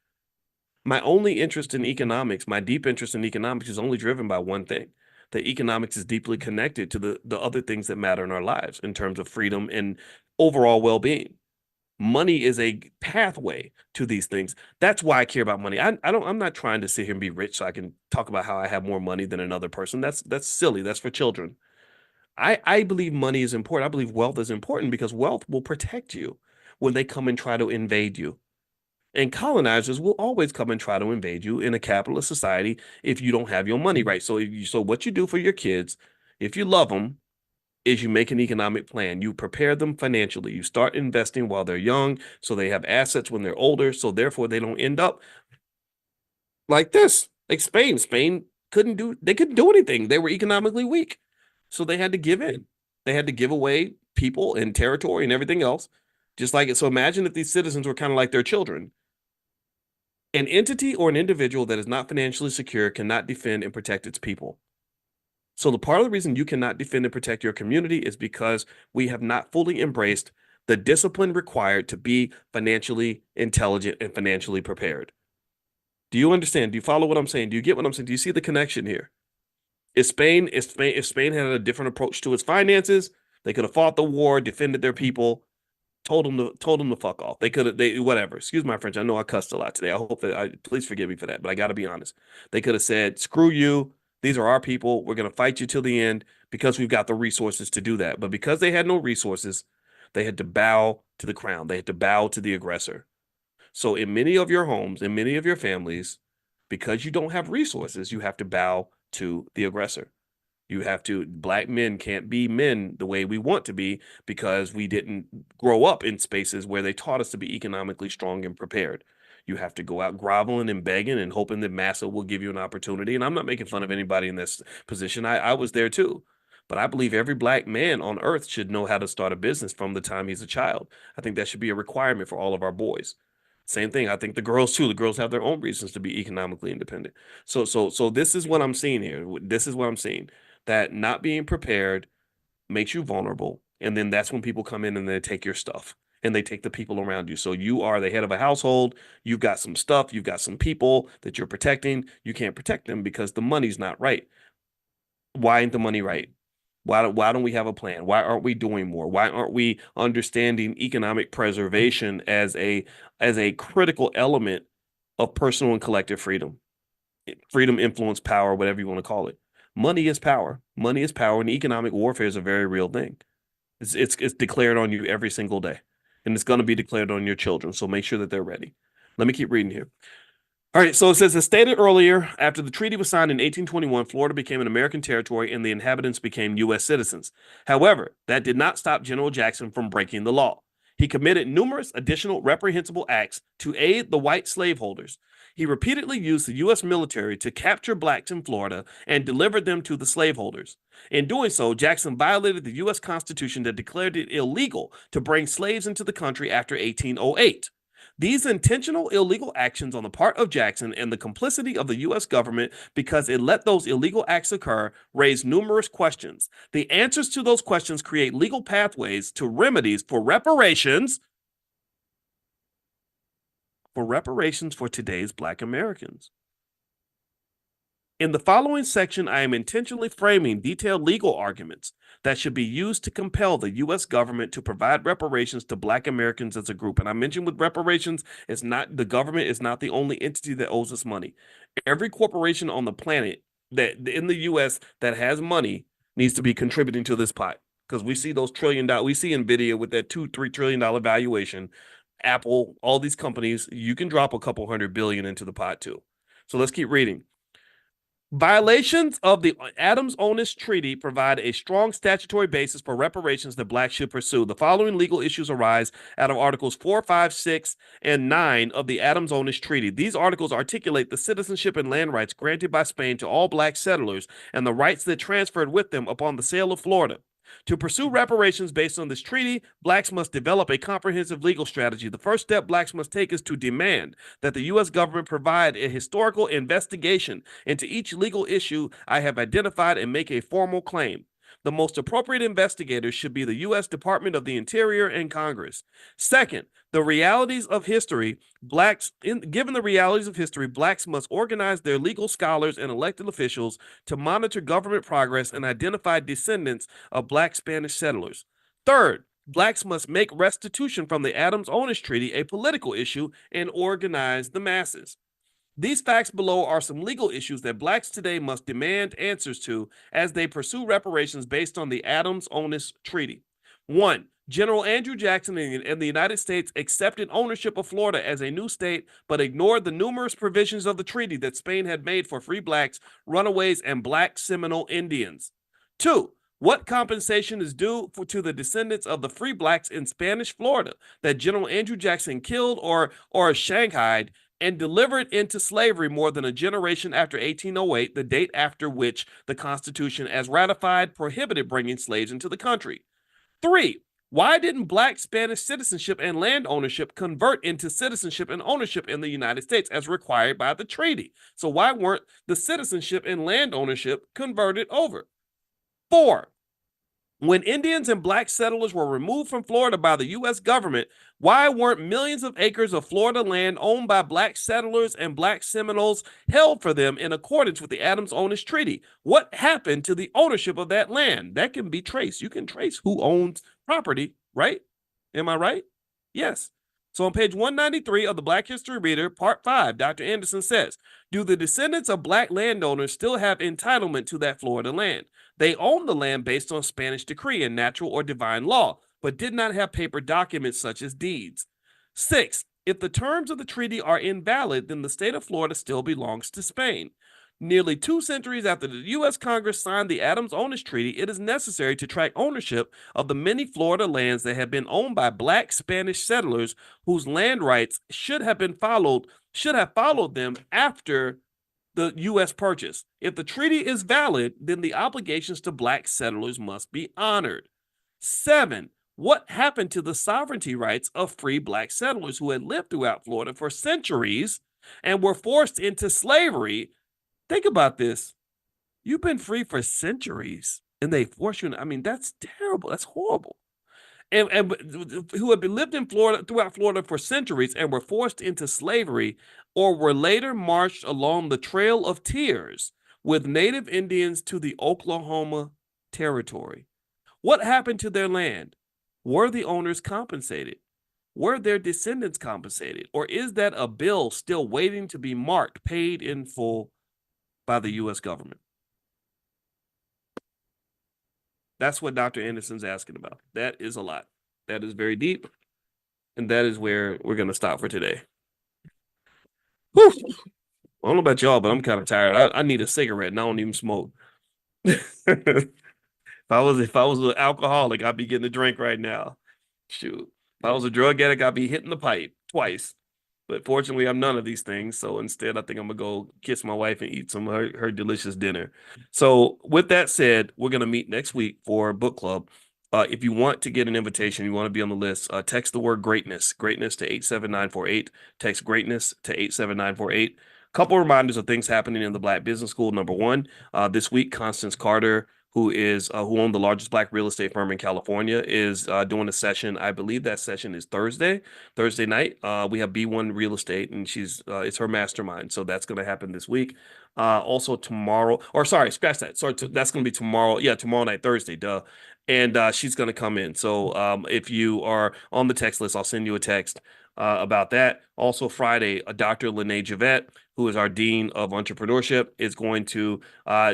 A: My only interest in economics, my deep interest in economics is only driven by one thing. That economics is deeply connected to the other things that matter in our lives in terms of freedom and overall well-being. Money is a pathway to these things. That's why I care about money. I'm not trying to sit here and be rich so I can talk about how I have more money than another person. That's silly. That's for children. I believe money is important. I believe wealth is important because wealth will protect you when they come and try to invade you. And colonizers will always come and try to invade you in a capitalist society if you don't have your money right. So what you do for your kids, if you love them, is you make an economic plan. You prepare them financially. You start investing while they're young, so they have assets when they're older. So therefore, they don't end up like this, like Spain. Spain couldn't do anything. They were economically weak. So they had to give in. They had to give away people and territory and everything else. Just like it. So imagine if these citizens were kind of like their children. An entity or an individual that is not financially secure cannot defend and protect its people. So the part of the reason you cannot defend and protect your community is because we have not fully embraced the discipline required to be financially intelligent and financially prepared. Do you understand? Do you follow what I'm saying? Do you get what I'm saying? Do you see the connection here? If Spain had a different approach to its finances, they could have fought the war, defended their people, told them to fuck off. They could have they whatever. Excuse my French. I know I cussed a lot today. I hope that I please forgive me for that, but I got to be honest. They could have said, "Screw you. These are our people. We're going to fight you till the end because we've got the resources to do that." But because they had no resources, they had to bow to the crown. They had to bow to the aggressor. So in many of your homes, in many of your families, because you don't have resources, you have to bow to the aggressor. Black men can't be men the way we want to be because we didn't grow up in spaces where they taught us to be economically strong and prepared. You have to go out groveling and begging and hoping that massa will give you an opportunity. And I'm not making fun of anybody in this position. I was there too. But I believe every black man on earth should know how to start a business from the time he's a child. I think that should be a requirement for all of our boys. Same thing. I think the girls too. The girls have their own reasons to be economically independent. So this is what I'm seeing here. This is what I'm seeing, that not being prepared makes you vulnerable. And then that's when people come in and they take your stuff and they take the people around you. So you are the head of a household. You've got some stuff. You've got some people that you're protecting. You can't protect them because the money's not right. Why ain't the money right? Why don't we have a plan? Why aren't we doing more? Why aren't we understanding economic preservation as a critical element of personal and collective freedom? Freedom, influence, power, whatever you want to call it. Money is power. Money is power, and economic warfare is a very real thing. It's declared on you every single day, and it's going to be declared on your children. So make sure that they're ready. Let me keep reading here. All right, so it says, as stated earlier, after the treaty was signed in 1821, Florida became an American territory and the inhabitants became U.S. citizens. However, that did not stop General Jackson from breaking the law. He committed numerous additional reprehensible acts to aid the white slaveholders. He repeatedly used the U.S. military to capture blacks in Florida and delivered them to the slaveholders. In doing so, Jackson violated the U.S. Constitution that declared it illegal to bring slaves into the country after 1808. These intentional illegal actions on the part of Jackson and the complicity of the U.S. government, because it let those illegal acts occur, raise numerous questions. The answers to those questions create legal pathways to remedies for reparations for today's Black Americans. In the following section, I am intentionally framing detailed legal arguments that should be used to compel the U.S. government to provide reparations to Black Americans as a group. And I mentioned with reparations, it's not the government is not the only entity that owes us money. Every corporation on the planet that in the U.S. that has money needs to be contributing to this pot because we see those $1 trillion. We see Nvidia with that $2-3 trillion valuation. Apple, all these companies, you can drop a couple hundred billion into the pot too. So let's keep reading. Violations of the Adams-Onis Treaty provide a strong statutory basis for reparations that Blacks should pursue. The following legal issues arise out of Articles 4, 5, 6, and 9 of the Adams-Onis Treaty. These articles articulate the citizenship and land rights granted by Spain to all Black settlers and the rights that transferred with them upon the sale of Florida. To pursue reparations based on this treaty, Blacks must develop a comprehensive legal strategy. The first step Blacks must take is to demand that the U.S. government provide a historical investigation into each legal issue I have identified and make a formal claim. The most appropriate investigators should be the U.S. Department of the Interior and Congress. Second, the realities of history, given the realities of history, Blacks must organize their legal scholars and elected officials to monitor government progress and identify descendants of Black Spanish settlers. Third, Blacks must make restitution from the Adams-Onis Treaty a political issue and organize the masses. These facts below are some legal issues that Blacks today must demand answers to as they pursue reparations based on the Adams-Onis Treaty. 1. General Andrew Jackson and the United States accepted ownership of Florida as a new state, but ignored the numerous provisions of the treaty that Spain had made for free Blacks, runaways, and Black Seminole Indians. 2. What compensation is due to the descendants of the free Blacks in Spanish Florida that General Andrew Jackson killed or shanghaied and delivered into slavery more than a generation after 1808, the date after which the Constitution, as ratified, prohibited bringing slaves into the country? 3. Why didn't Black Spanish citizenship and land ownership convert into citizenship and ownership in the United States as required by the treaty? So why weren't the citizenship and land ownership converted over? 4. When Indians and Black settlers were removed from Florida by the U.S. government, why weren't millions of acres of Florida land owned by Black settlers and Black Seminoles held for them in accordance with the Adams-Onis Treaty? What happened to the ownership of that land? That can be traced. You can trace who owns property, right? Am I right? Yes. So on page 193 of the Black History Reader, part 5, Dr. Anderson says, do the descendants of Black landowners still have entitlement to that Florida land? They owned the land based on Spanish decree and natural or divine law, but did not have paper documents such as deeds. 6. If the terms of the treaty are invalid, then the state of Florida still belongs to Spain. Nearly 2 centuries after the U.S. Congress signed the Adams-Onis Treaty, it is necessary to track ownership of the many Florida lands that have been owned by Black Spanish settlers whose land rights should have followed them after the U.S. purchase. If the treaty is valid, then the obligations to Black settlers must be honored. 7. What happened to the sovereignty rights of free Black settlers who had lived throughout Florida for centuries and were forced into slavery? Think about this. You've been free for centuries and they force you. I mean, that's terrible. That's horrible. And who had been lived in Florida throughout Florida for centuries and were forced into slavery or were later marched along the Trail of Tears with Native Indians to the Oklahoma Territory. What happened to their land? Were the owners compensated? Were their descendants compensated? Or is that a bill still waiting to be marked, paid in full by the U.S. government? That's what Dr. Anderson's asking about. That is a lot. That is very deep. And that is where we're going to stop for today. Whew. I don't know about y'all, but I'm kind of tired. I need a cigarette and I don't even smoke. If I was an alcoholic, I'd be getting a drink right now. Shoot. If I was a drug addict, I'd be hitting the pipe twice. But fortunately, I'm none of these things. So instead, I think I'm going to go kiss my wife and eat some of her delicious dinner. So with that said, we're going to meet next week for book club. If you want to get an invitation, you want to be on the list, text the word greatness to 87948. Text greatness to 87948. Couple reminders of things happening in the Black Business School. Number one, this week, Constance Carter, who owned the largest Black real estate firm in California, is doing a session. I believe that session is Thursday night. We have B1 Real Estate, and it's her mastermind. So that's going to happen this week. Also tomorrow, or sorry, scratch that. Sorry, that's going to be tomorrow. Yeah, tomorrow night, Thursday, duh. And she's going to come in. So if you are on the text list, I'll send you a text about that. Also, Friday, Dr. Lene Javette, who is our Dean of Entrepreneurship, is going to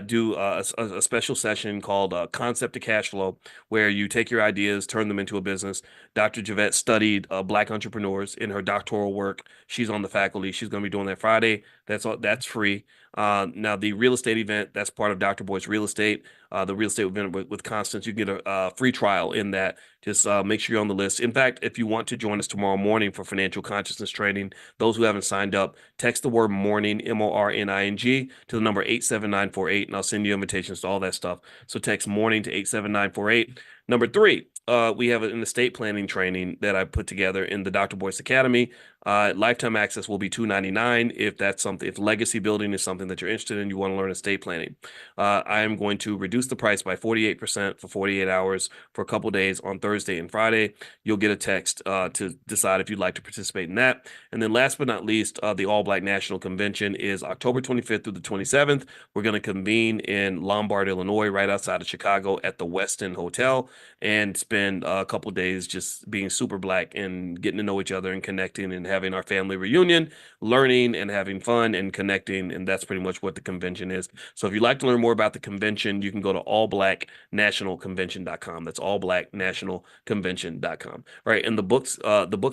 A: do a special session called Concept to Cash Flow, where you take your ideas, turn them into a business. Dr. Javette studied Black entrepreneurs in her doctoral work. She's on the faculty. She's going to be doing that Friday. That's free. Now, the real estate event, that's part of Dr. Boyce Real Estate. The real estate event with Constance, you get a free trial in that. Just make sure you're on the list. In fact, if you want to join us tomorrow morning for financial consciousness training, those who haven't signed up, text the word morning, MORNING, to the number 87948, and I'll send you invitations to all that stuff. So text morning to 87948. Number three, we have an estate planning training that I put together in the Dr. Boyce Academy. Lifetime access will be $299 if that's something, if legacy building is something that you're interested in, you want to learn estate planning. I am going to reduce the price by 48% for 48 hours for a couple days on Thursday and Friday. You'll get a text to decide if you'd like to participate in that. And then last but not least, the All Black National Convention is October 25th through the 27th. We're going to convene in Lombard, Illinois, right outside of Chicago at the Westin Hotel, and spend a couple days just being super Black and getting to know each other and connecting and having our family reunion, learning and having fun and connecting. And that's pretty much what the convention is. So if you'd like to learn more about the convention, you can go to allblacknationalconvention.com. That's allblacknationalconvention.com. Right. And the book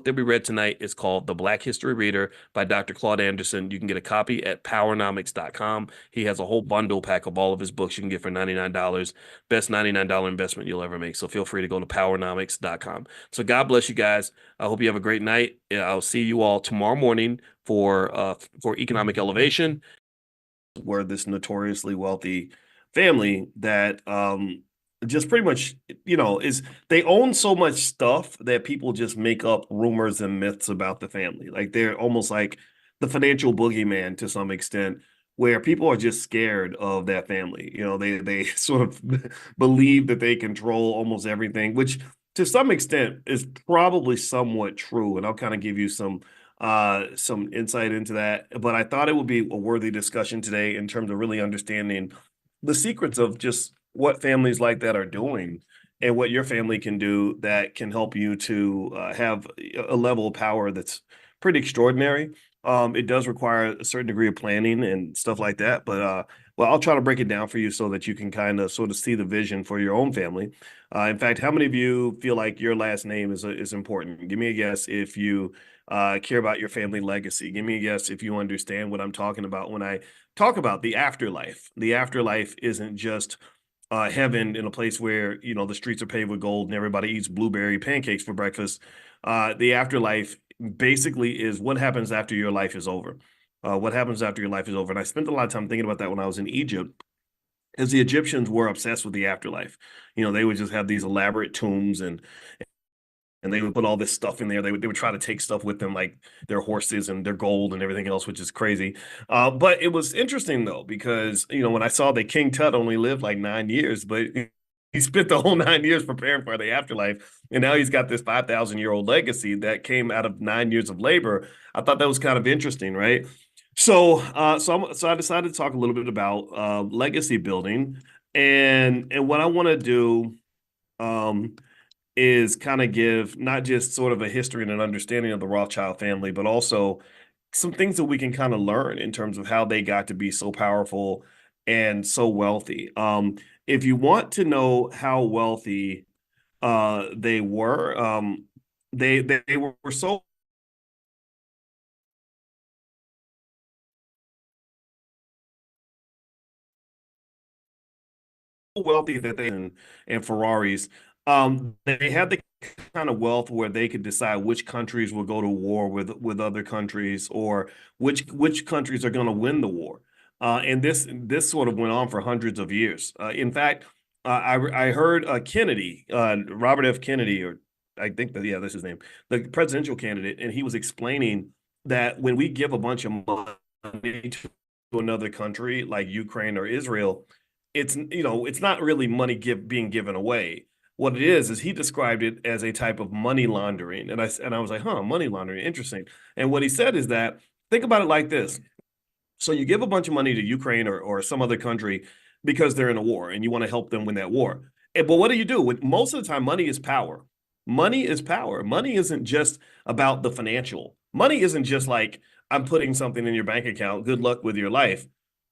A: that we read tonight is called The Black History Reader by Dr. Claude Anderson. You can get a copy at powernomics.com. He has a whole bundle pack of all of his books you can get for $99. Best $99 investment you'll ever make. So feel free to go to powernomics.com. So God bless you guys. I hope you have a great night. I'll see you all tomorrow morning for Economic Elevation, where this notoriously wealthy family that just pretty much, is they own so much stuff that people just make up rumors and myths about the family. Like they're almost like the financial boogeyman to some extent, where people are just scared of that family. They sort of believe that they control almost everything, which to some extent is probably somewhat true. And I'll kind of give you some insight into that. But I thought it would be a worthy discussion today in terms of really understanding the secrets of just what families like that are doing and what your family can do that can help you to have a level of power that's pretty extraordinary. It does require a certain degree of planning and stuff like that, but well, I'll try to break it down for you so that you can kind of sort of see the vision for your own family. In fact, how many of you feel like your last name is important? Give me a guess if you care about your family legacy. Give me a guess if you understand what I'm talking about when I talk about the afterlife. The afterlife isn't just heaven in a place where the streets are paved with gold and everybody eats blueberry pancakes for breakfast. The afterlife basically is what happens after your life is over. What happens after your life is over. And I spent a lot of time thinking about that when I was in Egypt, as the Egyptians were obsessed with the afterlife. They would just have these elaborate tombs and they would put all this stuff in there. They would try to take stuff with them, like their horses and their gold and everything else, which is crazy. But it was interesting though, because when I saw that King Tut only lived like 9 years, but he spent the whole 9 years preparing for the afterlife, and now he's got this 5,000-year-old legacy that came out of 9 years of labor. I thought that was kind of interesting, right? So I decided to talk a little bit about legacy building, and what I want to do is kind of give not just sort of a history and an understanding of the Rothschild family, but also some things that we can kind of learn in terms of how they got to be so powerful and so wealthy. If you want to know how wealthy they were, they were so wealthy that and Ferraris. They had the kind of wealth where they could decide which countries will go to war with other countries, or which countries are going to win the war. And this sort of went on for hundreds of years. In fact, I heard Kennedy, Robert F. Kennedy, or I think that, yeah, that's his name, the presidential candidate, and he was explaining that when we give a bunch of money to another country like Ukraine or Israel, it's not really money being given away. What it is he described it as a type of money laundering, and I was like, money laundering, interesting. And what he said is that, think about it like this: So you give a bunch of money to Ukraine or some other country because they're in a war and you want to help them win that war. But what do you do? With most of the time, money is power. Money is power. Money isn't just about the financial. Money isn't just like I'm putting something in your bank account. Good luck with your life.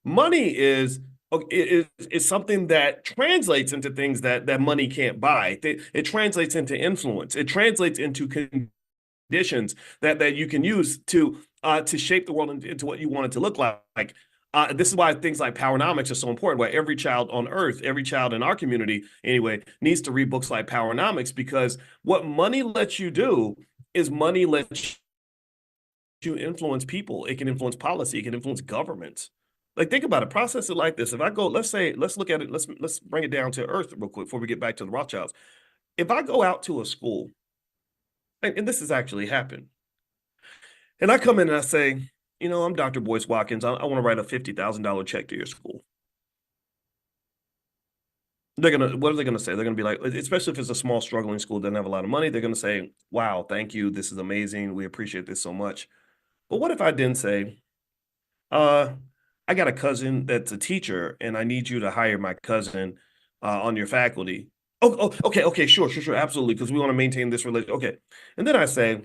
A: Money is something that translates into things that money can't buy. It translates into influence. It translates into conditions that you can use to shape the world into what you want it to look like. This is why things like Powernomics are so important. Why every child on Earth, every child in our community, anyway, needs to read books like Powernomics, because what money lets you do is money lets you influence people. It can influence policy. It can influence governments. Like, think about it. Process it like this. If I go, let's look at it. Let's bring it down to earth real quick before we get back to the Rothschilds. If I go out to a school, and this has actually happened, and I come in and I say, I'm Dr. Boyce Watkins. I want to write a $50,000 check to your school. What are they gonna say? They're gonna be like, especially if it's a small struggling school that doesn't have a lot of money, they're gonna say, wow, thank you. This is amazing. We appreciate this so much. But what if I didn't say, uh, I got a cousin that's a teacher and I need you to hire my cousin on your faculty. Okay, sure, absolutely, because we want to maintain this relationship. Okay. And then I say,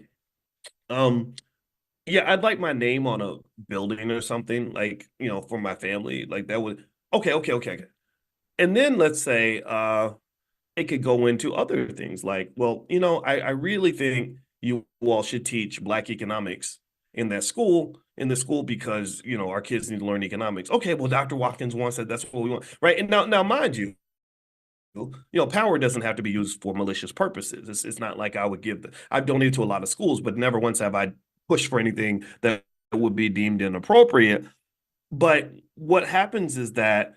A: yeah, I'd like my name on a building or something, like, for my family. Like that would, okay. And then let's say it could go into other things like, well, I really think you all should teach Black economics in the school because, our kids need to learn economics. Okay, well, Dr. Watkins wants that. That's what we want. Right. And now, mind you, power doesn't have to be used for malicious purposes. It's not like I've donated to a lot of schools, but never once have I pushed for anything that would be deemed inappropriate. But what happens is that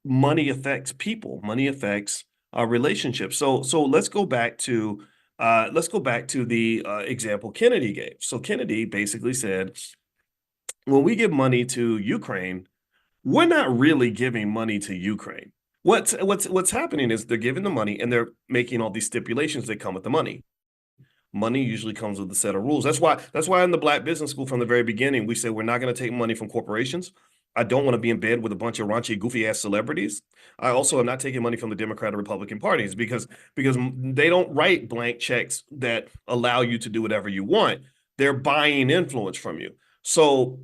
A: money affects people. Money affects relationships. So let's go back to the example Kennedy gave. So Kennedy basically said, when we give money to Ukraine, we're not really giving money to Ukraine. What's happening is they're giving the money and they're making all these stipulations that come with the money. Money usually comes with a set of rules. That's why in the Black Business School from the very beginning, we said we're not going to take money from corporations. I don't want to be in bed with a bunch of raunchy, goofy ass celebrities. I also am not taking money from the Democrat or Republican parties because they don't write blank checks that allow you to do whatever you want. They're buying influence from you. So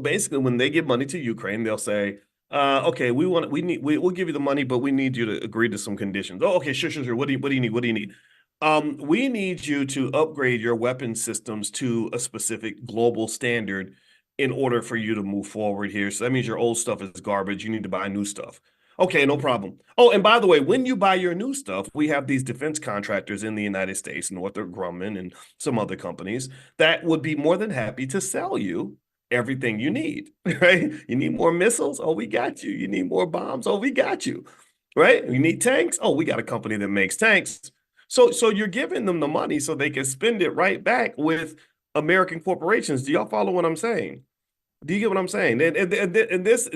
A: basically, when they give money to Ukraine, they'll say, okay, we'll give you the money, but we need you to agree to some conditions. Oh, okay, sure. What do you need? What do you need? We need you to upgrade your weapon systems to a specific global standard in order for you to move forward here. So that means your old stuff is garbage. You need to buy new stuff. Okay, no problem. Oh, and by the way, when you buy your new stuff, we have these defense contractors in the United States, Northrop Grumman and some other companies that would be more than happy to sell you everything you need, right? You need more missiles? Oh, we got you. You need more bombs? Oh, we got you, right? You need tanks? Oh, we got a company that makes tanks. So you're giving them the money so they can spend it right back with American corporations. Do y'all follow what I'm saying? Do you get what I'm saying? And this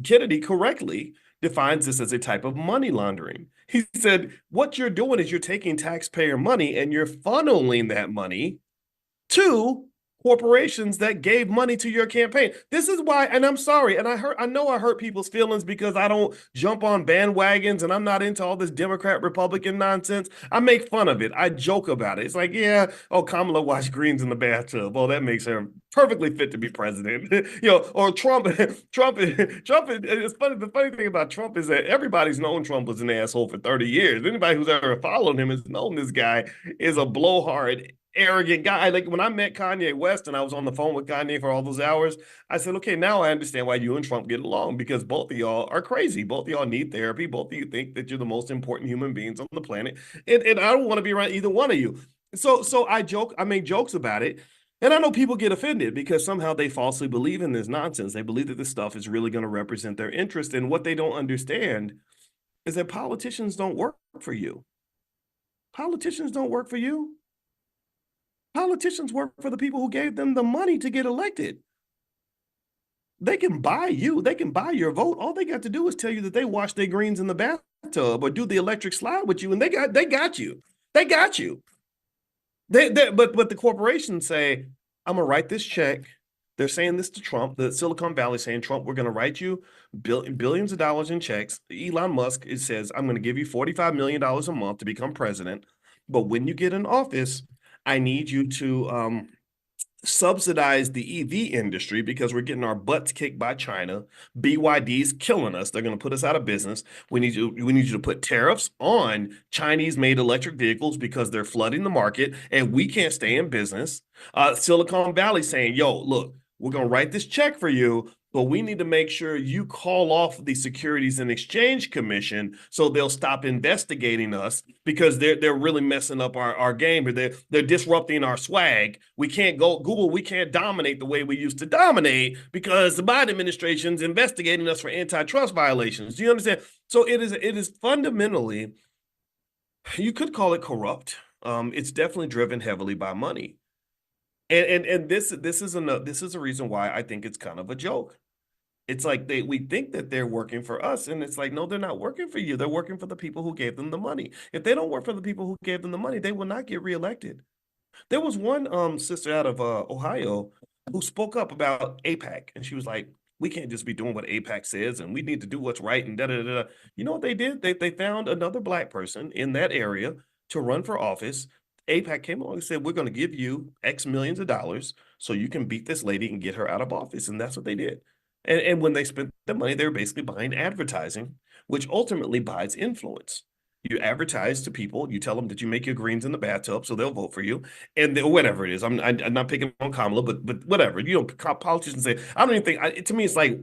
A: Kennedy correctly defines this as a type of money laundering. He said, what you're doing is you're taking taxpayer money and you're funneling that money to corporations that gave money to your campaign. This is why, and I'm sorry, and I know I hurt people's feelings because I don't jump on bandwagons and I'm not into all this Democrat Republican nonsense. I make fun of it. I joke about it. It's like, yeah, oh, Kamala washed greens in the bathtub. Oh, that makes her perfectly fit to be president. Or Trump. It's funny. The funny thing about Trump is that everybody's known Trump was an asshole for 30 years. Anybody who's ever followed him has known this guy is a blowhard, arrogant guy. Like when I met Kanye West and I was on the phone with Kanye for all those hours, I said, okay, now I understand why you and Trump get along, because both of y'all are crazy. Both of y'all need therapy. Both of you think that you're the most important human beings on the planet. And I don't want to be around either one of you. So I make jokes about it. And I know people get offended because somehow they falsely believe in this nonsense. They believe that this stuff is really going to represent their interest. And what they don't understand is that politicians don't work for you. Politicians don't work for you. Politicians work for the people who gave them the money to get elected. They can buy you. They can buy your vote. All they got to do is tell you that they washed their greens in the bathtub or do the electric slide with you, and they got you. They got you. But the corporations say, I'm gonna write this check They're saying this to Trump, the Silicon Valley saying, Trump, we're going to write you billions of dollars in checks. Elon Musk, it says, I'm going to give you $45 million a month to become president. But when you get in office, I need you to subsidize the EV industry because we're getting our butts kicked by China. BYD's killing us. They're going to put us out of business. We need you to put tariffs on Chinese-made electric vehicles because they're flooding the market and we can't stay in business. Silicon Valley saying, yo, look, we're going to write this check for you, but we need to make sure you call off the Securities and Exchange Commission so they'll stop investigating us because they're really messing up our game. They're disrupting our swag. We can't go Google. We can't dominate the way we used to dominate because the Biden administration's investigating us for antitrust violations. Do you understand? So it is fundamentally, you could call it corrupt. It's definitely driven heavily by money. And this is a reason why I think it's kind of a joke. It's like we think that they're working for us, and it's like, no, they're not working for you. They're working for the people who gave them the money. If they don't work for the people who gave them the money, they will not get reelected. There was one sister out of Ohio who spoke up about APAC, and she was like, we can't just be doing what APAC says, and we need to do what's right, and da-da-da-da. You know what they did? They found another Black person in that area to run for office. APAC came along and said, we're going to give you X millions of dollars so you can beat this lady and get her out of office. And that's what they did. And when they spent the money, they were basically buying advertising, which ultimately buys influence. You advertise to people, you tell them that you make your greens in the bathtub so they'll vote for you, and whatever it is. I'm not picking on Kamala, but whatever. You know, politicians say, I don't even think, to me, it's like,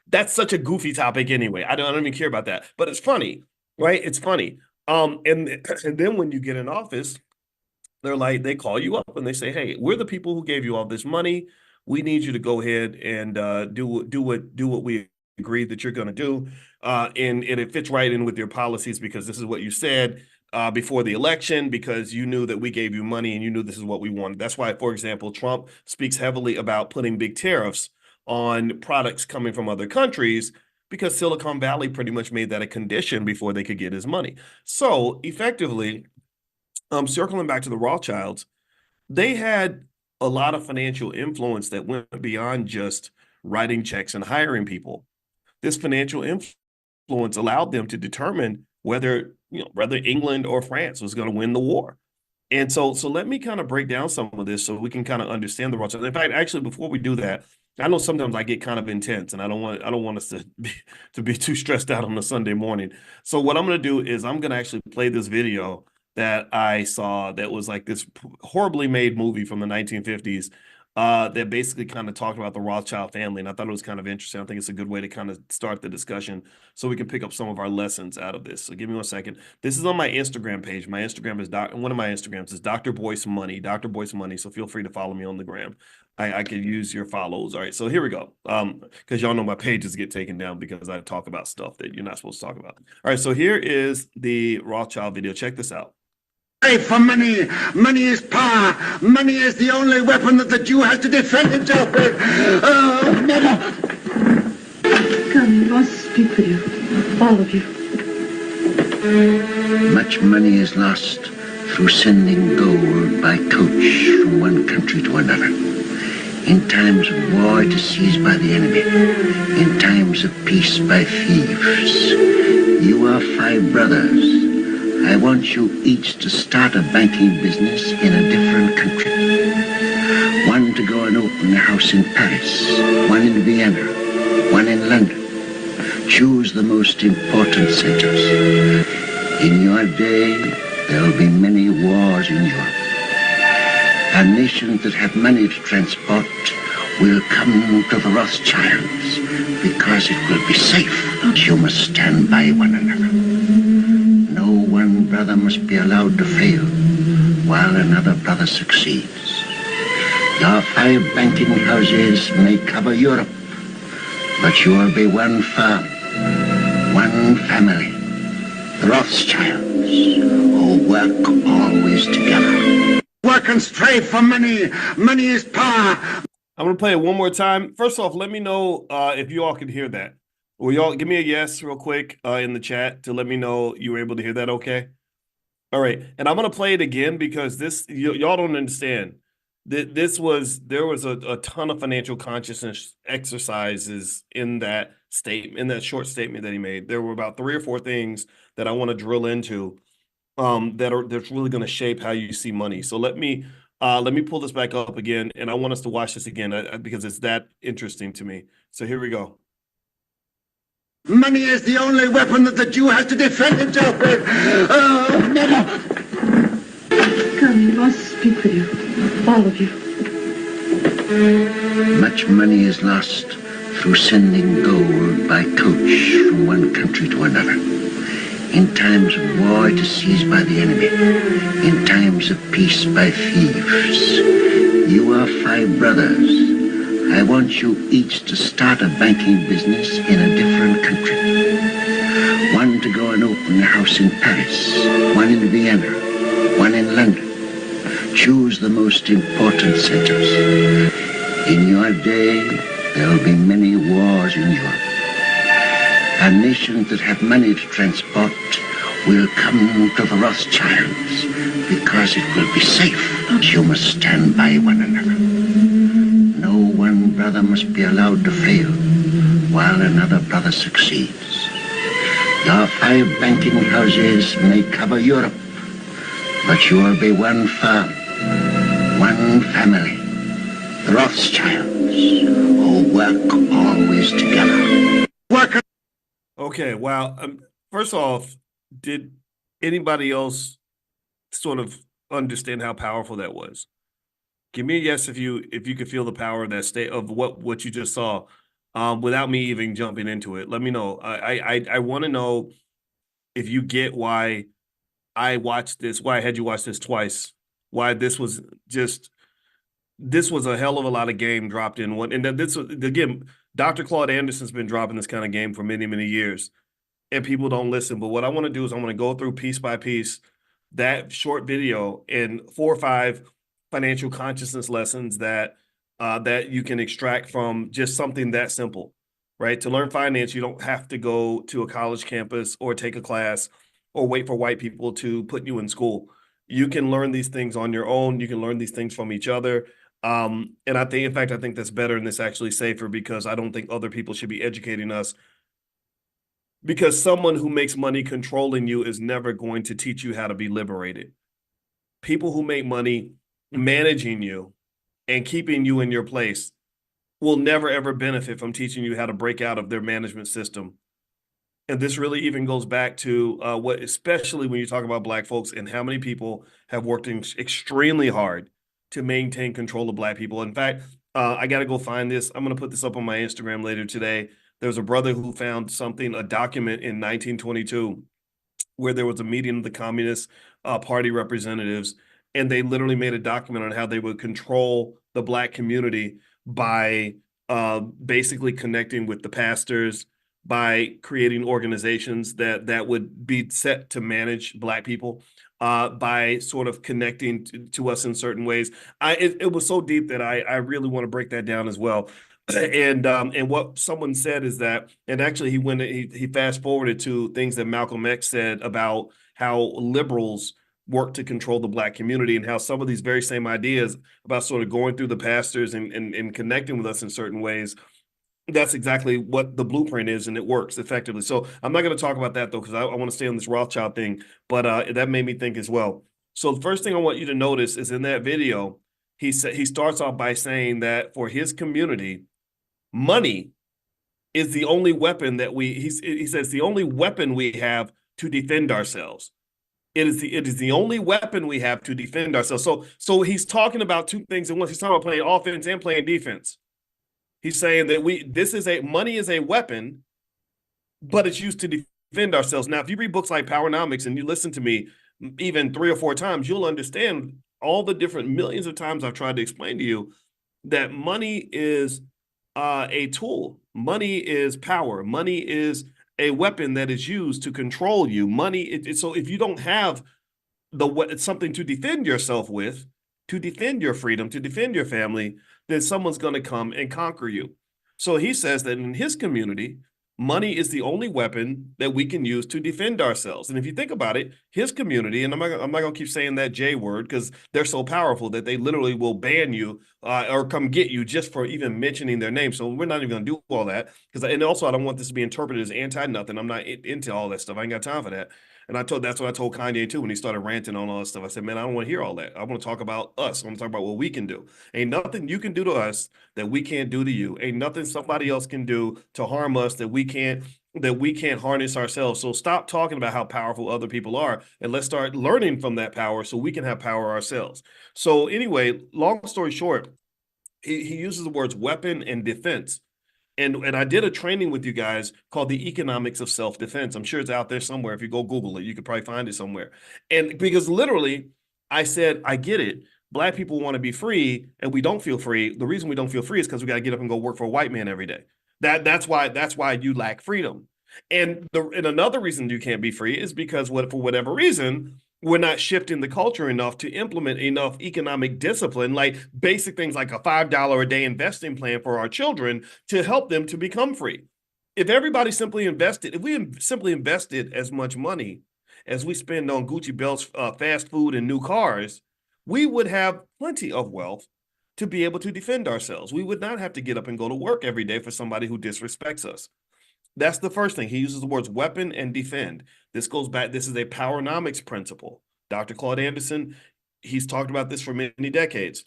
A: that's such a goofy topic anyway. I don't even care about that. But it's funny, right? It's funny. And then when you get in office, they're like, they call you up and they say, hey, we're the people who gave you all this money. We need you to go ahead and do what we agreed that you're going to do. And it fits right in with your policies because this is what you said before the election, because you knew that we gave you money and you knew this is what we wanted. That's why, for example, Trump speaks heavily about putting big tariffs on products coming from other countries because Silicon Valley pretty much made that a condition before they could get his money. So effectively, circling back to the Rothschilds, they had a lot of financial influence that went beyond just writing checks and hiring people. This financial influence allowed them to determine whether England or France was going to win the war. And so let me kind of break down some of this so we can kind of understand the Rothschilds. In fact, actually, before we do that, I know sometimes I get kind of intense, and I don't want us to be too stressed out on a Sunday morning. So what I'm going to do is I'm going to actually play this video that I saw that was like this horribly made movie from the 1950s that basically kind of talked about the Rothschild family. And I thought it was kind of interesting. I think it's a good way to kind of start the discussion so we can pick up some of our lessons out of this. So give me 1 second. This is on my Instagram page. My Instagram is one of my Instagrams is Dr. Boyce Money, Dr. Boyce Money. So feel free to follow me on the gram. I could use your follows. All right, so here we go. Because y'all know my pages get taken down because I talk about stuff that you're not supposed to talk about. All right, so here is the Rothschild video. Check this out.
C: For money. Money is power. Money is the only weapon that the Jew has to defend himself with. Oh, never.
D: Come, you must speak for you. All of you.
C: Much money is lost through sending gold by coach from one country to another. In times of war, it is seized by the enemy. In times of peace, by thieves. You are 5 brothers. I want you each to start a banking business in a different country. One to go and open a house in Paris, one in Vienna, one in London. Choose the most important centers. In your day, there will be many wars in Europe. And nations that have money to transport will come to the Rothschilds because it will be safe. You must stand by one another. No one brother must be allowed to fail while another brother succeeds. Your 5 banking houses may cover Europe, but you will be one firm, one family, the Rothschilds, who work always together. Work and strive for money. Money is power.
A: I'm going to play it one more time. First off, let me know if you all can hear that. Will y'all give me a yes real quick in the chat to let me know you were able to hear that okay? All right. And I'm going to play it again because this, y'all don't understand. there was a ton of financial consciousness exercises in that statement, in that short statement that he made. There were about 3 or 4 things that I want to drill into that's really going to shape how you see money. So let me pull this back up again, and I want us to watch this again because it's that interesting to me. So here we go.
C: Money is the only weapon that the Jew has to defend himself with. Oh, never.
D: Come, you must speak for you. All of you.
C: Much money is lost through sending gold by coach from one country to another. In times of war, it is seized by the enemy. In times of peace, by thieves. You are 5 brothers. I want you each to start a banking business in a different country. One to go and open a house in Paris, one in Vienna, one in London. Choose the most important centers. In your day, there will be many wars in Europe. And nations that have money to transport will come to the Rothchilds because it will be safe. You must stand by one another. No one brother must be allowed to fail while another brother succeeds. Your 5 banking houses may cover Europe, but you will be one firm, one family, the Rothschilds, who work always together. Work.
A: Okay, wow. First off, did anybody else sort of understand how powerful that was? Give me a yes if you could feel the power of that state of what you just saw, without me even jumping into it. Let me know. I want to know if you get why I watched this, why I had you watch this twice, why this was a hell of a lot of game dropped in one. And then this was, again, Dr. Claude Anderson's been dropping this kind of game for many, many years, and people don't listen. But what I want to do is I want to go through piece by piece that short video in 4 or 5 financial consciousness lessons that you can extract from just something that simple, right? To learn finance, you don't have to go to a college campus or take a class or wait for white people to put you in school. You can learn these things on your own. You can learn these things from each other. And I think, in fact, I think that's better and it's actually safer because I don't think other people should be educating us, because someone who makes money controlling you is never going to teach you how to be liberated. People who make money managing you and keeping you in your place will never, ever benefit from teaching you how to break out of their management system. And this really even goes back to especially when you talk about Black folks and how many people have worked extremely hard to maintain control of Black people. In fact, I got to go find this. I'm going to put this up on my Instagram later today. There's a brother who found a document in 1922, where there was a meeting of the Communist Party representatives, and they literally made a document on how they would control the Black community by basically connecting with the pastors, by creating organizations that would be set to manage Black people, by sort of connecting to us in certain ways. It was so deep that I really want to break that down as well. And what someone said is that, and actually he fast forwarded to things that Malcolm X said about how liberals work to control the Black community, and how some of these very same ideas about sort of going through the pastors and connecting with us in certain ways, that's exactly what the blueprint is, and it works effectively. So I'm not going to talk about that though, because I want to stay on this Rothschild thing, but that made me think as well. So the first thing I want you to notice is in that video, he starts off by saying that for his community, money is the only weapon that he says the only weapon we have to defend ourselves. It is the only weapon we have to defend ourselves. So he's talking about 2 things at once. He's talking about playing offense and playing defense. He's saying that money is a weapon, but it's used to defend ourselves. Now, if you read books like Powernomics and you listen to me even 3 or 4 times, you'll understand all the different millions of times I've tried to explain to you that money is a tool. Money is power. Money is a weapon that is used to control you. Money. So if you don't have something to defend yourself with, to defend your freedom, to defend your family, then someone's going to come and conquer you. So he says that in his community, Money is the only weapon that we can use to defend ourselves. And if you think about it, his community, and I'm not going to keep saying that J word because they're so powerful that they literally will ban you or come get you just for even mentioning their name. So we're not even going to do all that and also I don't want this to be interpreted as anti-nothing. I'm not into all that stuff. I ain't got time for that. And that's what I told Kanye too when he started ranting on all that stuff. I said, man, I don't want to hear all that. I want to talk about us. I want to talk about what we can do. Ain't nothing you can do to us that we can't do to you. Ain't nothing somebody else can do to harm us that we can't harness ourselves. So stop talking about how powerful other people are and let's start learning from that power so we can have power ourselves. So anyway, long story short, he uses the words weapon and defense. And I did a training with you guys called the economics of self-defense. I'm sure it's out there somewhere. If you go Google it, you could probably find it somewhere. And because literally I said, I get it. Black people want to be free and we don't feel free. The reason we don't feel free is because we got to get up and go work for a white man every day. That's why you lack freedom. And another reason you can't be free is because for whatever reason, we're not shifting the culture enough to implement enough economic discipline, like basic things like a $5 a day investing plan for our children to help them to become free. If we simply invested as much money as we spend on Gucci belts, fast food, and new cars, we would have plenty of wealth to be able to defend ourselves. We would not have to get up and go to work every day for somebody who disrespects us. That's the first thing. He uses the words weapon and defend. This goes back. This is a powernomics principle. Dr. Claude Anderson, he's talked about this for many decades.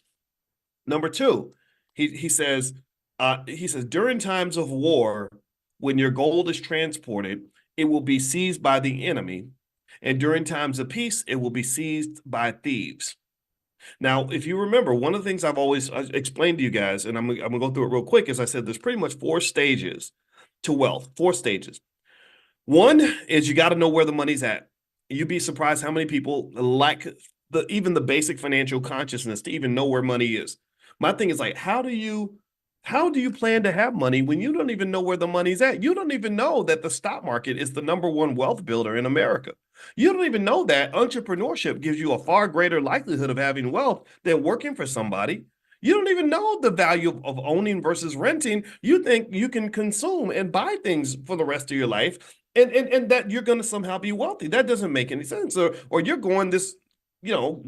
A: Number two, he says, during times of war, when your gold is transported, it will be seized by the enemy. And during times of peace, it will be seized by thieves. Now, if you remember, one of the things I've always explained to you guys, and I'm going to go through it real quick, is I said there's pretty much 4 stages to wealth, 4 stages. One is you got to know where the money's at. You'd be surprised how many people lack even the basic financial consciousness to even know where money is. My thing is like, how do you plan to have money when you don't even know where the money's at? You don't even know that the stock market is the #1 wealth builder in America. You don't even know that entrepreneurship gives you a far greater likelihood of having wealth than working for somebody. You don't even know the value of owning versus renting. You think you can consume and buy things for the rest of your life and that you're going to somehow be wealthy. That doesn't make any sense. Or you're going this,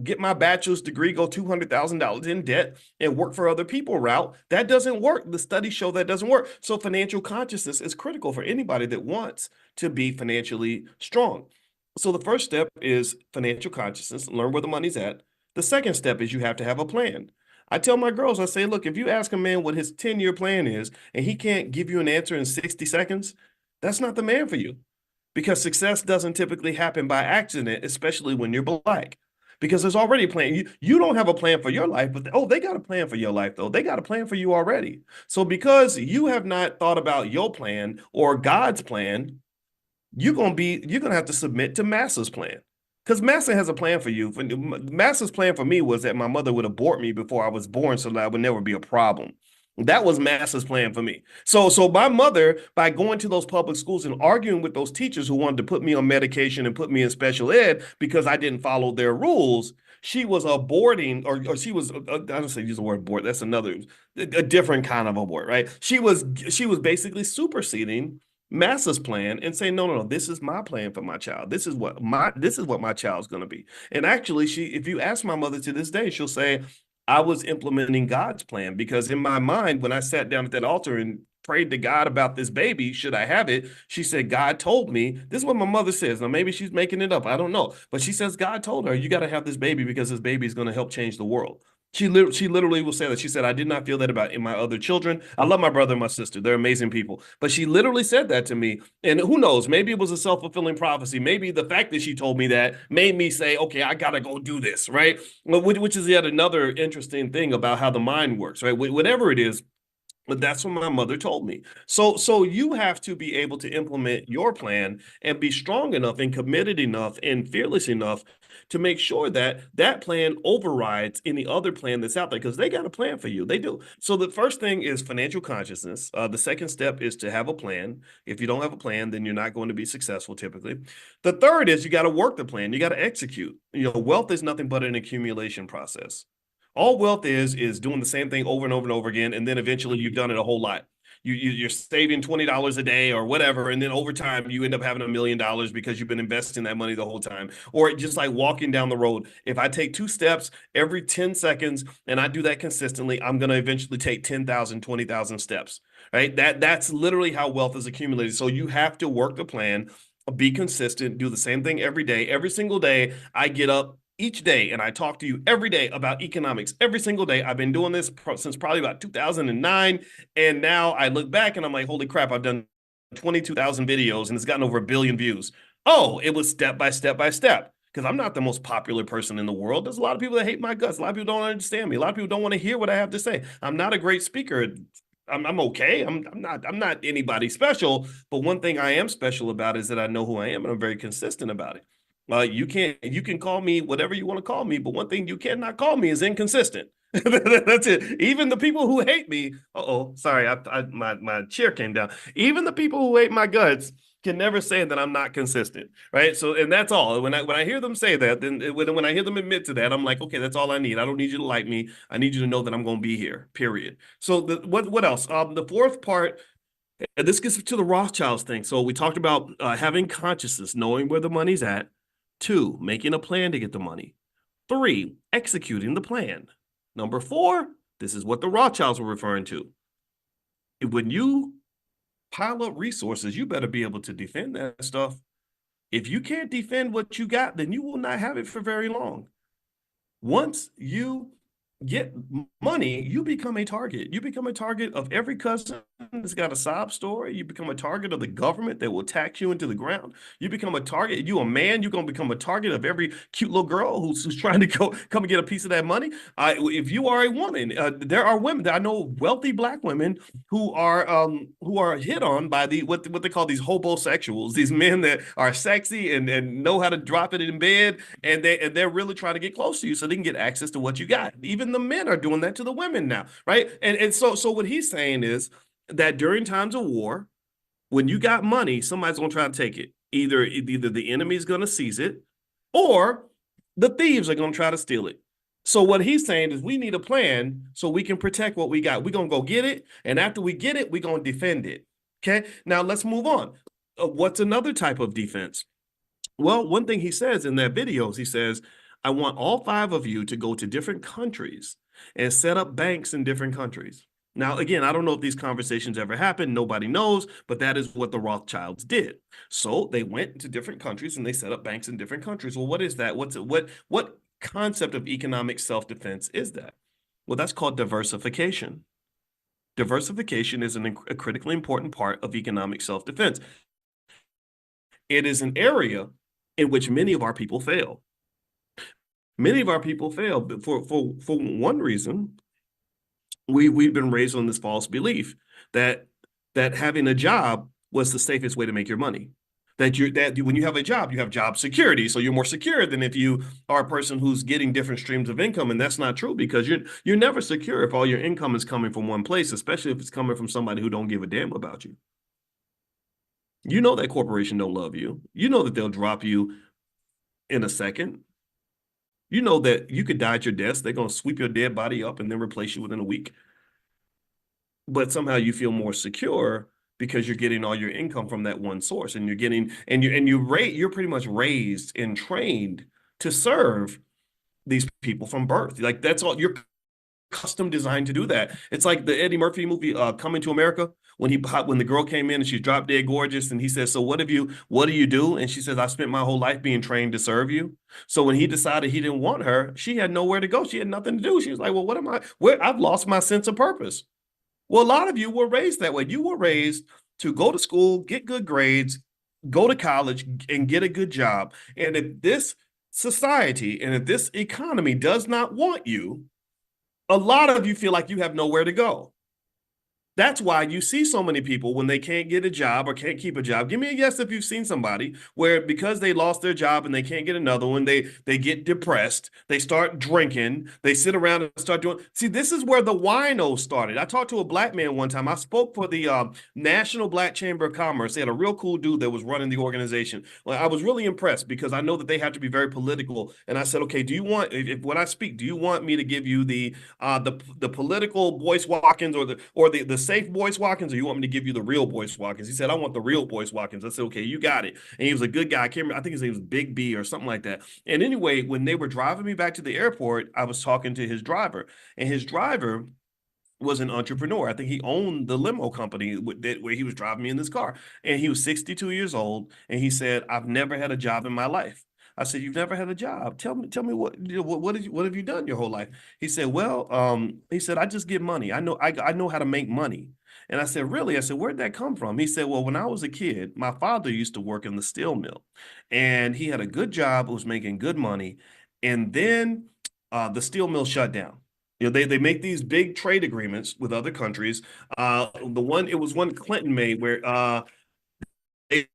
A: get my bachelor's degree, go $200,000 in debt and work for other people route. That doesn't work. The studies show that doesn't work. So financial consciousness is critical for anybody that wants to be financially strong. So the first step is financial consciousness, learn where the money's at. The second step is you have to have a plan. I tell my girls, I say, look, if you ask a man what his 10-year plan is and he can't give you an answer in 60 seconds, that's not the man for you. Because success doesn't typically happen by accident, especially when you're Black. Because there's already a plan. You don't have a plan for your life, but they got a plan for your life, though. They got a plan for you already. So because you have not thought about your plan or God's plan, you're gonna have to submit to Massa's plan. Because Massa has a plan for you. Massa's plan for me was that my mother would abort me before I was born so that I would never be a problem. That was Massa's plan for me. So my mother, by going to those public schools and arguing with those teachers who wanted to put me on medication and put me in special ed because I didn't follow their rules, she was aborting, or she was, I don't say use the word abort, that's a different kind of abort, right? She was basically superseding Massa's plan and say, no, this is my plan for my child. This is what my child's going to be. And actually, if you ask my mother to this day, she'll say, I was implementing God's plan, because in my mind, when I sat down at that altar and prayed to God about this baby, should I have it? She said, God told me, this is what my mother says. Now, maybe she's making it up. I don't know. But she says, God told her, you got to have this baby because this baby is going to help change the world. She literally will say that. She said, I did not feel that about in my other children. I love my brother and my sister. They're amazing people. But she literally said that to me. And who knows, maybe it was a self-fulfilling prophecy. Maybe the fact that she told me that made me say, okay, I got to go do this, right? Which is yet another interesting thing about how the mind works, right? Whatever it is, but that's what my mother told me. So you have to be able to implement your plan and be strong enough and committed enough and fearless enough to make sure that that plan overrides any other plan that's out there, because they got a plan for you. They do. So the first thing is financial consciousness. The second step is to have a plan. If you don't have a plan, then you're not going to be successful typically. The third is you got to work the plan. You got to execute. Wealth is nothing but an accumulation process. All wealth is doing the same thing over and over and over again, and then eventually you've done it a whole lot. you're saving $20 a day or whatever, and then over time you end up having $1 million because you've been investing that money the whole time. Or just like walking down the road, if I take 2 steps every 10 seconds and I do that consistently, I'm going to eventually take 10,000, 20,000 steps. Right? That's literally how wealth is accumulated. So you have to work the plan, be consistent, do the same thing every day. Every single day, I get up each day and I talk to you every day about economics. Every single day. I've been doing this since probably about 2009. And now I look back and I'm like, holy crap, I've done 22,000 videos and it's gotten over 1 billion views. Oh, it was step by step by step. Because I'm not the most popular person in the world. There's a lot of people that hate my guts. A lot of people don't understand me. A lot of people don't want to hear what I have to say. I'm not a great speaker. I'm okay. I'm not anybody special, but one thing I am special about is that I know who I am and I'm very consistent about it. You can call me whatever you want to call me, but one thing you cannot call me is inconsistent. That's it. Even the people who hate me, sorry, my chair came down. Even the people who hate my guts can never say that I'm not consistent, right? So, and that's all. When I hear them say that, then when I hear them admit to that, I'm like, okay, that's all I need. I don't need you to like me. I need you to know that I'm going to be here. Period. So, what else? The fourth part. And this gets to the Rothchilds thing. So we talked about having consciousness, knowing where the money's at. 2, making a plan to get the money. 3, executing the plan. Number 4, this is what the Rothschilds were referring to. When you pile up resources, you better be able to defend that stuff. If you can't defend what you got, then you will not have it for very long. Once you get money, you become a target. You become a target of every cousin that's got a sob story. You become a target of the government that will tax you into the ground. You become a target. You a man, you're going to become a target of every cute little girl who's trying to come and get a piece of that money. If you are a woman, there are women that I know, wealthy Black women who are hit on by what they call these hobosexuals, these men that are sexy and know how to drop it in bed, and they're really trying to get close to you so they can get access to what you got. Even the men are doing that to the women now, right? And so what he's saying is that during times of war, when you got money, somebody's going to try to take it. Either the enemy's going to seize it, or the thieves are going to try to steal it. So what he's saying is we need a plan so we can protect what we got. We're going to go get it, and after we get it, we're going to defend it. Okay, now let's move on. What's another type of defense? Well, one thing he says in that video is he says, I want all 5 of you to go to different countries and set up banks in different countries. Now, again, I don't know if these conversations ever happened. Nobody knows, but that is what the Rothschilds did. So they went to different countries and they set up banks in different countries. Well, what is that? What concept of economic self-defense is that? Well, that's called diversification. Diversification is a critically important part of economic self-defense. It is an area in which many of our people fail. Many of our people fail for one reason. We've been raised on this false belief that having a job was the safest way to make your money. That when you have a job, you have job security, so you're more secure than if you are a person who's getting different streams of income, and that's not true because you're never secure if all your income is coming from one place, especially if it's coming from somebody who don't give a damn about you. You know that corporation don't love you. You know that they'll drop you in a second. You know that you could die at your desk. They're going to sweep your dead body up and then replace you within a week. But somehow you feel more secure because you're getting all your income from that one source, and you're pretty much raised and trained to serve these people from birth. Like that's all, you're custom designed to do that. It's like the Eddie Murphy movie Coming to America, when the girl came in and she's drop dead gorgeous and he says, so what do you do? And she says, I spent my whole life being trained to serve you. So when he decided he didn't want her, she had nowhere to go. She had nothing to do. She was like, well, I've lost my sense of purpose. Well, a lot of you were raised that way. You were raised to go to school, get good grades, go to college, and get a good job. And if this society and if this economy does not want you, a lot of you feel like you have nowhere to go. That's why you see so many people when they can't get a job or can't keep a job. Give me a yes if you've seen somebody where because they lost their job and they can't get another one, they get depressed, they start drinking, they sit around and start doing. See, this is where the wino started. I talked to a Black man one time. I spoke for the National Black Chamber of Commerce. They had a real cool dude that was running the organization. Well, I was really impressed because I know that they have to be very political. And I said, okay, do you want, if when I speak, do you want me to give you the political Boyce Watkins or the safe Boyce Watkins, or you want me to give you the real Boyce Watkins? He said, I want the real Boyce Watkins. I said, okay, you got it. And he was a good guy. I can't remember, I think his name was Big B or something like that. And anyway, when they were driving me back to the airport, I was talking to his driver, and his driver was an entrepreneur. I think he owned the limo company where he was driving me in this car. And he was 62 years old. And he said, I've never had a job in my life. I said, you've never had a job. Tell me what have you done your whole life? He said, well, he said, I just get money. I know how to make money. And I said, really? I said, where'd that come from? He said, well, when I was a kid, my father used to work in the steel mill, and he had a good job, was making good money. And then the steel mill shut down. You know, they make these big trade agreements with other countries. It was one Clinton made where they,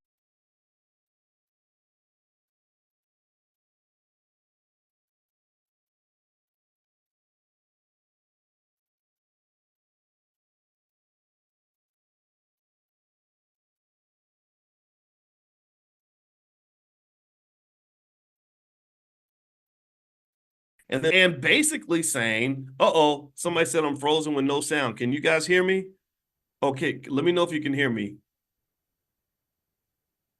A: and basically saying, uh-oh, somebody said I'm frozen with no sound. Can you guys hear me? Okay, let me know if you can hear me.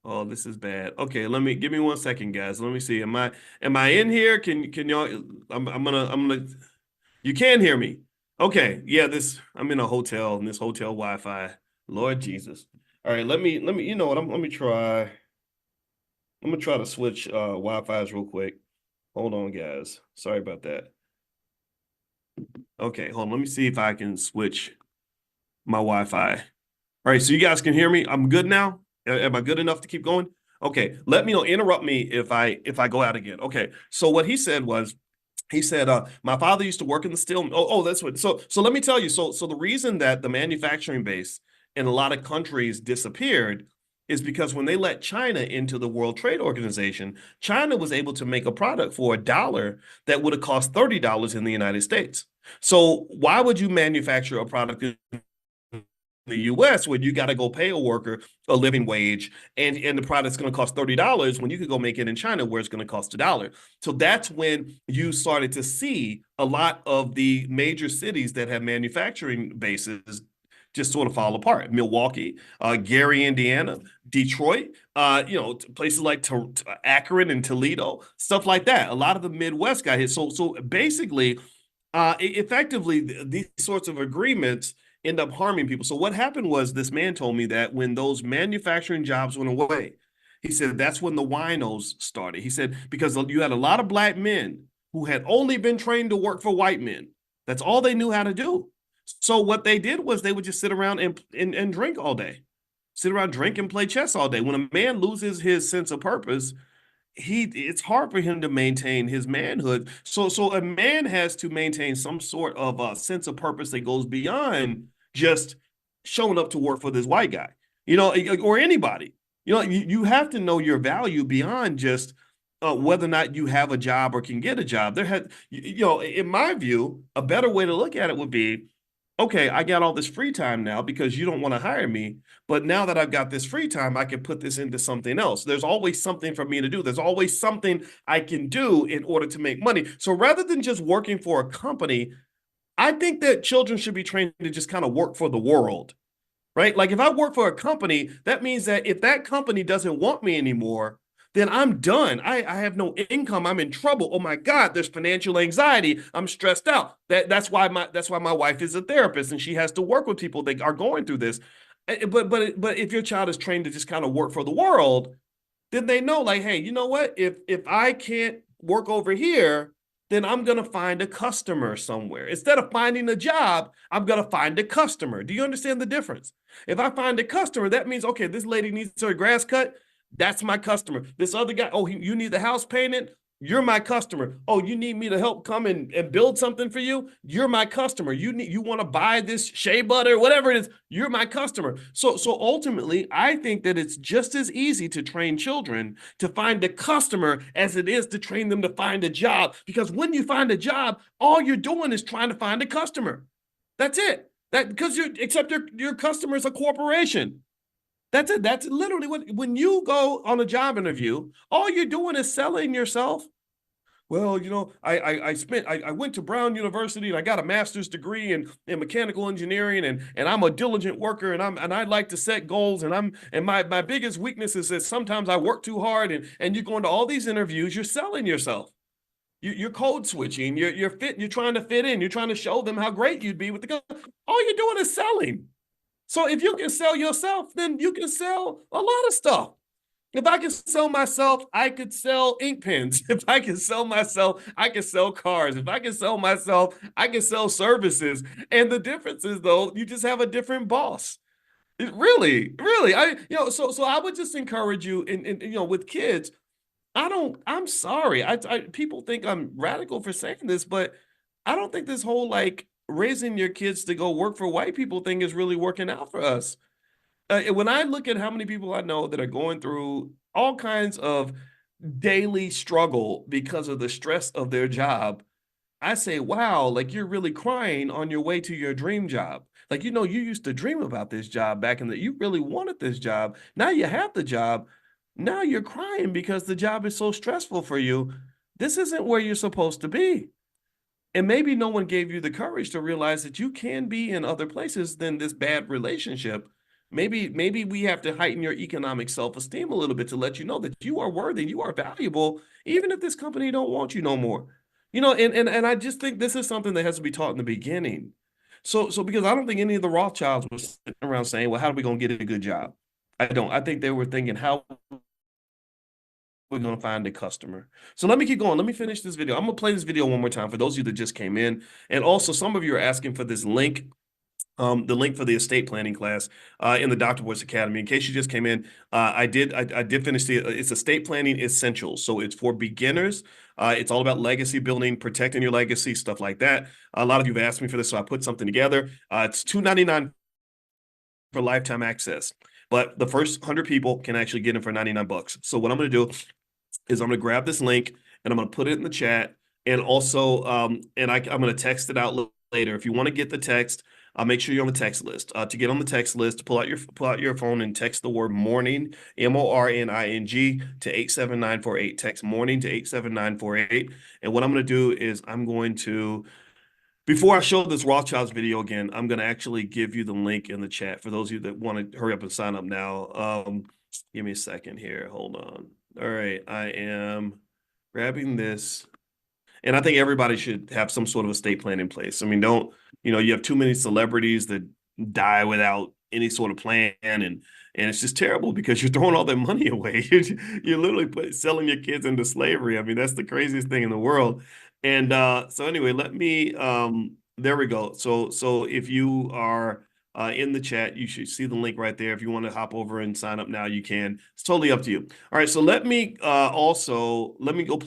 A: Oh, this is bad. Okay, give me 1 second, guys. Let me see. Am I in here? Can y'all? I'm gonna. You can hear me. Okay, yeah. I'm in a hotel, and this hotel Wi-Fi. Lord Jesus. All right, let me. You know what? Let me try. I'm gonna try to switch Wi-Fi's real quick. Hold on, guys. Sorry about that. Okay, hold on. Let me see if I can switch my Wi-Fi. All right, so you guys can hear me. I'm good now. Am I good enough to keep going? Okay, let me know. Interrupt me if I go out again. Okay, so what he said was, he said, my father used to work in the steel. That's what. So let me tell you. So the reason that the manufacturing base in a lot of countries disappeared is because when they let China into the World Trade Organization, China was able to make a product for $1 that would have cost $30 in the United States. So why would you manufacture a product in the US where you got to go pay a worker a living wage and the product's going to cost $30 when you could go make it in China where it's going to cost $1? So that's when you started to see a lot of the major cities that have manufacturing bases just sort of fall apart. Milwaukee, Gary, Indiana, Detroit, places like Akron and Toledo, stuff like that. A lot of the Midwest got hit. So basically, effectively, these sorts of agreements end up harming people. So what happened was, this man told me that when those manufacturing jobs went away, he said that's when the winos started. He said, because you had a lot of black men who had only been trained to work for white men. That's all they knew how to do. So what they did was they would just sit around and drink all day, sit around, drink and play chess all day. When a man loses his sense of purpose, it's hard for him to maintain his manhood. So a man has to maintain some sort of a sense of purpose that goes beyond just showing up to work for this white guy, or anybody. You have to know your value beyond just whether or not you have a job or can get a job. In my view, a better way to look at it would be, okay, I got all this free time now because you don't want to hire me. But now that I've got this free time, I can put this into something else. There's always something for me to do. There's always something I can do in order to make money. So rather than just working for a company, I think that children should be trained to just kind of work for the world, right? Like if I work for a company, that means that if that company doesn't want me anymore, then I'm done. I have no income. I'm in trouble. Oh my God, there's financial anxiety. I'm stressed out. That's why my wife is a therapist and she has to work with people that are going through this. But if your child is trained to just kind of work for the world, then they know, like, hey, you know what? If I can't work over here, then I'm going to find a customer somewhere. Instead of finding a job, I'm going to find a customer. Do you understand the difference? If I find a customer, that means, okay, this lady needs her grass cut. That's my customer. This other guy, you need the house painted? You're my customer. Oh, you need me to help come and build something for you? You're my customer. You want to buy this shea butter, whatever it is, you're my customer. So ultimately, I think that it's just as easy to train children to find a customer as it is to train them to find a job. Because when you find a job, all you're doing is trying to find a customer. That's it. Because your customer is a corporation. That's it. That's literally when you go on a job interview, all you're doing is selling yourself. well, I went to Brown University and I got a master's degree in mechanical engineering and I'm a diligent worker and I like to set goals and my biggest weakness is that sometimes I work too hard and you go into all these interviews, you're selling yourself. You're code switching. You're trying to fit in. You're trying to show them how great you'd be with the company. All you're doing is selling. So if you can sell yourself, then you can sell a lot of stuff. If I can sell myself, I could sell ink pens. If I can sell myself, I can sell cars. If I can sell myself, I can sell services. And the difference is, though, you just have a different boss. Really, really. So I would just encourage you with kids. I'm sorry. People think I'm radical for saying this, but I don't think this whole like raising your kids to go work for white people thing is really working out for us. When I look at how many people I know that are going through all kinds of daily struggle because of the stress of their job, I say, wow, like you're really crying on your way to your dream job. Like, you used to dream about this job back you really wanted this job. Now you have the job. Now you're crying because the job is so stressful for you. This isn't where you're supposed to be. And maybe no one gave you the courage to realize that you can be in other places than this bad relationship. Maybe we have to heighten your economic self-esteem a little bit to let you know that you are worthy, you are valuable, even if this company don't want you no more. And I just think this is something that has to be taught in the beginning. So because I don't think any of the Rothschilds were sitting around saying, well, how are we going to get a good job? I don't. I think they were thinking, how we're going to find a customer. So let me keep going. Let me finish this video. I'm going to play this video one more time for those of you that just came in. And also some of you are asking for this link, the link for the estate planning class in the Dr. Boyce Academy. In case you just came in, I did finish it's estate planning essentials. So it's for beginners. It's all about legacy building, protecting your legacy, stuff like that. A lot of you have asked me for this, so I put something together. It's $299 for lifetime access, but the first 100 people can actually get it for $99. So what I'm going to do is I'm going to grab this link and I'm going to put it in the chat. And also, I'm going to text it out later. If you want to get the text, make sure you're on the text list. To get on the text list, pull out your phone and text the word morning, MORNING, to 87948. Text morning to 87948. And what I'm going to do is before I show this Rothchilds video again, I'm going to actually give you the link in the chat for those of you that want to hurry up and sign up now. Give me a second here. Hold on. All right. I am grabbing this. And I think everybody should have some sort of estate plan in place. I mean, you have too many celebrities that die without any sort of plan. And it's just terrible because you're throwing all that money away. You're literally selling your kids into slavery. I mean, that's the craziest thing in the world. And so anyway, there we go. So if you are in the chat, you should see the link right there. If you want to hop over and sign up now, you can. It's totally up to you. All right, so let me go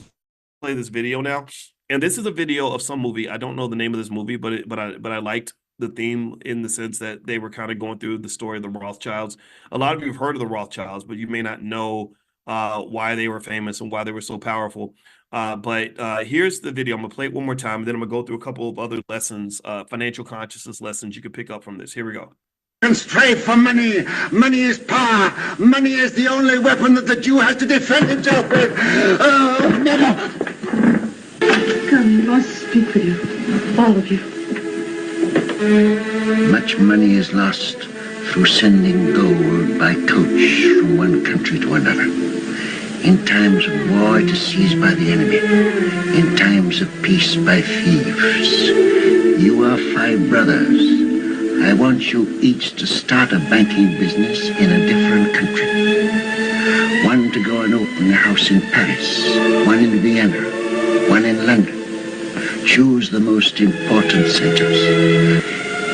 A: play this video now. And this is a video of some movie. I don't know the name of this movie, but I liked the theme in the sense that they were kind of going through the story of the Rothschilds. A lot of you have heard of the Rothschilds, but you may not know why they were famous and why they were so powerful. But here's the video. I'm going to play it one more time, and then I'm going to go through a couple of other lessons, financial consciousness lessons you can pick up from this. Here we go.
C: And strive for money. Money is power. Money is the only weapon that the Jew has to defend himself with. Oh, never.
D: Come, you must speak for you. All of you.
C: Much money is lost through sending gold by coach from one country to another. In times of war, it is seized by the enemy. In times of peace, by thieves. You are 5 brothers. I want you each to start a banking business in a different country. One to go and open a house in Paris, one in Vienna, one in London. Choose the most important centers.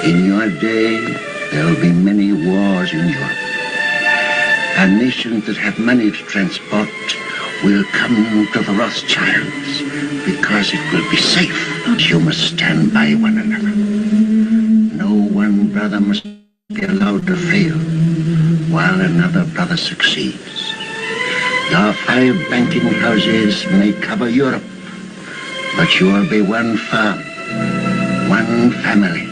C: In your day, there will be many wars in Europe. And nations that have money to transport will come to the Rothschilds because it will be safe. You must stand by one another. No one brother must be allowed to fail while another brother succeeds. Your 5 banking houses may cover Europe, but you will be one firm, one family,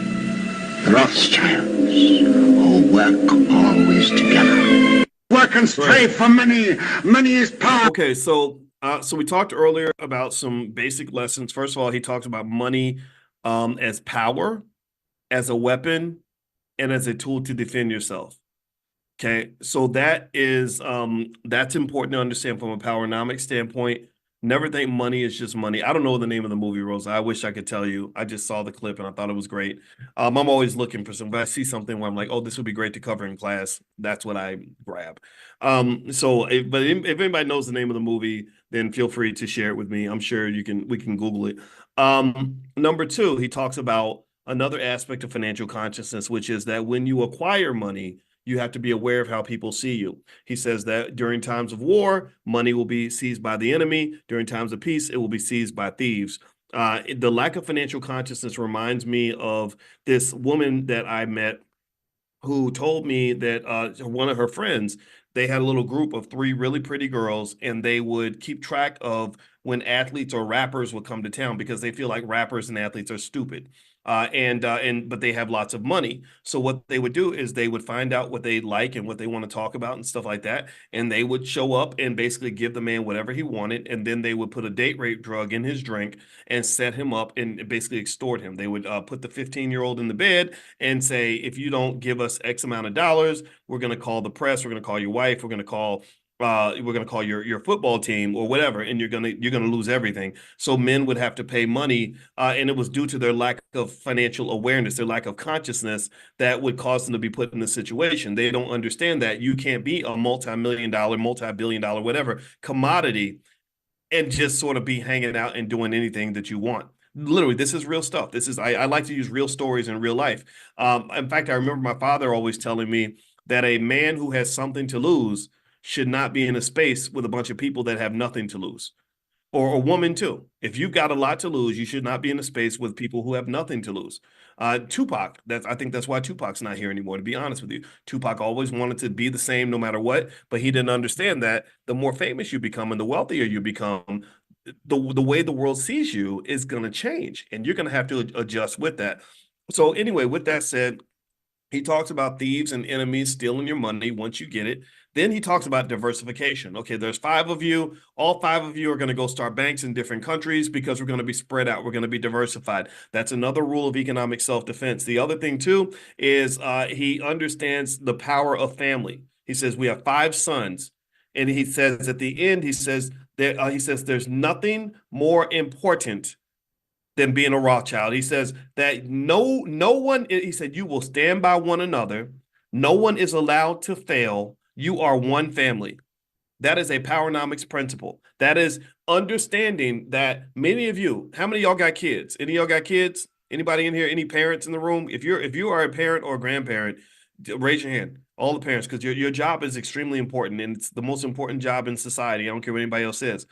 C: the Rothschilds, who work always together. Work and strive for money. Money is power.
A: Okay, so So we talked earlier about some basic lessons. First of all, he talks about money as power, as a weapon, and as a tool to defend yourself. Okay, so that's important to understand from a powernomic standpoint. Never think money is just money. I don't know the name of the movie, Rosa. I wish I could tell you. I just saw the clip and I thought it was great. I'm always looking for some, but I see something where I'm like, oh, this would be great to cover in class. That's what I grab. But if anybody knows the name of the movie, then feel free to share it with me. I'm sure we can Google it. Number two, he talks about another aspect of financial consciousness, which is that when you acquire money, you have to be aware of how people see you. He says that during times of war, money will be seized by the enemy. During times of peace, it will be seized by thieves. The lack of financial consciousness reminds me of this woman that I met who told me that one of her friends, they had a little group of three really pretty girls, and they would keep track of when athletes or rappers would come to town because they feel like rappers and athletes are stupid. But they have lots of money. So what they would do is they would find out what they like and what they want to talk about and stuff like that, and they would show up and basically give the man whatever he wanted, and then they would put a date rape drug in his drink and set him up and basically extort him. They would put the 15-year-old in the bed and say, if you don't give us X amount of dollars, we're going to call the press, we're going to call your wife, we're going to call your football team or whatever, and you're going to lose everything. So men would have to pay money, and it was due to their lack of financial awareness, their lack of consciousness that would cause them to be put in this situation. They don't understand that you can't be a multi-million dollar, multi-billion dollar, whatever commodity and just sort of be hanging out and doing anything that you want. Literally, this is real stuff. I like to use real stories in real life. In fact, I remember my father always telling me that a man who has something to lose should not be in a space with a bunch of people that have nothing to lose, or a woman too. If you've got a lot to lose, you should not be in a space with people who have nothing to lose. Tupac, I think that's why Tupac's not here anymore, to be honest with you. Tupac always wanted to be the same no matter what, but he didn't understand that the more famous you become and the wealthier you become, the way the world sees you is going to change, and you're going to have to adjust with that. So anyway, with that said, he talks about thieves and enemies stealing your money once you get it. Then he talks about diversification. Okay, there's five of you. All five of you are going to go start banks in different countries because we're going to be spread out. We're going to be diversified. That's another rule of economic self-defense. The other thing, too, is he understands the power of family. He says, we have five sons. And he says at the end, he says there's nothing more important than being a Rothschild. He says that no one, he said, you will stand by one another. No one is allowed to fail. You are one family. That is a powernomics principle. That is understanding that many of you, how many of y'all got kids? Any of y'all got kids? Anybody in here? Any parents in the room? If you are a parent or a grandparent, raise your hand. All the parents, because your job is extremely important, and it's the most important job in society. I don't care what anybody else says.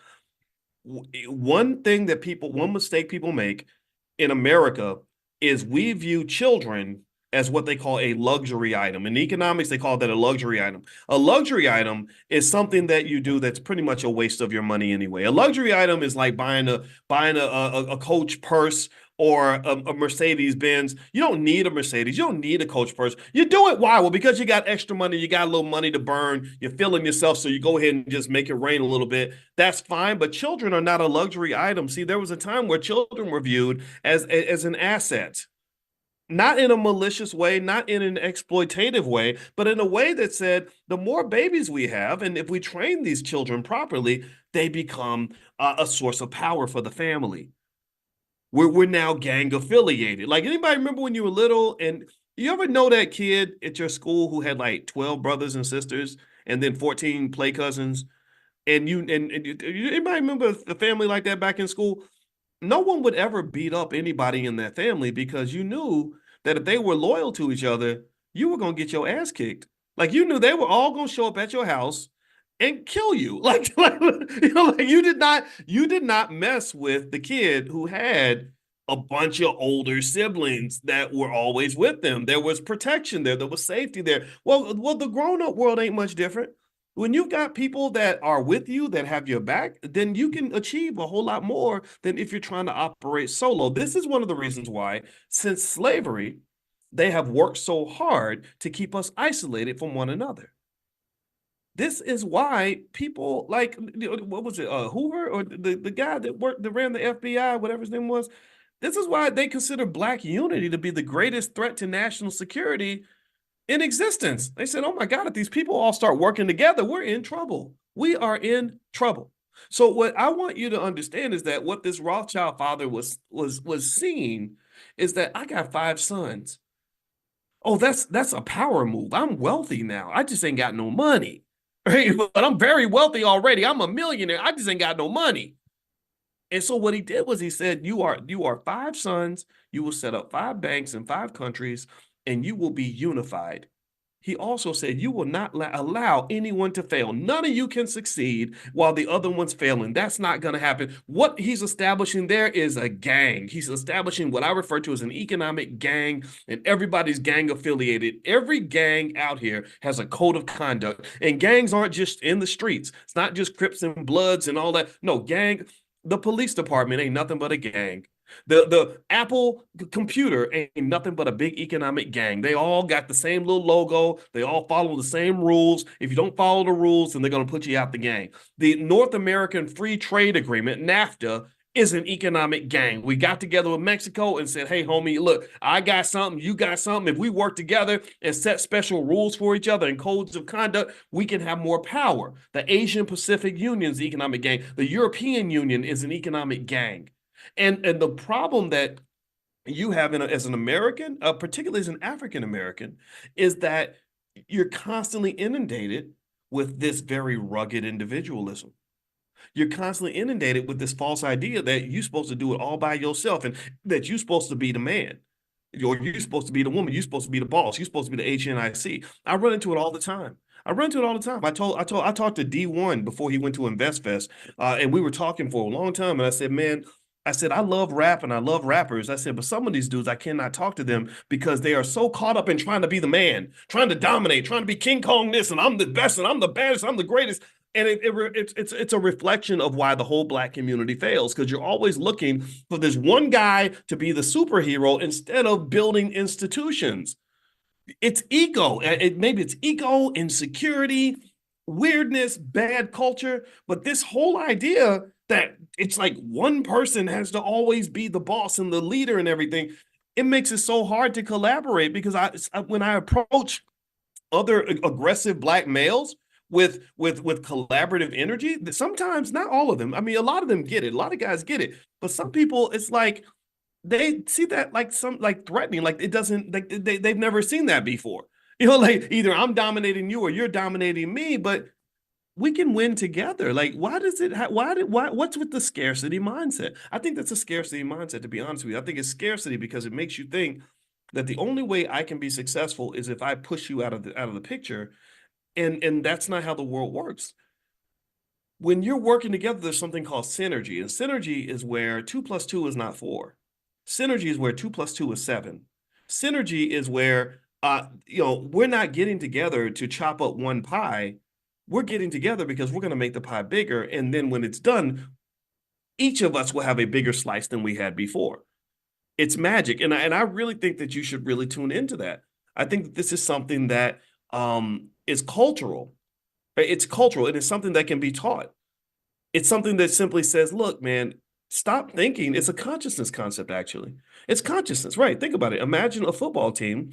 A: One mistake people make in America is we view children as what they call a luxury item. In economics, they call that a luxury item. A luxury item is something that you do that's pretty much a waste of your money anyway. A luxury item is like buying a Coach purse or a Mercedes Benz. You don't need a Mercedes. You don't need a Coach purse. You do it. Why? Well, because you got extra money. You got a little money to burn. You're feeling yourself. So you go ahead and just make it rain a little bit. That's fine. But children are not a luxury item. See, there was a time where children were viewed as an asset. Not in a malicious way, not in an exploitative way, but in a way that said the more babies we have, and if we train these children properly, they become a source of power for the family. We're now gang affiliated. Like, anybody remember when you were little and you ever know that kid at your school who had like 12 brothers and sisters and then 14 play cousins? Anybody remember a family like that back in school? No one would ever beat up anybody in that family because you knew that if they were loyal to each other, you were going to get your ass kicked. Like, you knew they were all going to show up at your house and kill you. You did not mess with the kid who had a bunch of older siblings that were always with them. There was protection there. There was safety there. Well, the grown-up world ain't much different. When you've got people that are with you, that have your back, then you can achieve a whole lot more than if you're trying to operate solo. This is one of the reasons why, since slavery, they have worked so hard to keep us isolated from one another. This is why people like, what was it, Hoover, or the guy that ran the FBI, whatever his name was. This is why they consider Black unity to be the greatest threat to national security in existence. They said, oh my God, if these people all start working together, we're in trouble. We are in trouble. So what I want you to understand is that what this Rothschild father was seeing is that I got 5 sons. Oh, that's a power move. I'm wealthy now. I just ain't got no money. Right? But I'm very wealthy already. I'm a millionaire. I just ain't got no money. And so what he did was he said, you are 5 sons, you will set up 5 banks in 5 countries, and you will be unified. He also said, you will not allow anyone to fail. None of you can succeed while the other one's failing. That's not going to happen. What he's establishing there is a gang. He's establishing what I refer to as an economic gang, and everybody's gang affiliated. Every gang out here has a code of conduct, and gangs aren't just in the streets. It's not just Crips and Bloods and all that. No, gang, the police department ain't nothing but a gang. The Apple computer ain't nothing but a big economic gang. They all got the same little logo. They all follow the same rules. If you don't follow the rules, then they're going to put you out the gang. The North American Free Trade Agreement, NAFTA, is an economic gang. We got together with Mexico and said, hey, homie, look, I got something, you got something. If we work together and set special rules for each other and codes of conduct, we can have more power. The Asian Pacific Union is the economic gang. The European Union is an economic gang. And the problem that you have as an American, particularly as an African American, is that you're constantly inundated with this very rugged individualism. You're constantly inundated with this false idea that you're supposed to do it all by yourself and that you're supposed to be the man. Or you're supposed to be the woman. You're supposed to be the boss. You're supposed to be the HNIC. I run into it all the time. I run into it all the time. I talked to D1 before he went to InvestFest, and we were talking for a long time. And I said, man, I love rap and I love rappers. I said, but some of these dudes, I cannot talk to them because they are so caught up in trying to be the man, trying to dominate, trying to be King Kong this, and I'm the best, and I'm the baddest, I'm the greatest. And it's a reflection of why the whole Black community fails, because you're always looking for this one guy to be the superhero instead of building institutions. It's ego. Maybe it's ego, insecurity, weirdness, bad culture, but this whole idea that it's like one person has to always be the boss and the leader and everything, it makes it so hard to collaborate, because when I approach other aggressive Black males with collaborative energy, sometimes, not all of them, I mean, a lot of them get it, a lot of guys get it, but some people, it's like they see that like threatening, like it doesn't, like they've never seen that before. Like either I'm dominating you or you're dominating me, but we can win together. Like, what's with the scarcity mindset? I think that's a scarcity mindset, to be honest with you. I think it's scarcity because it makes you think that the only way I can be successful is if I push you out of the picture. And that's not how the world works. When you're working together, there's something called synergy. And synergy is where 2 + 2 is not 4. Synergy is where 2 + 2 is 7. Synergy is where we're not getting together to chop up one pie. We're getting together because we're going to make the pie bigger. And then when it's done, each of us will have a bigger slice than we had before. It's magic. And I really think that you should really tune into that. I think that this is something that is cultural. It's cultural, and it's something that can be taught. It's something that simply says, look, man, stop thinking. It's a consciousness concept, actually. It's consciousness, right? Think about it. Imagine a football team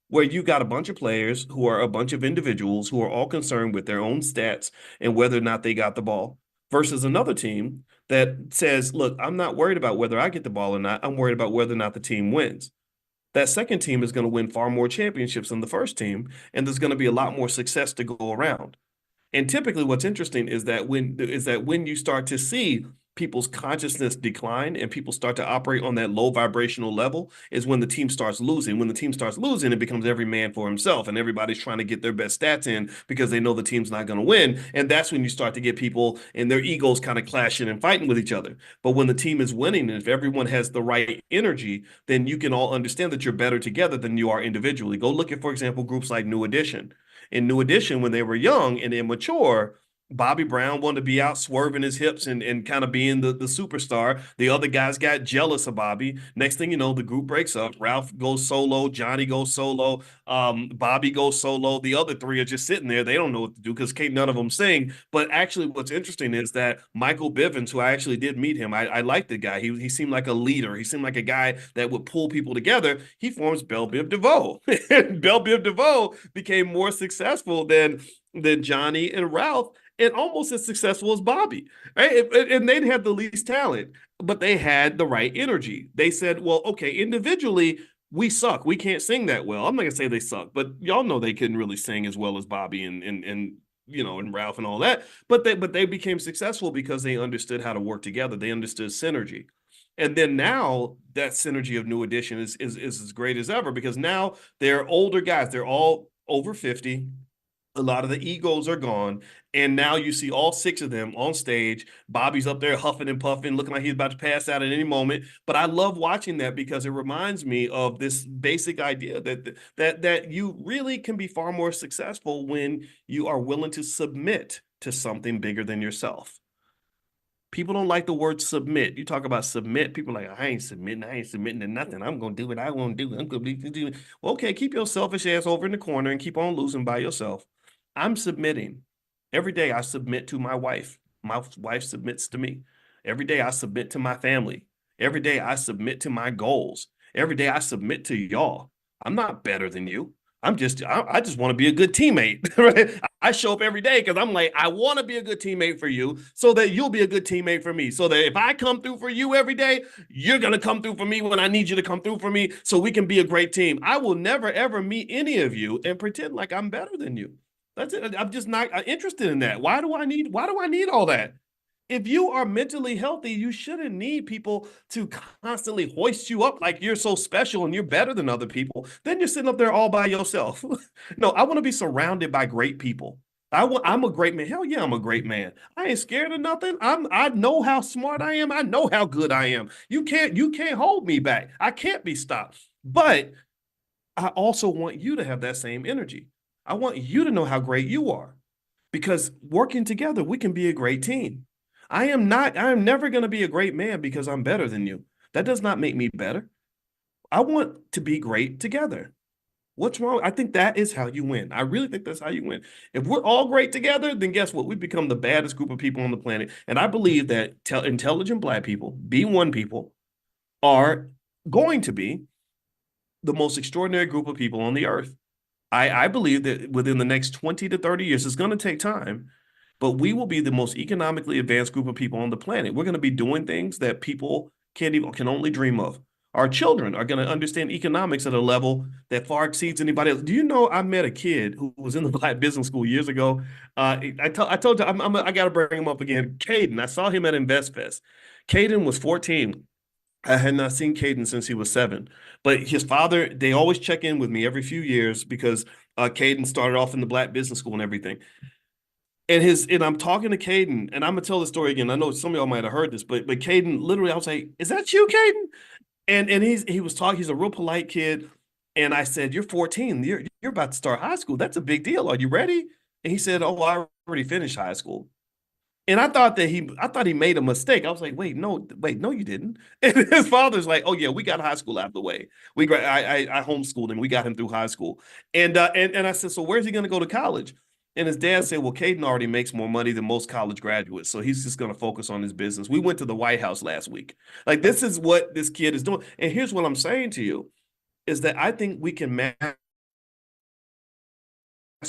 A: where you got a bunch of players who are a bunch of individuals who are all concerned with their own stats and whether or not they got the ball, versus another team that says, look, I'm not worried about whether I get the ball or not. I'm worried about whether or not the team wins. That second team is going to win far more championships than the first team, and there's going to be a lot more success to go around. And typically what's interesting is that when you start to see people's consciousness decline and people start to operate on that low vibrational level is when the team starts losing. When the team starts losing, it becomes every man for himself, and everybody's trying to get their best stats in because they know the team's not going to win. And that's when you start to get people and their egos kind of clashing and fighting with each other. But when the team is winning, and if everyone has the right energy, then you can all understand that you're better together than you are individually. Go look at, for example, groups like New Edition. In New Edition, when they were young and immature, Bobby Brown wanted to be out swerving his hips and kind of being the superstar. The other guys got jealous of Bobby. Next thing you know, the group breaks up. Ralph goes solo. Johnny goes solo. Bobby goes solo. The other three are just sitting there. They don't know what to do because none of them sing. But actually, what's interesting is that Michael Bivins, who I actually did meet him, I liked the guy. He seemed like a leader. He seemed like a guy that would pull people together. He forms Belle Biv DeVoe. And Belle Biv DeVoe became more successful than Johnny and Ralph and almost as successful as Bobby, right? And they'd have the least talent, but they had the right energy. They said, well, okay, individually, we suck. We can't sing that well. I'm not gonna say they suck, but y'all know they couldn't really sing as well as Bobby and and Ralph and all that. But they became successful because they understood how to work together. They understood synergy. And then now that synergy of New Edition is as great as ever because now they're older guys. They're all over 50. A lot of the egos are gone. And now you see all six of them on stage. Bobby's up there huffing and puffing, looking like he's about to pass out at any moment. But I love watching that because it reminds me of this basic idea that you really can be far more successful when you are willing to submit to something bigger than yourself. People don't like the word submit. You talk about submit, people are like, I ain't submitting to nothing. I'm going to do what I want to do. I'm going to do it. Well, okay, keep your selfish ass over in the corner and keep on losing by yourself. I'm submitting. Every day I submit to my wife. My wife submits to me. Every day I submit to my family. Every day I submit to my goals. Every day I submit to y'all. I'm not better than you. I just want to be a good teammate, right? I show up every day because I'm like, I want to be a good teammate for you so that you'll be a good teammate for me. So that if I come through for you every day, you're going to come through for me when I need you to come through for me so we can be a great team. I will never, ever meet any of you and pretend like I'm better than you. That's it. I'm just not interested in that. Why do I need all that? If you are mentally healthy, you shouldn't need people to constantly hoist you up like you're so special and you're better than other people. Then you're sitting up there all by yourself. No, I want to be surrounded by great people. I'm a great man. Hell yeah, I'm a great man. I ain't scared of nothing. I know how smart I am. I know how good I am. You can't hold me back. I can't be stopped. But I also want you to have that same energy. I want you to know how great you are because working together, we can be a great team. I am never going to be a great man because I'm better than you. That does not make me better. I want to be great together. What's wrong? I think that is how you win. I really think that's how you win. If we're all great together, then guess what? We become the baddest group of people on the planet. And I believe that intelligent Black people, B1 people, are going to be the most extraordinary group of people on the earth. I believe that within the next 20 to 30 years, it's going to take time, but we will be the most economically advanced group of people on the planet. We're going to be doing things that people can only dream of. Our children are going to understand economics at a level that far exceeds anybody else. Do you know I met a kid who was in the Black Business School years ago? I told you I got to bring him up again. Caden, I saw him at InvestFest. Caden was 14. I had not seen Caden since he was 7, but his father, they always check in with me every few years because Caden started off in the Black Business School and everything. And I'm talking to Caden, and I'm gonna tell the story again. I know some of y'all might have heard this, but Caden, literally, I was like, "Is that you, Caden?" And he was talking. He's a real polite kid, and I said, "You're 14. You're about to start high school. That's a big deal. Are you ready?" And he said, "Oh, I already finished high school." And I thought he made a mistake. I was like, wait, no, you didn't. And his father's like, oh yeah, we got high school out of the way. I homeschooled him. We got him through high school. And I said, so where's he going to go to college? And his dad said, well, Caden already makes more money than most college graduates, so he's just going to focus on his business. We went to the White House last week. Like, this is what this kid is doing. And here's what I'm saying to you is that I think we can mass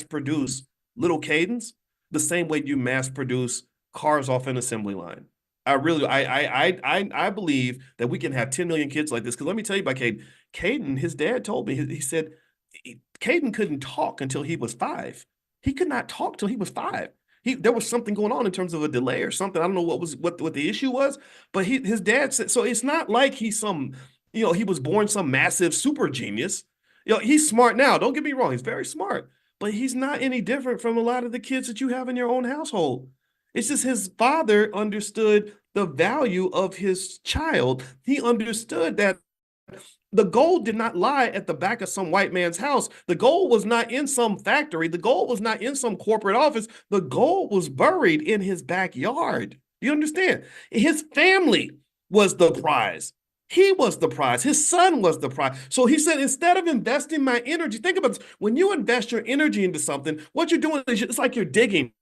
A: produce little Cadens the same way you mass produce cars off an assembly line. I believe that we can have 10 million kids like this. Because let me tell you about Caden. Caden, his dad told me, he said, Caden couldn't talk until he was 5. He could not talk till he was 5. There was something going on in terms of a delay or something. I don't know what the issue was, but his dad said, so it's not like he's he was born some massive super genius. He's smart now. Don't get me wrong. He's very smart, but he's not any different from a lot of the kids that you have in your own household. It's just his father understood the value of his child. He understood that the gold did not lie at the back of some white man's house. The gold was not in some factory. The gold was not in some corporate office. The gold was buried in his backyard. You understand? His family was the prize. He was the prize. His son was the prize. So he said, instead of investing my energy, think about this. When you invest your energy into something, what you're doing is it's like you're digging.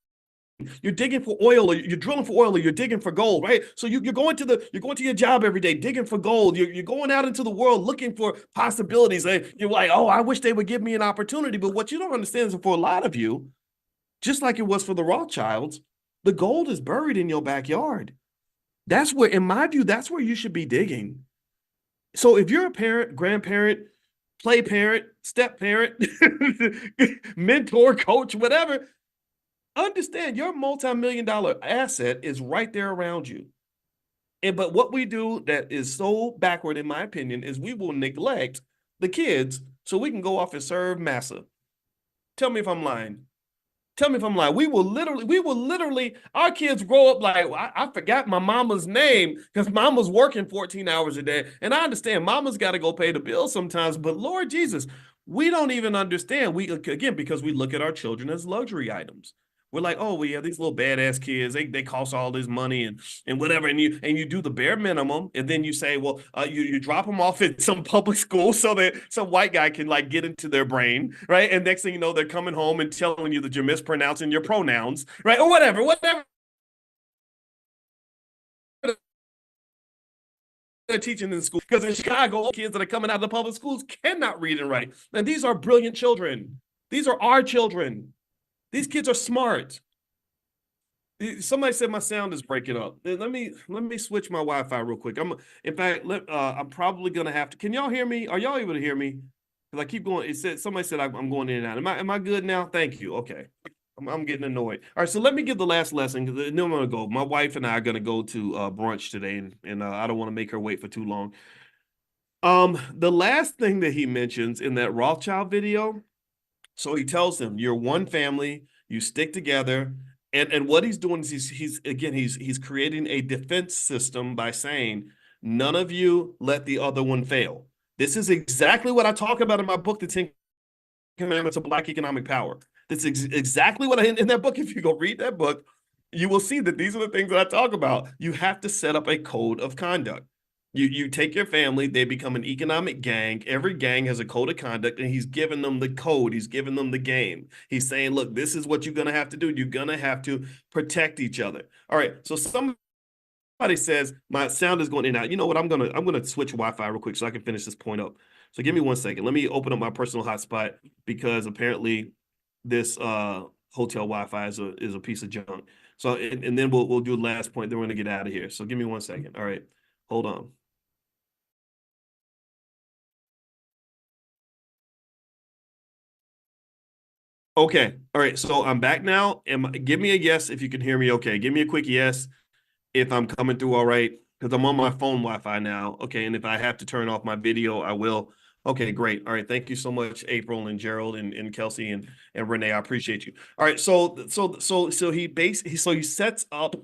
A: You're digging for oil, or you're drilling for oil, or you're digging for gold, right? So you're going to your job every day, digging for gold. You're going out into the world looking for possibilities. You're like, oh, I wish they would give me an opportunity. But what you don't understand is, for a lot of you, just like it was for the Rothschilds, the gold is buried in your backyard. That's where, in my view, that's where you should be digging. So if you're a parent, grandparent, play parent, step parent, mentor, coach, whatever, understand your multi-million-dollar asset is right there around you. But what we do that is so backward, in my opinion, is we will neglect the kids so we can go off and serve massa. Tell me if I'm lying. Tell me if I'm lying. We will literally, our kids grow up like, I forgot my mama's name because mama's working 14 hours a day. And I understand mama's got to go pay the bills sometimes, but Lord Jesus, we don't even understand. Again, because we look at our children as luxury items. We're like, oh, we have these little badass kids. They cost all this money and whatever. And you do the bare minimum. And then you say, well, you drop them off at some public school so that some white guy can like get into their brain, right? And next thing you know, they're coming home and telling you that you're mispronouncing your pronouns, right? Or whatever they're teaching in school. Because in Chicago, kids that are coming out of the public schools cannot read and write. And these are brilliant children. These are our children. These kids are smart. Somebody said my sound is breaking up. Let me switch my Wi-Fi real quick. I'm probably gonna have to. Can y'all hear me? Are y'all able to hear me? Because I keep going. Somebody said I'm going in and out. Am I good now? Thank you. Okay. I'm getting annoyed. All right, so let me give the last lesson because then I'm gonna go. My wife and I are gonna go to brunch today, and I don't want to make her wait for too long. The last thing that he mentions in that Rothschild video. So he tells them, you're one family, you stick together. And what he's doing is he's creating a defense system by saying, none of you let the other one fail. This is exactly what I talk about in my book, The 10 Commandments of Black Economic Power. That's exactly what in that book. If you go read that book, you will see that these are the things that I talk about. You have to set up a code of conduct. You take your family, they become an economic gang. Every gang has a code of conduct, and he's giving them the code. He's giving them the game. He's saying, look, this is what you're going to have to do. You're going to have to protect each other. All right. So somebody says my sound is going in and out. You know what? I'm going to switch Wi-Fi real quick so I can finish this point up. So give me 1 second. Let me open up my personal hotspot because apparently this hotel Wi-Fi is a piece of junk. So, and then we'll do the last point. Then we're going to get out of here. So give me 1 second. All right. Hold on. Okay. All right. So I'm back now. Give me a yes if you can hear me okay. Give me a quick yes if I'm coming through all right, because I'm on my phone Wi-Fi now. Okay. And if I have to turn off my video, I will. Okay, great. All right. Thank you so much, April and Gerald and Kelsey and Renee. I appreciate you. All right. So he sets up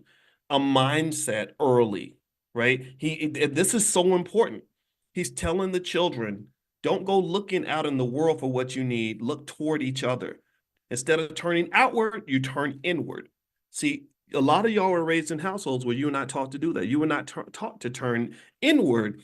A: a mindset early, right? This is so important. He's telling the children, don't go looking out in the world for what you need. Look toward each other. Instead of turning outward, you turn inward. See, a lot of y'all were raised in households where you were not taught to do that. You were not taught to turn inward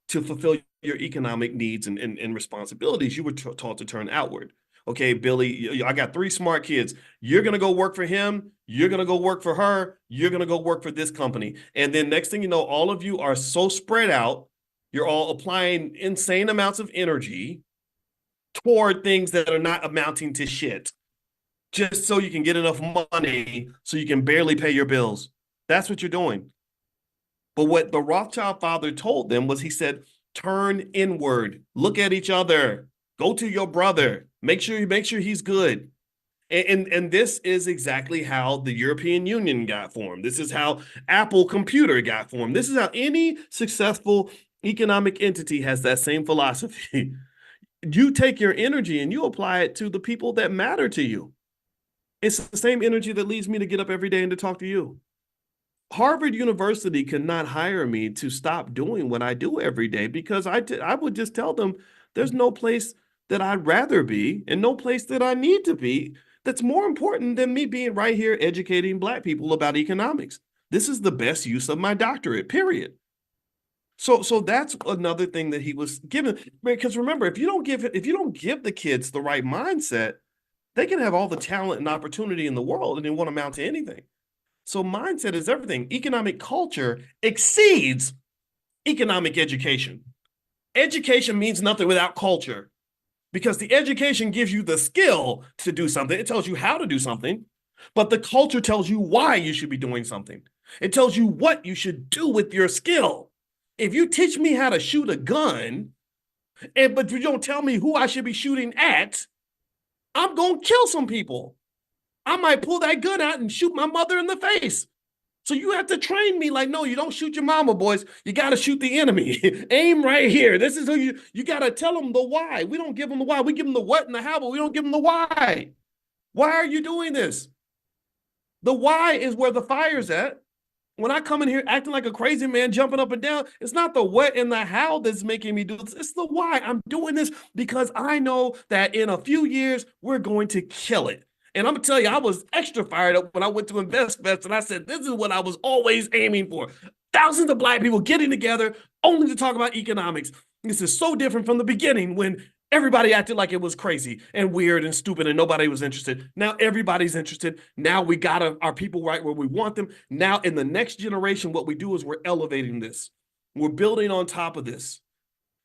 A: to fulfill your economic needs and responsibilities. You were taught to turn outward. Okay, Billy, I got 3 smart kids. You're going to go work for him. You're going to go work for her. You're going to go work for this company. And then next thing you know, all of you are so spread out. You're all applying insane amounts of energy toward things that are not amounting to shit, just so you can get enough money so you can barely pay your bills. That's what you're doing. But what the Rothschild father told them was, he said, turn inward, look at each other, go to your brother, make sure he's good. And this is exactly how the European Union got formed. This is how Apple Computer got formed. This is how any successful economic entity has that same philosophy. You take your energy and you apply it to the people that matter to you. It's the same energy that leads me to get up every day and to talk to you. Harvard University could not hire me to stop doing what I do every day because I would just tell them there's no place that I'd rather be and no place that I need to be that's more important than me being right here educating Black people about economics. This is the best use of my doctorate, period. So that's another thing that he was given. Because remember, if you don't give the kids the right mindset, they can have all the talent and opportunity in the world and it won't amount to anything. So mindset is everything. Economic culture exceeds economic education. Education means nothing without culture because the education gives you the skill to do something. It tells you how to do something, but the culture tells you why you should be doing something. It tells you what you should do with your skill. If you teach me how to shoot a gun, but you don't tell me who I should be shooting at, I'm going to kill some people. I might pull that gun out and shoot my mother in the face. So you have to train me like, no, you don't shoot your mama, boys. You got to shoot the enemy. Aim right here. This is who you got to tell them the why. We don't give them the why. We give them the what and the how, but we don't give them the why. Why are you doing this? The why is where the fire's at. When I come in here acting like a crazy man, jumping up and down, it's not the what and the how that's making me do this. It's the why. I'm doing this because I know that in a few years, we're going to kill it. And I'm going to tell you, I was extra fired up when I went to InvestFest and I said, this is what I was always aiming for. Thousands of Black people getting together only to talk about economics. This is so different from the beginning when everybody acted like it was crazy and weird and stupid and nobody was interested. Now everybody's interested. Now we got our people right where we want them. Now in the next generation, what we do is we're elevating this. We're building on top of this.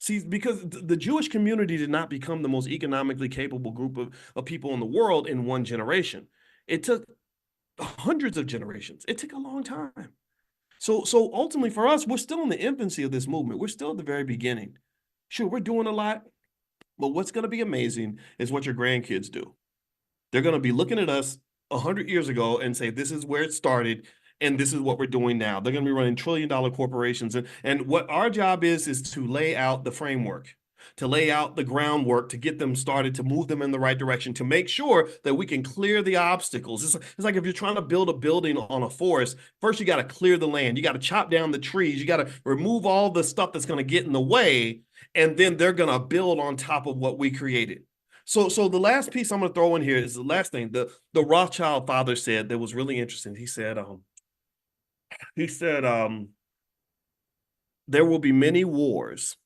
A: See, because the Jewish community did not become the most economically capable group of people in the world in one generation. It took hundreds of generations. It took a long time. So ultimately for us, we're still in the infancy of this movement. We're still at the very beginning. Sure, we're doing a lot, but what's going to be amazing is what your grandkids do. They're going to be looking at us 100 years ago and say, this is where it started. And this is what we're doing now. They're going to be running trillion-dollar corporations. And what our job is to lay out the framework, to lay out the groundwork, to get them started, to move them in the right direction, to make sure that we can clear the obstacles. It's like if you're trying to build a building on a forest, first you got to clear the land. You got to chop down the trees. You got to remove all the stuff that's going to get in the way. And then they're going to build on top of what we created. So the last piece I'm going to throw in here is the last thing. The Rothchild father said that was really interesting. He said, there will be many wars.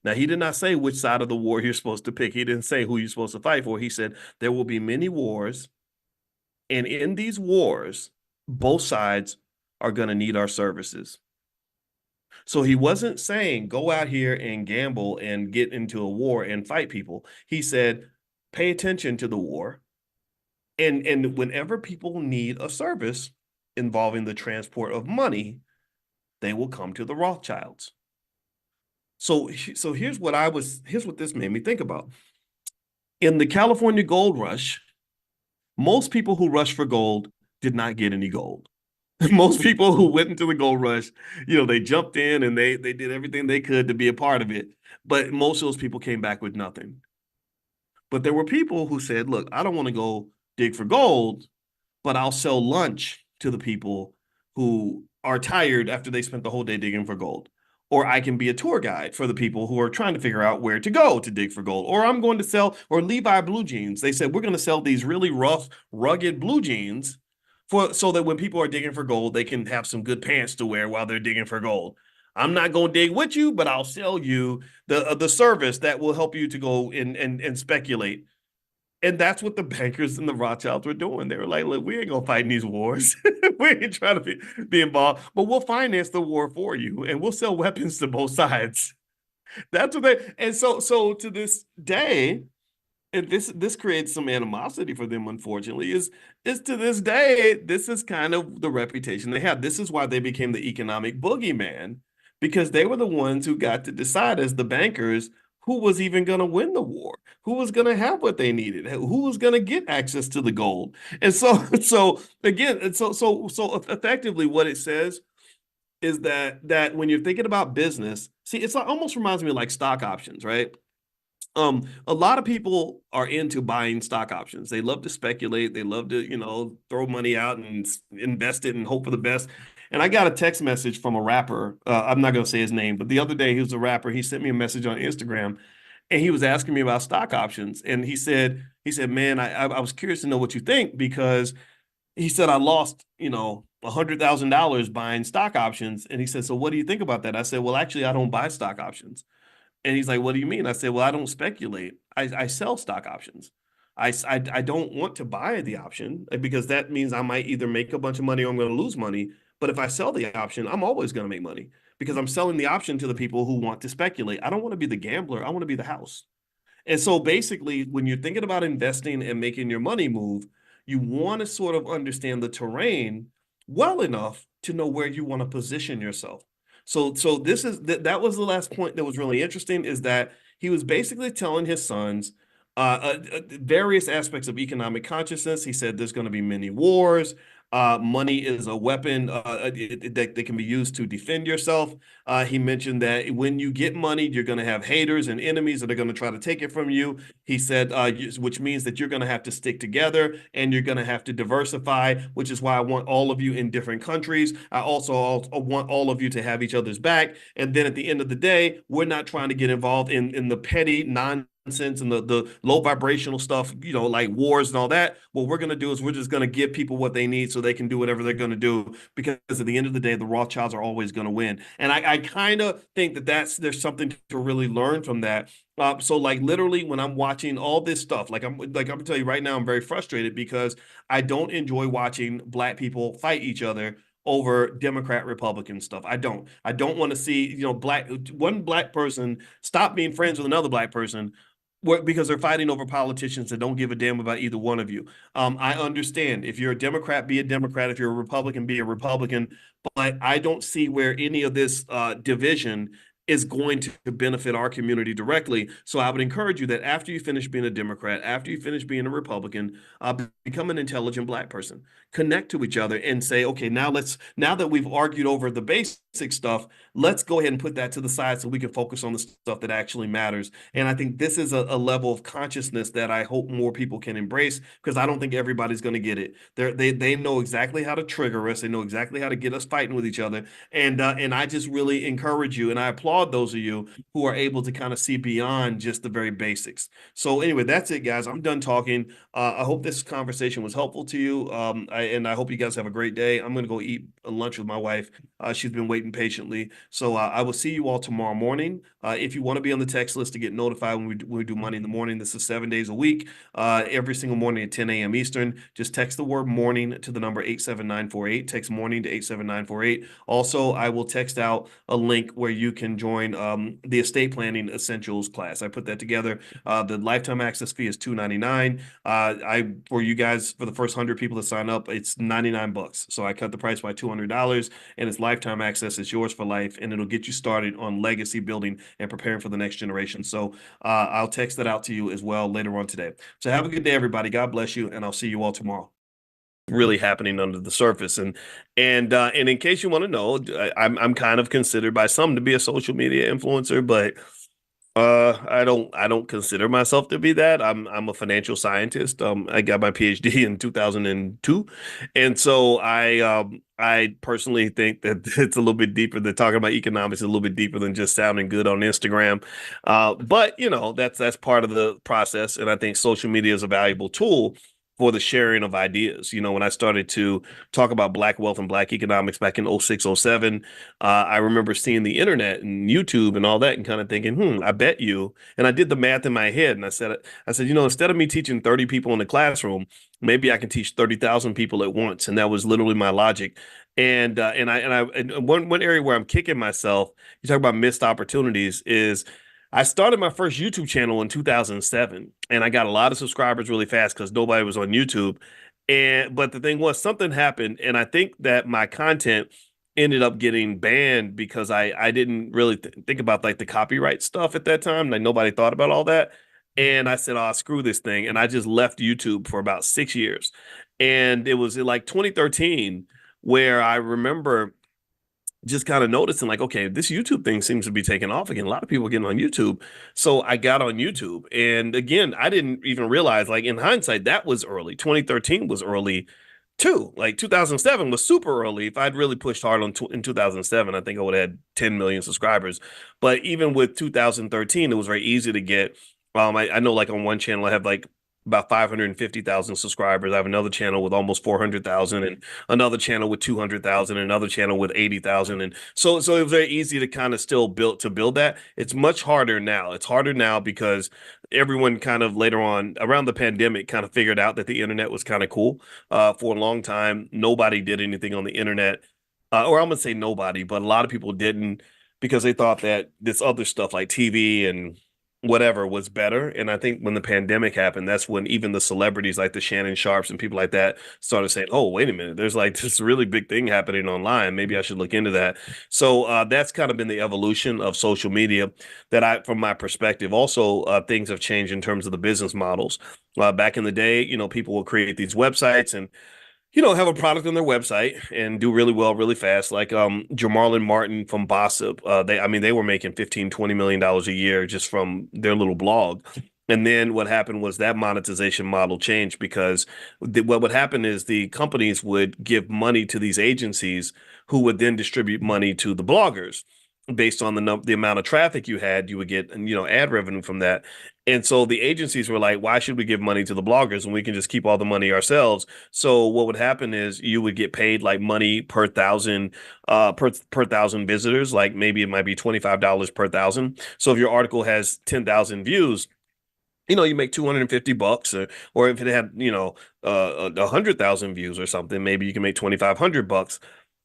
A: Now, he did not say which side of the war you're supposed to pick. He didn't say who you're supposed to fight for. He said there will be many wars. And in these wars, both sides are going to need our services. So he wasn't saying go out here and gamble and get into a war and fight people. He said, pay attention to the war. And whenever people need a service involving the transport of money, they will come to the Rothchilds. So here's what this made me think about. In the California gold rush, most people who rushed for gold did not get any gold. Most people who went into the gold rush, they jumped in and they did everything they could to be a part of it. But most of those people came back with nothing. But there were people who said, look, I don't want to go dig for gold, but I'll sell lunch to the people who are tired after they spent the whole day digging for gold. Or I can be a tour guide for the people who are trying to figure out where to go to dig for gold. Or I'm going to sell, or Levi blue jeans. They said, we're going to sell these really rough, rugged blue jeans so that when people are digging for gold, they can have some good pants to wear while they're digging for gold. I'm not going to dig with you, but I'll sell you the service that will help you to go and speculate. And that's what the bankers and the Rothschilds were doing. They were like, look, we ain't going to fight in these wars. We ain't trying to be involved, but we'll finance the war for you and we'll sell weapons to both sides. That's what and so to this day, and this creates some animosity for them, unfortunately, is to this day, this is kind of the reputation they have. This is why they became the economic boogeyman, because they were the ones who got to decide as the bankers who was even going to win the war, who was going to have what they needed, who was going to get access to the gold. And so effectively what it says is that when you're thinking about business, see, it's almost reminds me of like stock options, right? A lot of people are into buying stock options. They love to speculate. They love to, throw money out and invest it and hope for the best. And I got a text message from a rapper. I'm not going to say his name, but the other day he was a rapper. He sent me a message on Instagram, and he was asking me about stock options. And he said, man, I was curious to know what you think, because he said I lost, $100,000 buying stock options. And he said, so what do you think about that? I said, well, actually, I don't buy stock options. And he's like, what do you mean? I said, well, I don't speculate. I sell stock options. I don't want to buy the option, because that means I might either make a bunch of money or I'm going to lose money. But if I sell the option, I'm always going to make money, because I'm selling the option to the people who want to speculate. I don't want to be the gambler. I want to be the house. And so basically, when you're thinking about investing and making your money move, you want to sort of understand the terrain well enough to know where you want to position yourself. So this is that was the last point that was really interesting, is that he was basically telling his sons various aspects of economic consciousness. He said there's going to be many wars. Money is a weapon that can be used to defend yourself. He mentioned that when you get money, you're going to have haters and enemies that are going to try to take it from you. He said, which means that you're going to have to stick together and you're going to have to diversify, which is why I want all of you in different countries. I also want all of you to have each other's back. And then at the end of the day, we're not trying to get involved in the petty nonsense and the low vibrational stuff, like wars and all that. What we're going to do is we're just going to give people what they need so they can do whatever they're going to do, because at the end of the day, the Rothschilds are always going to win. And I kind of think that there's something to really learn from that. So like literally when I'm watching all this stuff, I'm gonna tell you right now, I'm very frustrated because I don't enjoy watching Black people fight each other over Democrat Republican stuff. I don't want to see, one Black person stop being friends with another Black person because they're fighting over politicians that don't give a damn about either one of you. I understand if you're a Democrat, be a Democrat. If you're a Republican, be a Republican. But I don't see where any of this division is going to benefit our community directly. So I would encourage you that after you finish being a Democrat, after you finish being a Republican, become an intelligent Black person. Connect to each other and say, okay, now that we've argued over the basic stuff, let's go ahead and put that to the side so we can focus on the stuff that actually matters. And I think this is a level of consciousness that I hope more people can embrace, because I don't think everybody's going to get it. They know exactly how to trigger us. They know exactly how to get us fighting with each other. And I just really encourage you, and I applaud those of you who are able to kind of see beyond just the very basics. So anyway, that's it, guys. I'm done talking. I hope this conversation was helpful to you. I hope you guys have a great day. I'm going to go eat lunch with my wife. She's been waiting patiently. So I will see you all tomorrow morning. If you want to be on the text list to get notified when we do Money in the Morning, this is 7 days a week, every single morning at 10 a.m. Eastern. Just text the word morning to the number 87948. Text morning to 87948. Also, I will text out a link where you can join the estate planning essentials class. I put that together. The lifetime access fee is $299. For you guys, for the first 100 people to sign up, it's $99. So I cut the price by $200, and it's lifetime access. It's yours for life, and it'll get you started on legacy building and preparing for the next generation. So I'll text that out to you as well later on today. So have a good day, everybody. God bless you, and I'll see you all tomorrow. Really happening under the surface. And in case you want to know, I'm kind of considered by some to be a social media influencer, but I don't consider myself to be that. I'm a financial scientist. I got my PhD in 2002, and so I personally think that it's a little bit deeper than talking about economics, a little bit deeper than just sounding good on Instagram. But that's part of the process, and I think social media is a valuable tool for the sharing of ideas. When I started to talk about Black wealth and Black economics back in 06, 07, I remember seeing the internet and YouTube and all that and kind of thinking, I bet you. And I did the math in my head, and I said, instead of me teaching 30 people in the classroom, maybe I can teach 30,000 people at once. And that was literally my logic. And one area where I'm kicking myself, you talk about missed opportunities, is I started my first YouTube channel in 2007, and I got a lot of subscribers really fast because nobody was on YouTube. But the thing was, something happened, and I think that my content ended up getting banned because I didn't really think about like the copyright stuff at that time. Like nobody thought about all that. And I said, "Oh, screw this thing," and I just left YouTube for about 6 years. And it was in like 2013 where I remember just kind of noticing like, okay, this YouTube thing seems to be taking off again. A lot of people are getting on YouTube. So I got on YouTube. And again, I didn't even realize, like in hindsight, that was early. 2013 was early too. Like 2007 was super early. If I'd really pushed hard in 2007, I think I would have had 10 million subscribers. But even with 2013, it was very easy to get. I know like on one channel, I have like about 550,000 subscribers. I have another channel with almost 400,000 and another channel with 200,000, another channel with 80,000. And so it was very easy to kind of still build that. It's much harder now. It's harder now because everyone kind of later on around the pandemic kind of figured out that the internet was kind of cool. For a long time, nobody did anything on the internet. Or I'm gonna say nobody, but a lot of people didn't because they thought that this other stuff like TV and whatever was better. And I think when the pandemic happened, that's when even the celebrities like the Shannon Sharps and people like that started saying, "Oh, wait a minute, there's like this really big thing happening online. Maybe I should look into that." So that's kind of been the evolution of social media that from my perspective, also things have changed in terms of the business models. Back in the day, people will create these websites and have a product on their website and do really well really fast. Like Jamal and Martin from Bossip, they were making 15-20 million dollars a year just from their little blog. And then what happened was that monetization model changed because what would happen is the companies would give money to these agencies who would then distribute money to the bloggers based on the amount of traffic you had. You would get ad revenue from that. And so the agencies were like, why should we give money to the bloggers when we can just keep all the money ourselves? So what would happen is you would get paid like money per thousand, per thousand visitors. Like maybe it might be $25 per thousand. So if your article has 10,000 views, you make $250, or if it had, 100,000 views or something, maybe you can make $2,500.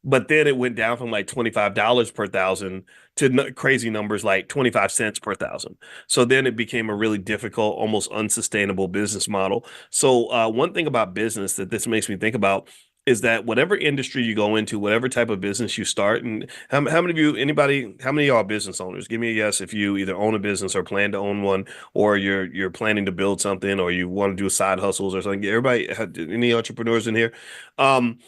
A: But then it went down from like $25 per thousand to crazy numbers like 25 cents per thousand. So then it became a really difficult, almost unsustainable business model. So one thing about business that this makes me think about is that whatever industry you go into, whatever type of business you start, and how many of you, how many of y'all are business owners? Give me a yes if you either own a business or plan to own one, or you're planning to build something, or you want to do side hustles or something. Everybody, any entrepreneurs in here? Um,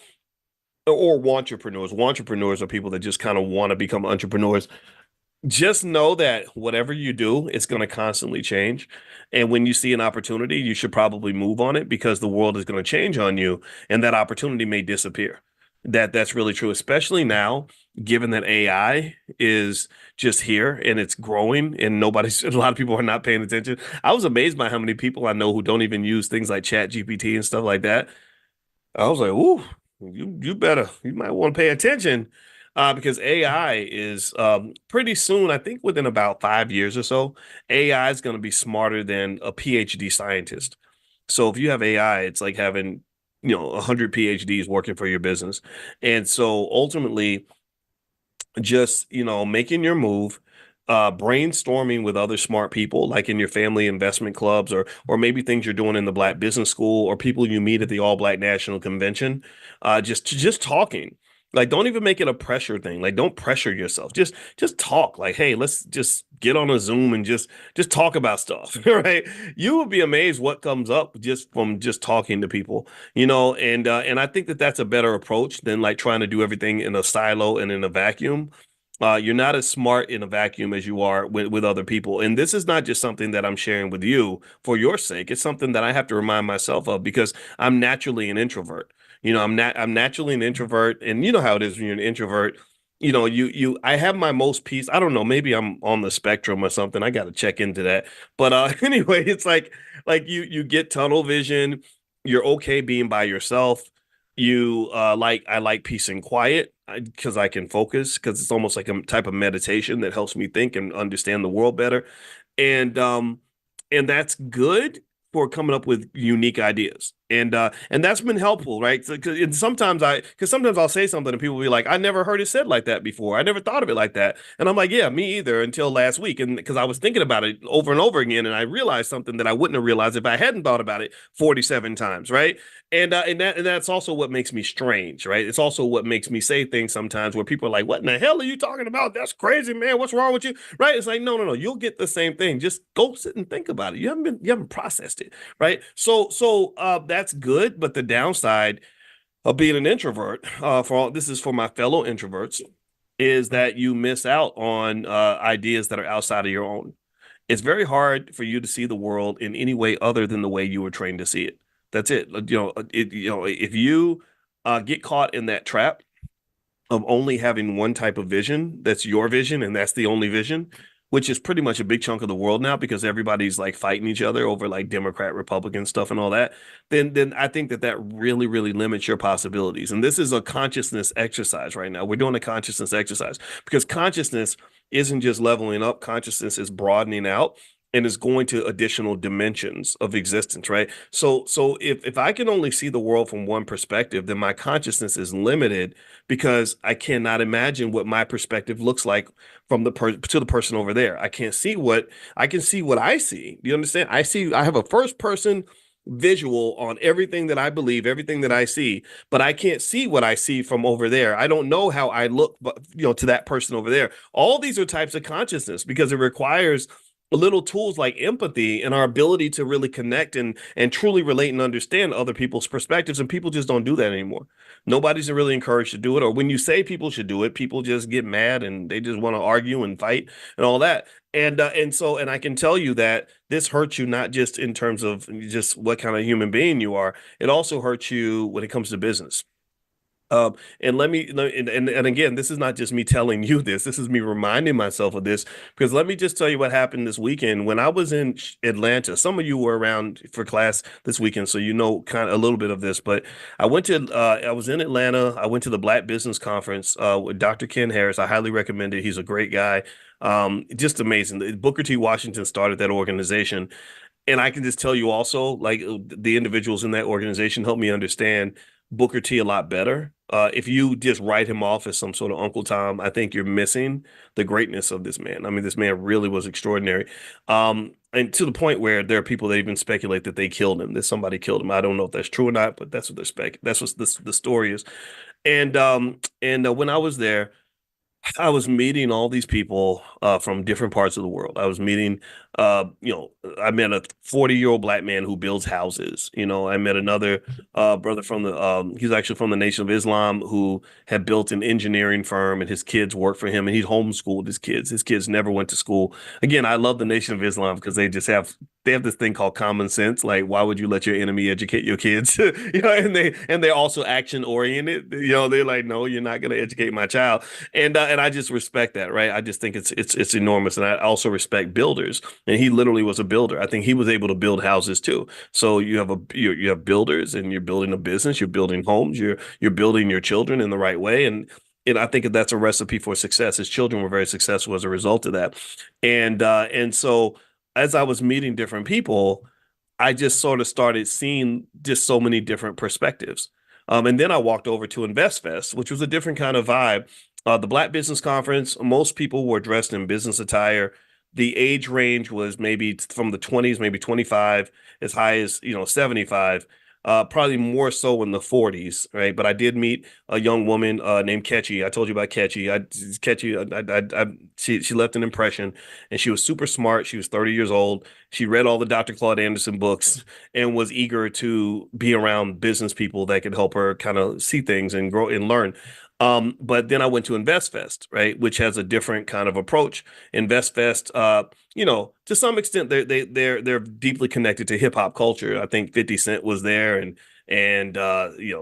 A: or entrepreneurs. Entrepreneurs are people that just kind of want to become entrepreneurs. Just know that whatever you do, it's going to constantly change. And when you see an opportunity, you should probably move on it because the world is going to change on you and that opportunity may disappear. That's really true, especially now, given that AI is just here and it's growing and a lot of people are not paying attention. I was amazed by how many people I know who don't even use things like Chat GPT and stuff like that. I was like, "Ooh, you might want to pay attention, because AI is pretty soon. I think within about 5 years or so, AI is going to be smarter than a PhD scientist. So if you have AI, it's like having 100 PhDs working for your business, and so ultimately just making your move, brainstorming with other smart people like in your family investment clubs, or maybe things you're doing in the Black Business School, or people you meet at the All Black National Convention. Just talking. Like, don't even make it a pressure thing. Like, don't pressure yourself. Just talk. Like, hey, let's just get on a Zoom and just talk about stuff. Right? You will be amazed what comes up just from just talking to people. And I think that that's a better approach than like trying to do everything in a silo and in a vacuum. You're not as smart in a vacuum as you are with other people. And this is not just something that I'm sharing with you for your sake. It's something that I have to remind myself of because I'm naturally an introvert. I'm naturally an introvert, and you know how it is when you're an introvert. I have my most peace. I don't know, maybe I'm on the spectrum or something. I got to check into that. But anyway, it's like you get tunnel vision. You're okay being by yourself. I like peace and quiet because I can focus because it's almost like a type of meditation that helps me think and understand the world better. And and that's good for coming up with unique ideas. And that's been helpful, right? So, because sometimes I'll say something and people will be like, I never heard it said like that before. I never thought of it like that. And I'm like, yeah, me either until last week. And because I was thinking about it over and over again, and I realized something that I wouldn't have realized if I hadn't thought about it 47 times, right? And that's also what makes me strange, right? It's also what makes me say things sometimes where people are like, "What in the hell are you talking about? That's crazy, man. What's wrong with you?" Right? It's like, no, no, no. You'll get the same thing. Just go sit and think about it. You haven't processed it, right? So that's good, but the downside of being an introvert, this is for my fellow introverts. is that you miss out on ideas that are outside of your own. It's very hard for you to see the world in any way other than the way you were trained to see it. That's it. If you get caught in that trap of only having one type of vision, that's your vision, and that's the only vision, which is pretty much a big chunk of the world now because everybody's like fighting each other over like Democrat, Republican stuff and all that, then I think that really, really limits your possibilities. And this is a consciousness exercise right now. We're doing a consciousness exercise because consciousness isn't just leveling up, consciousness is broadening out and is going to additional dimensions of existence, right? So if I can only see the world from one perspective, then my consciousness is limited because I cannot imagine what my perspective looks like from to the person over there. I can't see what I can see what I see. Do you understand? I have a first person visual on everything that I believe, everything that I see, but I can't see what I see from over there. I don't know how I look, to that person over there. All these are types of consciousness because it requires little tools like empathy and our ability to really connect and truly relate and understand other people's perspectives. And people just don't do that anymore. Nobody's really encouraged to do it. Or when you say people should do it, people just get mad and they just want to argue and fight and all that. And I can tell you that this hurts you not just in terms of just what kind of human being you are. It also hurts you when it comes to business. And and again, this is not just me telling you this. This is me reminding myself of this because let me just tell you what happened this weekend when I was in Atlanta. Some of you were around for class this weekend, so you know kind of a little bit of this. But I was in Atlanta. I went to the Black Business Conference with Dr. Ken Harris. I highly recommend it. He's a great guy. Just amazing. Booker T. Washington started that organization. And I can just tell you also, like the individuals in that organization helped me understand Booker T a lot better. If you just write him off as some sort of Uncle Tom, I think you're missing the greatness of this man. I mean, this man really was extraordinary. And to the point where there are people that even speculate that they killed him, that somebody killed him. I don't know if that's true or not, but that's what that's what the story is. And when I was there, I was meeting all these people from different parts of the world. I was meeting, I met a 40-year-old black man who builds houses. I met another brother he's actually from the Nation of Islam who had built an engineering firm and his kids worked for him and he homeschooled his kids. His kids never went to school. Again, I love the Nation of Islam because they have this thing called common sense. Like, why would you let your enemy educate your kids? And they're also action oriented. They're like, no, you're not going to educate my child. And I just respect that, right? I just think it's enormous, and I also respect builders. And he literally was a builder. I think he was able to build houses too. So you have builders, and you're building a business, you're building homes, you're building your children in the right way, and I think that's a recipe for success. His children were very successful as a result of that, and so as I was meeting different people, I just sort of started seeing just so many different perspectives. And then I walked over to InvestFest, which was a different kind of vibe. The Black Business Conference, most people were dressed in business attire. The age range was maybe from the 20s, maybe 25, as high as 75. Probably more so in the 40s, right? But I did meet a young woman named Ketchy. I told you about Ketchy. She left an impression, and she was super smart. She was 30 years old. She read all the Dr. Claude Anderson books and was eager to be around business people that could help her kind of see things and grow and learn. But then I went to InvestFest, right, which has a different kind of approach. InvestFest, to some extent, they're deeply connected to hip hop culture. I think 50 Cent was there, and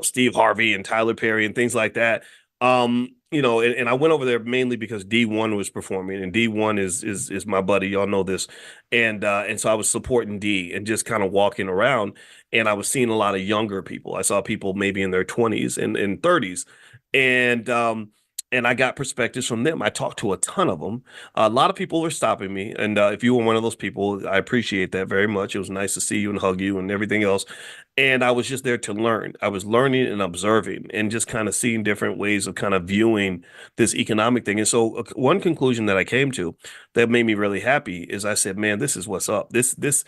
A: Steve Harvey and Tyler Perry and things like that. And I went over there mainly because D1 was performing, and D1 is my buddy. Y'all know this, and so I was supporting D and just kind of walking around, and I was seeing a lot of younger people. I saw people maybe in their 20s and 30s, and I got perspectives from them. I talked to a ton of them. A lot of people were stopping me, and if you were one of those people, I appreciate that very much. It was nice to see you and hug you and everything else. And I was just there to learn. I was learning and observing and just kind of seeing different ways of kind of viewing this economic thing. And so one conclusion that I came to that made me really happy is I said, man, this is what's up. This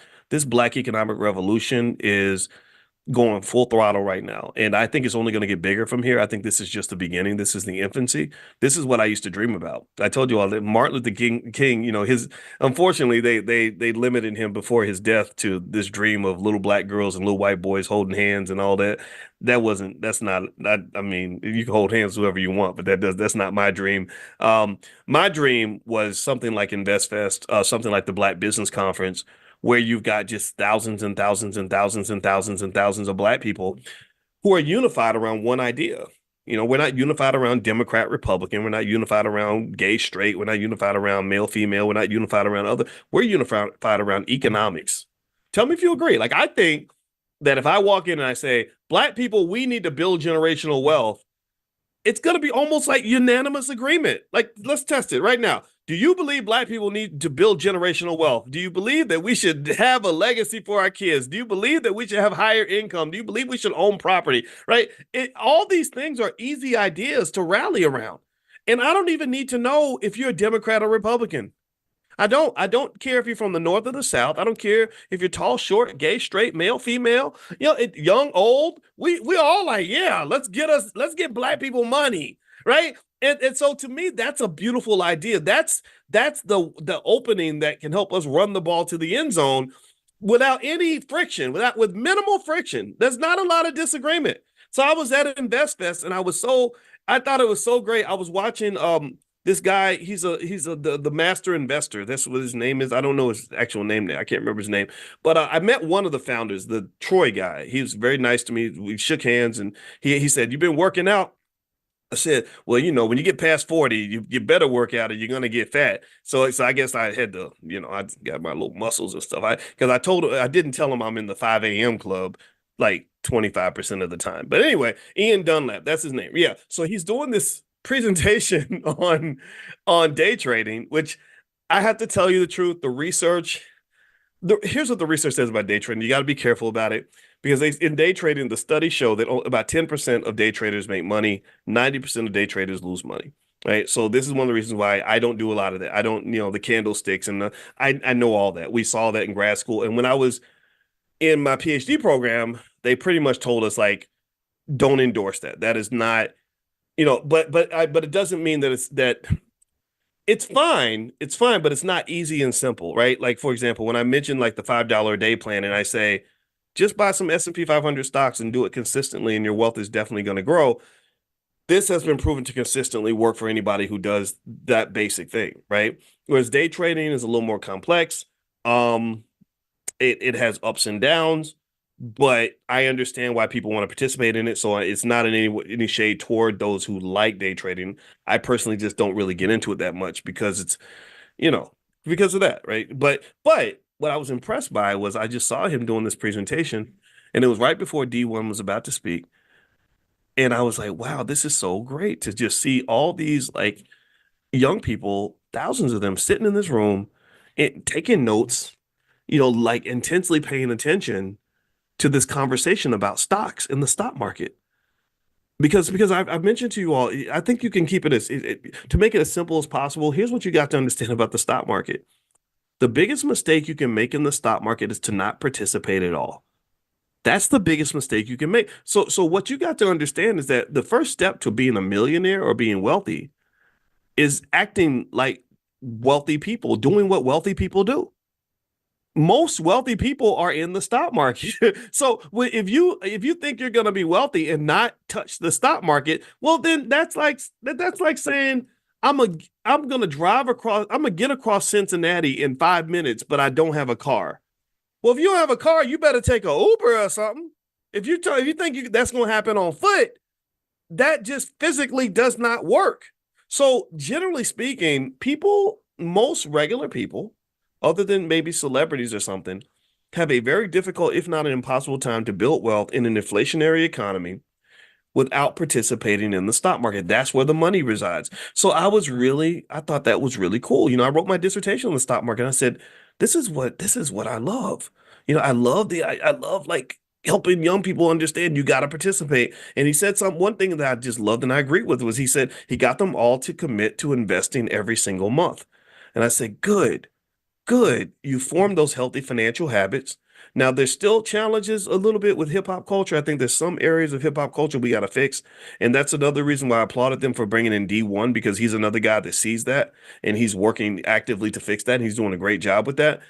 A: Black economic revolution is going full throttle right now. And I think it's only going to get bigger from here. I think this is just the beginning. This is the infancy. This is what I used to dream about. I told you all that Martin Luther King, his unfortunately they limited him before his death to this dream of little black girls and little white boys holding hands and all that. That's not I mean, you can hold hands whoever you want, but that's not my dream. My dream was something like InvestFest, something like the Black Business Conference, where you've got just thousands and thousands and thousands and thousands and thousands of black people who are unified around one idea. We're not unified around Democrat, Republican. We're not unified around gay, straight. We're not unified around male, female. We're not unified around other. We're unified around economics. Tell me if you agree. Like, I think that if I walk in and I say, black people, we need to build generational wealth, it's going to be almost like unanimous agreement. Like, let's test it right now. Do you believe black people need to build generational wealth? Do you believe that we should have a legacy for our kids? Do you believe that we should have higher income? Do you believe we should own property? Right? All these things are easy ideas to rally around. And I don't even need to know if you're a Democrat or Republican. I don't care if you're from the North or the South. I don't care if you're tall, short, gay, straight, male, female, young, old. We all like, yeah, let's get black people money, right? And so to me, that's a beautiful idea. That's the opening that can help us run the ball to the end zone without any friction, with minimal friction. There's not a lot of disagreement. So I was at InvestFest and I thought it was so great. I was watching this guy, he's the master investor. That's what his name is. I don't know his actual name now. I can't remember his name. But I met one of the founders, the Troy guy. He was very nice to me. We shook hands and he said, "You've been working out?" I said, "Well, when you get past 40, you better work out or you're going to get fat." So I guess I had to, I got my little muscles and stuff. Because I didn't tell him I'm in the 5 a.m. club like 25% of the time. But anyway, Ian Dunlap, that's his name. Yeah. So he's doing this presentation on day trading, which I have to tell you the truth. Here's what the research says about day trading. You got to be careful about it because in day trading, the studies show that about 10% of day traders make money, 90% of day traders lose money. Right. So this is one of the reasons why I don't do a lot of that. I don't, the candlesticks and I know all that. We saw that in grad school. And when I was in my PhD program, they pretty much told us, like, don't endorse that. That is not, but it doesn't mean that it's fine. It's fine, but it's not easy and simple, right? Like, for example, when I mentioned like the $5 a day plan and I say, just buy some S&P 500 stocks and do it consistently and your wealth is definitely going to grow. This has been proven to consistently work for anybody who does that basic thing, right? Whereas day trading is a little more complex. It has ups and downs, but I understand why people want to participate in it. So it's not in any shade toward those who like day trading. I personally just don't really get into it that much because it's, because of that, right? But what I was impressed by was I just saw him doing this presentation, and it was right before D1 was about to speak. And I was like, wow, this is so great to just see all these like young people, thousands of them sitting in this room and taking notes, like intensely paying attention to this conversation about stocks in the stock market. Because I've mentioned to you all, I think you can keep it to make it as simple as possible. Here's what you got to understand about the stock market. The biggest mistake you can make in the stock market is to not participate at all. That's the biggest mistake you can make. So what you got to understand is that the first step to being a millionaire or being wealthy is acting like wealthy people, doing what wealthy people do. Most wealthy people are in the stock market. So if you think you're going to be wealthy and not touch the stock market, well, then that's like saying I'm going to get across Cincinnati in 5 minutes, but I don't have a car. Well, if you don't have a car, you better take an Uber or something. If you think that's going to happen on foot, that just physically does not work. So generally speaking, most regular people, other than maybe celebrities or something, have a very difficult, if not an impossible time to build wealth in an inflationary economy without participating in the stock market. That's where the money resides. So I thought that was really cool. I wrote my dissertation on the stock market. And I said, this is what I love. I love like helping young people understand you got to participate. And he said one thing that I just loved and I agreed with was he said he got them all to commit to investing every single month. And I said, good. You form those healthy financial habits. Now, there's still challenges a little bit with hip hop culture. I think there's some areas of hip hop culture we got to fix. And that's another reason why I applauded them for bringing in D1, because he's another guy that sees that and he's working actively to fix that. And he's doing a great job with that.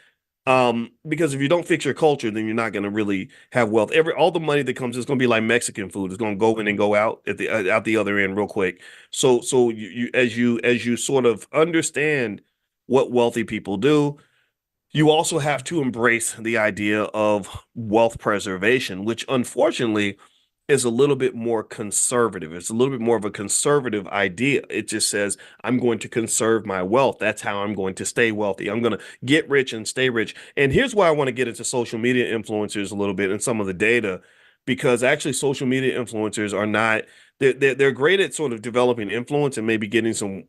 A: Because if you don't fix your culture, then you're not going to really have wealth. All the money that comes is going to be like Mexican food. It's going to go in and go out at the out the other end real quick. So as you sort of understand what wealthy people do, you also have to embrace the idea of wealth preservation, which unfortunately is a little bit more conservative. It's a little bit more of a conservative idea. It just says, I'm going to conserve my wealth. That's how I'm going to stay wealthy. I'm going to get rich and stay rich. And here's why I want to get into social media influencers a little bit and some of the data, because actually social media influencers are not, they're great at sort of developing influence and maybe getting some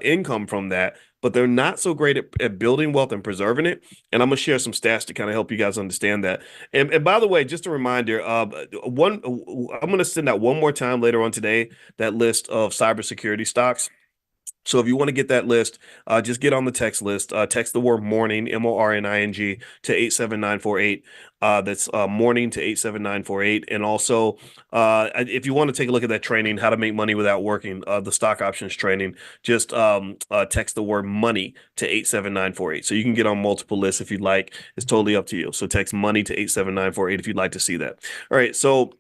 A: income from that, but they're not so great at building wealth and preserving it. And I'm gonna share some stats to kind of help you guys understand that. And by the way, just a reminder, I'm gonna send out one more time later on today that list of cybersecurity stocks. So if you want to get that list, just get on the text list. Text the word morning, MORNING, to 87948. That's morning to 87948. And also, if you want to take a look at that training, how to make money without working, the stock options training, just text the word money to 87948. So you can get on multiple lists if you'd like. It's totally up to you. So text money to 87948 if you'd like to see that. All right. So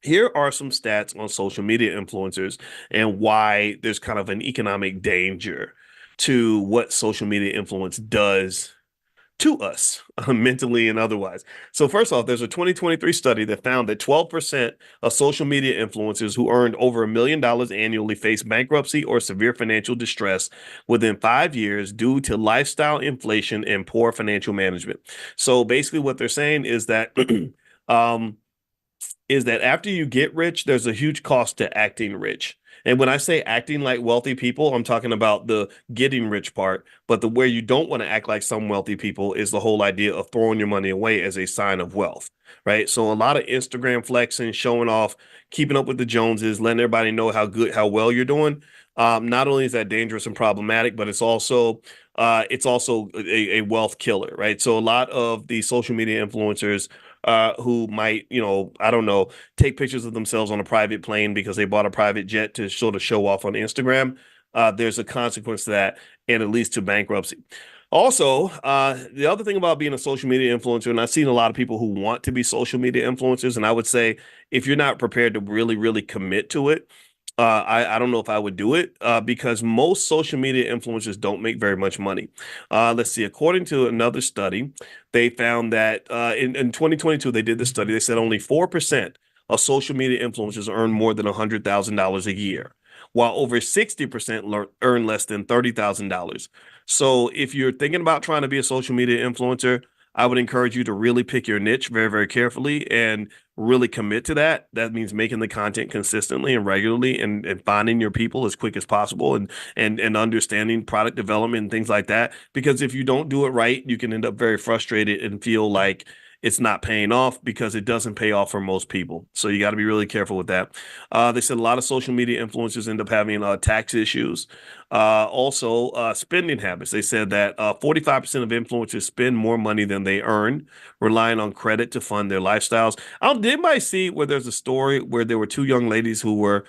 A: here are some stats on social media influencers and why there's kind of an economic danger to what social media influence does to us, mentally and otherwise. So first off, there's a 2023 study that found that 12% of social media influencers who earned over $1 million annually face bankruptcy or severe financial distress within 5 years due to lifestyle inflation and poor financial management. So basically what they're saying um, is that after you get rich, there's a huge cost to acting rich. And when I say acting like wealthy people, I'm talking about the getting rich part. But the where you don't want to act like some wealthy people is the whole idea of throwing your money away as a sign of wealth, right? So a lot of Instagram flexing, showing off, keeping up with the Joneses, letting everybody know how well you're doing. Not only is that dangerous and problematic, but it's also a wealth killer, right? So a lot of the social media influencers who might, I don't know, take pictures of themselves on a private plane because they bought a private jet to sort of show off on Instagram. There's a consequence to that, and it leads to bankruptcy. Also, the other thing about being a social media influencer, and I've seen a lot of people who want to be social media influencers, and I would say if you're not prepared to really, really commit to it, I don't know if I would do it because most social media influencers don't make very much money. Let's see. According to another study, they found that in 2022, they did this study. They said only 4% of social media influencers earn more than $100,000 a year, while over 60% earn less than $30,000. So if you're thinking about trying to be a social media influencer, I would encourage you to really pick your niche very, very carefully and really commit to that. That means making the content consistently and regularly and finding your people as quick as possible and understanding product development and things like that. Because if you don't do it right, you can end up very frustrated and feel like it's not paying off because it doesn't pay off for most people. So you got to be really careful with that. They said a lot of social media influencers end up having tax issues. Also, spending habits. They said that 45% of influencers spend more money than they earn, relying on credit to fund their lifestyles. Did anybody see where there's a story where there were two young ladies who were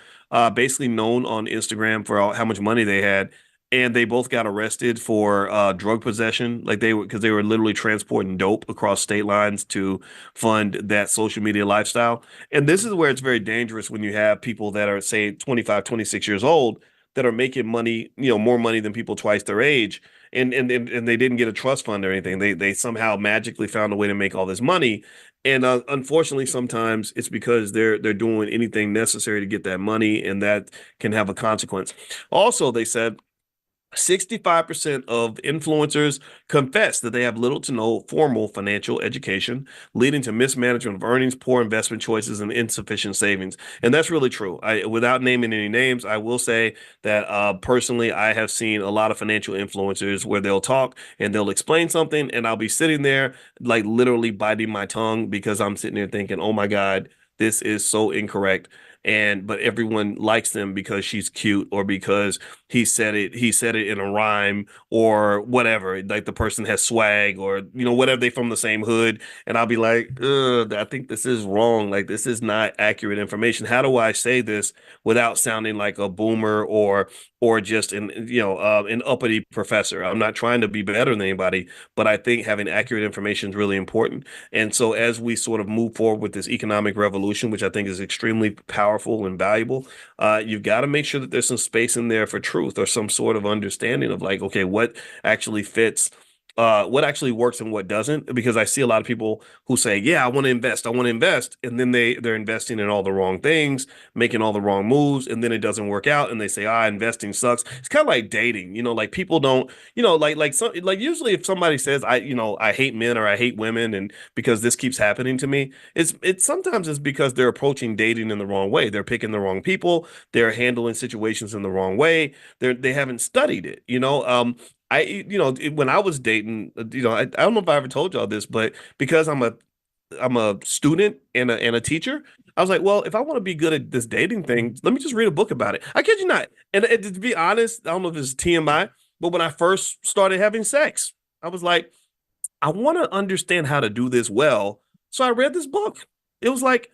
A: basically known on Instagram for how much money they had, and they both got arrested for drug possession, like because they were literally transporting dope across state lines to fund that social media lifestyle. And this is where it's very dangerous when you have people that are, say, 25, 26 years old that are making money, more money than people twice their age. And they didn't get a trust fund or anything. They somehow magically found a way to make all this money. And unfortunately, sometimes it's because they're doing anything necessary to get that money, and that can have a consequence. Also, they said 65% of influencers confess that they have little to no formal financial education, leading to mismanagement of earnings, poor investment choices, and insufficient savings. And that's really true. Without naming any names, I will say that personally, I have seen a lot of financial influencers where they'll talk and they'll explain something, and I'll be sitting there like literally biting my tongue because I'm sitting there thinking, oh my God, this is so incorrect. but everyone likes them because she's cute or because he said it in a rhyme or whatever. Like the person has swag or whatever, they from the same hood. And I'll be like, I think this is wrong. Like this is not accurate information. How do I say this without sounding like a boomer or just an uppity professor? I'm not trying to be better than anybody, but I think having accurate information is really important. And so as we sort of move forward with this economic revolution, which I think is extremely powerful and valuable, you've got to make sure that there's some space in there for truth or some sort of understanding of like, okay, what actually fits, what actually works and what doesn't. Because I see a lot of people who say, yeah, I want to invest. And then they're investing in all the wrong things, making all the wrong moves, and then it doesn't work out. And they say, investing sucks. It's kind of like dating, like people don't, like usually if somebody says, I hate men or I hate women, and because this keeps happening to me, it's sometimes it's because they're approaching dating in the wrong way. They're picking the wrong people. They're handling situations in the wrong way. They haven't studied it, when I was dating, I don't know if I ever told y'all this, but because I'm a student and a teacher, I was like, well, if I want to be good at this dating thing, let me just read a book about it. I kid you not. And to be honest, I don't know if it's TMI, but when I first started having sex, I was like, I want to understand how to do this well. So I read this book. It was like,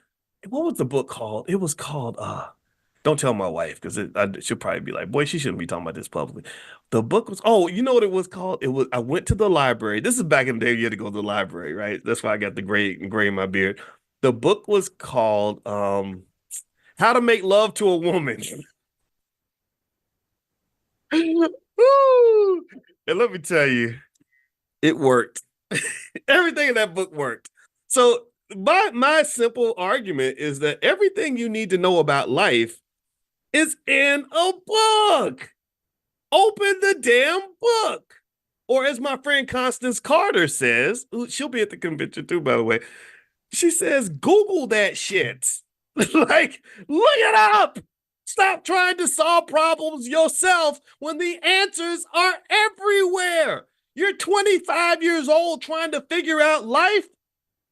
A: what was the book called? It was called don't tell my wife because she'll probably be like, boy, she shouldn't be talking about this publicly. The book was, oh, you know what it was called? I went to the library. This is back in the day you had to go to the library, right? That's why I got the gray in my beard. The book was called How to Make Love to a Woman. Woo! And let me tell you, it worked. Everything in that book worked. So my simple argument is that everything you need to know about life is in a book. Open the damn book. Or as my friend Constance Carter says, she'll be at the convention too, by the way. She says, Google that shit. Like, look it up. Stop trying to solve problems yourself when the answers are everywhere. You're 25 years old trying to figure out life.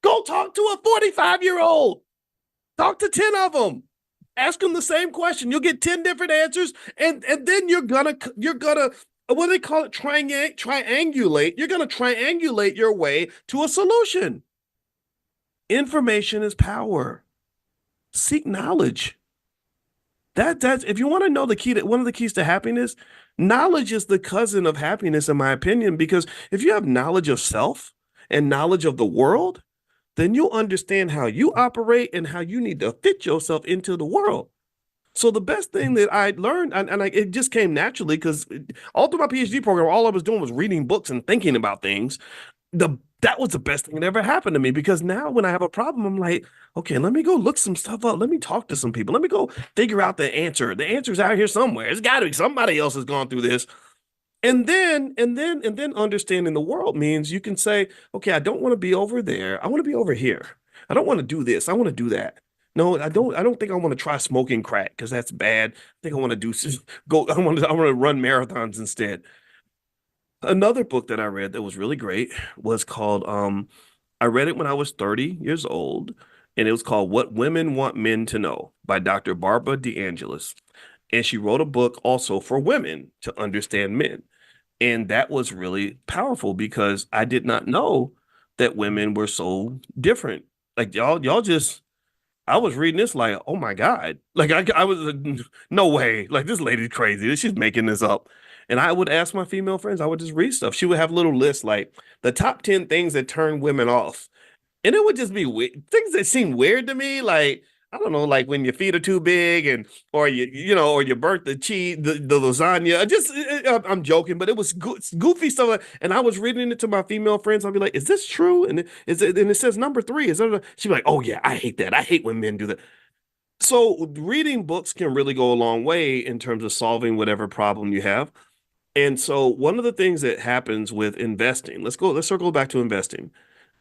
A: Go talk to a 45-year-old. Talk to 10 of them. Ask them the same question. You'll get 10 different answers, and then you're gonna what do they call it? Triangulate. You're gonna triangulate your way to a solution. Information is power. Seek knowledge. That's if you want to know the key to one of the keys to happiness, knowledge is the cousin of happiness, in my opinion, because if you have knowledge of self and knowledge of the world, then you'll understand how you operate and how you need to fit yourself into the world. So the best thing that I learned, it just came naturally because all through my PhD program, all I was doing was reading books and thinking about things. That was the best thing that ever happened to me because now when I have a problem, I'm like, okay, let me go look some stuff up. Let me talk to some people. Let me go figure out the answer. The answer's out here somewhere. It's got to be somebody else has gone through this. And then understanding the world means you can say, okay, I don't want to be over there. I want to be over here. I don't want to do this. I want to do that. No, I don't think I want to try smoking crack because that's bad. I think I want to I want to run marathons instead. Another book that I read that was really great was called I read it when I was 30 years old, and it was called What Women Want Men to Know by Dr. Barbara DeAngelis. And she wrote a book also for women to understand men. And that was really powerful because I did not know that women were so different. Like y'all just I was reading this like, oh my God. Like I was no way. Like this lady's crazy. She's making this up. And I would ask my female friends, I would just read stuff. She would have little lists like the top 10 things that turn women off. And it would just be things that seem weird to me, like I don't know, like when your feet are too big, and or you burnt the cheese, the lasagna. I'm joking, but it was goofy stuff. And I was reading it to my female friends. I'll be like, "Is this true?" And it says number three. Is that? She'd be like, "Oh yeah, I hate that. I hate when men do that." So reading books can really go a long way in terms of solving whatever problem you have. And so one of the things that happens with investing, let's circle back to investing,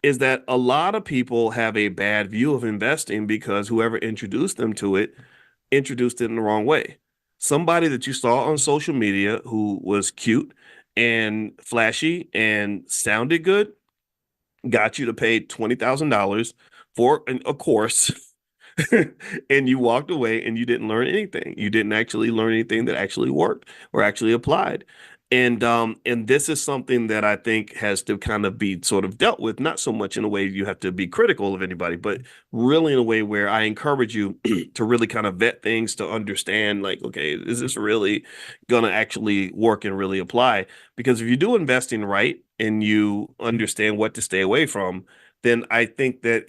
A: is that a lot of people have a bad view of investing because whoever introduced them to it introduced it in the wrong way. Somebody that you saw on social media who was cute and flashy and sounded good got you to pay $20,000 for a course and you walked away and you didn't learn anything. You didn't actually learn anything that actually worked or actually applied. And this is something that I think has to kind of be sort of dealt with, not so much in a way you have to be critical of anybody, but really in a way where I encourage you to really kind of vet things to understand, like, okay, is this really gonna actually work and really apply? Because if you do investing right and you understand what to stay away from, then I think that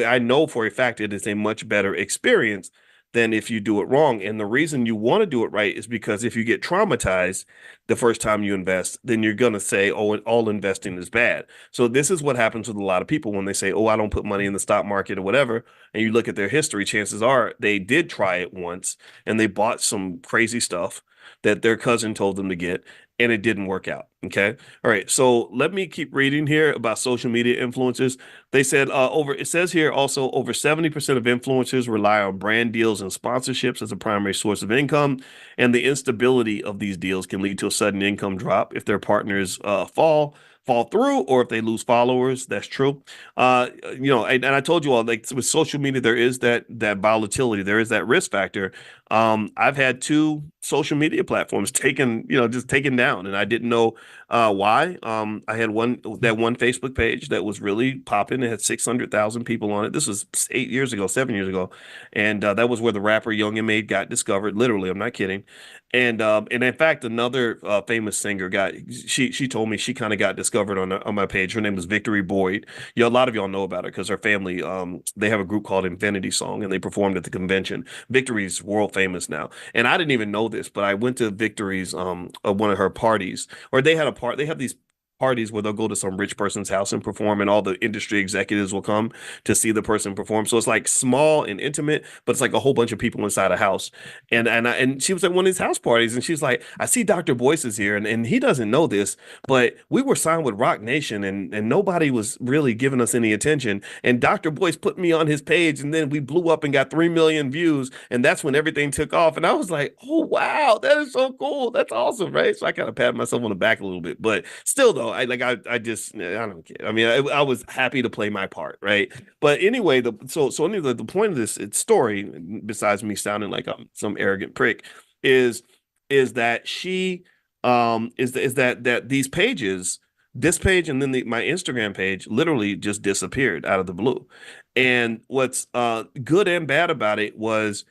A: I know for a fact it is a much better experience than if you do it wrong. And the reason you want to do it right is because if you get traumatized the first time you invest, then you're going to say, oh, all investing is bad. So this is what happens with a lot of people when they say, oh, I don't put money in the stock market or whatever. And you look at their history, chances are they did try it once and they bought some crazy stuff that their cousin told them to get, and it didn't work out. Okay. All right. So let me keep reading here about social media influencers. They said it says here also over 70% of influencers rely on brand deals and sponsorships as a primary source of income. And the instability of these deals can lead to a sudden income drop if their partners fall through or if they lose followers. That's true. And I told you all, like with social media, there is that volatility, there is that risk factor. I've had two social media platforms just taken down, and I didn't know why. I had one Facebook page that was really popping. It had 600,000 people on it. This was 8 years ago, 7 years ago, and that was where the rapper Young and Made got discovered. Literally, I'm not kidding. And in fact, another famous singer she told me she kind of got discovered on my page. Her name was Victory Boyd. A lot of y'all know about her because her family they have a group called Infinity Song, and they performed at the convention. Victory's world famous now, and I didn't even know this, but I went to Victory's one of her parties, or they have these parties where they'll go to some rich person's house and perform, and all the industry executives will come to see the person perform. So it's like small and intimate, but it's like a whole bunch of people inside a house. And she was at one of these house parties, and she's like, I see Dr. Boyce is here, and he doesn't know this, but we were signed with Rock Nation, and nobody was really giving us any attention. And Dr. Boyce put me on his page, and then we blew up and got 3 million views, and that's when everything took off. And I was like, oh wow, that is so cool. That's awesome, right? So I kind of patted myself on the back a little bit, but still though, I just I don't care. I mean, I was happy to play my part, right? But anyway, anyway, the point of this story, besides me sounding like I'm some arrogant prick, is that she is that these pages, this page and then my Instagram page, literally just disappeared out of the blue. And what's good and bad about it was,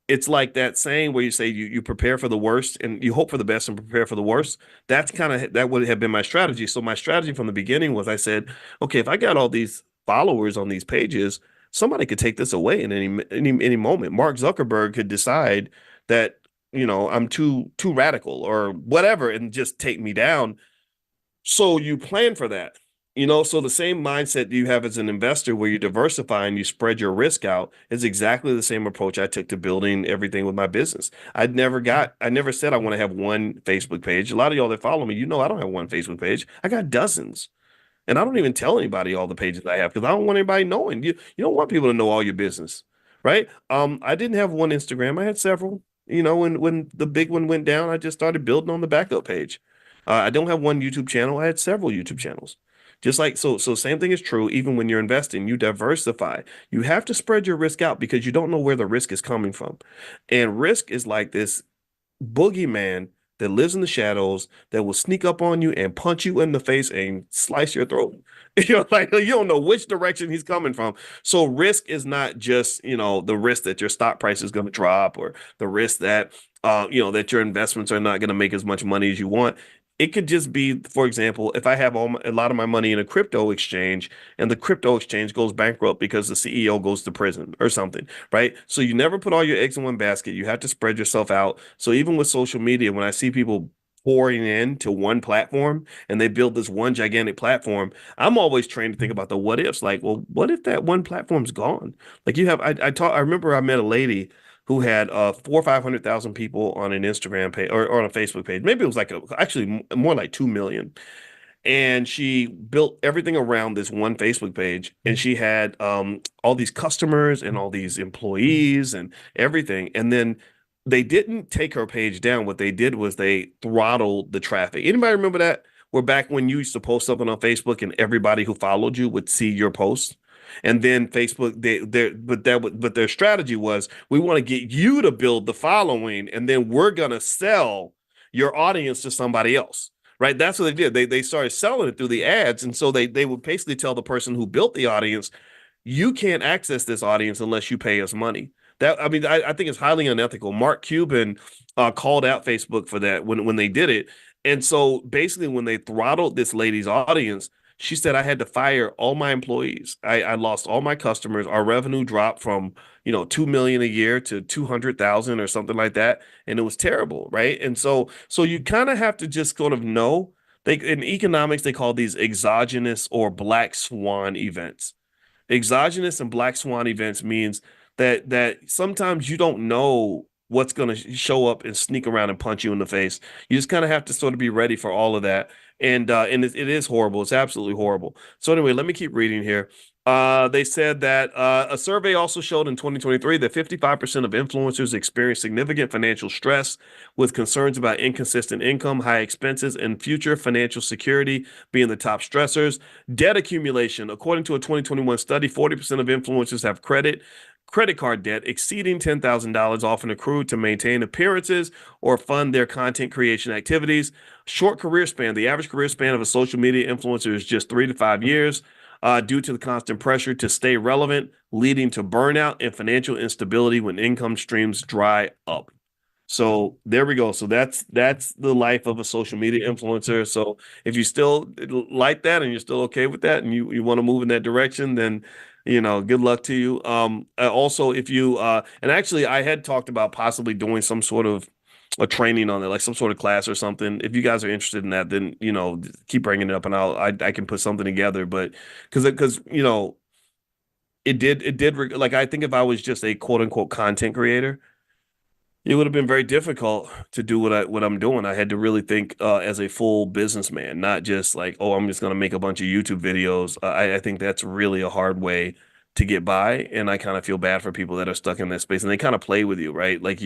A: it's like that saying where you say you prepare for the worst and you hope for the best and prepare for the worst. That would have been my strategy. So my strategy from the beginning was, I said, okay, if I got all these followers on these pages, somebody could take this away in any moment. Mark Zuckerberg could decide that, I'm too radical or whatever and just take me down. So you plan for that. So the same mindset you have as an investor where you diversify and you spread your risk out is exactly the same approach I took to building everything with my business. I never said I want to have one Facebook page. A lot of y'all that follow me, I don't have one Facebook page. I got dozens. And I don't even tell anybody all the pages I have because I don't want anybody knowing. You don't want people to know all your business, right? I didn't have one Instagram. I had several. When the big one went down, I just started building on the backup page. I don't have one YouTube channel. I had several YouTube channels. Just like so same thing is true even when you're investing, you diversify. You have to spread your risk out because you don't know where the risk is coming from. And risk is like this boogeyman that lives in the shadows that will sneak up on you and punch you in the face and slice your throat. Like you don't know which direction he's coming from. So risk is not just, the risk that your stock price is going to drop or the risk that that your investments are not going to make as much money as you want. It could just be, for example, if I have a lot of my money in a crypto exchange and the crypto exchange goes bankrupt because the CEO goes to prison or something, right? So you never put all your eggs in one basket. You have to spread yourself out. So even with social media, when I see people pouring into one platform and they build this one gigantic platform, I'm always trained to think about the what ifs. Like, well, what if that one platform's gone? Like I remember I met a lady who had 400,000 or 500,000 people on an Instagram page or on a Facebook page. Maybe it was actually more like 2 million. And she built everything around this one Facebook page. And she had all these customers and all these employees and everything. And then they didn't take her page down. What they did was they throttled the traffic. Anybody remember that? where back when you used to post something on Facebook and everybody who followed you would see your post. And then Facebook, but their strategy was, we want to get you to build the following, and then we're gonna sell your audience to somebody else. Right. That's what they did. They started selling it through the ads. And so they would basically tell the person who built the audience, you can't access this audience unless you pay us money. I think it's highly unethical. Mark Cuban called out Facebook for that when they did it. And so basically, when they throttled this lady's audience, she said, I had to fire all my employees. I lost all my customers. Our revenue dropped from 2 million a year to 200,000 or something like that, and it was terrible, right? And so you kind of have to just sort of know. In economics, they call these exogenous or black swan events. Exogenous and black swan events means that sometimes you don't know what's going to show up and sneak around and punch you in the face. You just kind of have to sort of be ready for all of that. And it is horrible. It's absolutely horrible. So anyway, let me keep reading here. They said that a survey also showed in 2023 that 55% of influencers experience significant financial stress, with concerns about inconsistent income, high expenses, and future financial security being the top stressors. Debt accumulation. According to a 2021 study, 40% of influencers have credit card debt exceeding $10,000, often accrued to maintain appearances or fund their content creation activities. Short career span. The average career span of a social media influencer is just 3 to 5 years. Due to the constant pressure to stay relevant, leading to burnout and financial instability when income streams dry up. So there we go. So that's the life of a social media influencer. So if you still like that and you're still okay with that and you want to move in that direction, then good luck to you. Also, if you and actually I had talked about possibly doing some sort of a training on it, like some sort of class or something. If you guys are interested in that, then keep bringing it up, and I can put something together. But because like, I think if I was just a quote unquote content creator, it would have been very difficult to do what I'm doing. I had to really think as a full businessman, not just like, oh, I'm just going to make a bunch of YouTube videos. I think that's really a hard way to get by, and I kind of feel bad for people that are stuck in that space, and they kind of play with you, right? Like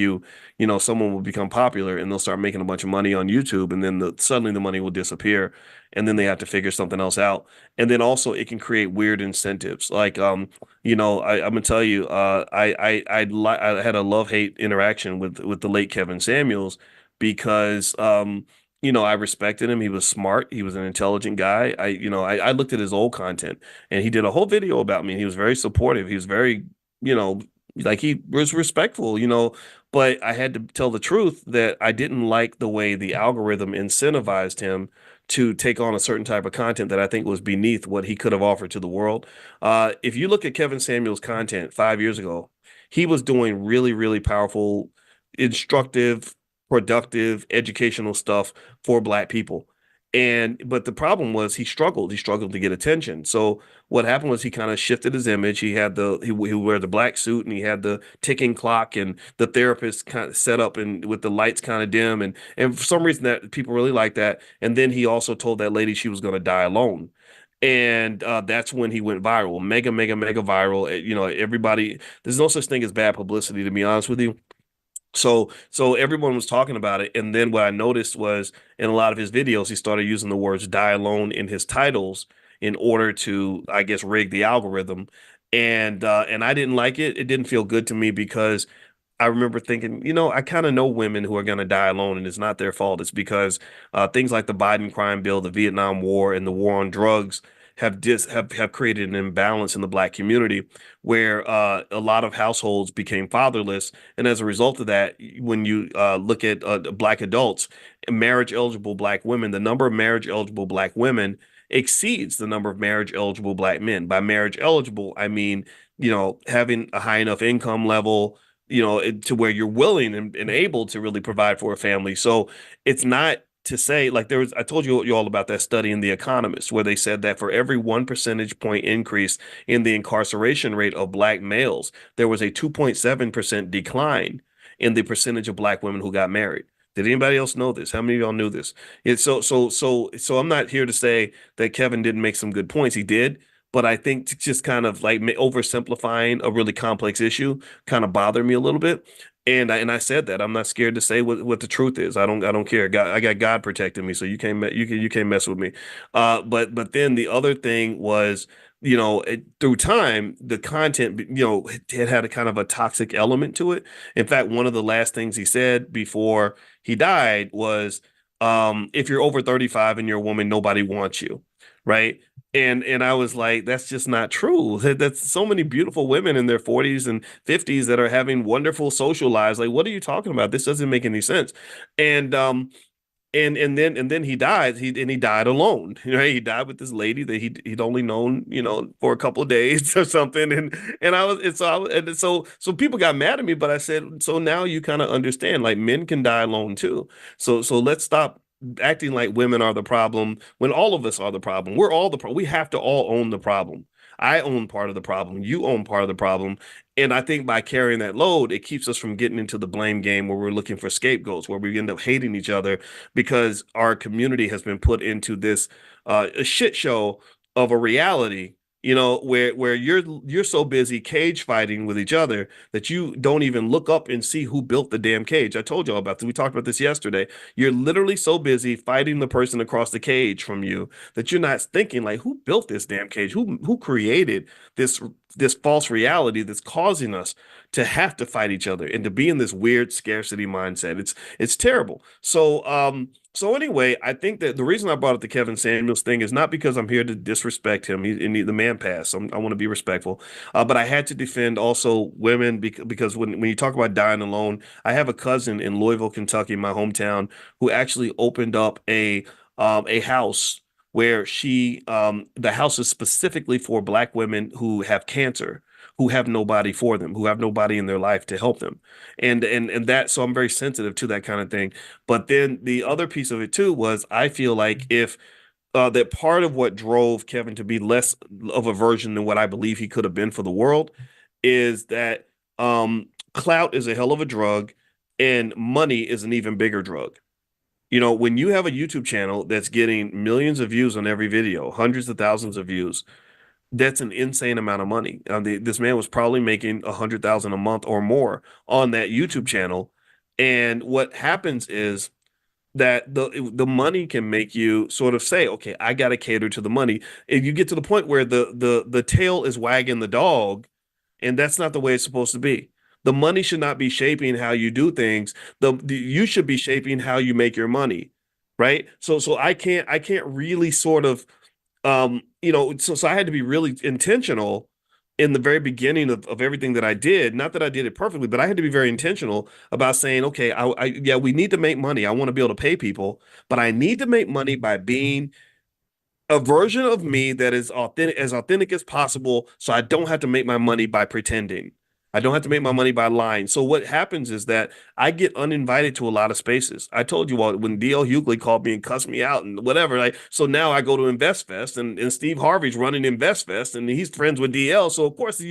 A: someone will become popular and they'll start making a bunch of money on YouTube, and then suddenly the money will disappear, and then they have to figure something else out. And then also it can create weird incentives, like I'm gonna tell you, I had a love-hate interaction with the late Kevin Samuels because I respected him. He was smart. He was an intelligent guy. I looked at his old content, and he did a whole video about me. He was very supportive. He was very, like, he was respectful, but I had to tell the truth that I didn't like the way the algorithm incentivized him to take on a certain type of content that I think was beneath what he could have offered to the world. If you look at Kevin Samuels' content 5 years ago, he was doing really, really powerful, instructive, productive, educational stuff for Black people. But the problem was he struggled. He struggled to get attention. So what happened was he kind of shifted his image. He would wear the black suit, and he had the ticking clock, and the therapist kind of set up and with the lights kind of dim. And for some reason that people really liked that. And then he also told that lady she was going to die alone. And that's when he went viral, mega, mega, mega viral. Everybody, there's no such thing as bad publicity, to be honest with you. So everyone was talking about it. And then what I noticed was, in a lot of his videos, he started using the words "die alone" in his titles in order to, I guess, rig the algorithm. And I didn't like it. It didn't feel good to me, because I remember thinking, I kind of know women who are going to die alone, and it's not their fault. It's because things like the Biden crime bill, the Vietnam War, and the war on drugs have created an imbalance in the Black community, where a lot of households became fatherless. And as a result of that, when you look at Black adults, marriage eligible Black women, the number of marriage eligible Black women exceeds the number of marriage eligible Black men. By marriage eligible, I mean, having a high enough income level, to where you're willing and able to really provide for a family. So it's not to say, like, I told you all about that study in The Economist, where they said that for every 1 percentage point increase in the incarceration rate of Black males, there was a 2.7% decline in the percentage of Black women who got married. Did anybody else know this? How many of y'all knew this? So I'm not here to say that Kevin didn't make some good points. He did. But I think just kind of like oversimplifying a really complex issue kind of bothered me a little bit. And I said that I'm not scared to say what the truth is. I don't care. I got God protecting me, so you can't mess with me. But then the other thing was, through time, the content, it had a kind of a toxic element to it. In fact, one of the last things he said before he died was, if you're over 35 and you're a woman, nobody wants you, right? And I was like, that's just not true. That's so many beautiful women in their 40s and 50s that are having wonderful social lives. Like, what are you talking about? This doesn't make any sense. And and then he died. He died alone. He died with this lady that he'd only known, for a couple of days or something. And I was and so I was, and so people got mad at me, but I said, so now you kind of understand, like, men can die alone too. So let's stop acting like women are the problem when all of us are the problem. We're all the problem. We have to all own the problem. I own part of the problem. You own part of the problem. And I think by carrying that load, it keeps us from getting into the blame game where we're looking for scapegoats, where we end up hating each other because our community has been put into this a shit show of a reality, where you're so busy cage fighting with each other that you don't even look up and see who built the damn cage. I told y'all about this. We talked about this yesterday. You're literally so busy fighting the person across the cage from you that you're not thinking, like, who built this damn cage? Who created this this false reality that's causing us to have to fight each other and to be in this weird scarcity mindset. It's terrible. So anyway, I think that the reason I brought up the Kevin Samuels thing is not because I'm here to disrespect him. The man passed. I want to be respectful, but I had to defend also women because when you talk about dying alone, I have a cousin in Louisville, Kentucky, my hometown, who actually opened up a house where the house is specifically for Black women who have cancer, who have nobody for them, who have nobody in their life to help them. And that, so I'm very sensitive to that kind of thing. But then the other piece of it too was, I feel like if that part of what drove Kevin to be less of a version than what I believe he could have been for the world is that clout is a hell of a drug and money is an even bigger drug. When you have a YouTube channel that's getting millions of views on every video, hundreds of thousands of views, that's an insane amount of money. This man was probably making 100,000 a month or more on that YouTube channel. And what happens is that the money can make you sort of say, okay, I got to cater to the money. If you get to the point where the tail is wagging the dog, and that's not the way it's supposed to be. The money should not be shaping how you do things. You should be shaping how you make your money, right? So I can't really sort of so I had to be really intentional in the very beginning of everything that I did. Not that I did it perfectly, but I had to be very intentional about saying, okay, yeah, we need to make money. I want to be able to pay people, but I need to make money by being a version of me that is authentic as possible, so I don't have to make my money by pretending. I don't have to make my money by lying. So what happens is that I get uninvited to a lot of spaces. I told you all when DL Hughley called me and cussed me out and whatever. Like, so now I go to InvestFest and Steve Harvey's running InvestFest and he's friends with DL. So of course,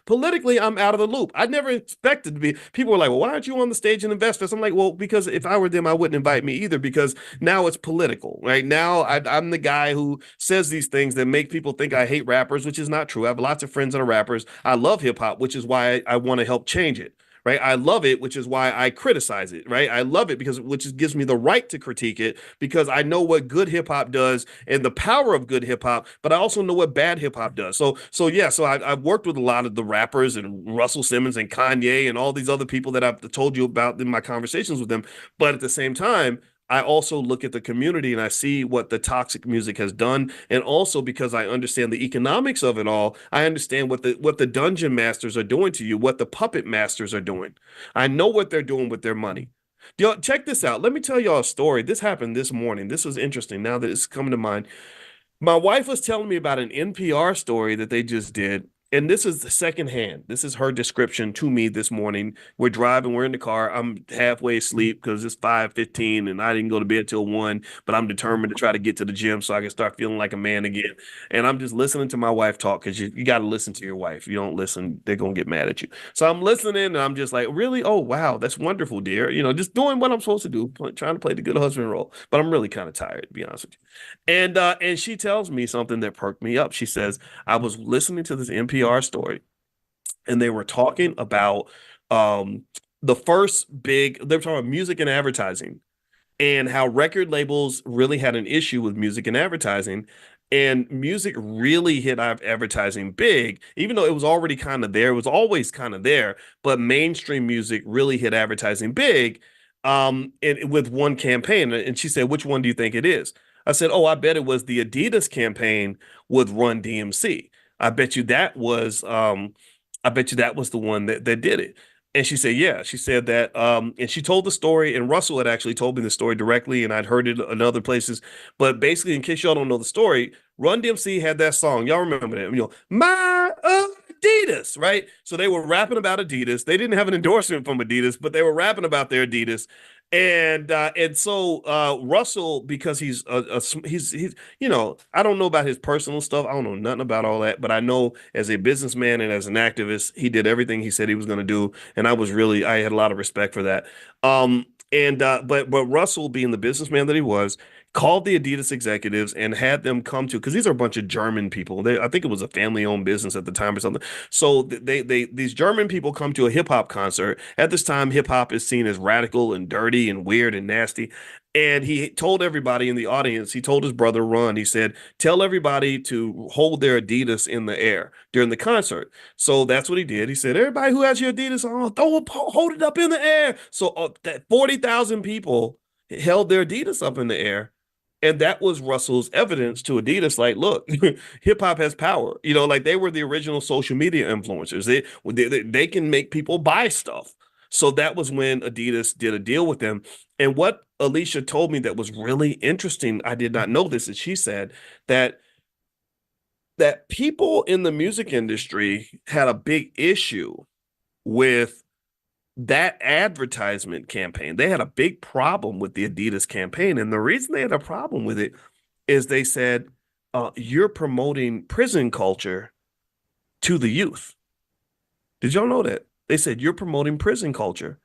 A: politically I'm out of the loop. I never expected to be. People were like, well, why aren't you on the stage in InvestFest? I'm like, well, because if I were them, I wouldn't invite me either, because now it's political, right? Now I'm the guy who says these things that make people think I hate rappers, which is not true. I have lots of friends that are rappers. I love hip hop, which is why I want to help change it. Right. I love it, which is why I criticize it. Right. I love it gives me the right to critique it, because I know what good hip hop does and the power of good hip hop, but I also know what bad hip hop does. So I've worked with a lot of the rappers and Russell Simmons and Kanye and all these other people that I've told you about in my conversations with them. But at the same time, I also look at the community and I see what the toxic music has done. And also, because I understand the economics of it all, I understand what the dungeon masters are doing to you, what the puppet masters are doing. I know what they're doing with their money. Y'all, check this out. Let me tell y'all a story. This happened this morning. This was interesting now that it's coming to mind. My wife was telling me about an NPR story that they just did. And this is the second hand. This is her description to me this morning. We're driving, we're in the car. I'm halfway asleep because it's 5:15 and I didn't go to bed till 1, but I'm determined to try to get to the gym so I can start feeling like a man again. And I'm just listening to my wife talk, because you got to listen to your wife. If you don't listen, they're going to get mad at you. So I'm listening and I'm just like, really? Oh, wow. That's wonderful, dear. Just doing what I'm supposed to do, trying to play the good husband role. But I'm really kind of tired, to be honest with you. And she tells me something that perked me up. She says, I was listening to this NPR story, and they were talking about the first big, they're talking about music and advertising and how record labels really had an issue with music and advertising. And music really hit advertising big, even though it was already kind of there. It was always kind of there, but mainstream music really hit advertising big, and with one campaign. And she said, "Which one do you think it is?" I said, "Oh, I bet it was the Adidas campaign with Run DMC. I bet you that was, I bet you that was the one that did it." And she said, yeah, she said that, and she told the story, and Russell had actually told me the story directly, and I'd heard it in other places. But basically, in case y'all don't know the story, Run DMC had that song. Y'all remember that, my Adidas, right? So they were rapping about Adidas. They didn't have an endorsement from Adidas, but they were rapping about their Adidas. And so Russell, because he's I don't know about his personal stuff. I don't know nothing about all that, but I know as a businessman and as an activist, he did everything he said he was going to do, and I had a lot of respect for that. But Russell, being the businessman that he was, called the Adidas executives and had them come to, because these are a bunch of German people. I think it was a family-owned business at the time or something. So these German people come to a hip hop concert. At this time, hip hop is seen as radical and dirty and weird and nasty. And he told everybody in the audience, he told his brother Ron, he said, tell everybody to hold their Adidas in the air during the concert. So that's what he did. He said, everybody who has your Adidas on, hold it up in the air. So that 40,000 people held their Adidas up in the air. And that was Russell's evidence to Adidas, like, look, hip hop has power. Like they were the original social media influencers. They can make people buy stuff. So that was when Adidas did a deal with them. And what Alicia told me that was really interesting, I did not know this, is she said that people in the music industry had a big issue with that advertisement campaign. They had a big problem with the Adidas campaign. And the reason they had a problem with it is they said, you're promoting prison culture to the youth. Did y'all know that? They said, you're promoting prison culture.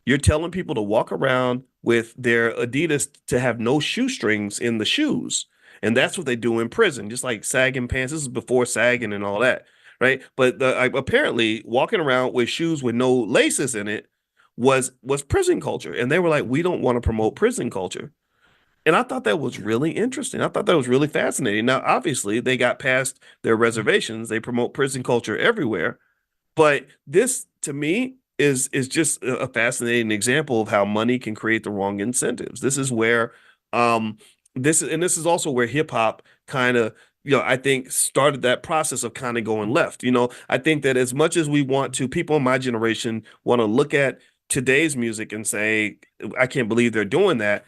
A: You're telling people to walk around with their Adidas to have no shoestrings in the shoes. And that's what they do in prison, just like sagging pants. This is before sagging and all that, right? But apparently walking around with shoes with no laces in it was prison culture. And they were like, we don't want to promote prison culture. And I thought that was really interesting. I thought that was really fascinating. Now, obviously, they got past their reservations. They promote prison culture everywhere. But this, to me, is just a fascinating example of how money can create the wrong incentives. This is where this is also where hip hop kind of, I think started that process of kind of going left. I think that as much as we want to, people in my generation want to look at today's music and say, I can't believe they're doing that.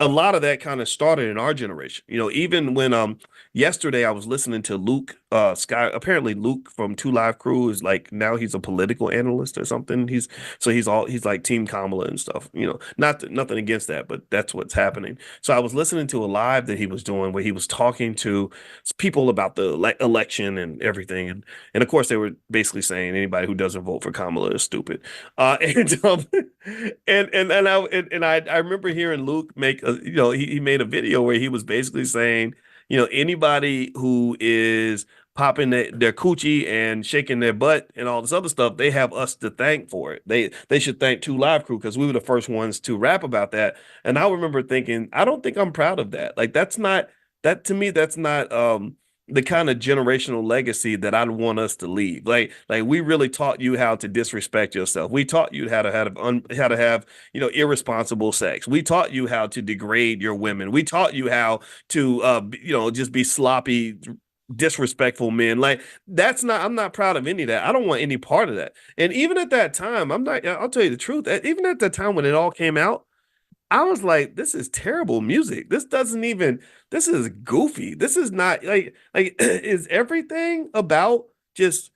A: A lot of that kind of started in our generation. Even when yesterday I was listening to Luke apparently Luke from Two Live Crew is like, now he's a political analyst or something. He's like Team Kamala and stuff. Nothing against that, but that's what's happening. So I was listening to a live that he was doing where he was talking to people about the election and everything, and of course they were basically saying anybody who doesn't vote for Kamala is stupid. And I remember hearing Luke make he made a video where he was basically saying, anybody who is popping their coochie and shaking their butt and all this other stuff, they have us to thank for it. They should thank Two Live Crew because we were the first ones to rap about that. And I remember thinking, I don't think I'm proud of that. Like that's not to me, that's not the kind of generational legacy that I'd want us to leave. Like we really taught you how to disrespect yourself. We taught you how to have irresponsible sex. We taught you how to degrade your women. We taught you how to just be sloppy, disrespectful men. Like I'm not proud of any of that. I don't want any part of that. And even at that time, I'll tell you the truth, even at the time when it all came out, I was like, this is terrible music. This is goofy. This is not is everything about just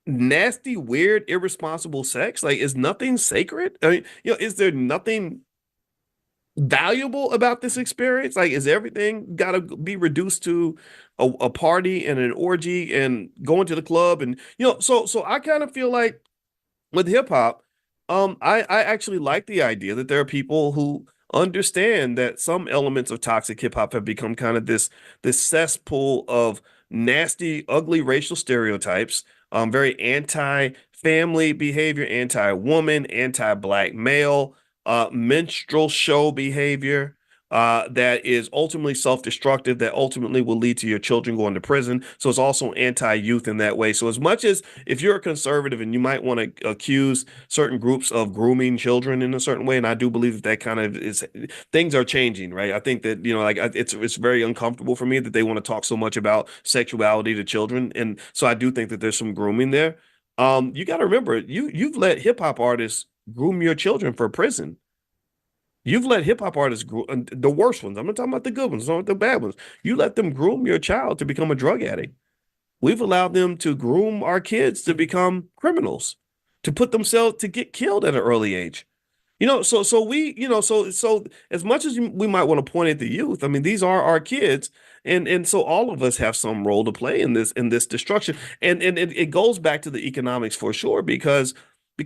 A: nasty, weird, irresponsible sex? Like, is nothing sacred? I mean, is there nothing valuable about this experience? Like, is everything got to be reduced to a party and an orgy and going to the club? And, so I kind of feel like with hip hop, I actually like the idea that there are people who understand that some elements of toxic hip hop have become kind of this cesspool of nasty, ugly racial stereotypes, very anti-family behavior, anti-woman, anti-black male, minstrel show behavior, that is ultimately self-destructive, that ultimately will lead to your children going to prison. So it's also anti-youth in that way. So as much as if you're a conservative and you might want to accuse certain groups of grooming children in a certain way, and I do believe that that kind of is, things are changing, right? I think that, like it's very uncomfortable for me that they want to talk so much about sexuality to children, and so I do think that there's some grooming there. You got to remember, you've let hip hop artists groom your children for prison. You've let hip hop artists the worst ones. I'm not talking about the good ones, not the bad ones. You let them groom your child to become a drug addict. We've allowed them to groom our kids to become criminals, to put themselves to get killed at an early age. So we, so as much as we might want to point at the youth, I mean, these are our kids, and so all of us have some role to play in this destruction, and it goes back to the economics for sure, because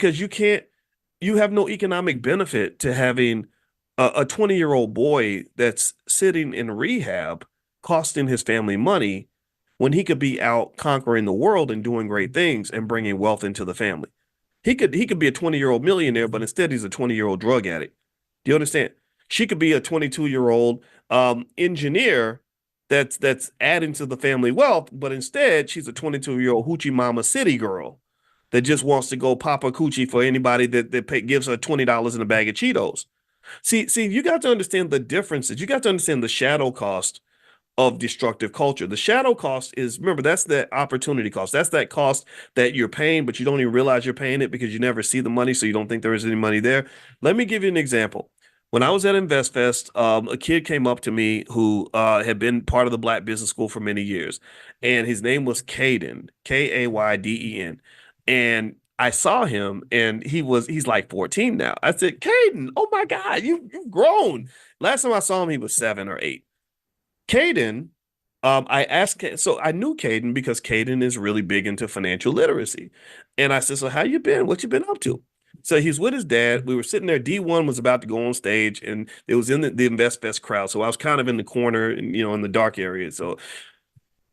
A: you have no economic benefit to having a 20-year-old boy that's sitting in rehab costing his family money when he could be out conquering the world and doing great things and bringing wealth into the family. He could be a 20-year-old millionaire, but instead he's a 20-year-old drug addict. Do you understand? She could be a 22-year-old engineer that's adding to the family wealth, but instead she's a 22-year-old hoochie mama city girl that just wants to go pop a coochie for anybody that gives her $20 in a bag of Cheetos. See, you got to understand the differences. You got to understand the shadow cost of destructive culture. The shadow cost is, remember, that's the opportunity cost. That's that cost that you're paying, but you don't even realize you're paying it because you never see the money, so you don't think there is any money there. Let me give you an example. When I was at InvestFest, a kid came up to me who had been part of the Black Business School for many years, and his name was Caden, Kayden. And I saw him, and he's like 14 now. I said, Caden, oh my God, you've grown. Last time I saw him, he was 7 or 8. Caden, I asked, so I knew Caden because Caden is really big into financial literacy. And I said, so how you been? What you been up to? So he's with his dad. We were sitting there. D1 was about to go on stage, and it was in the InvestFest crowd. So I was kind of in the corner, and in the dark area. So,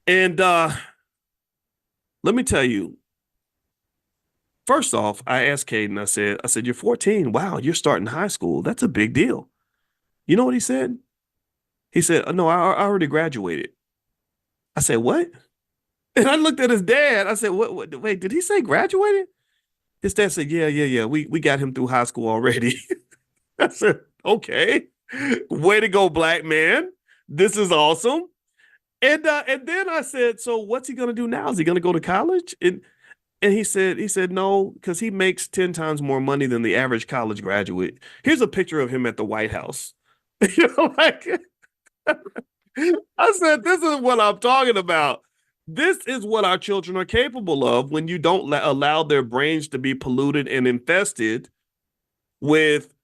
A: and let me tell you, first off, I asked Caden, I said, you're 14. Wow, you're starting high school. That's a big deal. You know what he said? He said, oh, no, I already graduated. I said, what? And I looked at his dad. I said, what, wait, did he say graduated? His dad said, yeah. We got him through high school already. I said, okay. Way to go, black man. This is awesome. And then I said, so what's he gonna do now? Is he gonna go to college? And he said no, because he makes 10 times more money than the average college graduate. Here's a picture of him at the White House. Like I said, this is what I'm talking about. This is what our children are capable of when you don't allow their brains to be polluted and infested with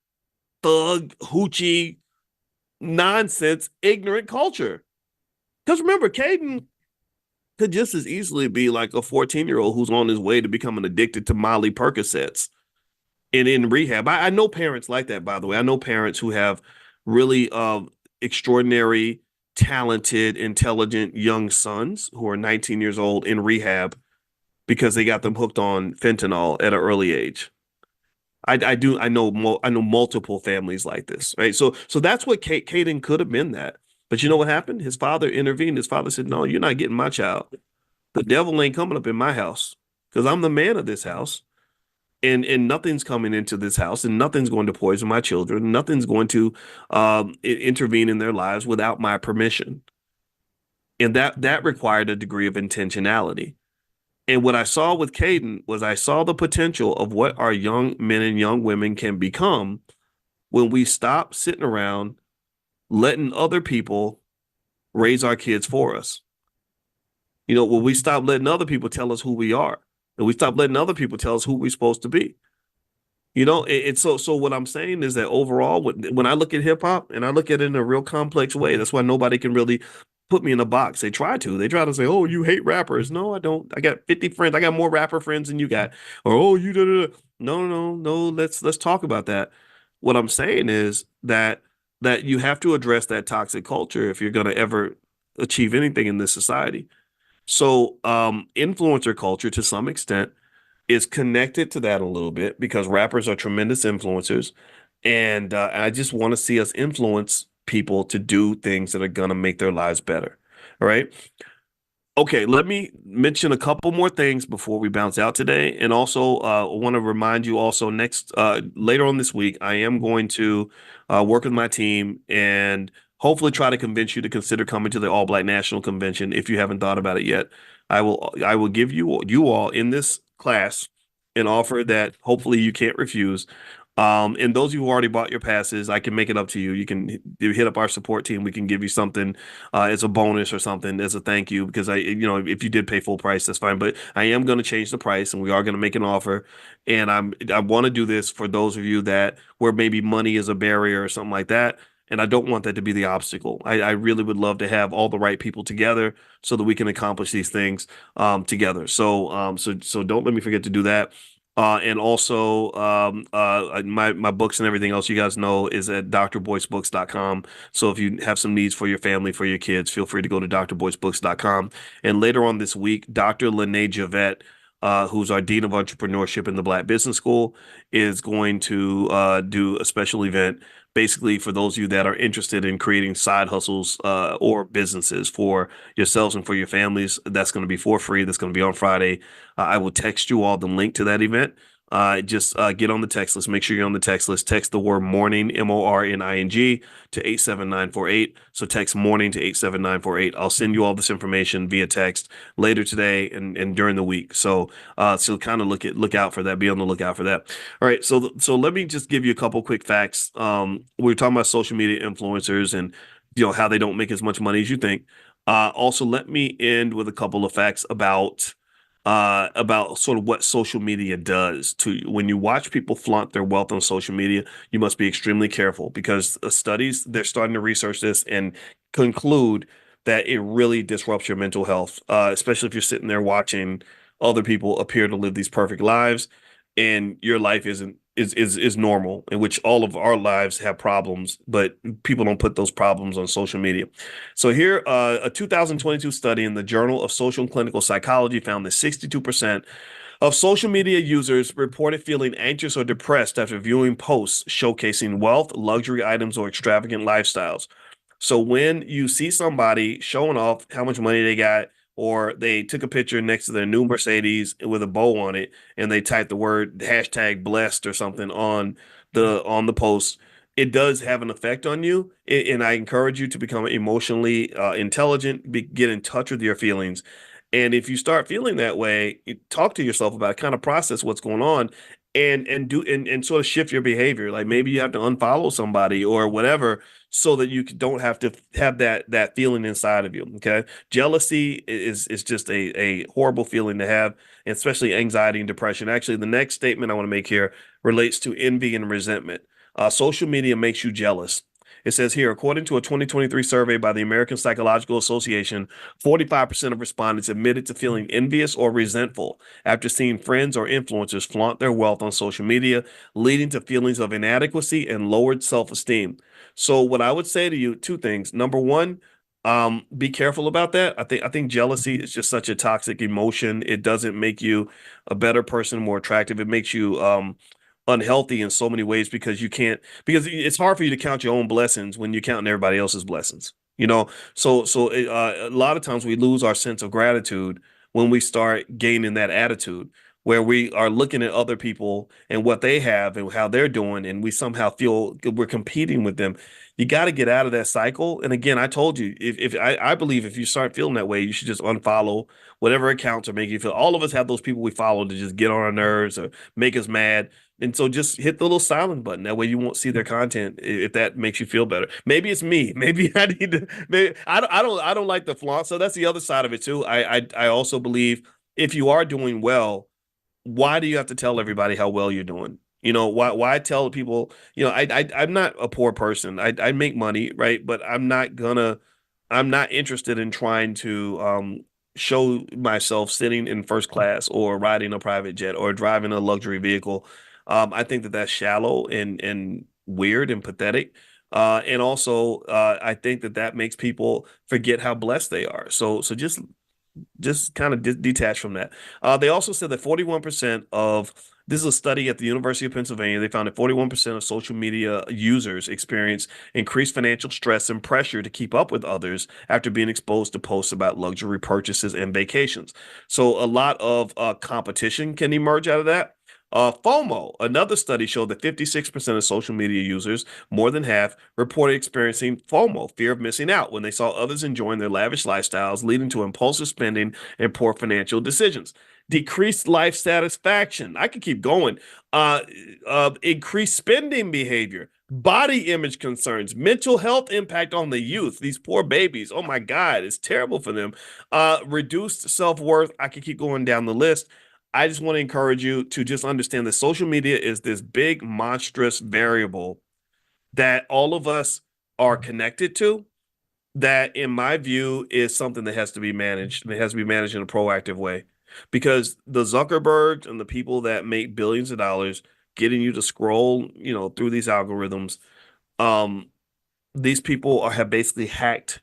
A: thug, hoochie, nonsense, ignorant culture. Because remember, Caden could just as easily be like a 14-year-old who's on his way to becoming addicted to Molly Percocets and in rehab. I know parents like that, by the way. I know parents who have really extraordinary, talented, intelligent young sons who are 19 years old in rehab because they got them hooked on fentanyl at an early age. I know multiple families like this, right? So that's what Caden could have been that. But you know what happened? His father intervened. His father said, no, you're not getting my child. The devil ain't coming up in my house because I'm the man of this house. And nothing's coming into this house, and nothing's going to poison my children. Nothing's going to intervene in their lives without my permission. And that required a degree of intentionality. And what I saw with Caden was I saw the potential of what our young men and young women can become when we stop sitting around letting other people raise our kids for us. When we stop letting other people tell us who we are, and we stop letting other people tell us who we're supposed to be. It's so what I'm saying is that overall, when I look at hip hop and I look at it in a real complex way, that's why nobody can really put me in a box. They try to say, oh, you hate rappers. No, I don't. I got 50 friends. I got more rapper friends than you got. Or, oh, you da. No. Let's talk about that. What I'm saying is that you have to address that toxic culture if you're going to ever achieve anything in this society. So, influencer culture to some extent is connected to that a little bit because rappers are tremendous influencers. And I just want to see us influence people to do things that are going to make their lives better. All right. Okay, let me mention a couple more things before we bounce out today. And also, I want to remind you also later on this week, I am going to work with my team and hopefully try to convince you to consider coming to the All Black National Convention if you haven't thought about it yet. I will give you all in this class an offer that hopefully you can't refuse. And those of you who already bought your passes, I can make it up to you. You can hit up our support team. We can give you something as a bonus or something as a thank you because if you did pay full price, that's fine. But I am going to change the price and we are going to make an offer. And I want to do this for those of you that where maybe money is a barrier or something like that. And I don't want that to be the obstacle. I really would love to have all the right people together so that we can accomplish these things together. So don't let me forget to do that. And also, my books and everything else you guys know is at drboycebooks.com. So if you have some needs for your family, for your kids, feel free to go to drboycebooks.com. And later on this week, Dr. Lene Javette, who's our Dean of Entrepreneurship in the Black Business School, is going to do a special event basically for those of you that are interested in creating side hustles or businesses for yourselves and for your families. That's going to be for free. That's going to be on Friday. I will text you all the link to that event. Just get on the text list. Make sure you're on the text list. Text the word morning, MORNING, to 87948. So text morning to 87948. I'll send you all this information via text later today and during the week. So kind of look out for that. Be on the lookout for that. All right. So let me just give you a couple quick facts. We were talking about social media influencers and how they don't make as much money as you think. Also, let me end with a couple of facts about sort of what social media does to you. When you watch people flaunt their wealth on social media, you must be extremely careful because studies, they're starting to research this and conclude that it really disrupts your mental health, especially if you're sitting there watching other people appear to live these perfect lives and your life is normal, in which all of our lives have problems, but people don't put those problems on social media. So here, a 2022 study in the Journal of Social and Clinical Psychology found that 62% of social media users reported feeling anxious or depressed after viewing posts showcasing wealth, luxury items, or extravagant lifestyles. So when you see somebody showing off how much money they got, or they took a picture next to their new Mercedes with a bow on it, and they typed the word hashtag blessed or something on the post, it does have an effect on you. And I encourage you to become emotionally intelligent, get in touch with your feelings. And if you start feeling that way, talk to yourself about it, kind of process what's going on and sort of shift your behavior. Like maybe you have to unfollow somebody or whatever so that you don't have to have that feeling inside of you. Okay. Jealousy is just a horrible feeling to have, and especially anxiety and depression. Actually, the next statement I want to make here relates to envy and resentment. Social media makes you jealous. It says here, according to a 2023 survey by the American Psychological Association, 45% of respondents admitted to feeling envious or resentful after seeing friends or influencers flaunt their wealth on social media, leading to feelings of inadequacy and lowered self-esteem. So what I would say to you, two things. Number one, be careful about that. I think jealousy is just such a toxic emotion. It doesn't make you a better person, more attractive. It makes you unhealthy in so many ways because it's hard for you to count your own blessings when you're counting everybody else's blessings. A lot of times we lose our sense of gratitude when we start gaining that attitude where we are looking at other people and what they have and how they're doing, and we somehow feel we're competing with them. You got to get out of that cycle. And again, I told you, if I believe if you start feeling that way, you should just unfollow whatever accounts are making you feel. All of us have those people we follow to just get on our nerves or make us mad. And so just hit the little silent button. That way you won't see their content if that makes you feel better. Maybe it's me. Maybe I need to maybe I don't like the flaunt. So that's the other side of it too. I also believe if you are doing well, why do you have to tell everybody how well you're doing? Why tell people, I'm not a poor person. I make money, right? But I'm not interested in trying to show myself sitting in first class or riding a private jet or driving a luxury vehicle. I think that that's shallow and weird and pathetic. And also, I think that makes people forget how blessed they are. So just just kind of detach from that. They also said that 41% of this is a study at the University of Pennsylvania. They found that 41% of social media users experience increased financial stress and pressure to keep up with others after being exposed to posts about luxury purchases and vacations. So a lot of competition can emerge out of that. FOMO, another study showed that 56% of social media users, more than half, reported experiencing FOMO, fear of missing out, when they saw others enjoying their lavish lifestyles, leading to impulsive spending and poor financial decisions. Decreased life satisfaction. I could keep going. Increased spending behavior, body image concerns, mental health impact on the youth. These poor babies. Oh my God, it's terrible for them. Reduced self worth. I could keep going down the list. I just want to encourage you to just understand that social media is this big, monstrous variable that all of us are connected to. That, in my view, is something that has to be managed. It has to be managed in a proactive way because the Zuckerbergs and the people that make billions of dollars getting you to scroll, through these algorithms, um, these people have basically hacked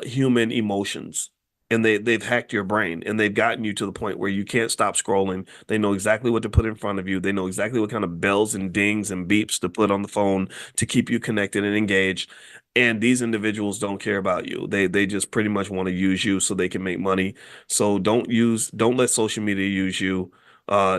A: human emotions, and they've hacked your brain, and they've gotten you to the point where you can't stop scrolling. They know exactly what to put in front of you. They know exactly what kind of bells and dings and beeps to put on the phone to keep you connected and engaged. And these individuals don't care about you. They just pretty much want to use you so they can make money. So don't let social media use you.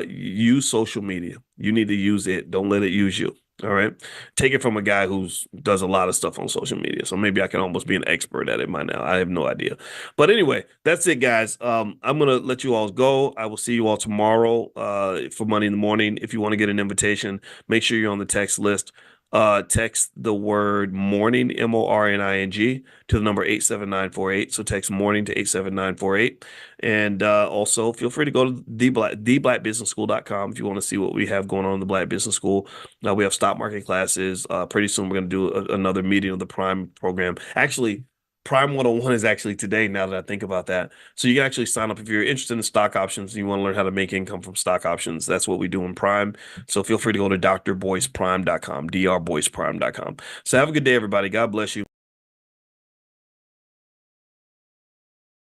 A: Use social media. You need to use it. Don't let it use you. All right. Take it from a guy who's does a lot of stuff on social media. So maybe I can almost be an expert at it by now. I have no idea. But anyway, that's it, guys. I'm gonna let you all go. I will see you all tomorrow for Money in the Morning. If you want to get an invitation, make sure you're on the text list. Text the word morning, MORNING, to the number 87948. So text morning to 87948. And also feel free to go to theblackbusinessschool.com if you want to see what we have going on in the Black Business School. Now we have stock market classes. Pretty soon we're going to do another meeting of the Prime program. Actually, Prime 101 is actually today, now that I think about that. So you can actually sign up if you're interested in stock options and you want to learn how to make income from stock options. That's what we do in Prime. So feel free to go to drboyceprime.com, drboyceprime.com. So have a good day, everybody. God bless you.